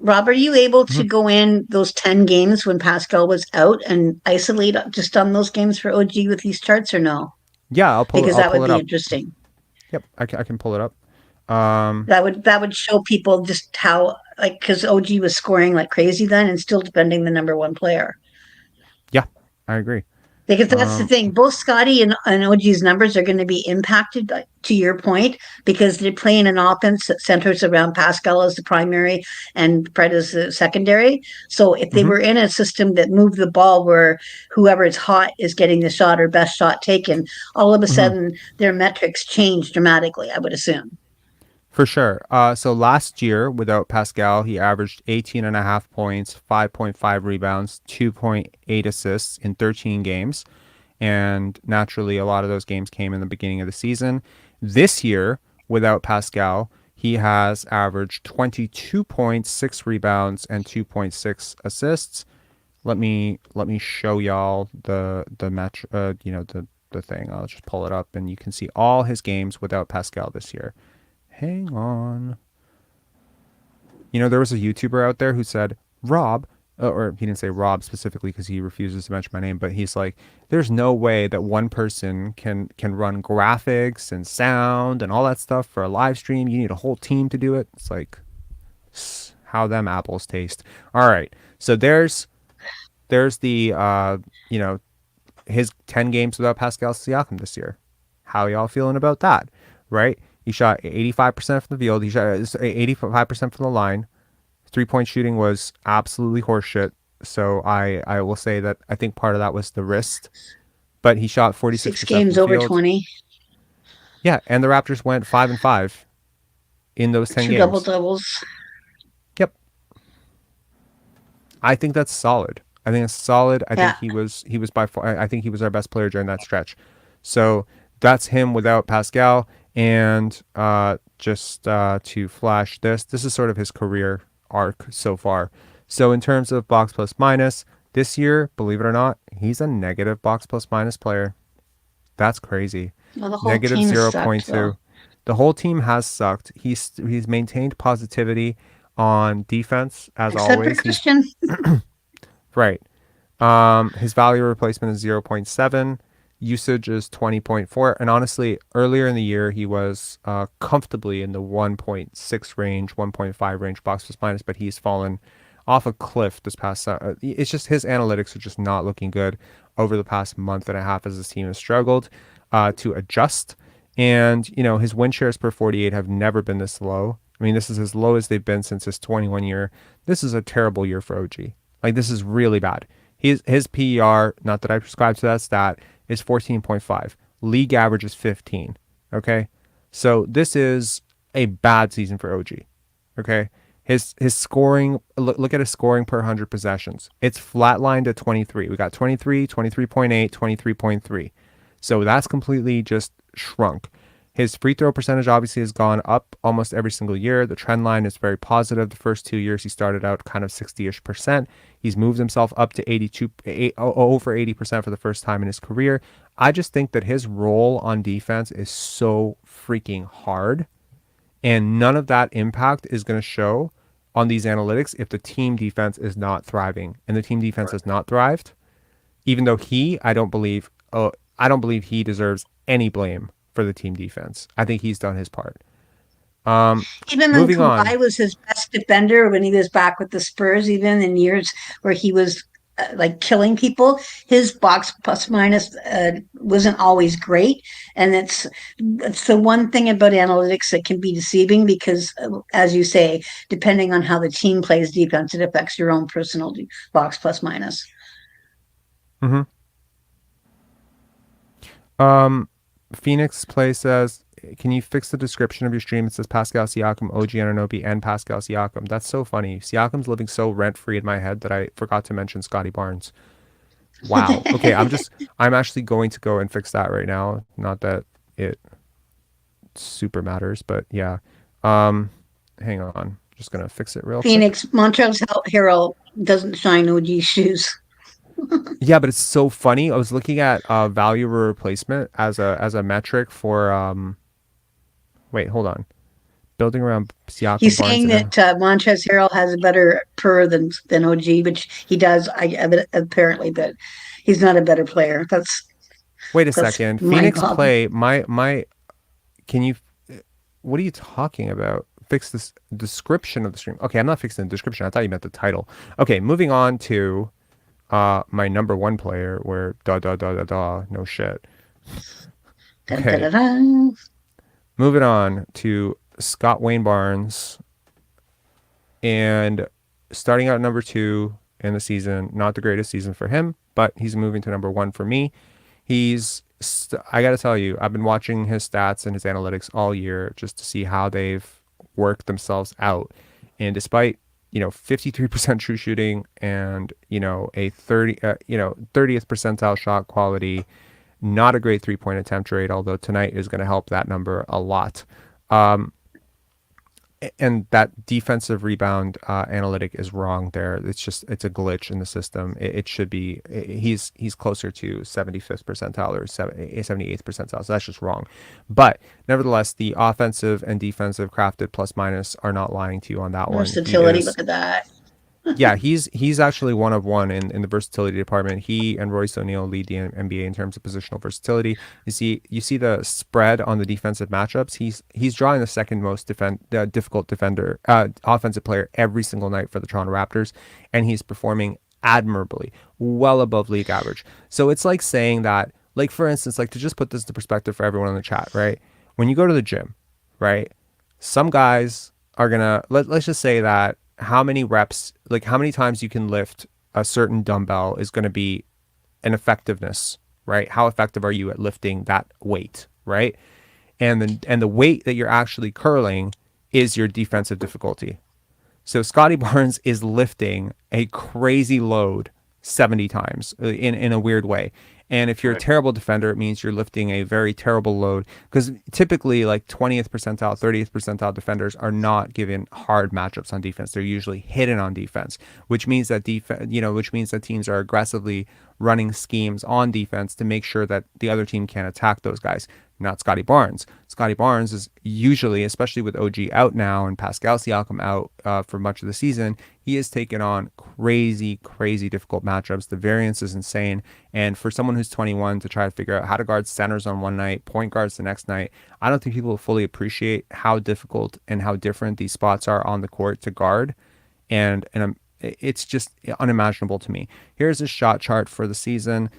Rob, are you able to go in those 10 games when Pascal was out and isolate just on those games for OG with these charts or no? Yeah, I'll pull Because I'll that pull would it be up. interesting. Yep, I can pull it up. That would show people just how, like, because OG was scoring like crazy then and still defending the number one player. Yeah, I agree. Because that's the thing. Both Scottie and OG's numbers are going to be impacted, to your point, because they're playing an offense that centers around Pascal as the primary and Fred as the secondary. So if they were in a system that moved the ball where whoever is hot is getting the shot or best shot taken, all of a sudden their metrics change dramatically, I would assume. For sure. So last year, without Pascal, he averaged 18.5 points, 5.5 rebounds, 2.8 assists in 13 games. And naturally, a lot of those games came in the beginning of the season. This year, without Pascal, he has averaged 22 points, 6 rebounds, and 2.6 assists. Let me show y'all the match. The thing. I'll just pull it up, and you can see all his games without Pascal this year. Hang on. There was a YouTuber out there who said, Rob, or he didn't say Rob specifically because he refuses to mention my name, but he's like, there's no way that one person can run graphics and sound and all that stuff for a live stream. You need a whole team to do it. It's like, how them apples taste. All right. So there's the, his 10 games without Pascal Siakam this year. How y'all feeling about that? Right? He shot 85% from the field. He shot 85% from the line. 3-point shooting was absolutely horseshit. So I will say that I think part of that was the wrist. But he shot 46% 6 games from the over field. 20. Yeah, and the Raptors went 5-5 in those 10 2 games. double doubles. Yep. I think that's solid. I think think he was by far. I think he was our best player during that stretch. So that's him without Pascal. And just to flash this is sort of his career arc so far. So in terms of box plus minus, this year, believe it or not, he's a negative box plus minus player. That's crazy. Well, the whole Negative team 0.2. sucked, The whole team has sucked. He's maintained positivity on defense as except always. for Christian. Right. His value replacement is 0.7. Usage is 20.4. And honestly, earlier in the year, he was comfortably in the 1.6 range, 1.5 range box plus minus, but he's fallen off a cliff this past. It's just his analytics are just not looking good over the past month and a half as his team has struggled to adjust. And, his win shares per 48 have never been this low. I mean, this is as low as they've been since his 21 year. This is a terrible year for OG. Like, this is really bad. His PER, not that I prescribe to that stat, is 14.5. League average is 15. Okay? So this is a bad season for OG. Okay? His scoring, look at his scoring per 100 possessions. It's flatlined at 23. We got 23, 23.8, 23.3. So that's completely just shrunk. His free throw percentage obviously has gone up almost every single year. The trend line is very positive. The first 2 years he started out kind of 60-ish%. He's moved himself up to over 80% for the first time in his career. I just think that his role on defense is so freaking hard. And none of that impact is going to show on these analytics if the team defense is not thriving. And the team defense has not thrived. Even though I don't believe he deserves any blame for the team defense. I think he's done his part. Even when Kawhi was his best defender when he was back with the Spurs, even in years where he was like killing people, his box plus minus wasn't always great. And it's the one thing about analytics that can be deceiving because, as you say, depending on how the team plays defense, it affects your own personal box plus minus. Phoenix Play says, can you fix the description of your stream? It says Pascal Siakam, OG Anunoby, and Pascal Siakam. That's so funny. Siakam's living so rent-free in my head that I forgot to mention Scottie Barnes. Wow. Okay, I'm actually going to go and fix that right now. Not that it super matters, but yeah. Hang on. Just going to fix it real quick. Phoenix, Montreal's Herald doesn't shine OG shoes. Yeah, but it's so funny. I was looking at value replacement as a metric for Wait, hold on. Building around Siakam, He's Barnes, saying and that Montrezl Harrell has a better per than OG, which he does. Apparently, but he's not a better player. wait a That's second. mind Phoenix boggling. play my. Can you? What are you talking about? Fix this description of the stream. Okay, I'm not fixing the description. I thought you meant the title. Okay, moving on to my number one player. Where no shit. Okay. Da-da-da-da. Moving on to Scott Wayne Barnes, and starting out at number 2 in the season. Not the greatest season for him, but he's moving to number 1 for me. I got to tell you, I've been watching his stats and his analytics all year just to see how they've worked themselves out. And despite 53% true shooting and a 30th percentile shot quality, not a great 3-point attempt rate, although tonight is going to help that number a lot. And that defensive rebound analytic is wrong there. It's a glitch in the system. It should be, he's closer to 75th percentile or 78th percentile. So that's just wrong. But nevertheless, the offensive and defensive crafted plus minus are not lying to you on that one. Versatility. Look at that. Yeah, he's actually one of one in the versatility department. He and Royce O'Neal lead the NBA in terms of positional versatility. You see the spread on the defensive matchups. He's drawing the second most difficult defender, offensive player every single night for the Toronto Raptors, and he's performing admirably, well above league average. So it's like saying that, like for instance, like to just put this into perspective for everyone in the chat, right? When you go to the gym, right? Some guys are gonna let's just say that how many reps, like how many times you can lift a certain dumbbell is going to be an effectiveness, right? How effective are you at lifting that weight, right? And the weight that you're actually curling is your defensive difficulty. So Scottie Barnes is lifting a crazy load 70 times in a weird way. And if you're a terrible defender, it means you're lifting a very terrible load, because typically like 20th percentile, 30th percentile defenders are not given hard matchups on defense. They're usually hidden on defense, which means that teams are aggressively running schemes on defense to make sure that the other team can't attack those guys. Not Scottie Barnes. Scottie Barnes is usually, especially with OG out now and Pascal Siakam out for much of the season, he has taken on crazy difficult matchups. The variance is insane. And for someone who's 21 to try to figure out how to guard centers on one night, point guards the next night, I don't think people fully appreciate how difficult and how different these spots are on the court to guard. And it's just unimaginable to me. Here's a shot chart for the season.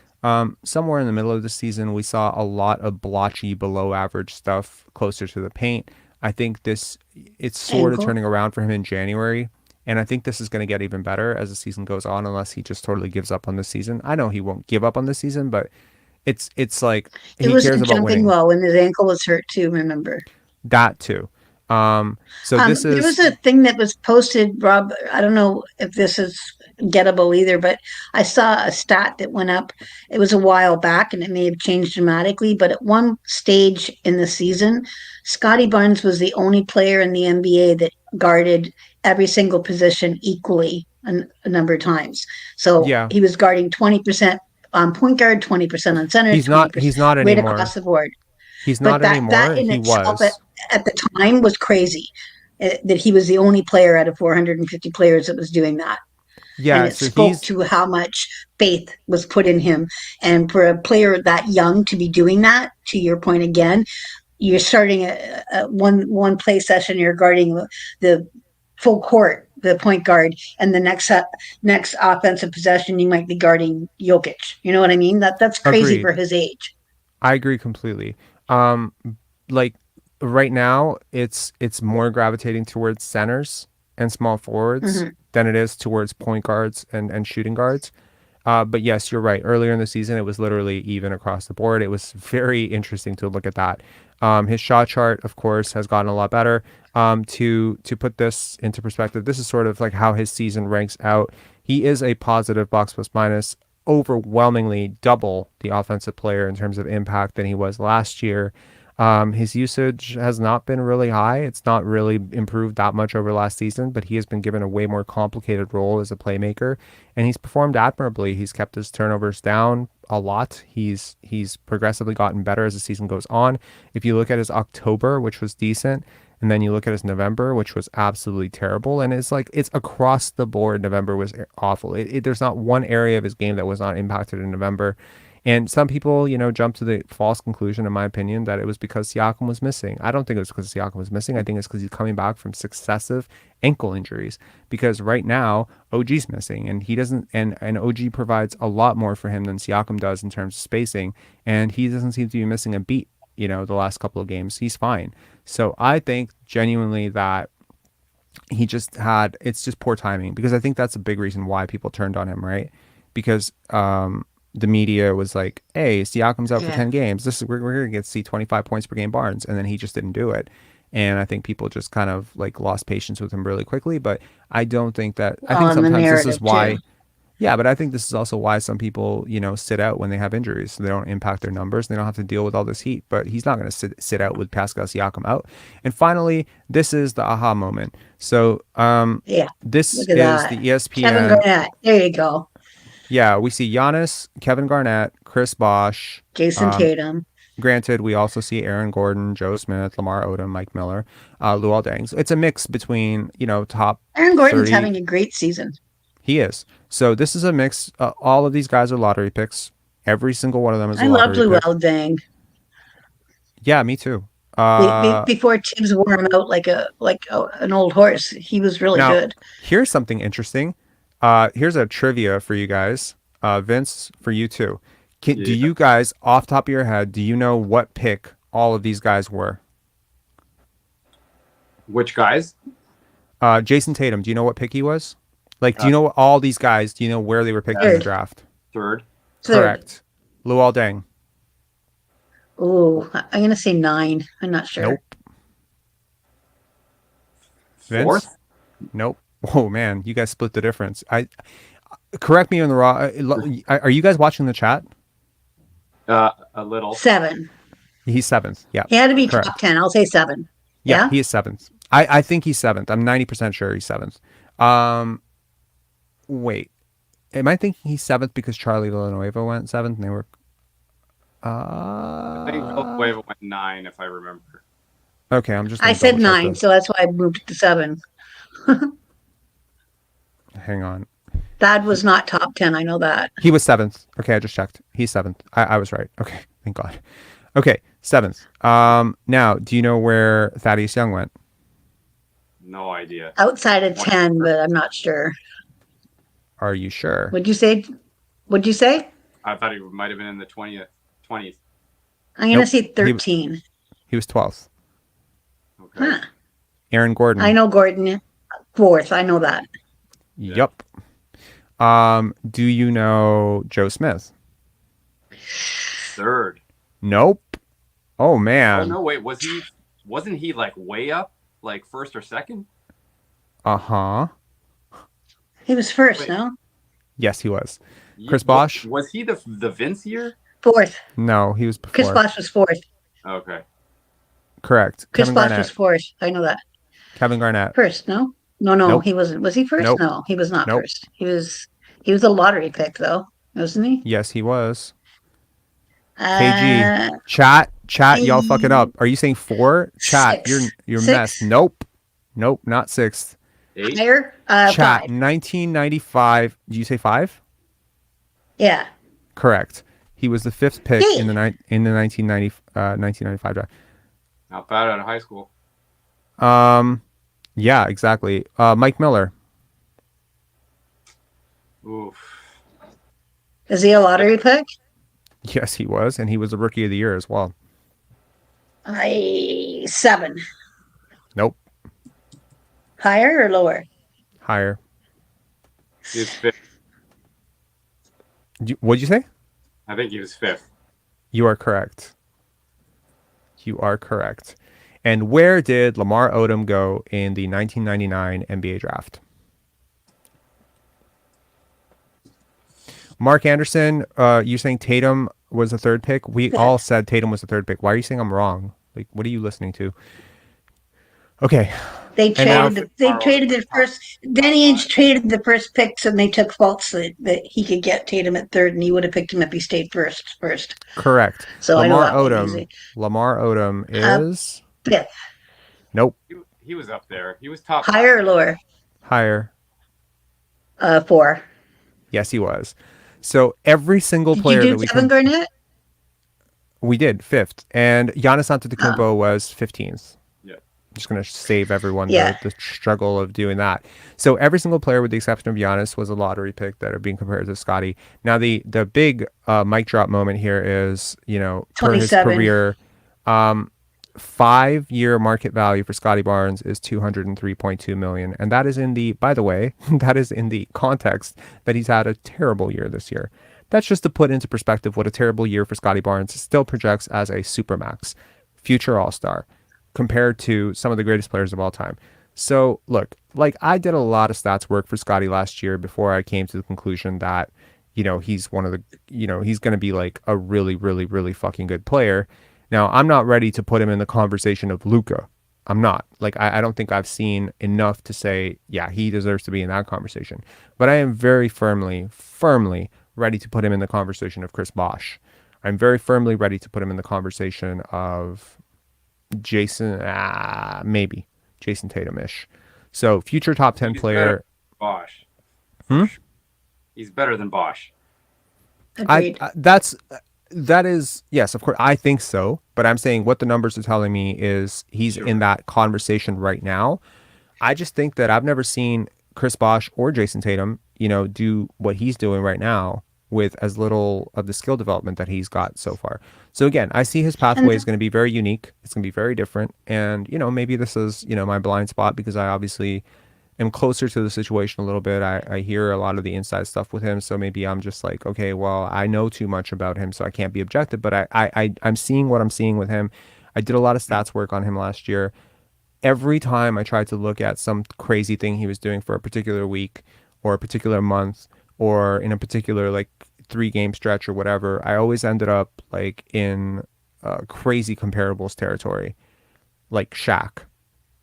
Somewhere in the middle of the season, we saw a lot of blotchy, below average stuff closer to the paint. I think it's sort of turning around for him in January. And I think this is going to get even better as the season goes on, unless he just totally gives up on this season. I know he won't give up on this season, but it's like he It was cares about jumping winning. well when his ankle was hurt too, remember? That too. This There is was a thing that was posted, Rob. I don't know if this is gettable either, but I saw a stat that went up. It was a while back and it may have changed dramatically, but at one stage in the season, Scottie Barnes was the only player in the NBA that guarded every single position equally a number of times. So Yeah. he was guarding 20% on point guard, 20% on center, He's not 20% right anymore. across the board. He's But not anymore. that in He itself was. at the time was crazy, that he was the only player out of 450 players that was doing that. Yeah, And it so spoke to how much faith was put in him. And for a player that young to be doing that, to your point again, you're starting a one play session, you're guarding the full court, the point guard, and the next offensive possession, you might be guarding Jokic. You know what I mean? That's crazy Agreed. for his age. I agree completely. Like right now, it's more gravitating towards centers and small forwards than it is towards point guards and shooting guards. But yes, you're right. Earlier in the season, it was literally even across the board. It was very interesting to look at that. His shot chart, of course, has gotten a lot better. To put this into perspective, this is sort of like how his season ranks out. He is a positive box plus minus, overwhelmingly double the offensive player in terms of impact than he was last year. His usage has not been really high. It's not really improved that much over last season, but he has been given a way more complicated role as a playmaker, and he's performed admirably. He's kept his turnovers down a lot. He's progressively gotten better as the season goes on. If you look at his October, which was decent, and then you look at his November, which was absolutely terrible, and it's across the board. November was awful. There's not one area of his game that was not impacted in November. And some people, jump to the false conclusion, in my opinion, that it was because Siakam was missing. I don't think it was because Siakam was missing. I think it's because he's coming back from successive ankle injuries. Because right now, OG's missing, and he doesn't. And OG provides a lot more for him than Siakam does in terms of spacing, and he doesn't seem to be missing a beat. The last couple of games, he's fine. So I think genuinely that it's just poor timing, because I think that's a big reason why people turned on him, right? Because the media was like, hey, Siakam's out for 10 games. We're going to get to see 25 points per game Barnes. And then he just didn't do it. And I think people just kind of lost patience with him really quickly. But I don't think that, I think sometimes this is why, but I think this is also why some people, sit out when they have injuries. So they don't impact their numbers. They don't have to deal with all this heat. But he's not going to sit out with Pascal Siakam out. And finally, this is the aha moment. So this is the ESPN. Kevin Garnett. There you go. Yeah, we see Giannis, Kevin Garnett, Chris Bosh, Jason Tatum. Granted, we also see Aaron Gordon, Joe Smith, Lamar Odom, Mike Miller, Luol Deng. So it's a mix between, top Aaron Gordon's 30. having a great season. He is. So this is a mix. All of these guys are lottery picks. Every single one of them is a I love lottery pick. Luol Deng. Yeah, me too. Before Tibbs wore him out like an old horse, he was really good. Here's something interesting. Here's a trivia for you guys. Vince, for you too. Do you guys, off the top of your head, do you know what pick all of these guys were? Which guys? Jason Tatum, do you know what pick he was? Do you know all these guys? Do you know where they were picked in the draft? Third. Correct. Luol Deng. Oh, I'm going to say 9. I'm not sure. Nope. Vince? Fourth? Nope. Oh man, you guys split the difference. Correct me on the wrong. Are you guys watching the chat? A little. 7. He's 7th. Yeah. He had to be correct. top 10. I'll say 7. Yeah, he is 7th. I think he's 7th. I'm 90% sure he's 7th. Wait, am I thinking he's 7th because Charlie Villanueva went 7th and they were? I think Villanueva went 9, if I remember. Okay, I'm just. I said 9, so that's why I moved to 7. Hang on. That was not top 10. I know that. He was 7th. Okay, I just checked. He's 7th. I was right. Okay, thank God. Okay, 7th. Now, do you know where Thaddeus Young went? No idea. Outside of 10, but I'm not sure. Are you sure? What'd you say? I thought he might have been in the 20th. I'm going to say 13. He was 12th. Okay. Huh. Aaron Gordon. I know Gordon. 4th. I know that. Yep. Do you know Joe Smith? 3rd. Nope. Oh man. Oh no, wait, wasn't he way up? 1st or 2nd? Uh-huh. He was 1st, no? Yes, he was. Chris Bosh? Was he the Vince year? 4th. No, he was before. Chris Bosh was 4th. Okay. Correct. Chris Bosh was 4th. I know that. Kevin Garnett. 1st, no? No, Nope. he wasn't. Was he 1st? Nope. No, he was not Nope. 1st. He was a lottery pick, though, wasn't he? Yes, he was. KG. Chat, y'all fuck it up. Are you saying 4? Chat, 6. you're 6? messed. Nope, not 6th. 8? Higher? Chat, 5. 1995. Did you say 5? Yeah. Correct. He was the 5th pick in the 1995 draft. Not bad out of high school. Yeah, exactly. Mike Miller. Oof. Is he a lottery pick? Yes, he was, and he was the rookie of the year as well. 7. Nope. Higher or lower? Higher. He was 5th. What'd you say? I think he was 5th. You are correct. And where did Lamar Odom go in the 1999 NBA draft? Mark Anderson, you're saying Tatum was the 3rd pick? We all said Tatum was the 3rd pick. Why are you saying I'm wrong? Like, what are you listening to? Okay. They traded the first. Danny Ainge traded the first picks, and they took Fultz that he could get Tatum at third, and he would have picked him if he stayed first. Correct. So Lamar I know that was easy. Lamar Odom is fifth. Nope. He was up there. He was top. Higher or lower? Higher. 4. Yes, he was. So every single player Did that you we do Kevin Garnett? We did 5th, and Giannis Antetokounmpo was 15th. Yeah. Just going to save everyone Yeah. the struggle of doing that. So every single player, with the exception of Giannis, was a lottery pick that are being compared to Scottie. Now the big mic drop moment here is, for his 27. career, 5-year market value for Scottie Barnes is $203.2 million, and that is by the way, that is in the context that he's had a terrible year this year. That's just to put into perspective what a terrible year for Scottie Barnes still projects as a supermax, future all-star, compared to some of the greatest players of all time. So look, like, I did a lot of stats work for Scottie last year before I came to the conclusion that, he's one of the, he's going to be like a really, really, really fucking good player. Now, I'm not ready to put him in the conversation of Luka. I'm not. Like, I don't think I've seen enough to say, yeah, he deserves to be in that conversation. But I am very firmly ready to put him in the conversation of Chris Bosh. I'm very firmly ready to put him in the conversation of maybe Jason Tatum-ish. So future top 10 player. Bosh. Hmm? He's better than Bosh. That is, yes, of course, I think so. But I'm saying what the numbers are telling me is he's in that conversation right now. I just think that I've never seen Chris Bosh or Jason Tatum, do what he's doing right now with as little of the skill development that he's got so far. So again, I see his pathway is going to be very unique. It's going to be very different. And, maybe this is, my blind spot because I obviously am closer to the situation a little bit. I hear a lot of the inside stuff with him. So maybe I'm just like, okay, well, I know too much about him, so I can't be objective. But I'm seeing what I'm seeing with him. I did a lot of stats work on him last year. Every time I tried to look at some crazy thing he was doing for a particular week or a particular month, or in a particular 3-game stretch or whatever, I always ended up in crazy comparables territory, like Shaq,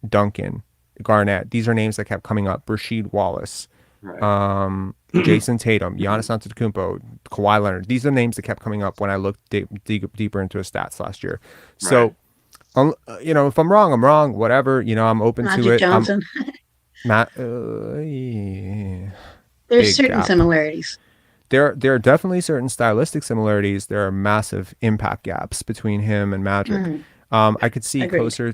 Duncan, Garnett. These are names that kept coming up. Rasheed Wallace, Right. Jason Tatum, Giannis Antetokounmpo, Kawhi Leonard. These are names that kept coming up when I looked deeper into his stats last year. So, if I'm wrong, I'm wrong. Whatever. I'm open to Magic it. Johnson. There's certain similarities. There are definitely certain stylistic similarities. There are massive impact gaps between him and Magic. I could see closer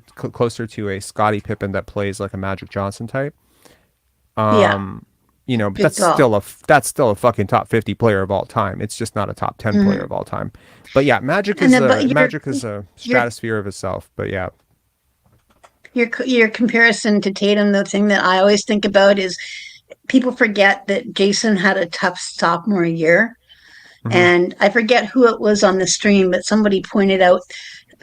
to a Scottie Pippen that plays like a Magic Johnson type. But that's still a fucking top 50 player of all time. It's just not a top 10 player of all time. But yeah, Magic is a stratosphere of itself. But yeah. Your comparison to Tatum, the thing that I always think about is people forget that Jason had a tough sophomore year. Mm-hmm. And I forget who it was on the stream, but somebody pointed out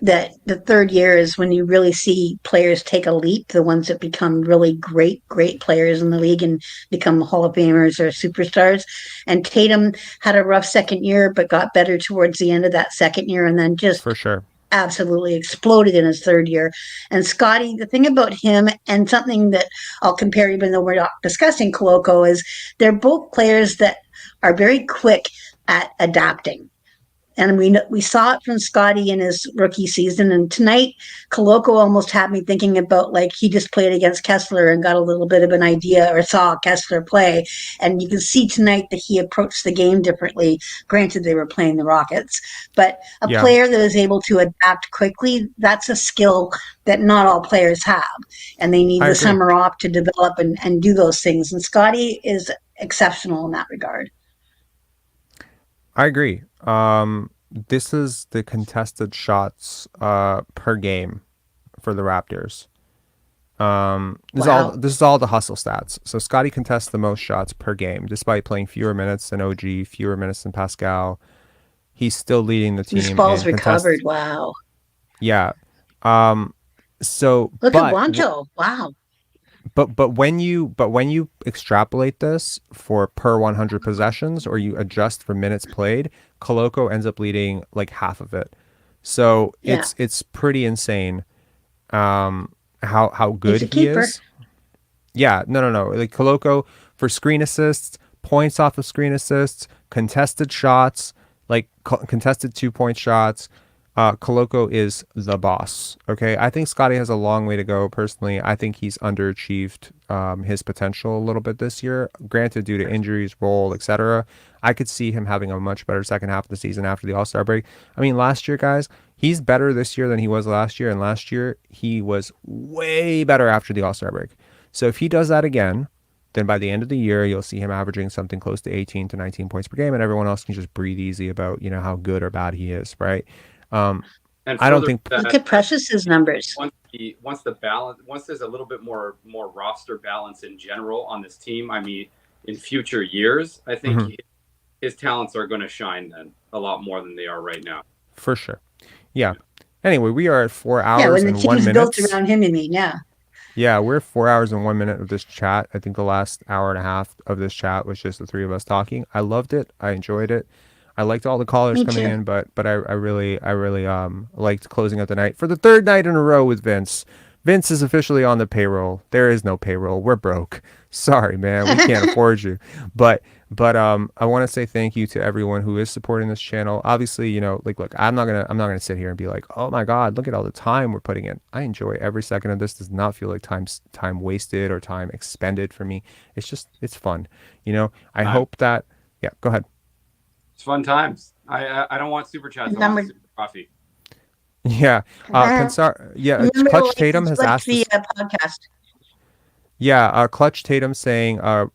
that the third year is when you really see players take a leap, the ones that become really great players in the league and become Hall of Famers or superstars. And Tatum had a rough second year, but got better towards the end of that second year, and then just for sure absolutely exploded in his third year. And Scottie, the thing about him, and something that I'll compare, even though we're not discussing Koloko, is they're both players that are very quick at adapting. And we saw it from Scottie in his rookie season. And tonight, Koloko almost had me thinking about he just played against Kessler and got a little bit of an idea, or saw Kessler play. And you can see tonight that he approached the game differently. Granted, they were playing the Rockets. But a player that is able to adapt quickly, that's a skill that not all players have. And they need the summer off to develop and do those things. And Scottie is exceptional in that regard. I agree. This is the contested shots per game for the Raptors. This is all the hustle stats. So Scottie contests the most shots per game, despite playing fewer minutes than OG, fewer minutes than Pascal. He's still leading the team. His balls recovered. Wow. Yeah. So look at Wancho. Wow. But when you extrapolate this for per 100 possessions, or you adjust for minutes played, Koloko ends up leading like half of it. So Yeah. it's pretty insane how good He's a he keeper. is. Yeah, no. Like Koloko for screen assists, points off of screen assists, contested shots, like contested 2-point shots. Koloko is the boss. Okay, I think Scottie has a long way to go. Personally, I think he's underachieved his potential a little bit this year. Granted, due to injuries, role, etc. I could see him having a much better second half of the season after the All-Star break. I mean, last year, guys, he's better this year than he was last year, and last year he was way better after the All-Star break. So if he does that again, then by the end of the year, you'll see him averaging something close to 18 to 19 points per game, and everyone else can just breathe easy about, how good or bad he is, right? And I don't think. Look at Precious's numbers. Once there's a little bit more roster balance in general on this team, I mean, in future years, I think his talents are going to shine then a lot more than they are right now. For sure. Yeah. Anyway, we are at 4 hours Yeah, when the and 1 team's minute. built around him and me, yeah. Yeah, we're 4 hours and 1 minute of this chat. I think the last hour and a half of this chat was just the three of us talking. I loved it. I enjoyed it. I liked all the callers Me coming too. in, but I really liked closing out the night for the third night in a row with Vince. Vince is officially on the payroll. There is no payroll. We're broke. Sorry, man. We can't afford you. But I want to say thank you to everyone who is supporting this channel. Obviously, look, I'm not gonna sit here and be like, oh my God, look at all the time we're putting in. I enjoy every second of this. Does not feel like time wasted or time expended for me. It's fun. I hope that. Yeah, go ahead. It's fun times. I don't want super chats. I want super coffee. Yeah. Pensar, it's Clutch Tatum has asked the this. podcast. Yeah, Clutch Tatum saying, I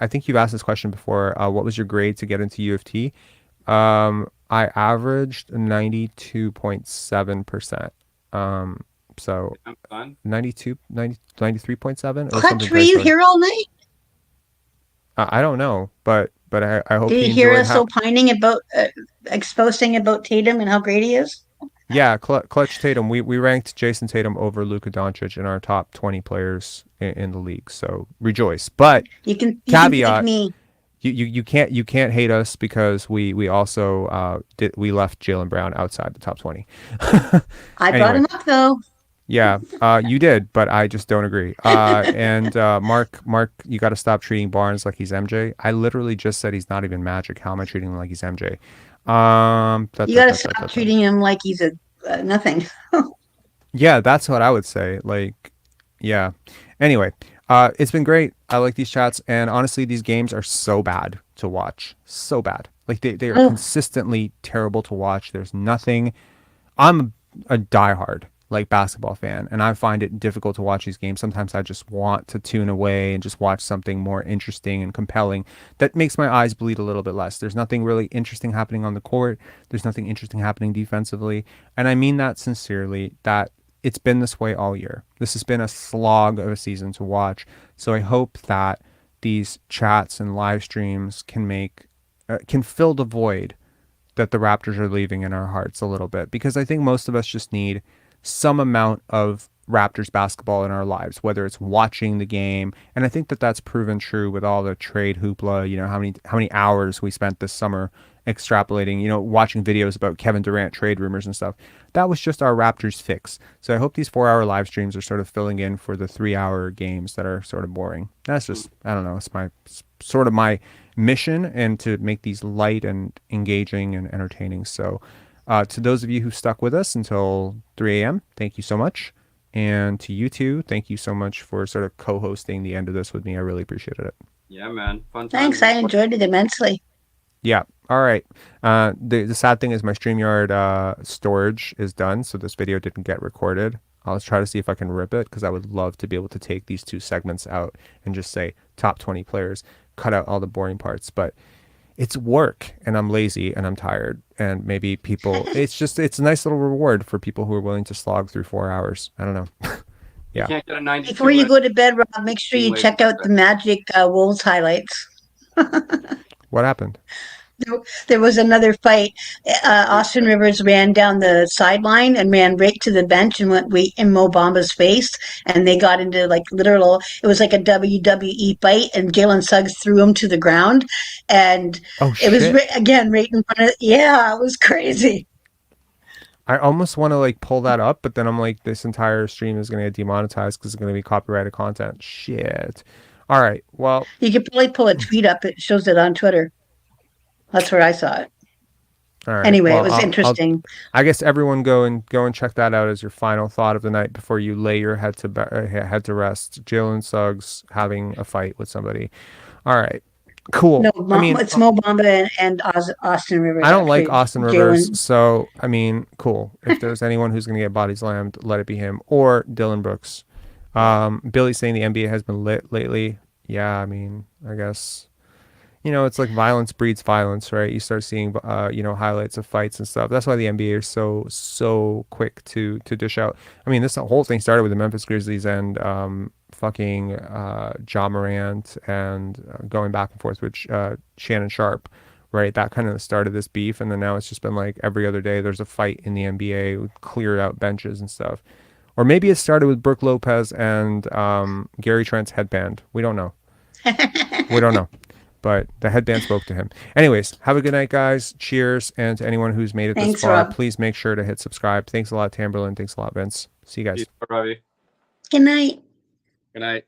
think you've asked this question before. What was your grade to get into U of T? I averaged 92.7%. So 92, 93.7 or Clutch, something. were you here all night? I don't know, but I hope Did you hear us opining about exposing about Tatum and how great he is? Yeah, Clutch Tatum. We ranked Jason Tatum over Luka Doncic in our top 20 players in the league. So rejoice. But you can caveat, thank me. You can't hate us because we also we left Jaylen Brown outside the top 20. I brought him up though. Yeah, you did, but I just don't agree. And Marc, you got to stop treating Barnes like he's MJ. I literally just said he's not even Magic. How am I treating him like he's MJ? You got to stop treating him like he's a nothing. Yeah, that's what I would say. Like, yeah. Anyway, it's been great. I like these chats, and honestly, these games are so bad to watch. So bad. Like they are consistently terrible to watch. There's nothing. I'm a diehard basketball fan, and I find it difficult to watch these games. Sometimes I just want to tune away and just watch something more interesting and compelling that makes my eyes bleed a little bit less. There's nothing really interesting happening on the court. There's nothing interesting happening defensively, and I mean that sincerely, that it's been this way all year. This has been a slog of a season to watch. So I hope that these chats and live streams can fill the void that the Raptors are leaving in our hearts a little bit, because I think most of us just need some amount of Raptors basketball in our lives, whether it's watching the game. And I think that that's proven true with all the trade hoopla, how many hours we spent this summer extrapolating, watching videos about Kevin Durant trade rumors and stuff. That was just our Raptors fix. So I hope these 4-hour live streams are sort of filling in for the 3-hour games that are sort of boring. That's just, I don't know, it's my mission, and to make these light and engaging and entertaining. So to those of you who stuck with us until 3 a.m., thank you so much. And to you two, thank you so much for sort of co-hosting the end of this with me. I really appreciated it. Yeah, man. Fun time. Thanks. I enjoyed it immensely. Yeah. All right. The sad thing is my StreamYard storage is done, so this video didn't get recorded. I'll try to see if I can rip it, because I would love to be able to take these two segments out and just say top 20 players, cut out all the boring parts. But it's work, and I'm lazy, and I'm tired, and maybe people, it's a nice little reward for people who are willing to slog through 4 hours. I don't know. Yeah. You can't get a 92 Before you go to bed, Rob, make sure you check out the Magic Wolves highlights. What happened? There was another fight. Austin Rivers ran down the sideline and ran right to the bench and went in Mo Bamba's face. And they got into it was like a WWE fight, and Jalen Suggs threw him to the ground. And it was, again, right in front of, it was crazy. I almost want to like pull that up, but then I'm like, this entire stream is going to get demonetized because it's going to be copyrighted content. Shit. All right. Well, You could probably pull a tweet up. It shows it on Twitter. That's where I saw it. all right. Anyway, well, it was interesting. I guess everyone go and check that out as your final thought of the night before you lay your head to rest. Jalen Suggs having a fight with somebody. All right. Cool. No, I mean, it's Mo Bamba and Austin Rivers. I don't like actually. Austin Rivers, so I mean, cool. If there's anyone who's going to get body slammed, let it be him or Dylan Brooks. Billy's saying the NBA has been lit lately. Yeah, I mean, I guess, it's like violence breeds violence, right? You start seeing, highlights of fights and stuff. That's why the NBA is so quick to dish out. I mean, this whole thing started with the Memphis Grizzlies and fucking Ja Morant and going back and forth with Shannon Sharp, right? That kind of started this beef, and then now it's just been like every other day there's a fight in the NBA with cleared out benches and stuff. Or maybe it started with Brooke Lopez and Gary Trent's headband. We don't know. We don't know. But the headband spoke to him. Anyways, have a good night, guys. Cheers. And to anyone who's made it Thanks, this far, Rob. please make sure to hit subscribe. Thanks a lot, Tamberlyn. Thanks a lot, Vince. See you guys. Robbie. Good night. Good night.